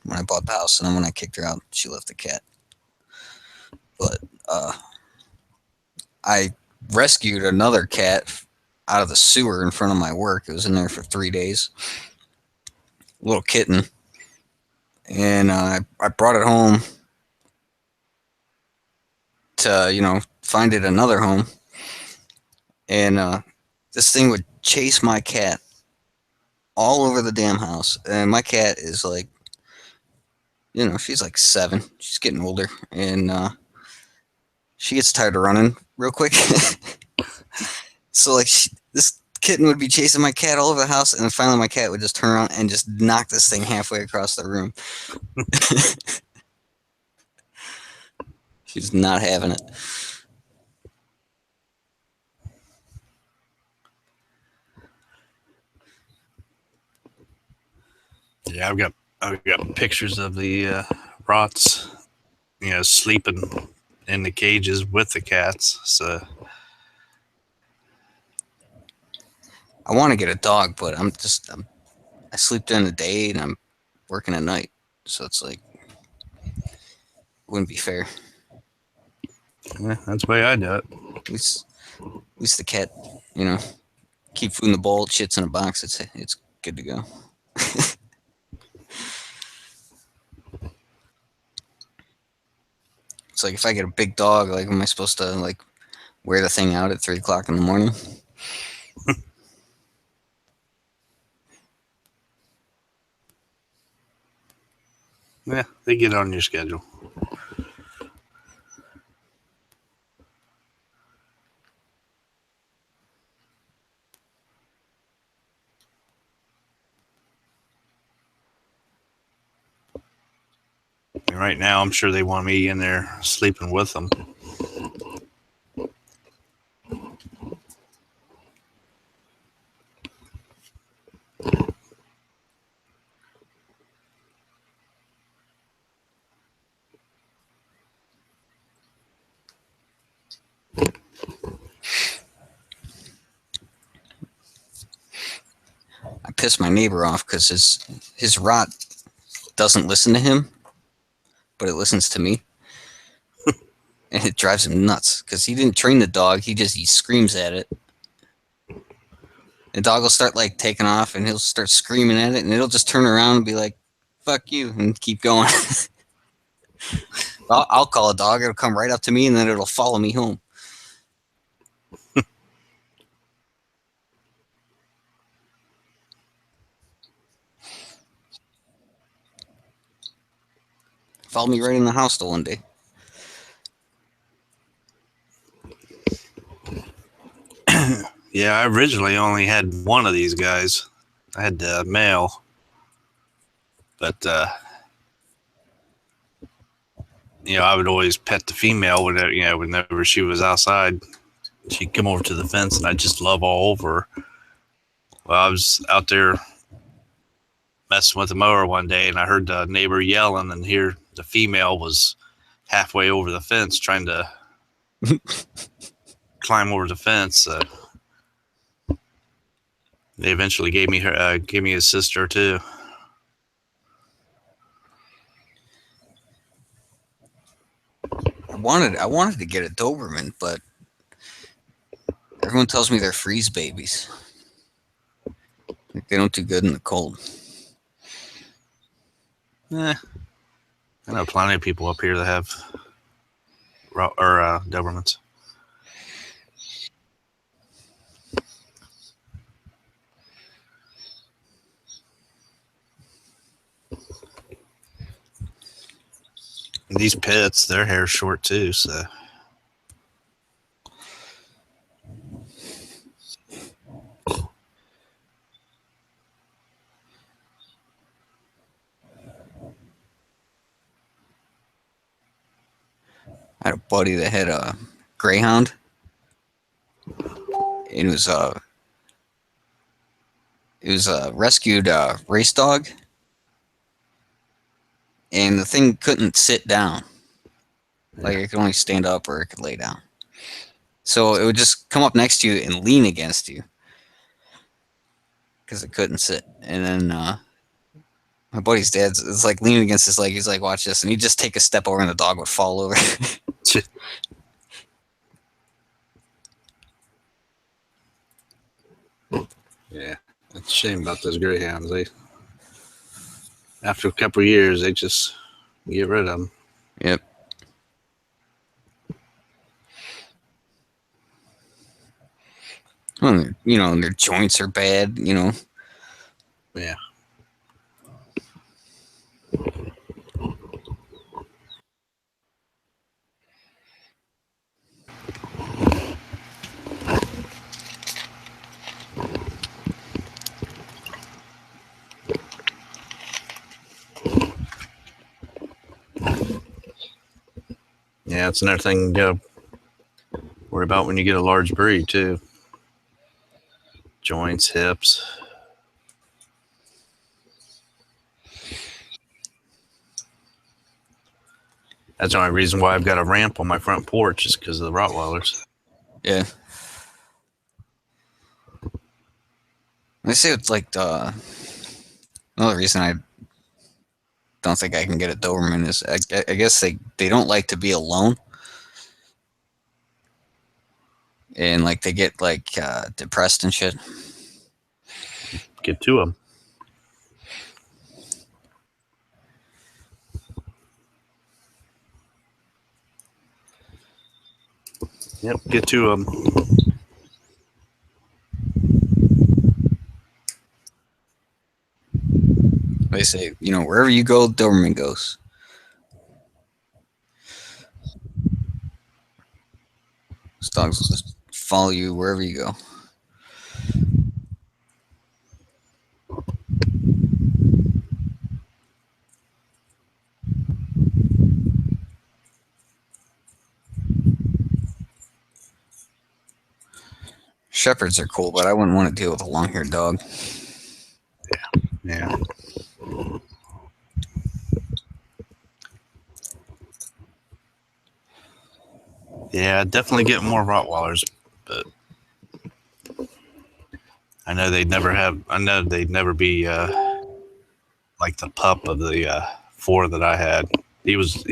when I bought the house, and then when I kicked her out, she left the cat. But I rescued another cat out of the sewer in front of my work. It was in there for 3 days. Little kitten. And I brought it home to, find it another home. And this thing would chase my cat all over the damn house. And my cat is like, she's like 7. She's getting older. And she gets tired of running real quick. So like this kitten would be chasing my cat all over the house, and then finally my cat would just turn around and just knock this thing halfway across the room. She's not having it. yeah, I've got pictures of the rots, sleeping in the cages with the cats. So I want to get a dog, but I sleep during the day and I'm working at night, so it's like it wouldn't be fair. yeah, that's the way I do it. At least the cat, keep food in the bowl, shits in a box. It's good to go. It's like if I get a big dog, like, am I supposed to like wear the thing out at 3 o'clock in the morning? Yeah, they get on your schedule. right now, I'm sure they want me in there sleeping with them. I pissed my neighbor off because his rot doesn't listen to him, but it listens to me. And it drives him nuts because he didn't train the dog. He screams at it. The dog will start like taking off and he'll start screaming at it and it'll just turn around and be like, fuck you, and keep going. I'll call a dog. It'll come right up to me and then it'll follow me home. Follow me right in the house the one day. Yeah, I originally only had one of these guys. I had the male, but I would always pet the female whenever she was outside. She'd come over to the fence, and I'd just love all over her. Well, I was out there messing with the mower one day, and I heard the neighbor yelling, and here the female was halfway over the fence trying to climb over the fence. They eventually gave me his sister too. I wanted to get a Doberman, but everyone tells me they're freeze babies. Like they don't do good in the cold. I know plenty of people up here that have Dobermans. And these pits, their hair's short too, so. I had a buddy that had a Greyhound. It was a rescued race dog. And the thing couldn't sit down. Like it could only stand up or it could lay down. So it would just come up next to you and lean against you. Because it couldn't sit. And then my buddy's dad's is like leaning against his leg. He's like, watch this. And he'd just take a step over and the dog would fall over. Yeah. It's a shame about those Greyhounds. After a couple of years, they just get rid of them. Yep. Well, their joints are bad, Yeah. Yeah, it's another thing to worry about when you get a large breed, too. Joints, hips. That's the only reason why I've got a ramp on my front porch is because of the Rottweilers. Yeah. They say it's like another reason I don't think I can get a Doberman is I guess they don't like to be alone. And like they get like depressed and shit. Get to them. Yep, get to them. They say, wherever you go, Doberman goes. Those dogs will just follow you wherever you go. Shepherds are cool, but I wouldn't want to deal with a long-haired dog. Yeah. Yeah, definitely get more Rottweilers, but I know they'd never be like the pup of the 4 that I had. He was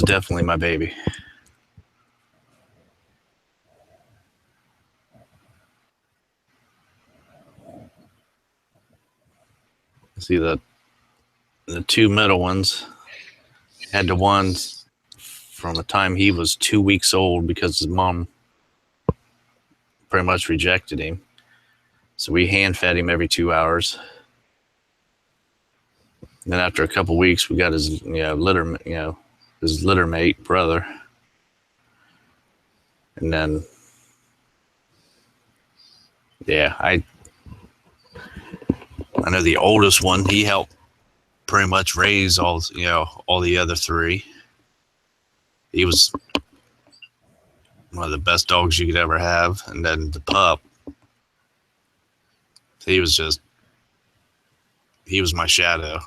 definitely my baby. See the 2 middle ones. Had the ones from the time he was 2 weeks old because his mom pretty much rejected him. So we hand fed him every 2 hours. And then after a couple weeks, we got his his litter mate brother. And then I know the oldest one, he helped pretty much raise all the other 3. He was one of the best dogs you could ever have. And then the pup, he was my shadow.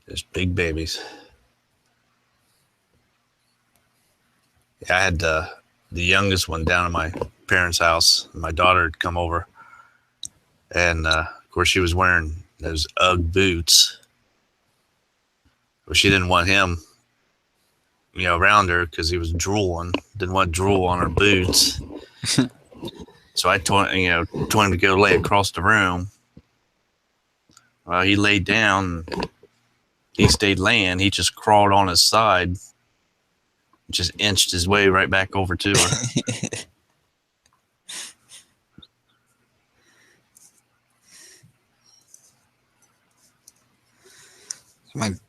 Just big babies. Yeah, I had the youngest one down at my parents' house. My daughter had come over, and of course she was wearing those UGG boots. But she didn't want him, around her because he was drooling. Didn't want drool on her boots. So I told him to go lay across the room. Well, he laid down. He stayed laying. He just crawled on his side, just inched his way right back over to her.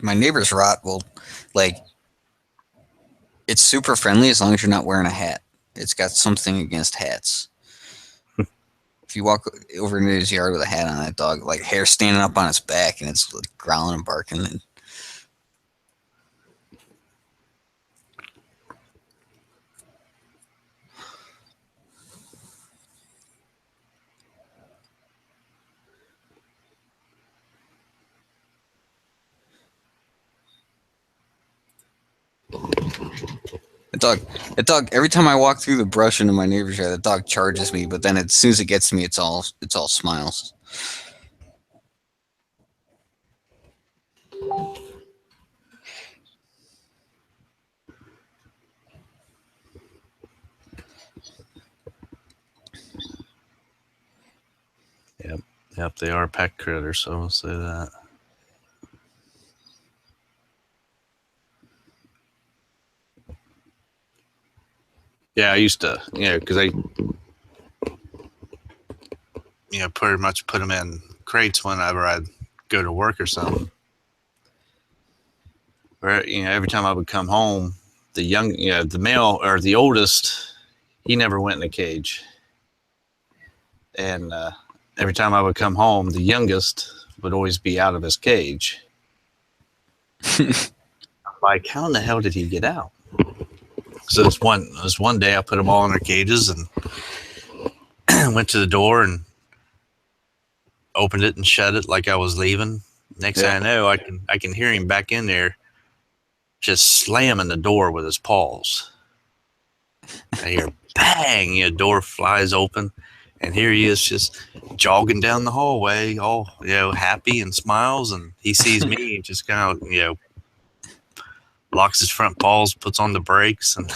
My neighbor's Rot will, like, it's super friendly as long as you're not wearing a hat. It's got something against hats. If you walk over into his yard with a hat on, that dog, like, hair standing up on its back, and it's like growling and barking. And the dog. Every time I walk through the brush into my neighbor's yard, the dog charges me. But then as soon as it gets to me, it's all smiles. Yep, they are pack critters, so I'll say that. Yeah, I used to, because I, pretty much put them in crates whenever I'd go to work or something. Where, every time I would come home, the male or the oldest, he never went in a cage. And every time I would come home, the youngest would always be out of his cage. Like, how in the hell did he get out? So this one day I put them all in their cages and went to the door and opened it and shut it like I was leaving. Next thing I know, I can hear him back in there just slamming the door with his paws. I hear bang, door flies open, and here he is just jogging down the hallway, all happy and smiles, and he sees me and just kind of locks his front paws, puts on the brakes, and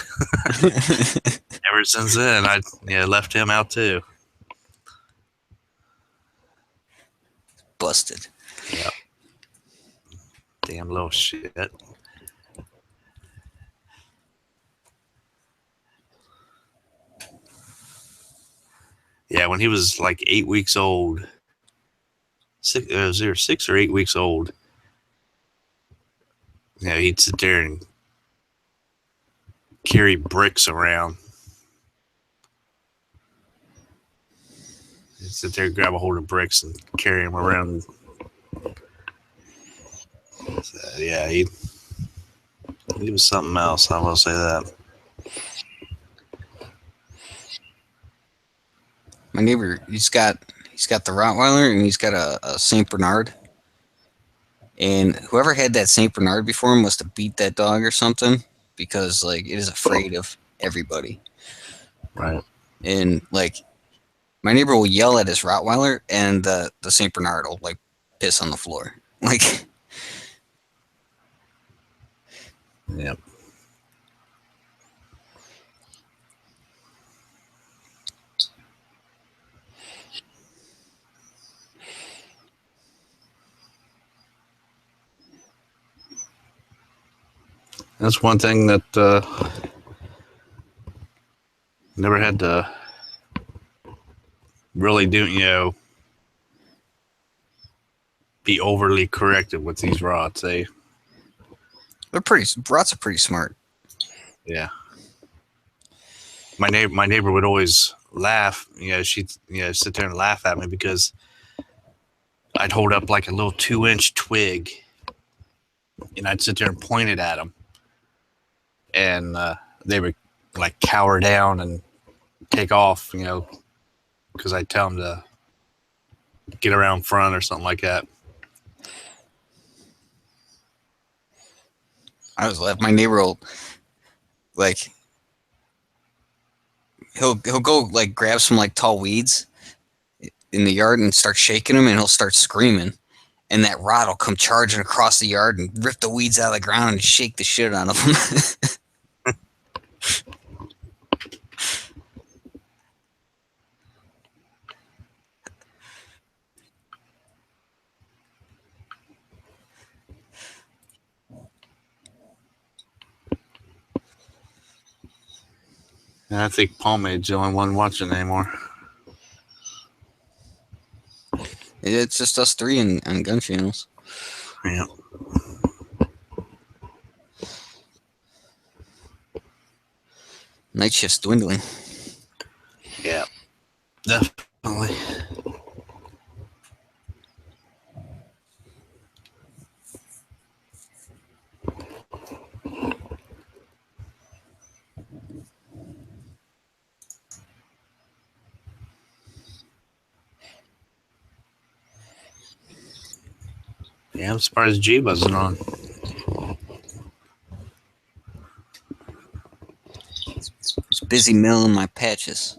ever since then I left him out too. Busted. Yep. Damn little shit. Yeah, when he was like 8 weeks old, 6 or 8 weeks old, he'd sit there and carry bricks around. He'd sit there, grab a hold of bricks, and carry them around. So, yeah, he was something else. I will say that. My neighbor, he's got the Rottweiler and he's got a Saint Bernard. And whoever had that Saint Bernard before him must have beat that dog or something, because like it is afraid of everybody. Right. And like my neighbor will yell at his Rottweiler, and the Saint Bernard will like piss on the floor. Like, Yep. That's one thing that never had to really do, be overly corrected with these rods. Rots are pretty smart. Yeah. My neighbor would always laugh. She'd sit there and laugh at me because I'd hold up like a little 2-inch twig, and I'd sit there and point it at them, and they would like cower down and take off, because I'd tell them to get around front or something like that. I was laughing. My neighbor will like he'll go like grab some like tall weeds in the yard and start shaking them, and he'll start screaming, and that rod will come charging across the yard and rip the weeds out of the ground and shake the shit out of them. And I think Pomade's the only one watching anymore. It's just us three on gun channels. Yeah. Night shift's dwindling. Yeah. Definitely. Yeah, I'm surprised G wasn't on. Just busy milling my patches.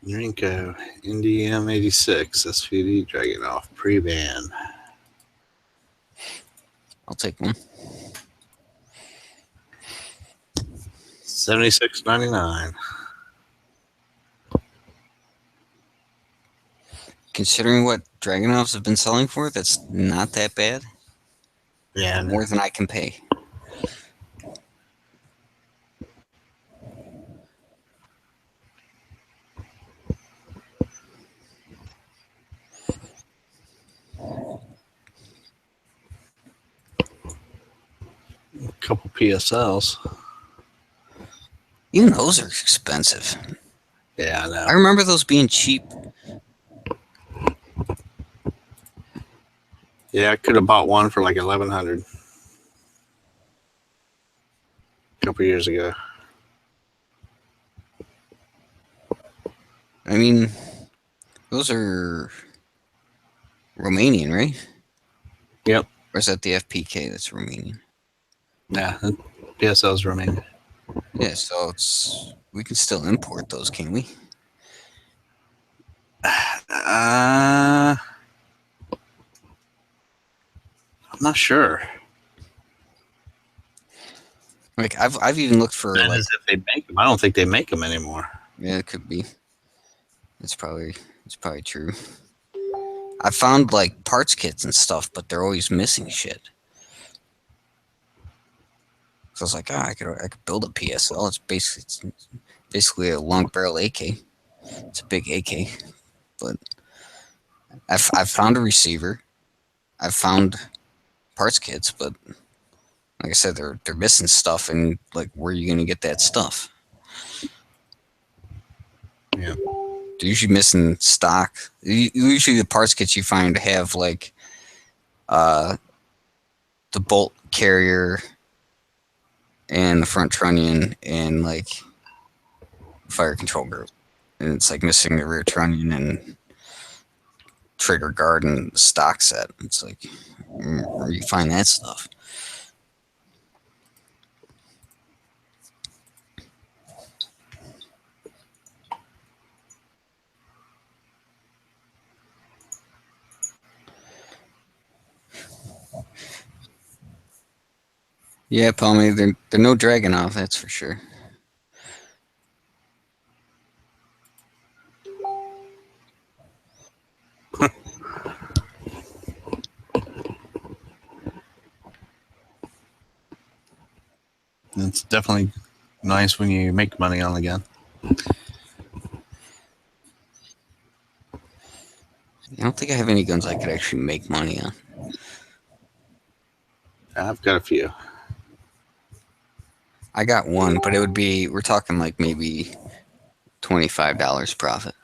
Urenco, NDM 86, SVD, Dragunov, pre-ban. I'll take one. $76.99. Considering what Dragunovs have been selling for, that's not that bad. Yeah, More than I can pay. a couple PSLs. Even those are expensive. Yeah, I know. I remember those being cheap. Yeah, I could have bought one for like $1,100 a couple years ago. I mean, those are Romanian, right? Yep. Or is that the FPK that's Romanian? Yeah, PSLs remain. Yeah, so we can still import those, can we? I'm not sure. Like I've even looked for That like, is if they make them. I don't think they make them anymore. yeah, it could be. It's probably true. I found like parts kits and stuff, but they're always missing shit. So I was like, I could build a PSL. It's basically a long barrel AK. It's a big AK, but I've found a receiver. I've found parts kits, but like I said, they're missing stuff, and like, where are you gonna get that stuff? Yeah. They're usually missing stock. Usually the parts kits you find have like the bolt carrier and the front trunnion and like fire control group, and it's like missing the rear trunnion and trigger guard and stock set. It's like, where you find that stuff? Yeah, Palmy, they're no Dragunov, that's for sure. It's definitely nice when you make money on a gun. I don't think I have any guns I could actually make money on. I've got a few. I got one, but it would be, we're talking like maybe $25 profit.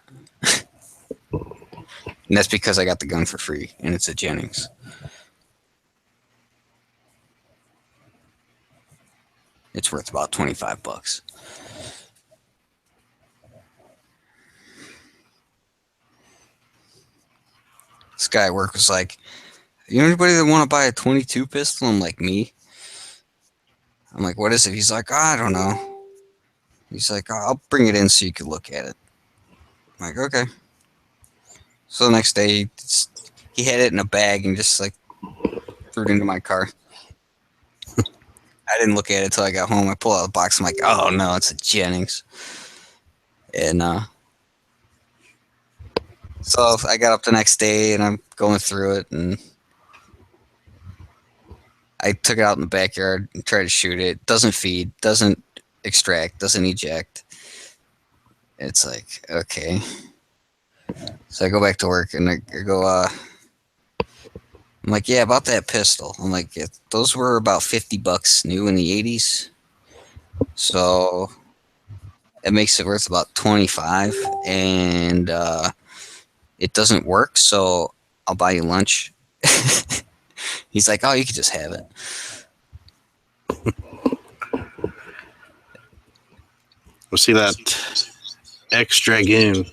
And that's because I got the gun for free, and it's a Jennings. It's worth about $25. This guy at work was like, you know anybody that want to buy a 22 pistol? I'm like, me? I'm like, what is it? He's like, I don't know. He's like, I'll bring it in so you can look at it. I'm like, okay. So the next day, he had it in a bag and just like threw it into my car. I didn't look at it till I got home. I pull out the box. I'm like, oh no, it's a Jennings. And so I got up the next day and I'm going through it, and I took it out in the backyard and tried to shoot it. Doesn't feed, doesn't extract, doesn't eject. It's like, okay. So I go back to work and I go, I'm like, yeah, about that pistol. I'm like, yeah, those were about $50 new in the 80s. So it makes it worth about 25, and it doesn't work, so I'll buy you lunch. He's like, oh, you could just have it. We'll see that X Dragoon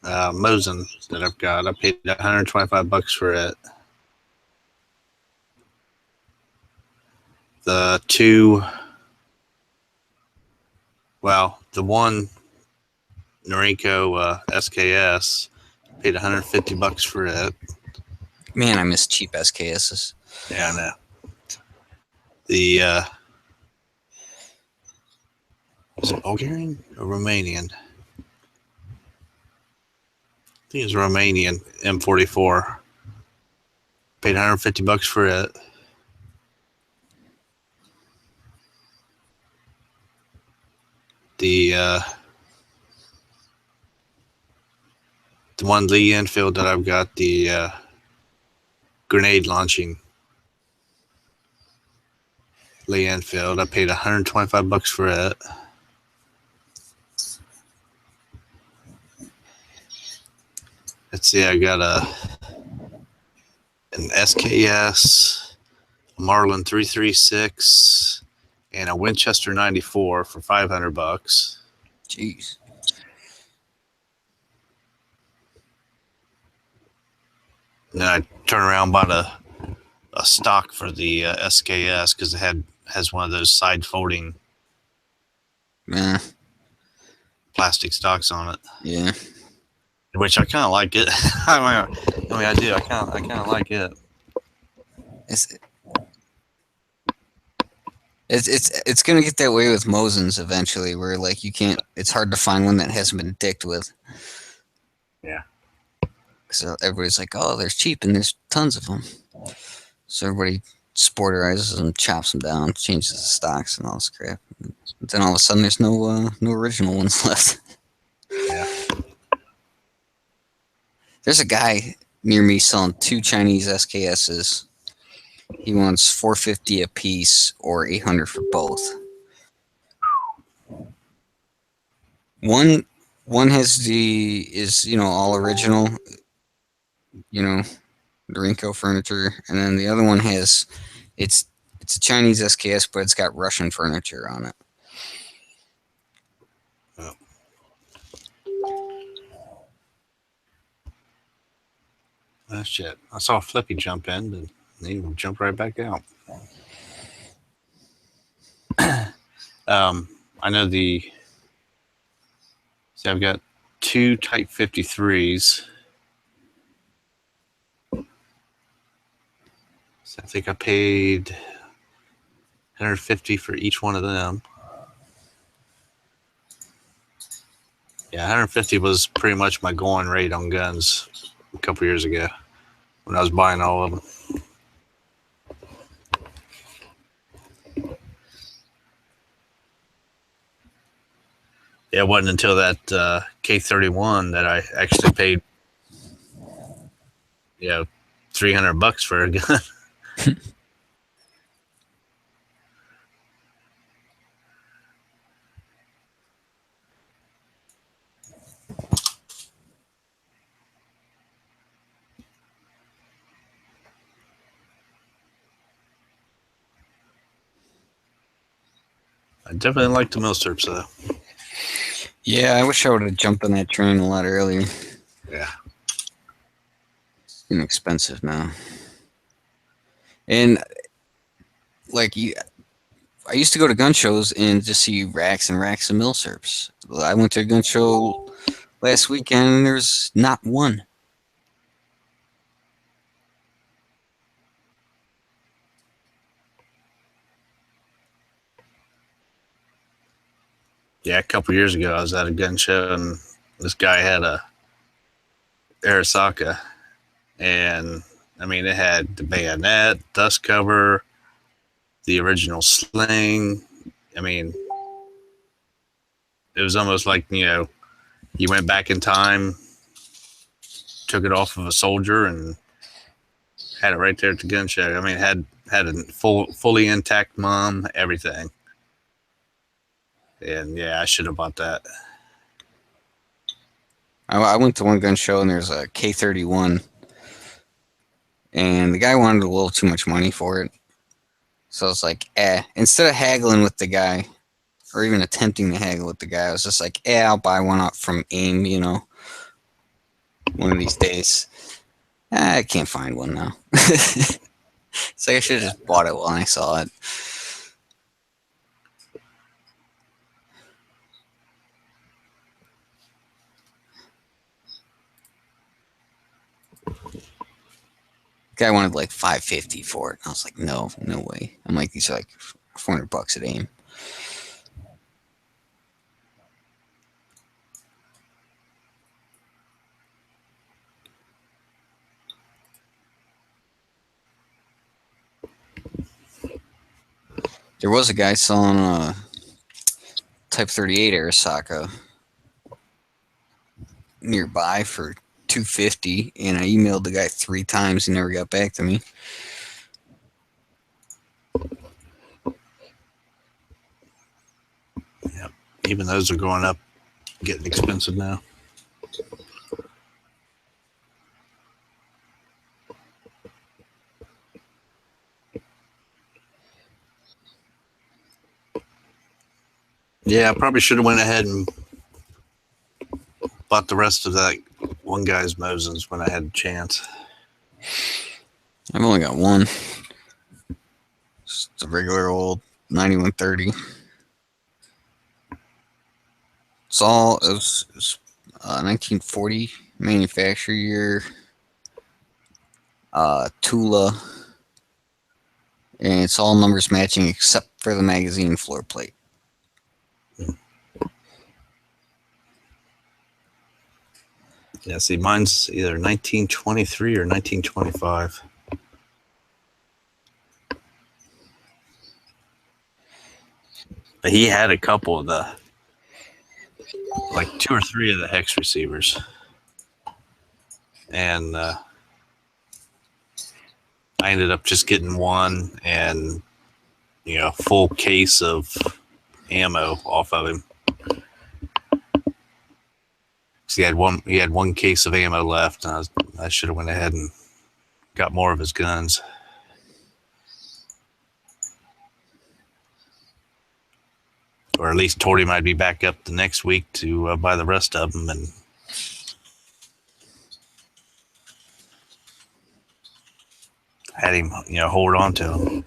Mosin that I've got. I paid $125 for it. The one Norinco SKS, paid $150 for it. Man, I miss cheap SKSs. Yeah, I know. The Is it Bulgarian or Romanian? I think it's Romanian M44. Paid $150 for it. The one Lee Enfield that I've got, the grenade launching Lee Enfield, I paid $125 for it. Let's see, I got an SKS, a Marlin 336, and a Winchester 94 for $500. Jeez. And then I turned around and bought a stock for the SKS because it has one of those side folding Yeah. plastic stocks on it, Yeah. which I kind of like it. I mean, I do. I kind of like it. It's gonna get that way with Mosins eventually, where like you can't. It's hard to find one that hasn't been dicked with. Yeah. So everybody's like, "Oh, they're cheap and there's tons of them." So everybody sporterizes them, chops them down, changes the stocks and all this crap. And then all of a sudden, there's no original ones left. Yeah. There's a guy near me selling 2 Chinese SKSs. He wants $450 a piece or $800 for both. One is all original, Norinco furniture, and then the other one has it's a Chinese SKS, but it's got Russian furniture on it. Oh shit! I saw Flippy jump in, and he jumped right back out. I know See, I've got 2 Type 53s. So I think I paid $150 for each one of them. Yeah, $150 was pretty much my going rate on guns a couple years ago when I was buying all of them. Yeah, it wasn't until that K31 that I actually paid, $300 for a gun. I definitely like the milsurps though. Yeah, I wish I would have jumped on that train a lot earlier. Yeah. It's inexpensive now. And I used to go to gun shows and just see racks and racks of milsurps. I went to a gun show last weekend and there's not one. Yeah, a couple years ago, I was at a gun show and this guy had a Arisaka, and I mean, it had the bayonet, dust cover, the original sling. I mean, it was almost like, you went back in time, took it off of a soldier, and had it right there at the gun show. I mean, it had a fully intact mum, everything. And yeah, I should have bought that. I went to one gun show and there's a K31, and the guy wanted a little too much money for it. So I was like, instead of haggling with the guy, or even attempting to haggle with the guy, I was just like, I'll buy one up from AIM, one of these days. I can't find one now. It's like I should have just bought it when I saw it. Guy wanted like $550 for it. I was like, no way. I'm like, these are like $400 at AIM. There was a guy selling a Type 38 Arisaka nearby for $250, and I emailed the guy 3 times. He never got back to me. Even those are going up, getting expensive now. Yeah, I probably should have went ahead and bought the rest of that one guy's Mosins when I had a chance. I've only got one. Just a regular old 9130. It was 1940 manufacture year. Tula. And it's all numbers matching except for the magazine floor plate. Yeah, see, mine's either 1923 or 1925. But he had a couple of the, like 2 or 3 of the hex receivers. And I ended up just getting one and, a full case of ammo off of him. He had one case of ammo left, and I should have went ahead and got more of his guns. Or at least Torty might be back up the next week to buy the rest of them, and had him, hold on to him.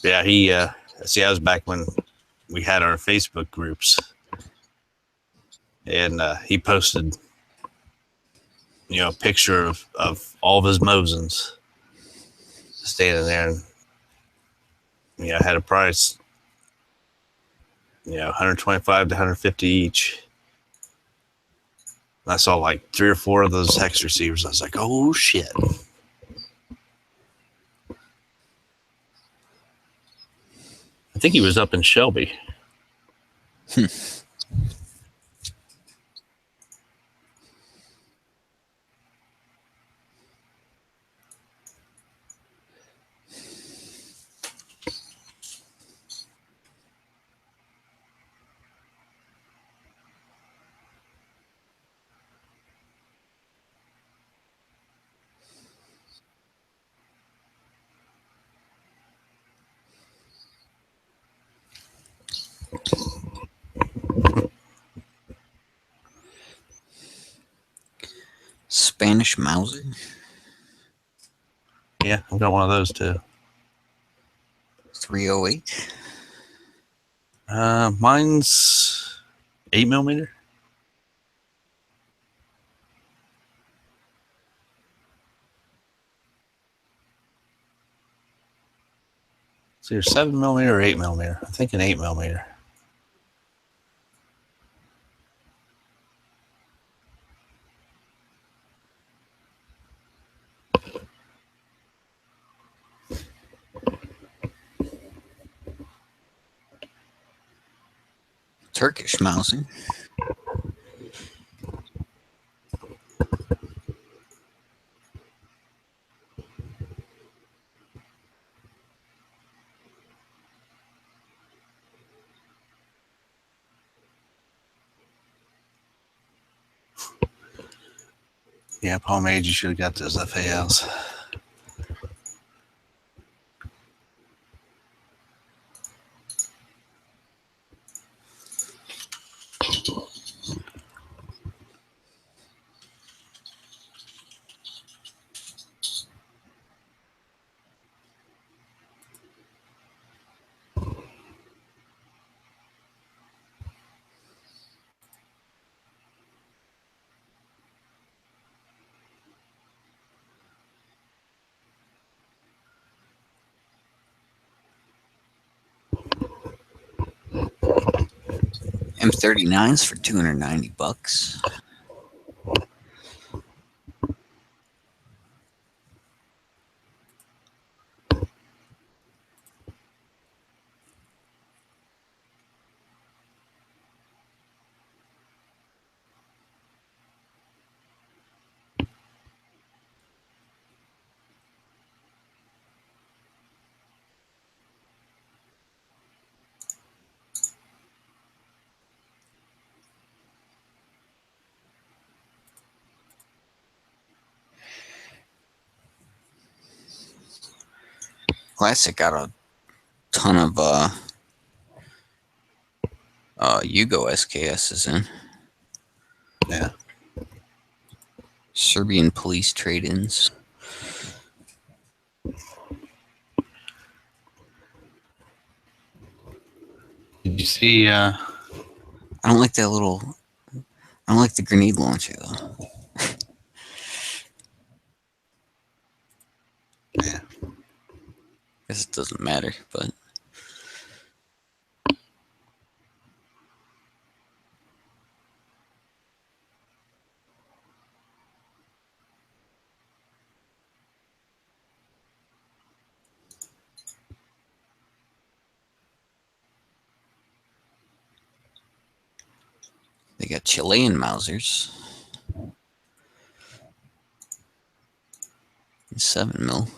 Yeah, I was back when we had our Facebook groups, and he posted, a picture of all of his Mosins standing there, and had a price, 125 to 150 each. And I saw like 3 or 4 of those hex receivers. I was like, oh shit. I think he was up in Shelby. Spanish Mauser. Yeah, I've got one of those too. 308. Mine's 8mm. So you're 7mm or 8mm? I think an 8mm. Turkish Mauser. Yeah, Pomade, you should have got those FALs. M39s for $290. Classic got a ton of Yugo SKSs in. Yeah. Serbian police trade-ins. Did you see? I don't like that little. I don't like the grenade launcher though. Yeah. Guess it doesn't matter, but they got Chilean Mausers. 7mm.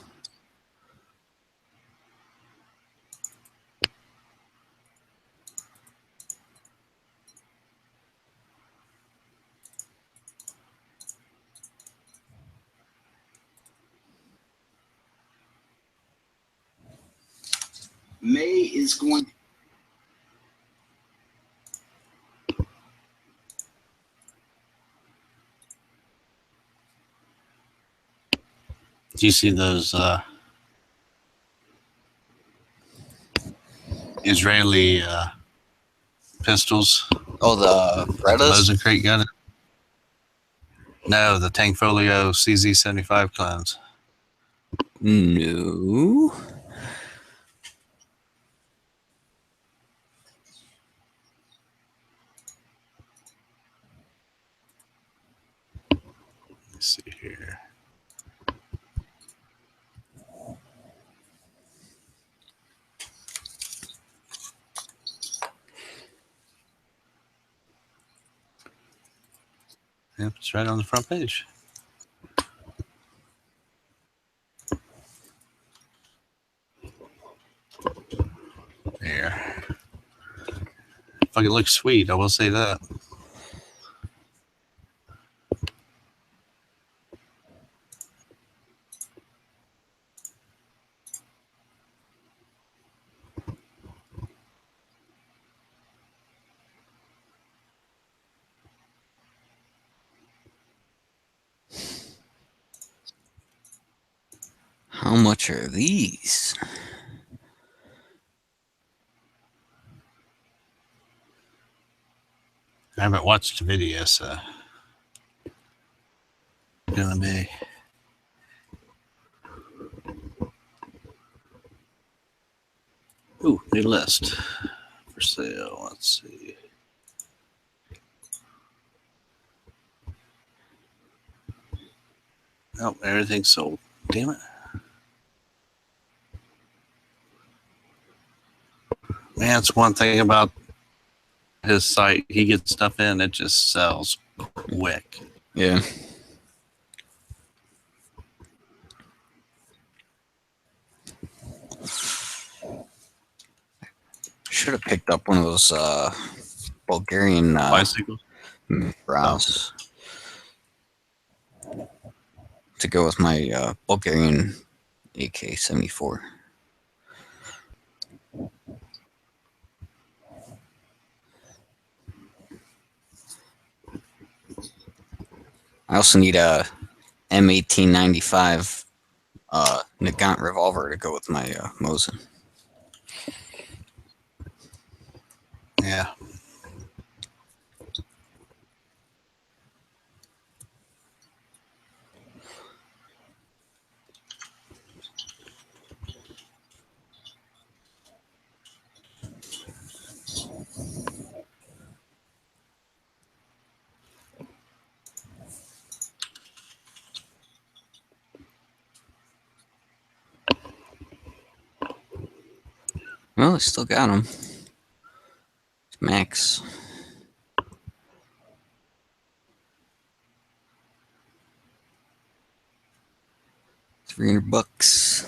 May is going. Do you see those Israeli pistols? Oh, the The Berettas? Mosin gun? No, the Tankfolio CZ75 clones. No. Let's see here. Yep, it's right on the front page. There. Fucking looks sweet, I will say that. How much are these? I haven't watched the video, so gonna be. Ooh, new list for sale. Let's see. Nope, everything's sold. Damn it. Man, that's one thing about his site. He gets stuff in, it just sells quick. Yeah. Should have picked up one of those Bulgarian Bicycles. bras to go with my Bulgarian AK-74. I also need a M1895 Nagant revolver to go with my Mosin. Yeah. Well, I still got them. It's max. $300.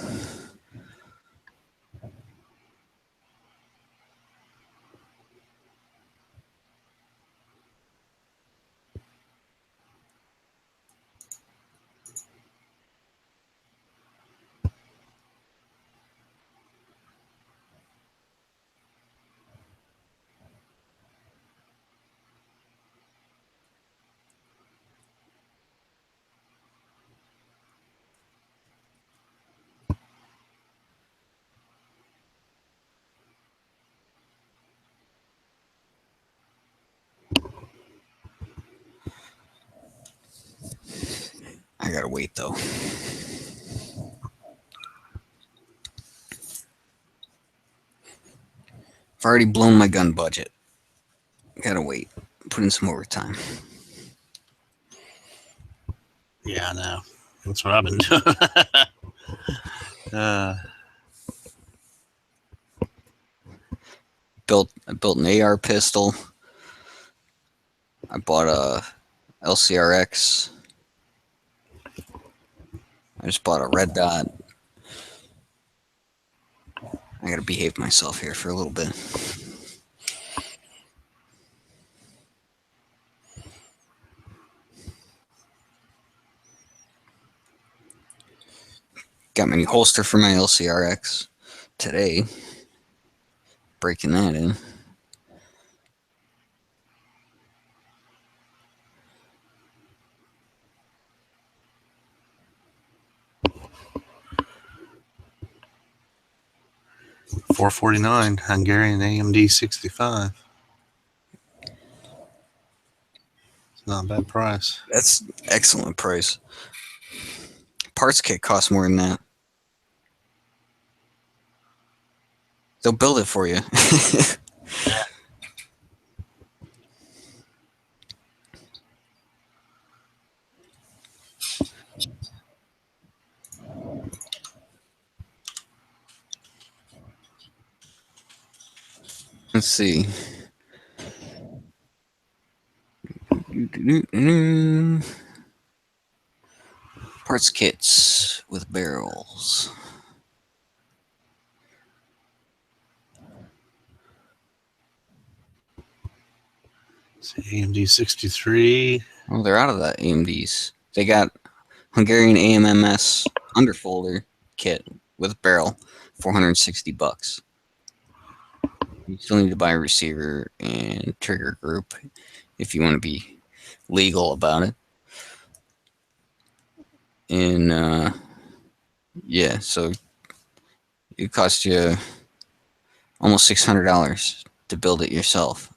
gotta wait though. I've already blown my gun budget. Gotta wait. Put in some overtime. Yeah, I know. That's what I've been doing. I built an AR pistol. I bought a LCRX. I just bought a red dot. I gotta behave myself here for a little bit. Got my new holster for my LCRX today. Breaking that in. $449 Hungarian AMD 65. It's not a bad price. That's excellent price. Parts kit costs more than that. They'll build it for you. Let's see. Parts kits with barrels. AMD 63. Oh, they're out of the AMDs. They got Hungarian AMMS underfolder kit with barrel, $460. You still need to buy a receiver and trigger group if you want to be legal about it. And yeah, so it costs you almost $600 to build it yourself.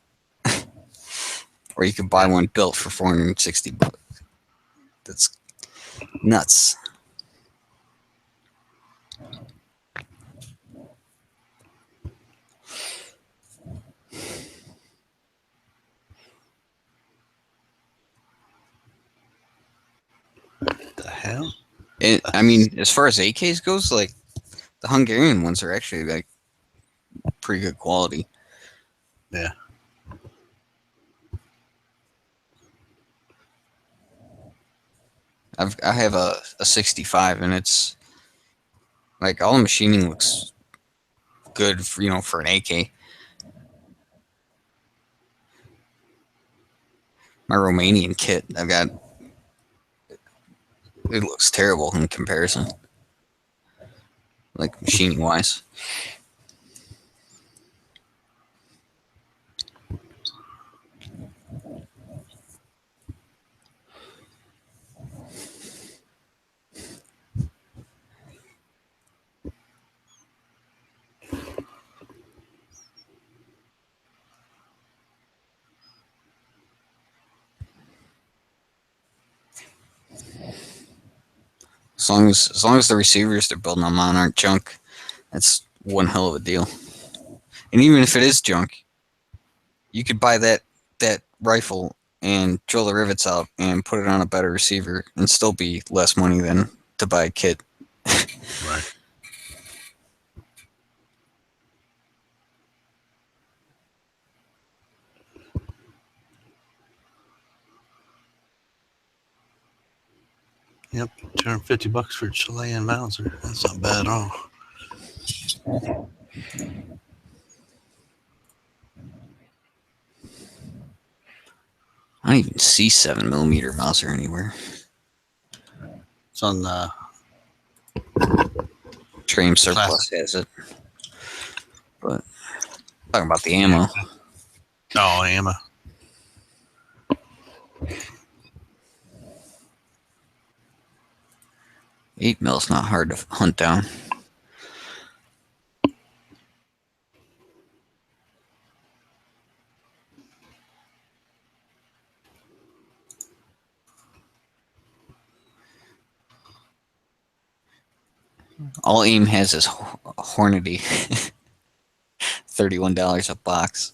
Or you could buy one built for $460. That's nuts. The hell? I mean, as far as AKs goes, like the Hungarian ones are actually like pretty good quality. Yeah. I have a 65, and it's like all the machining looks good for, for an AK. My Romanian kit, I've got, it looks terrible in comparison, like machining wise. As long as the receivers they're building them on aren't junk, that's one hell of a deal. And even if it is junk, you could buy that rifle and drill the rivets out and put it on a better receiver and still be less money than to buy a kit. Right. Yep, $250 for a Chilean Mauser. That's not bad at all. I don't even see 7mm Mauser anywhere. It's on the Trame Surplus has it. But talking about the ammo. ammo. $8 mil's not hard to hunt down. All AIM has is Hornady. $31 a box.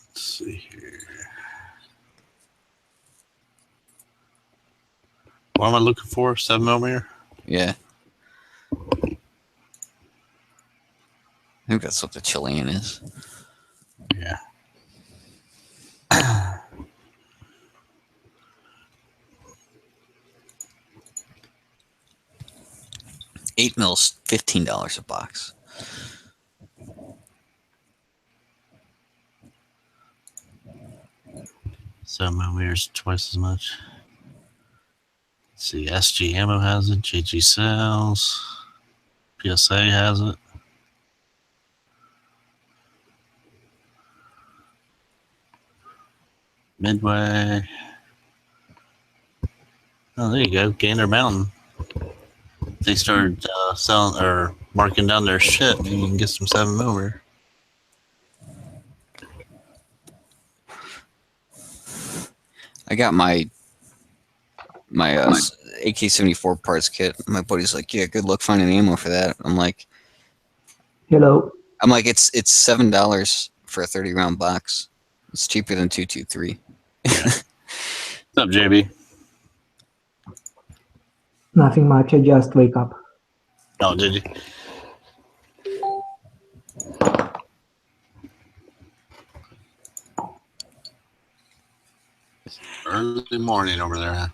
Let's see here. What am I looking for? 7mm? Yeah. I think that's what the Chilean is. Yeah. 8mm, $15 a box. So millimeters twice as much. Let's see, SG Ammo has it, GG Sales, PSA has it. Midway. Oh, there you go, Gander Mountain. They started selling or marking down their shit. Maybe you can get some 7mm. I got my AK-74 parts kit. My buddy's like, "Yeah, good luck finding ammo for that." I'm like, Hello. "It's $7 for a 30-round box. It's cheaper than 223." What's up, JB? Nothing much. I just wake up. Oh, did you? Early morning over there, huh?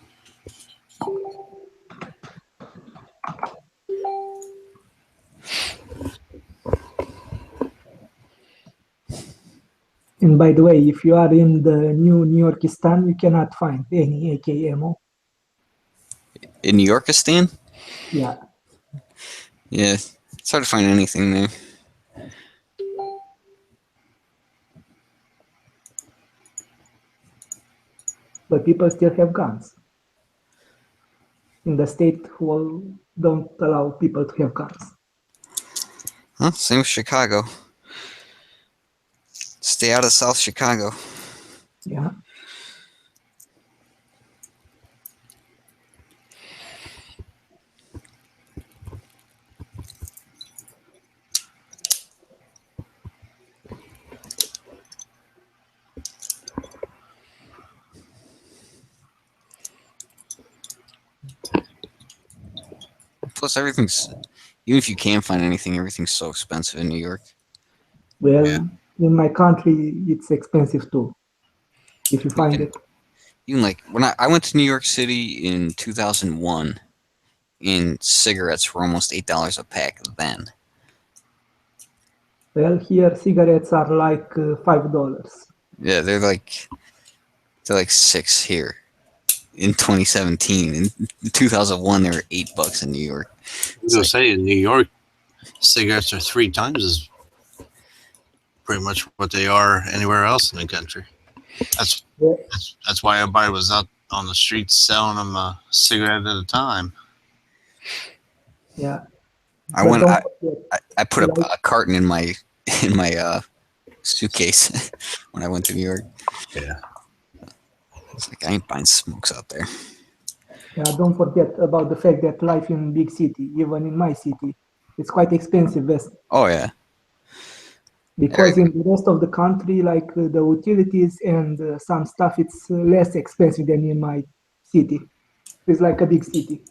And by the way, if you are in the new New Yorkistan, you cannot find any AK ammo. In New Yorkistan? Yeah. Yeah, it's hard to find anything there. But people still have guns. In the state who don't allow people to have guns. Huh? Same with Chicago. Stay out of South Chicago. Yeah. Plus, everything's, even if you can find anything, everything's so expensive in New York. Well, Yeah. in my country, it's expensive too. If you find it. Even like when I went to New York City in 2001, and cigarettes were almost $8 a pack then. Well, here cigarettes are like $5. Yeah, they're like 6 here in 2017. In 2001, they were $8 in New York. I was gonna say in New York, cigarettes are 3 times as pretty much what they are anywhere else in the country. That's why everybody was out on the streets selling them a cigarette at a time. Yeah. I But went. don't forget, I put a carton in my suitcase when I went to New York. Yeah. It's like I ain't buying smokes out there. yeah, don't forget about the fact that life in big city, even in my city, it's quite expensive. Oh yeah. Because in the rest of the country, like the utilities and some stuff, it's less expensive than in my city. It's like a big city.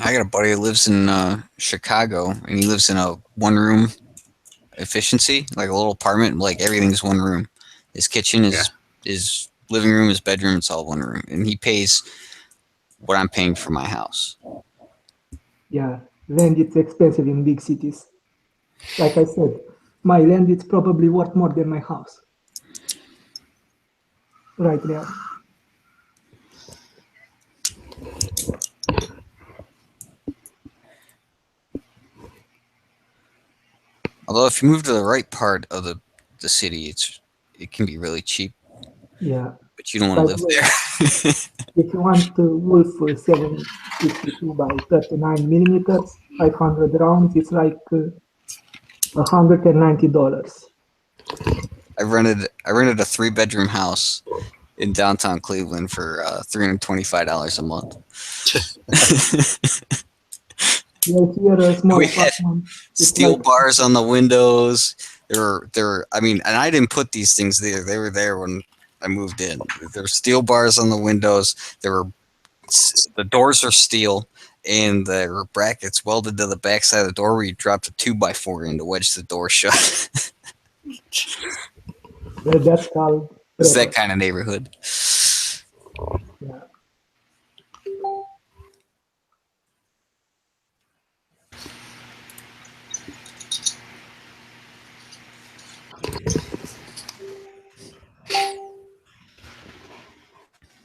I got a buddy who lives in Chicago, and he lives in a 1-room efficiency, like a little apartment. Like everything's 1 room. His kitchen is his living room, his bedroom. It's all 1 room, and he pays what I'm paying for my house. Yeah, land it's expensive in big cities. Like I said, my land it's probably worth more than my house. Right there. Although if you move to the right part of the city, it can be really cheap. Yeah. But you don't want to live there. If you want Wolf 762 by 39 millimeters, 500 rounds. It's like $190. I rented a 3-bedroom house in downtown Cleveland for $325 a month. Yeah, here a small We had apartment. It's steel like, bars on the windows. I mean, and I didn't put these things there. They were there when I moved in. There were steel bars on the windows. The doors are steel, and there were brackets welded to the back side of the door where you dropped a 2x4 in to wedge the door shut. that's called. It's that prepper. kind of neighborhood. Yeah.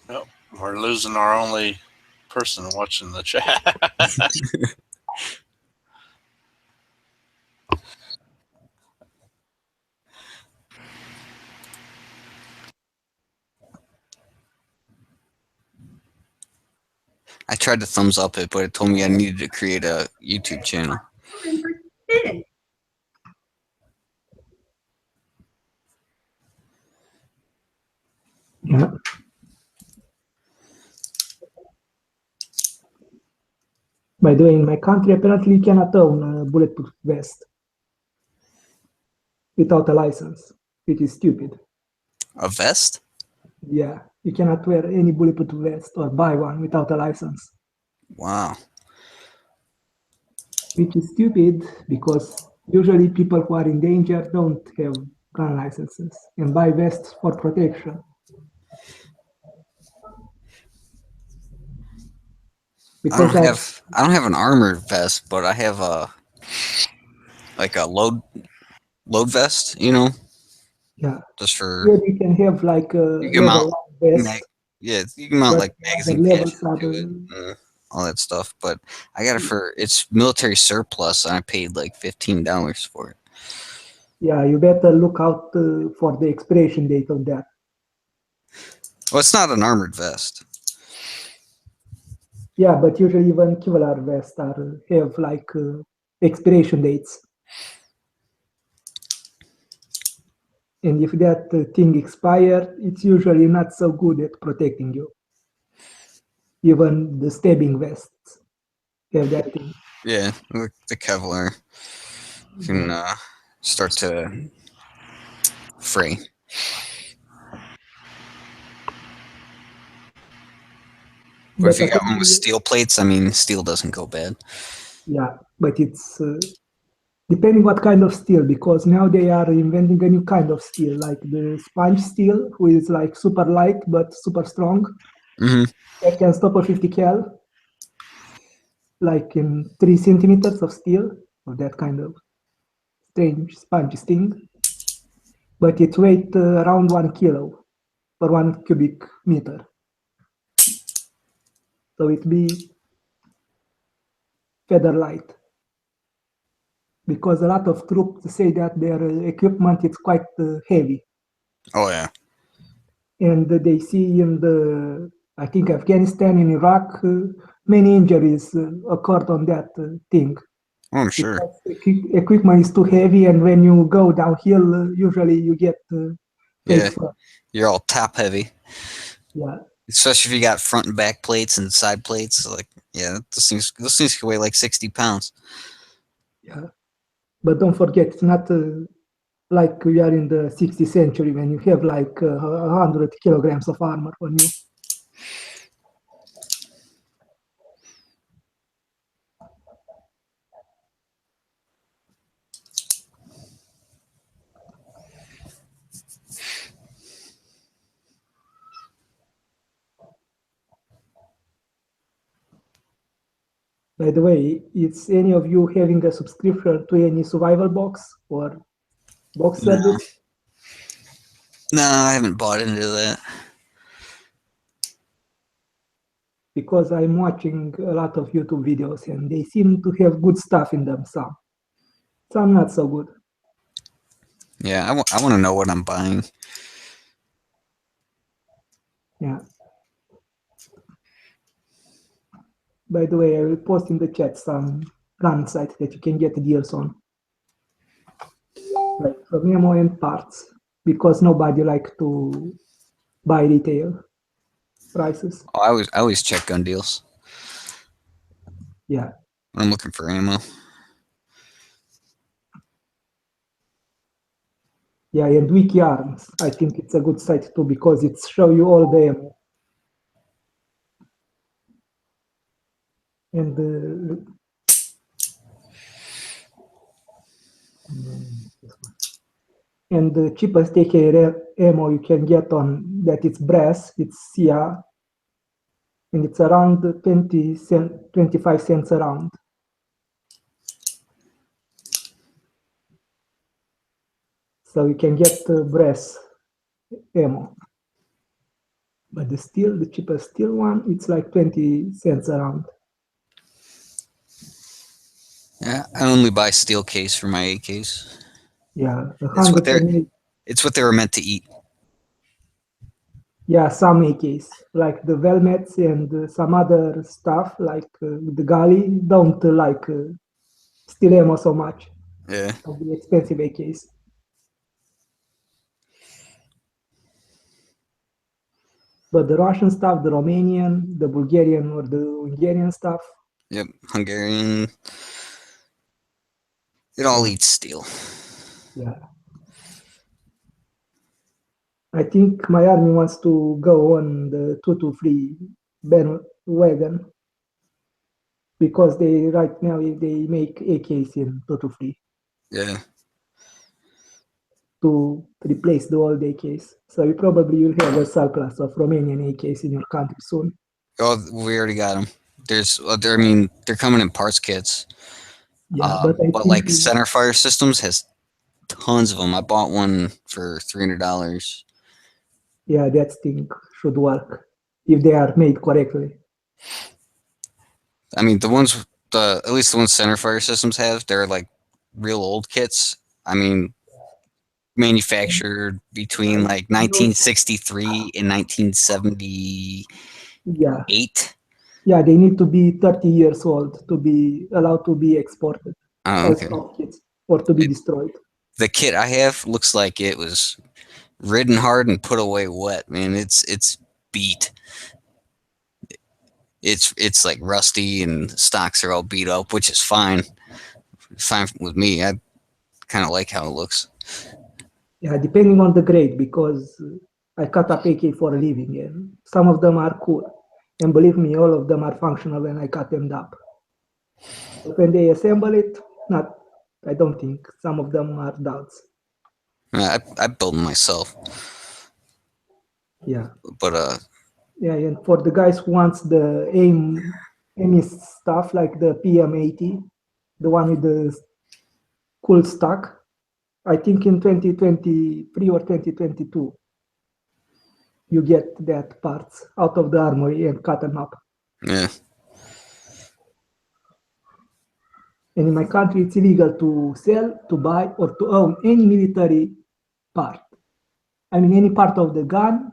Nope, we're losing our only person watching the chat. I tried to thumbs up it, but it told me I needed to create a YouTube channel. Yeah. By the way, in my country, apparently you cannot own a bulletproof vest without a license, which is stupid. A vest? Yeah, you cannot wear any bulletproof vest or buy one without a license, Wow. which is stupid because usually people who are in danger don't have gun licenses and buy vests for protection. I Because don't have an armored vest, but I have a load vest, you know, yeah, just for here you can have like a you can level mount one vest, you can mount but like the magazine levels patches to are it, all that stuff. But I got it for it's military surplus, and I paid like $15 for it. yeah, you better look out for the expiration date of that. Well, it's not an armored vest. Yeah, but usually even Kevlar vests have like expiration dates. And if that thing expired, it's usually not so good at protecting you. Even the stabbing vests have that thing. Yeah, the Kevlar can start to fray. But if you got one with steel plates, I mean, steel doesn't go bad. Yeah, but it's depending what kind of steel, because now they are inventing a new kind of steel, like the sponge steel, who is like super light but super strong. Mm-hmm. That can stop a 50 cal, like in 3 centimeters of steel, of that kind of strange sponge thing. But it weighs around 1 kilo per 1 cubic meter. So it be feather light. Because a lot of troops say that their equipment is quite heavy. Oh yeah. And they see in the, I think, Afghanistan and Iraq, many injuries occurred on that thing. Oh, I'm sure. Because equipment is too heavy, and when you go downhill, usually you get Yeah, front. you're all top heavy. Yeah, Especially if you got front and back plates and side plates. Like, yeah, those things can weigh like 60 pounds. yeah. But don't forget, it's not like we are in the 60th century when you have like 100 kilograms of armor on you. By the way, is any of you having a subscription to any survival box or box No. service? No, I haven't bought into that. Because I'm watching a lot of YouTube videos and they seem to have good stuff in them. Some not so good. Yeah, I want to know what I'm buying. Yeah. By the way, I will post in the chat some gun site that you can get deals on, like from ammo and parts, because nobody like to buy retail prices. Oh, I always check gun deals Yeah, when I'm looking for ammo. yeah, and Wiki Arms, I think it's a good site too because it show you all the ammo. And the cheapest AK ammo you can get on that it's brass, it's CR, and it's around 25 cents a round. So you can get brass ammo. But the cheapest steel one, it's like 20 cents a round. Yeah, I only buy steel case for my AKs. Yeah, It's what 100. It's what they were meant to eat. Yeah, some AKs, like the Velmets and some other stuff, like the Gali, don't like steel ammo so much. Yeah. Of the expensive AKs. But the Russian stuff, the Romanian, the Bulgarian or the Hungarian stuff, Yep. Hungarian. It all eats steel. yeah. I think my army wants to go on the 223 bandwagon because they right now they make AKs in 223 Yeah. to replace the old AKs. So you probably will have a surplus of Romanian AKs in your country soon. Oh, we already got them. I mean, they're coming in parts kits. Yeah, but I but think like Center Fire Systems has tons of them. I bought one for $300. yeah, that thing should work if they are made correctly. I mean, at least the ones Center Fire Systems have, they're like real old kits. I mean, manufactured between like 1963 and 1978. Yeah, they need to be 30 years old to be allowed to be exported Oh, as okay. stock kits or to be destroyed. The kit I have looks like it was ridden hard and put away wet. Man, it's beat. It's like rusty and stocks are all beat up, which is fine. Fine with me. I kind of like how it looks. Yeah, depending on the grade, because I cut up AK for a living, and some of them are cool. And believe me, all of them are functional when I cut them up. But when they assemble it, I don't think some of them are duds. I built them myself. Yeah. But Yeah, and for the guys who wants the AIM stuff like the PM80, the one with the cool stock, I think in 2023 or 2022, you get that parts out of the armory and cut them up. yeah. And in my country, it's illegal to sell, to buy, or to own any military part. I mean, any part of the gun,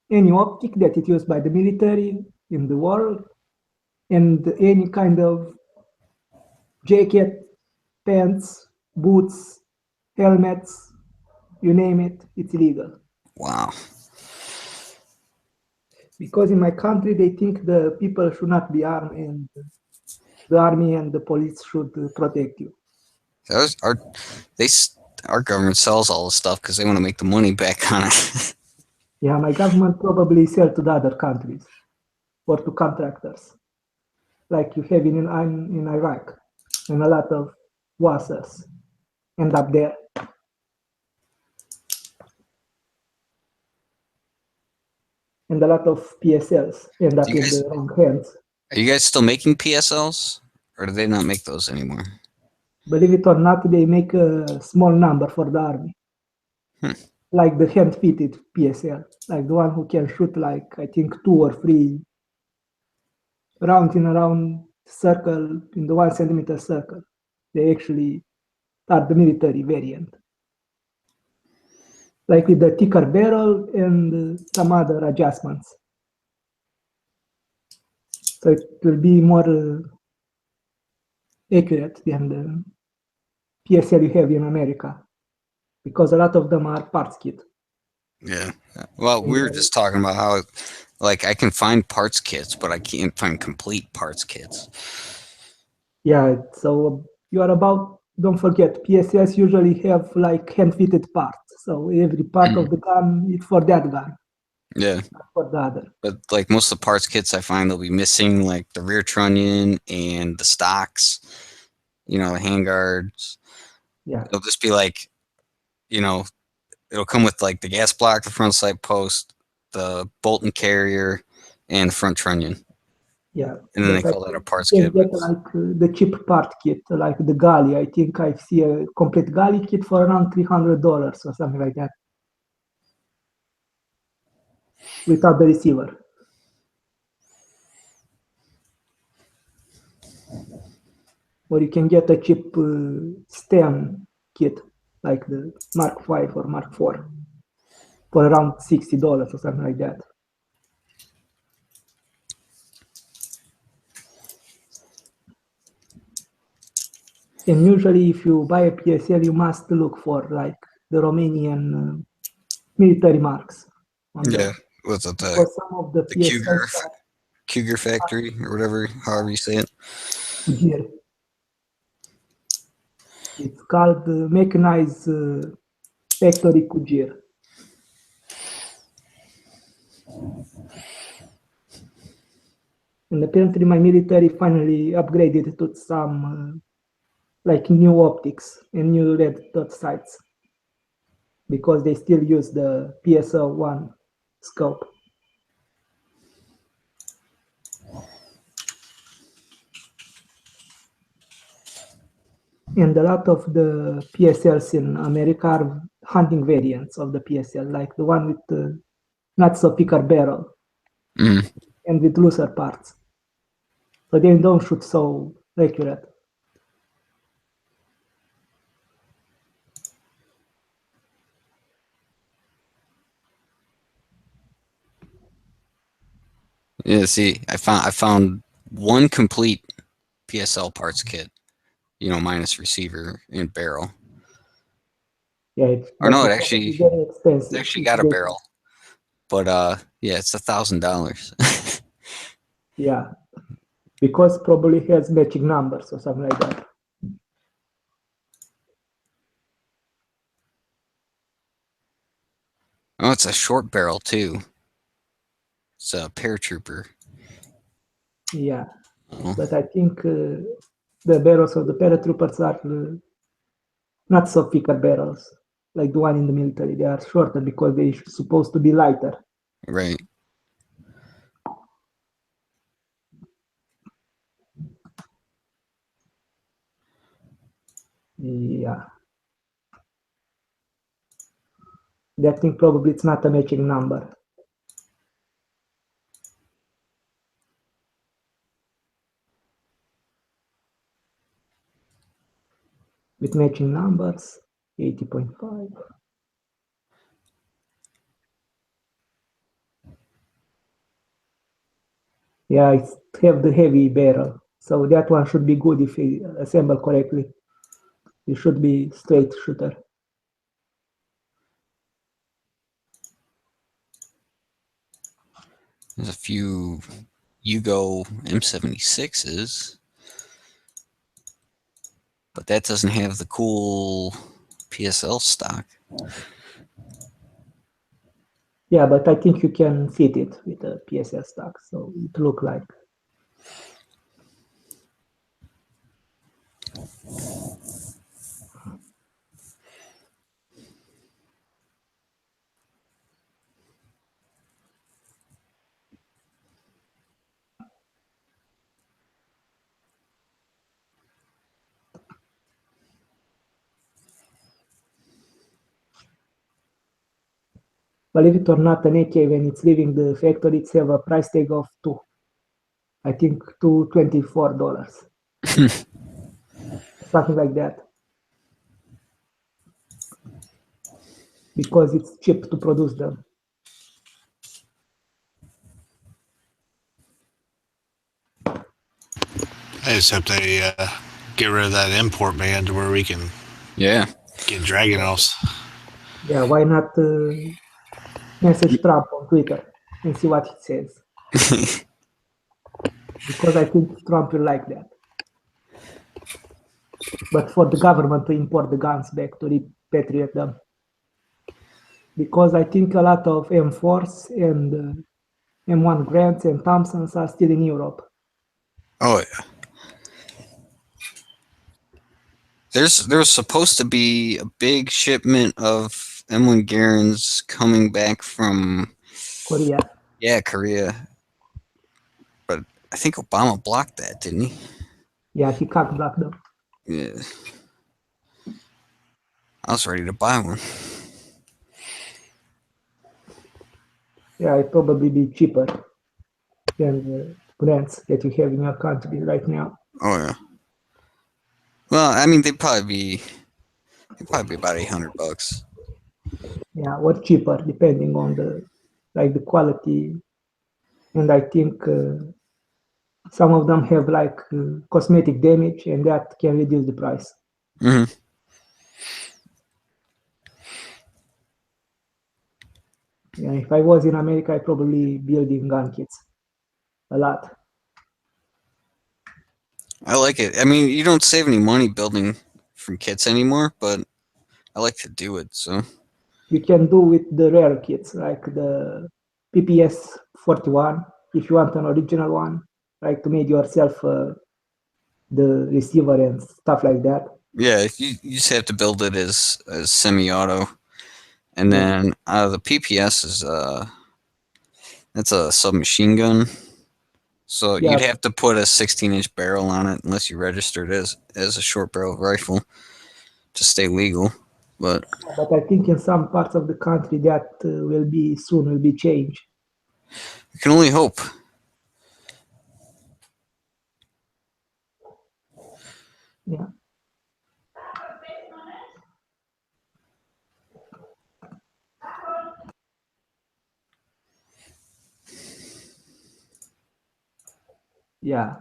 any optic that is used by the military in the world, and any kind of jacket, pants, boots, helmets, you name it, it's illegal. Wow. Because in my country, they think the people should not be armed and the army and the police should protect you. Our government sells all the stuff because they want to make the money back on it. Yeah, my government probably sell to the other countries or to contractors, like you have in Iraq, and a lot of WASAs end up there. And a lot of PSLs end up in the wrong hands. Are you guys still making PSLs, or do they not make those anymore? Believe it or not, they make a small number for the army. Like the hand-fitted PSL, like the one who can shoot like, I think, 2 or 3 rounds in a round circle, in the 1 centimeter circle. They actually are the military variant. Like with the thicker barrel and some other adjustments. So it will be more accurate than the PSL you have in America, because a lot of them are parts kit. Yeah. Well, we were just talking about how, like, I can find parts kits, but I can't find complete parts kits. Yeah, so you are about, don't forget, PSS usually have like hand-fitted parts. So every part of the gun is for that gun, Yeah. not for the other. But like most of the parts kits I find, they'll be missing like the rear trunnion and the stocks, the handguards. Yeah, It'll just be like, it'll come with like the gas block, the front sight post, the bolt and carrier, and the front trunnion. yeah. And then they But I call that a think parts you kit. can get like the cheap part kit, like the Gali. I think I see a complete Gali kit for around $300 or something like that, without the receiver. Or you can get a cheap stem kit, like the Mark 5 or Mark 4, for around $60 or something like that. And usually, if you buy a PSL, you must look for like the Romanian military marks. On Yeah. them. With the Because some of the PSL Cougar factory or whatever, however you say it. gear. It's called mechanized factory Kujir. And apparently my military finally upgraded to some like new optics and new red dot sights, because they still use the PSL-1 scope. And a lot of the PSLs in America are hunting variants of the PSL, like the one with the not so thicker barrel and with looser parts. So they don't shoot so accurate. Yeah, see, I found one complete PSL parts kit, minus receiver and barrel. Yeah, Or no, it's actually very expensive. It's actually got a barrel. But yeah, it's $1,000. Yeah, because probably has matching numbers or something like that. Oh, it's a short barrel too. It's a paratrooper. Yeah, Oh. but I think the barrels of the paratroopers are not so thicker barrels like the one in the military. They are shorter because they're supposed to be lighter. Right. Yeah. That thing probably it's not a matching number. With matching numbers, 80.5. Yeah, it have the heavy barrel. So that one should be good if you assemble correctly. It should be straight shooter. There's a few Yugo M76s. But that doesn't have the cool PSL stock. Yeah, but I think you can fit it with a PSL stock, so it look like. Believe it or not, an AK, when it's leaving the factory, it's have a price tag of I think $224. Something like that. Because it's cheap to produce them. I just hope they get rid of that import ban to where we can Yeah. get Dragonos. Yeah, why not message Trump on Twitter and see what he says? Because I think Trump will like that. But for the government to import the guns back to repatriate them. Because I think a lot of M4s and M1 Grants and Thompsons are still in Europe. Oh yeah. There's supposed to be a big shipment of M1 Garens coming back from Korea. Yeah, Korea. But I think Obama blocked that, didn't he? Yeah, he can't block them. Yeah. I was ready to buy one. Yeah, it'd probably be cheaper than the grants that you have in your country right now. Oh yeah. Well, I mean, they'd probably be about $800. Yeah, or cheaper depending on the quality. And I think some of them have cosmetic damage, and that can reduce the price. Mm-hmm. Yeah, if I was in America, I'd probably building gun kits a lot. I like it. I mean, you don't save any money building from kits anymore, but I like to do it. So You can do with the rare kits, like the PPS 41, if you want an original one, like to make yourself the receiver and stuff like that. yeah, you just have to build it as semi-auto, and then the PPS is that's a submachine gun. So you'd have to put a 16-inch barrel on it unless you registered as a short barrel rifle to stay legal. But I think in some parts of the country that will be changed. You can only hope. Yeah. Yeah.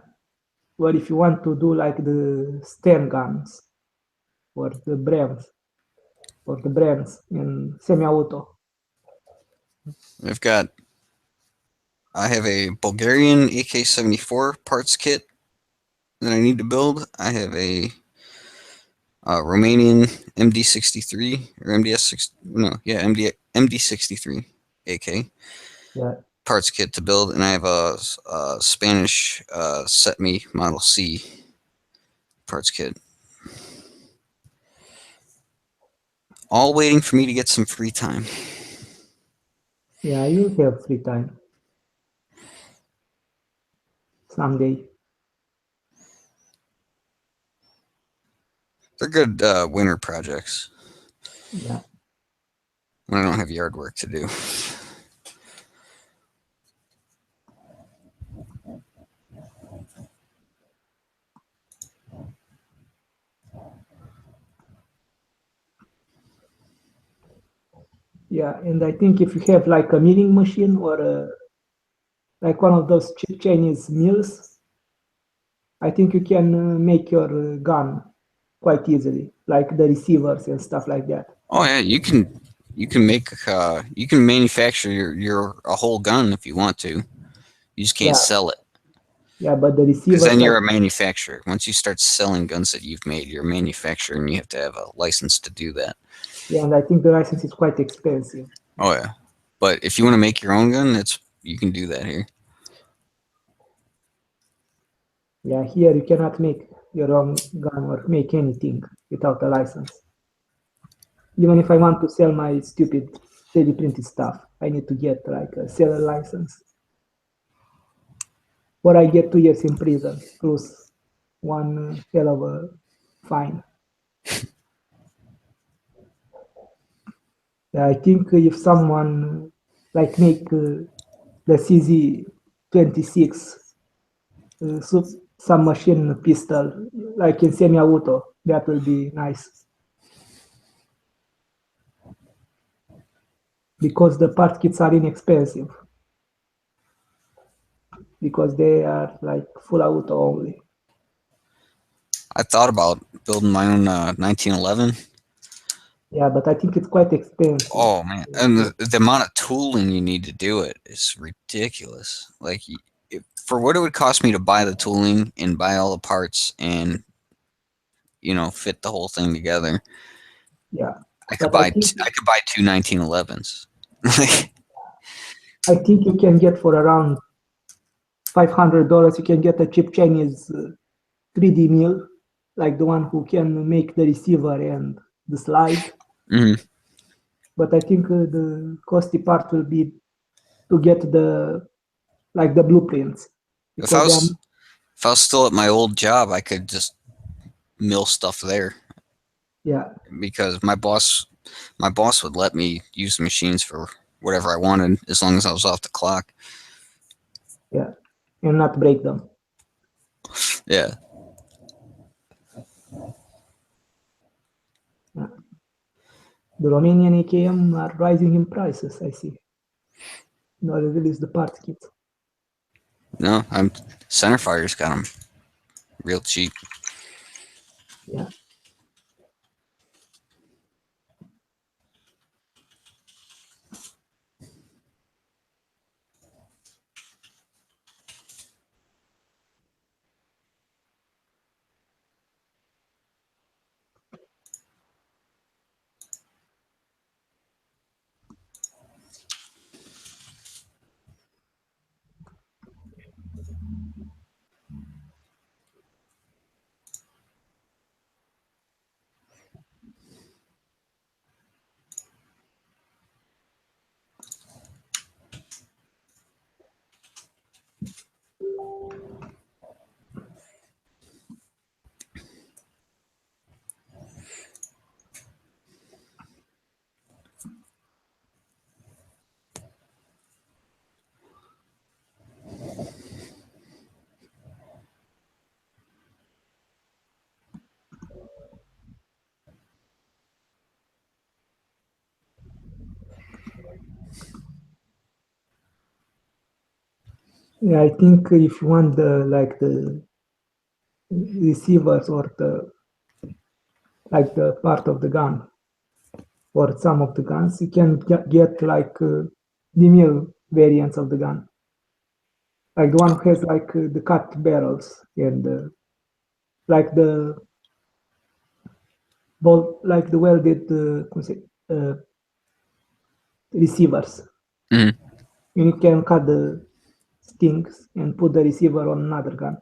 Well, if you want to do like the Sten guns or the brands in semi-auto. I have a Bulgarian AK-74 parts kit that I need to build. I have a Romanian MD63 or MD63 AK parts kit to build, and I have a Spanish SETME Model C parts kit. All waiting for me to get some free time. Yeah, you'll have free time someday. They're good winter projects. Yeah. When I don't have yard work to do. Yeah, and I think if you have like a milling machine or like one of those Chinese mills, I think you can make your gun quite easily, like the receivers and stuff like that. Oh yeah, you can make you can manufacture your a whole gun if you want to. You just can't sell it. Yeah, but the receivers. Because then you're a manufacturer. Once you start selling guns that you've made, you're a manufacturer, and you have to have a license to do that. Yeah, and I think the license is quite expensive. Oh yeah, but if you want to make your own gun, you can do that here. Yeah, here you cannot make your own gun or make anything without a license. Even if I want to sell my stupid 3D printed stuff, I need to get like a seller license. Or I get 2 years in prison plus one hell of a fine. I think if someone like make the CZ26 submachine pistol like in semi-auto, that will be nice. Because the part kits are inexpensive. Because they are like full auto only. I thought about building my own 1911. Yeah, but I think it's quite expensive. Oh man, and the amount of tooling you need to do it is ridiculous. Like for what it would cost me to buy the tooling and buy all the parts and fit the whole thing together, Yeah, I could but buy I could buy two 1911s. I think you can get for around $500. You can get a cheap Chinese 3D mill, like the one who can make the receiver and the slide. Mhm. But I think the costly part will be to get the blueprints. If I Because was still at my old job, I could just mill stuff there yeah, because my boss would let me use the machines for whatever I wanted as long as I was off the clock. yeah, and not break them. Yeah. The Romanian AKM are rising in prices, I see. Now they release the part kits. No, Centerfire's got them real cheap. Yeah. Yeah, I think if you want the receivers or the part of the gun or some of the guns, you can get the mill variants of the gun, like the one who has the cut barrels and like the like the welded receivers. Mhm. You can cut the stings and put the receiver on another gun.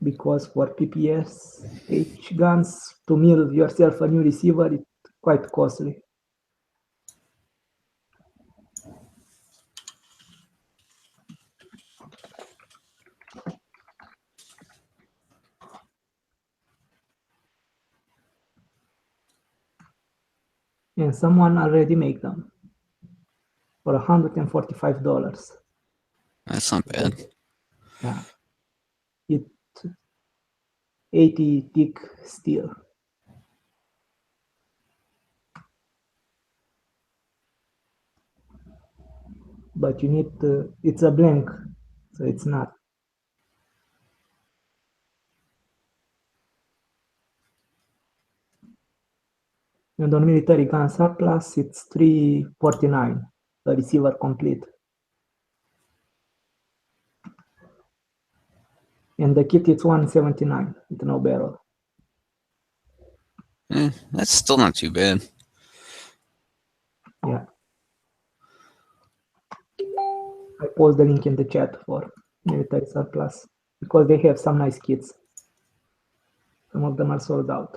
Because for PPS H guns, to mill yourself a new receiver, it's quite costly. And someone already make them for $145. That's not bad. Yeah, it 80 thick steel. But you need it's a blank, so it's not. And on military gun surplus, it's $349, the receiver complete. And the kit is $179 with no barrel. That's still not too bad. Yeah. I post the link in the chat for military surplus because they have some nice kits. Some of them are sold out.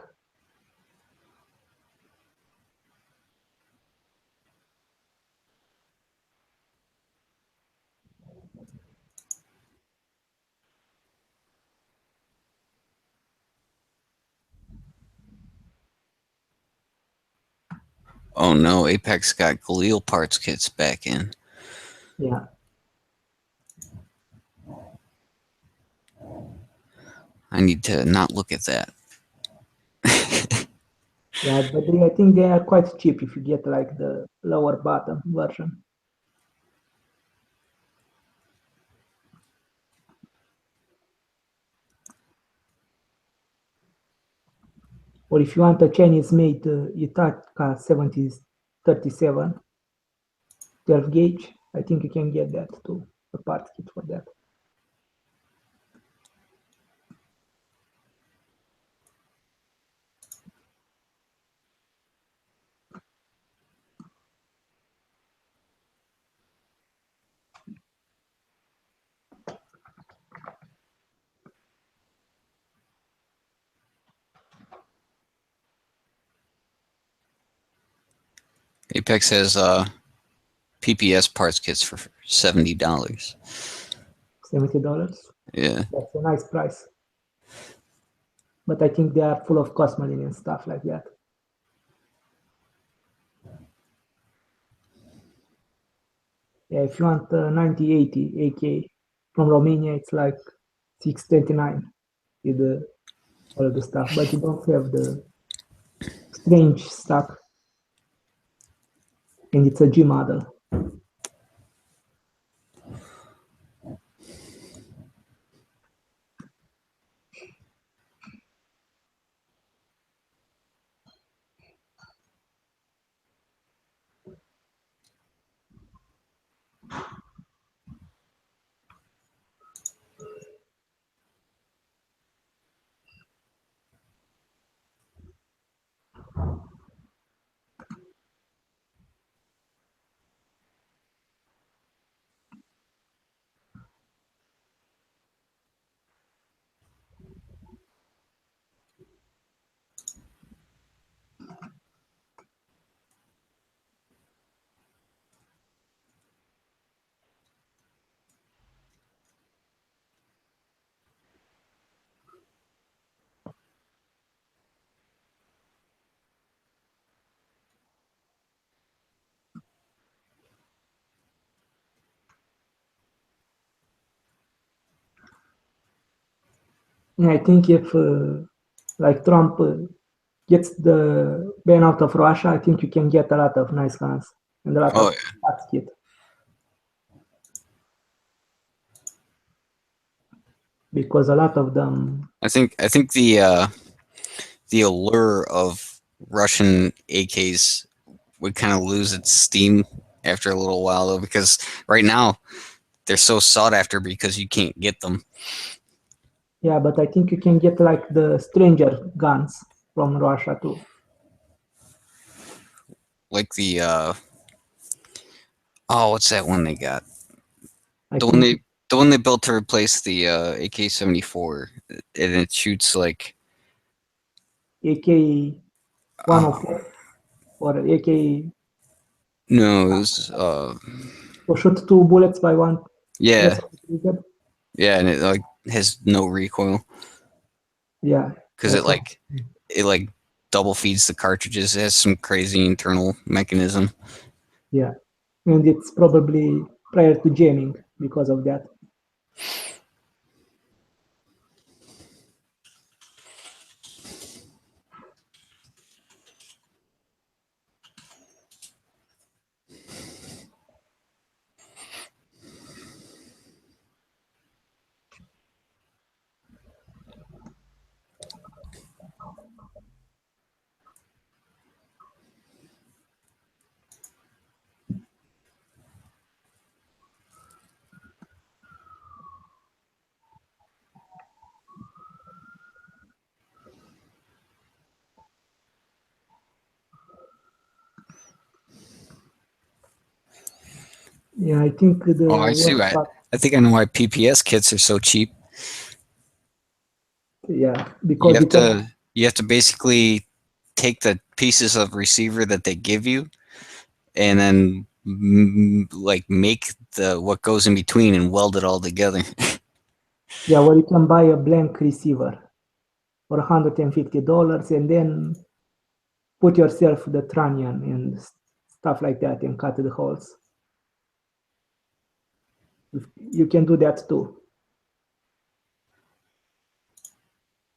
Oh no, Apex got Galil parts kits back in. Yeah. I need to not look at that. Yeah, but I think they are quite cheap if you get like the lower bottom version. Or if you want a Chinese made Itaka 7037 12 gauge, I think you can get that too, a part kit for that. Apex has PPS parts kits for $70. $70. Yeah. That's a nice price. But I think they are full of cosmetic and stuff like that. Yeah, if you want 9080 AK from Romania, it's like 629 with all the stuff, but you don't have the strange stuff, and it's a G model. And I think if like Trump gets the ban out of Russia, I think you can get a lot of nice guns and a lot Oh, of parts kit. Because a lot of them, I think the allure of Russian AKs would kind of lose its steam after a little while, though, because right now they're so sought after because you can't get them. yeah, but I think you can get like the stranger guns from Russia too. Like the oh, what's that one they got? I The one think they built to replace the AK-74, and it shoots like AK 104 or AK no, it was or shoot 2 bullets by one. yeah, That's pretty good. yeah, and it like has no recoil Yeah, because that's it like double feeds the cartridges. It has some crazy internal mechanism. yeah, and it's probably prior to jamming because of that. Yeah, I think the Oh, I see. worst part, I think I know why PPS kits are so cheap. yeah, You because have you can, to basically take the pieces of receiver that they give you, and then like make the what goes in between and weld it all together. yeah, or you can buy a blank receiver for $150 and then put yourself the trunnion and stuff like that and cut the holes. You can do that too.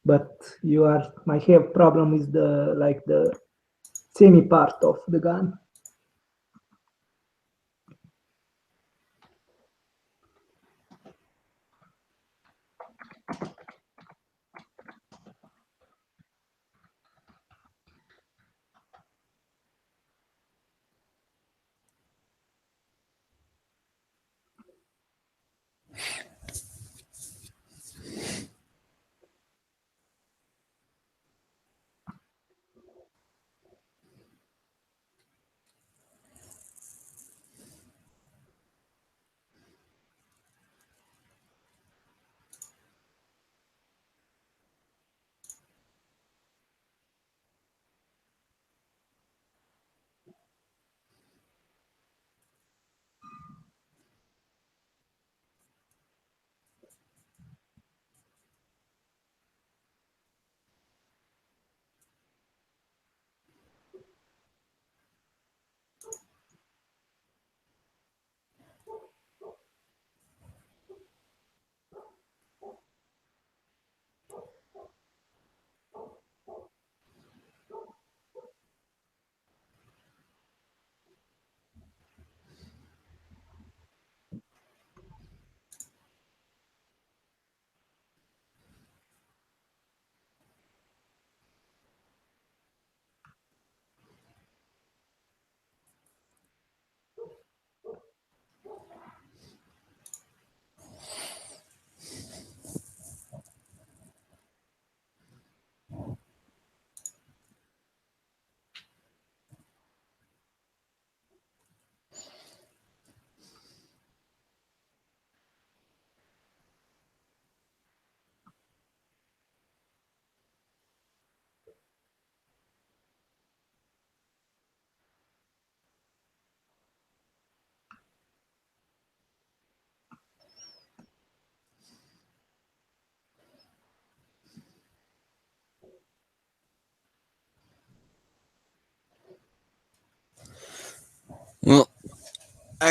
But you might have problem with the semi part of the gun.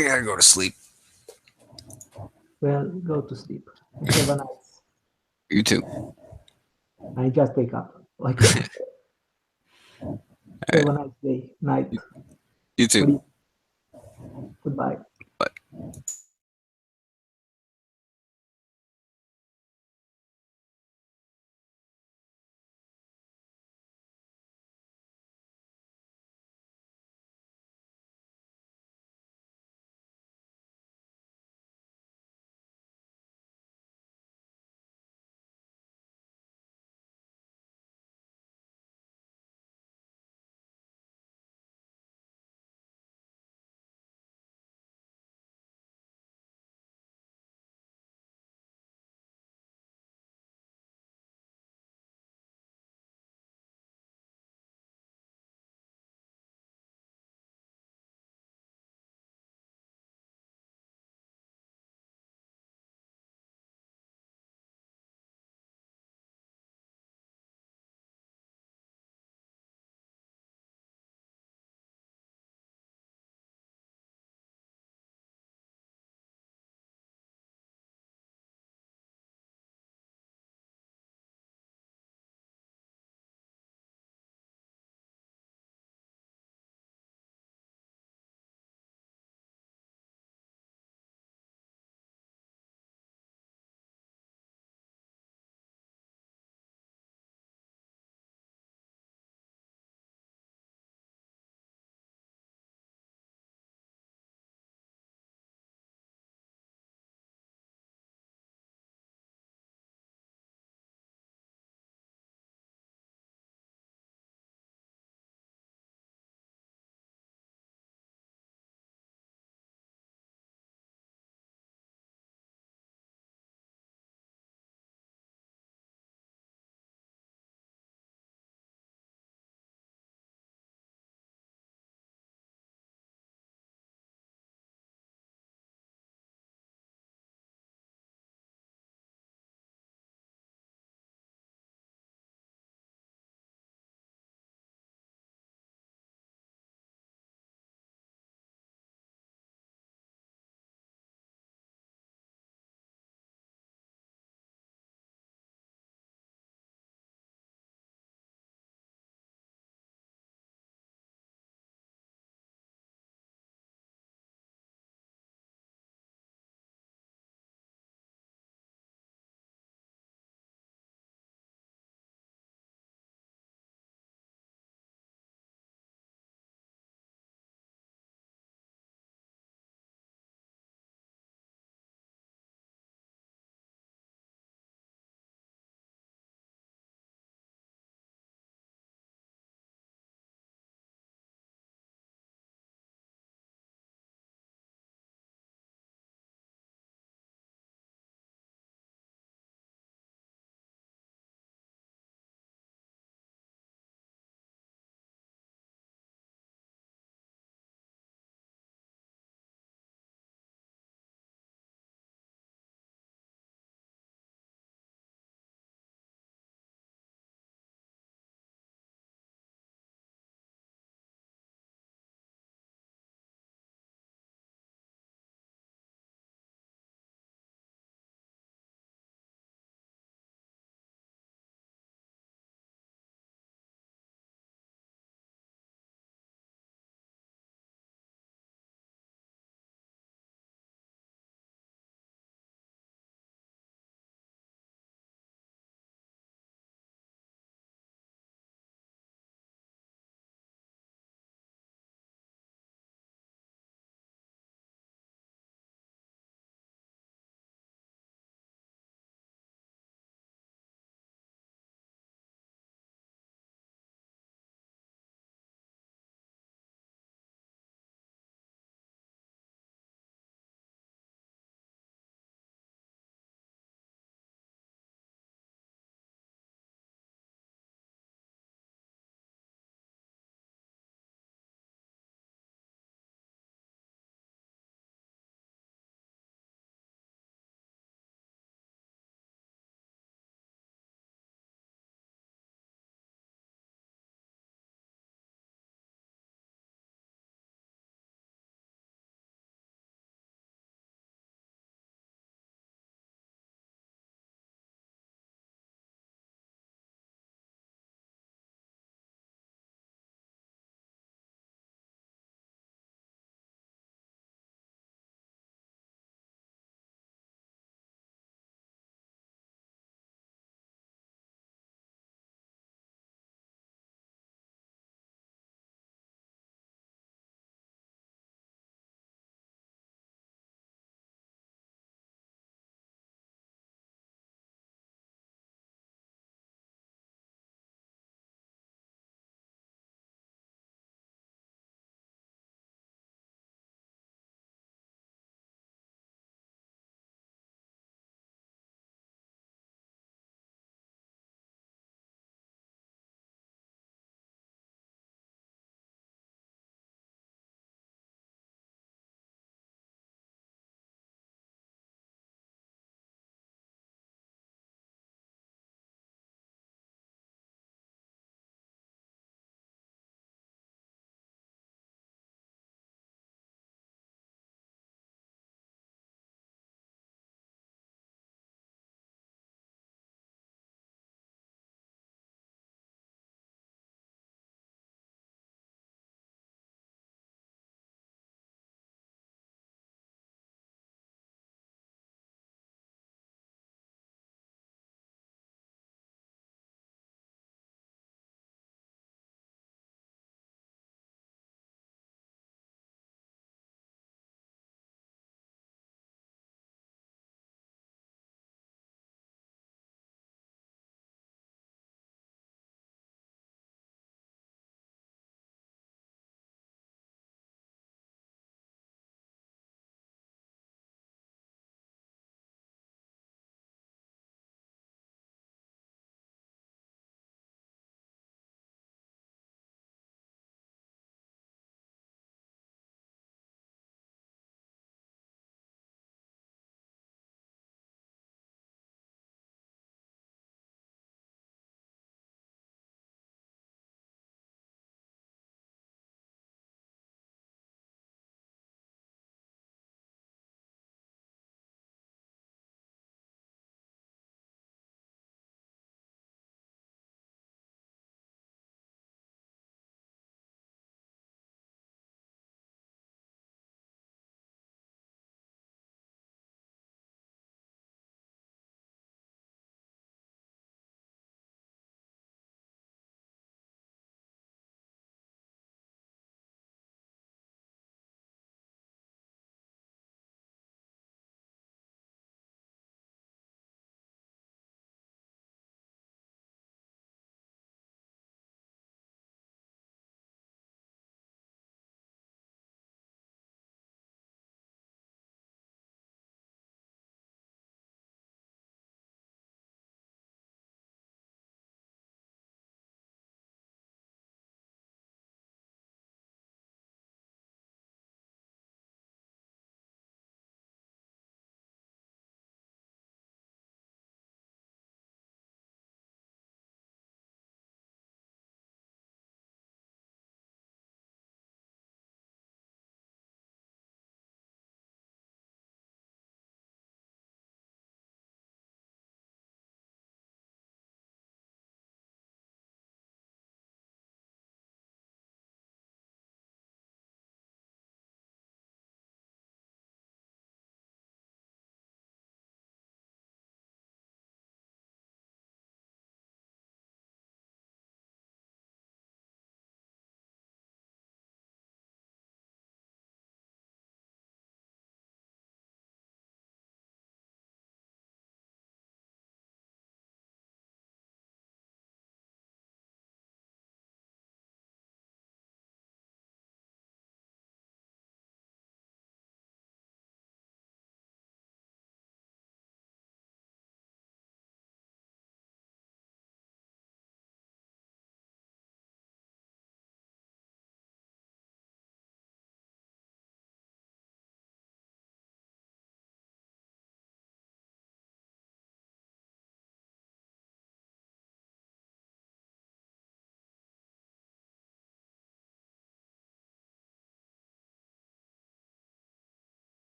I gotta go to sleep. Well, go to sleep. Have a nice. You too. I just wake up. Like, have a nice day, night. You too. Goodbye.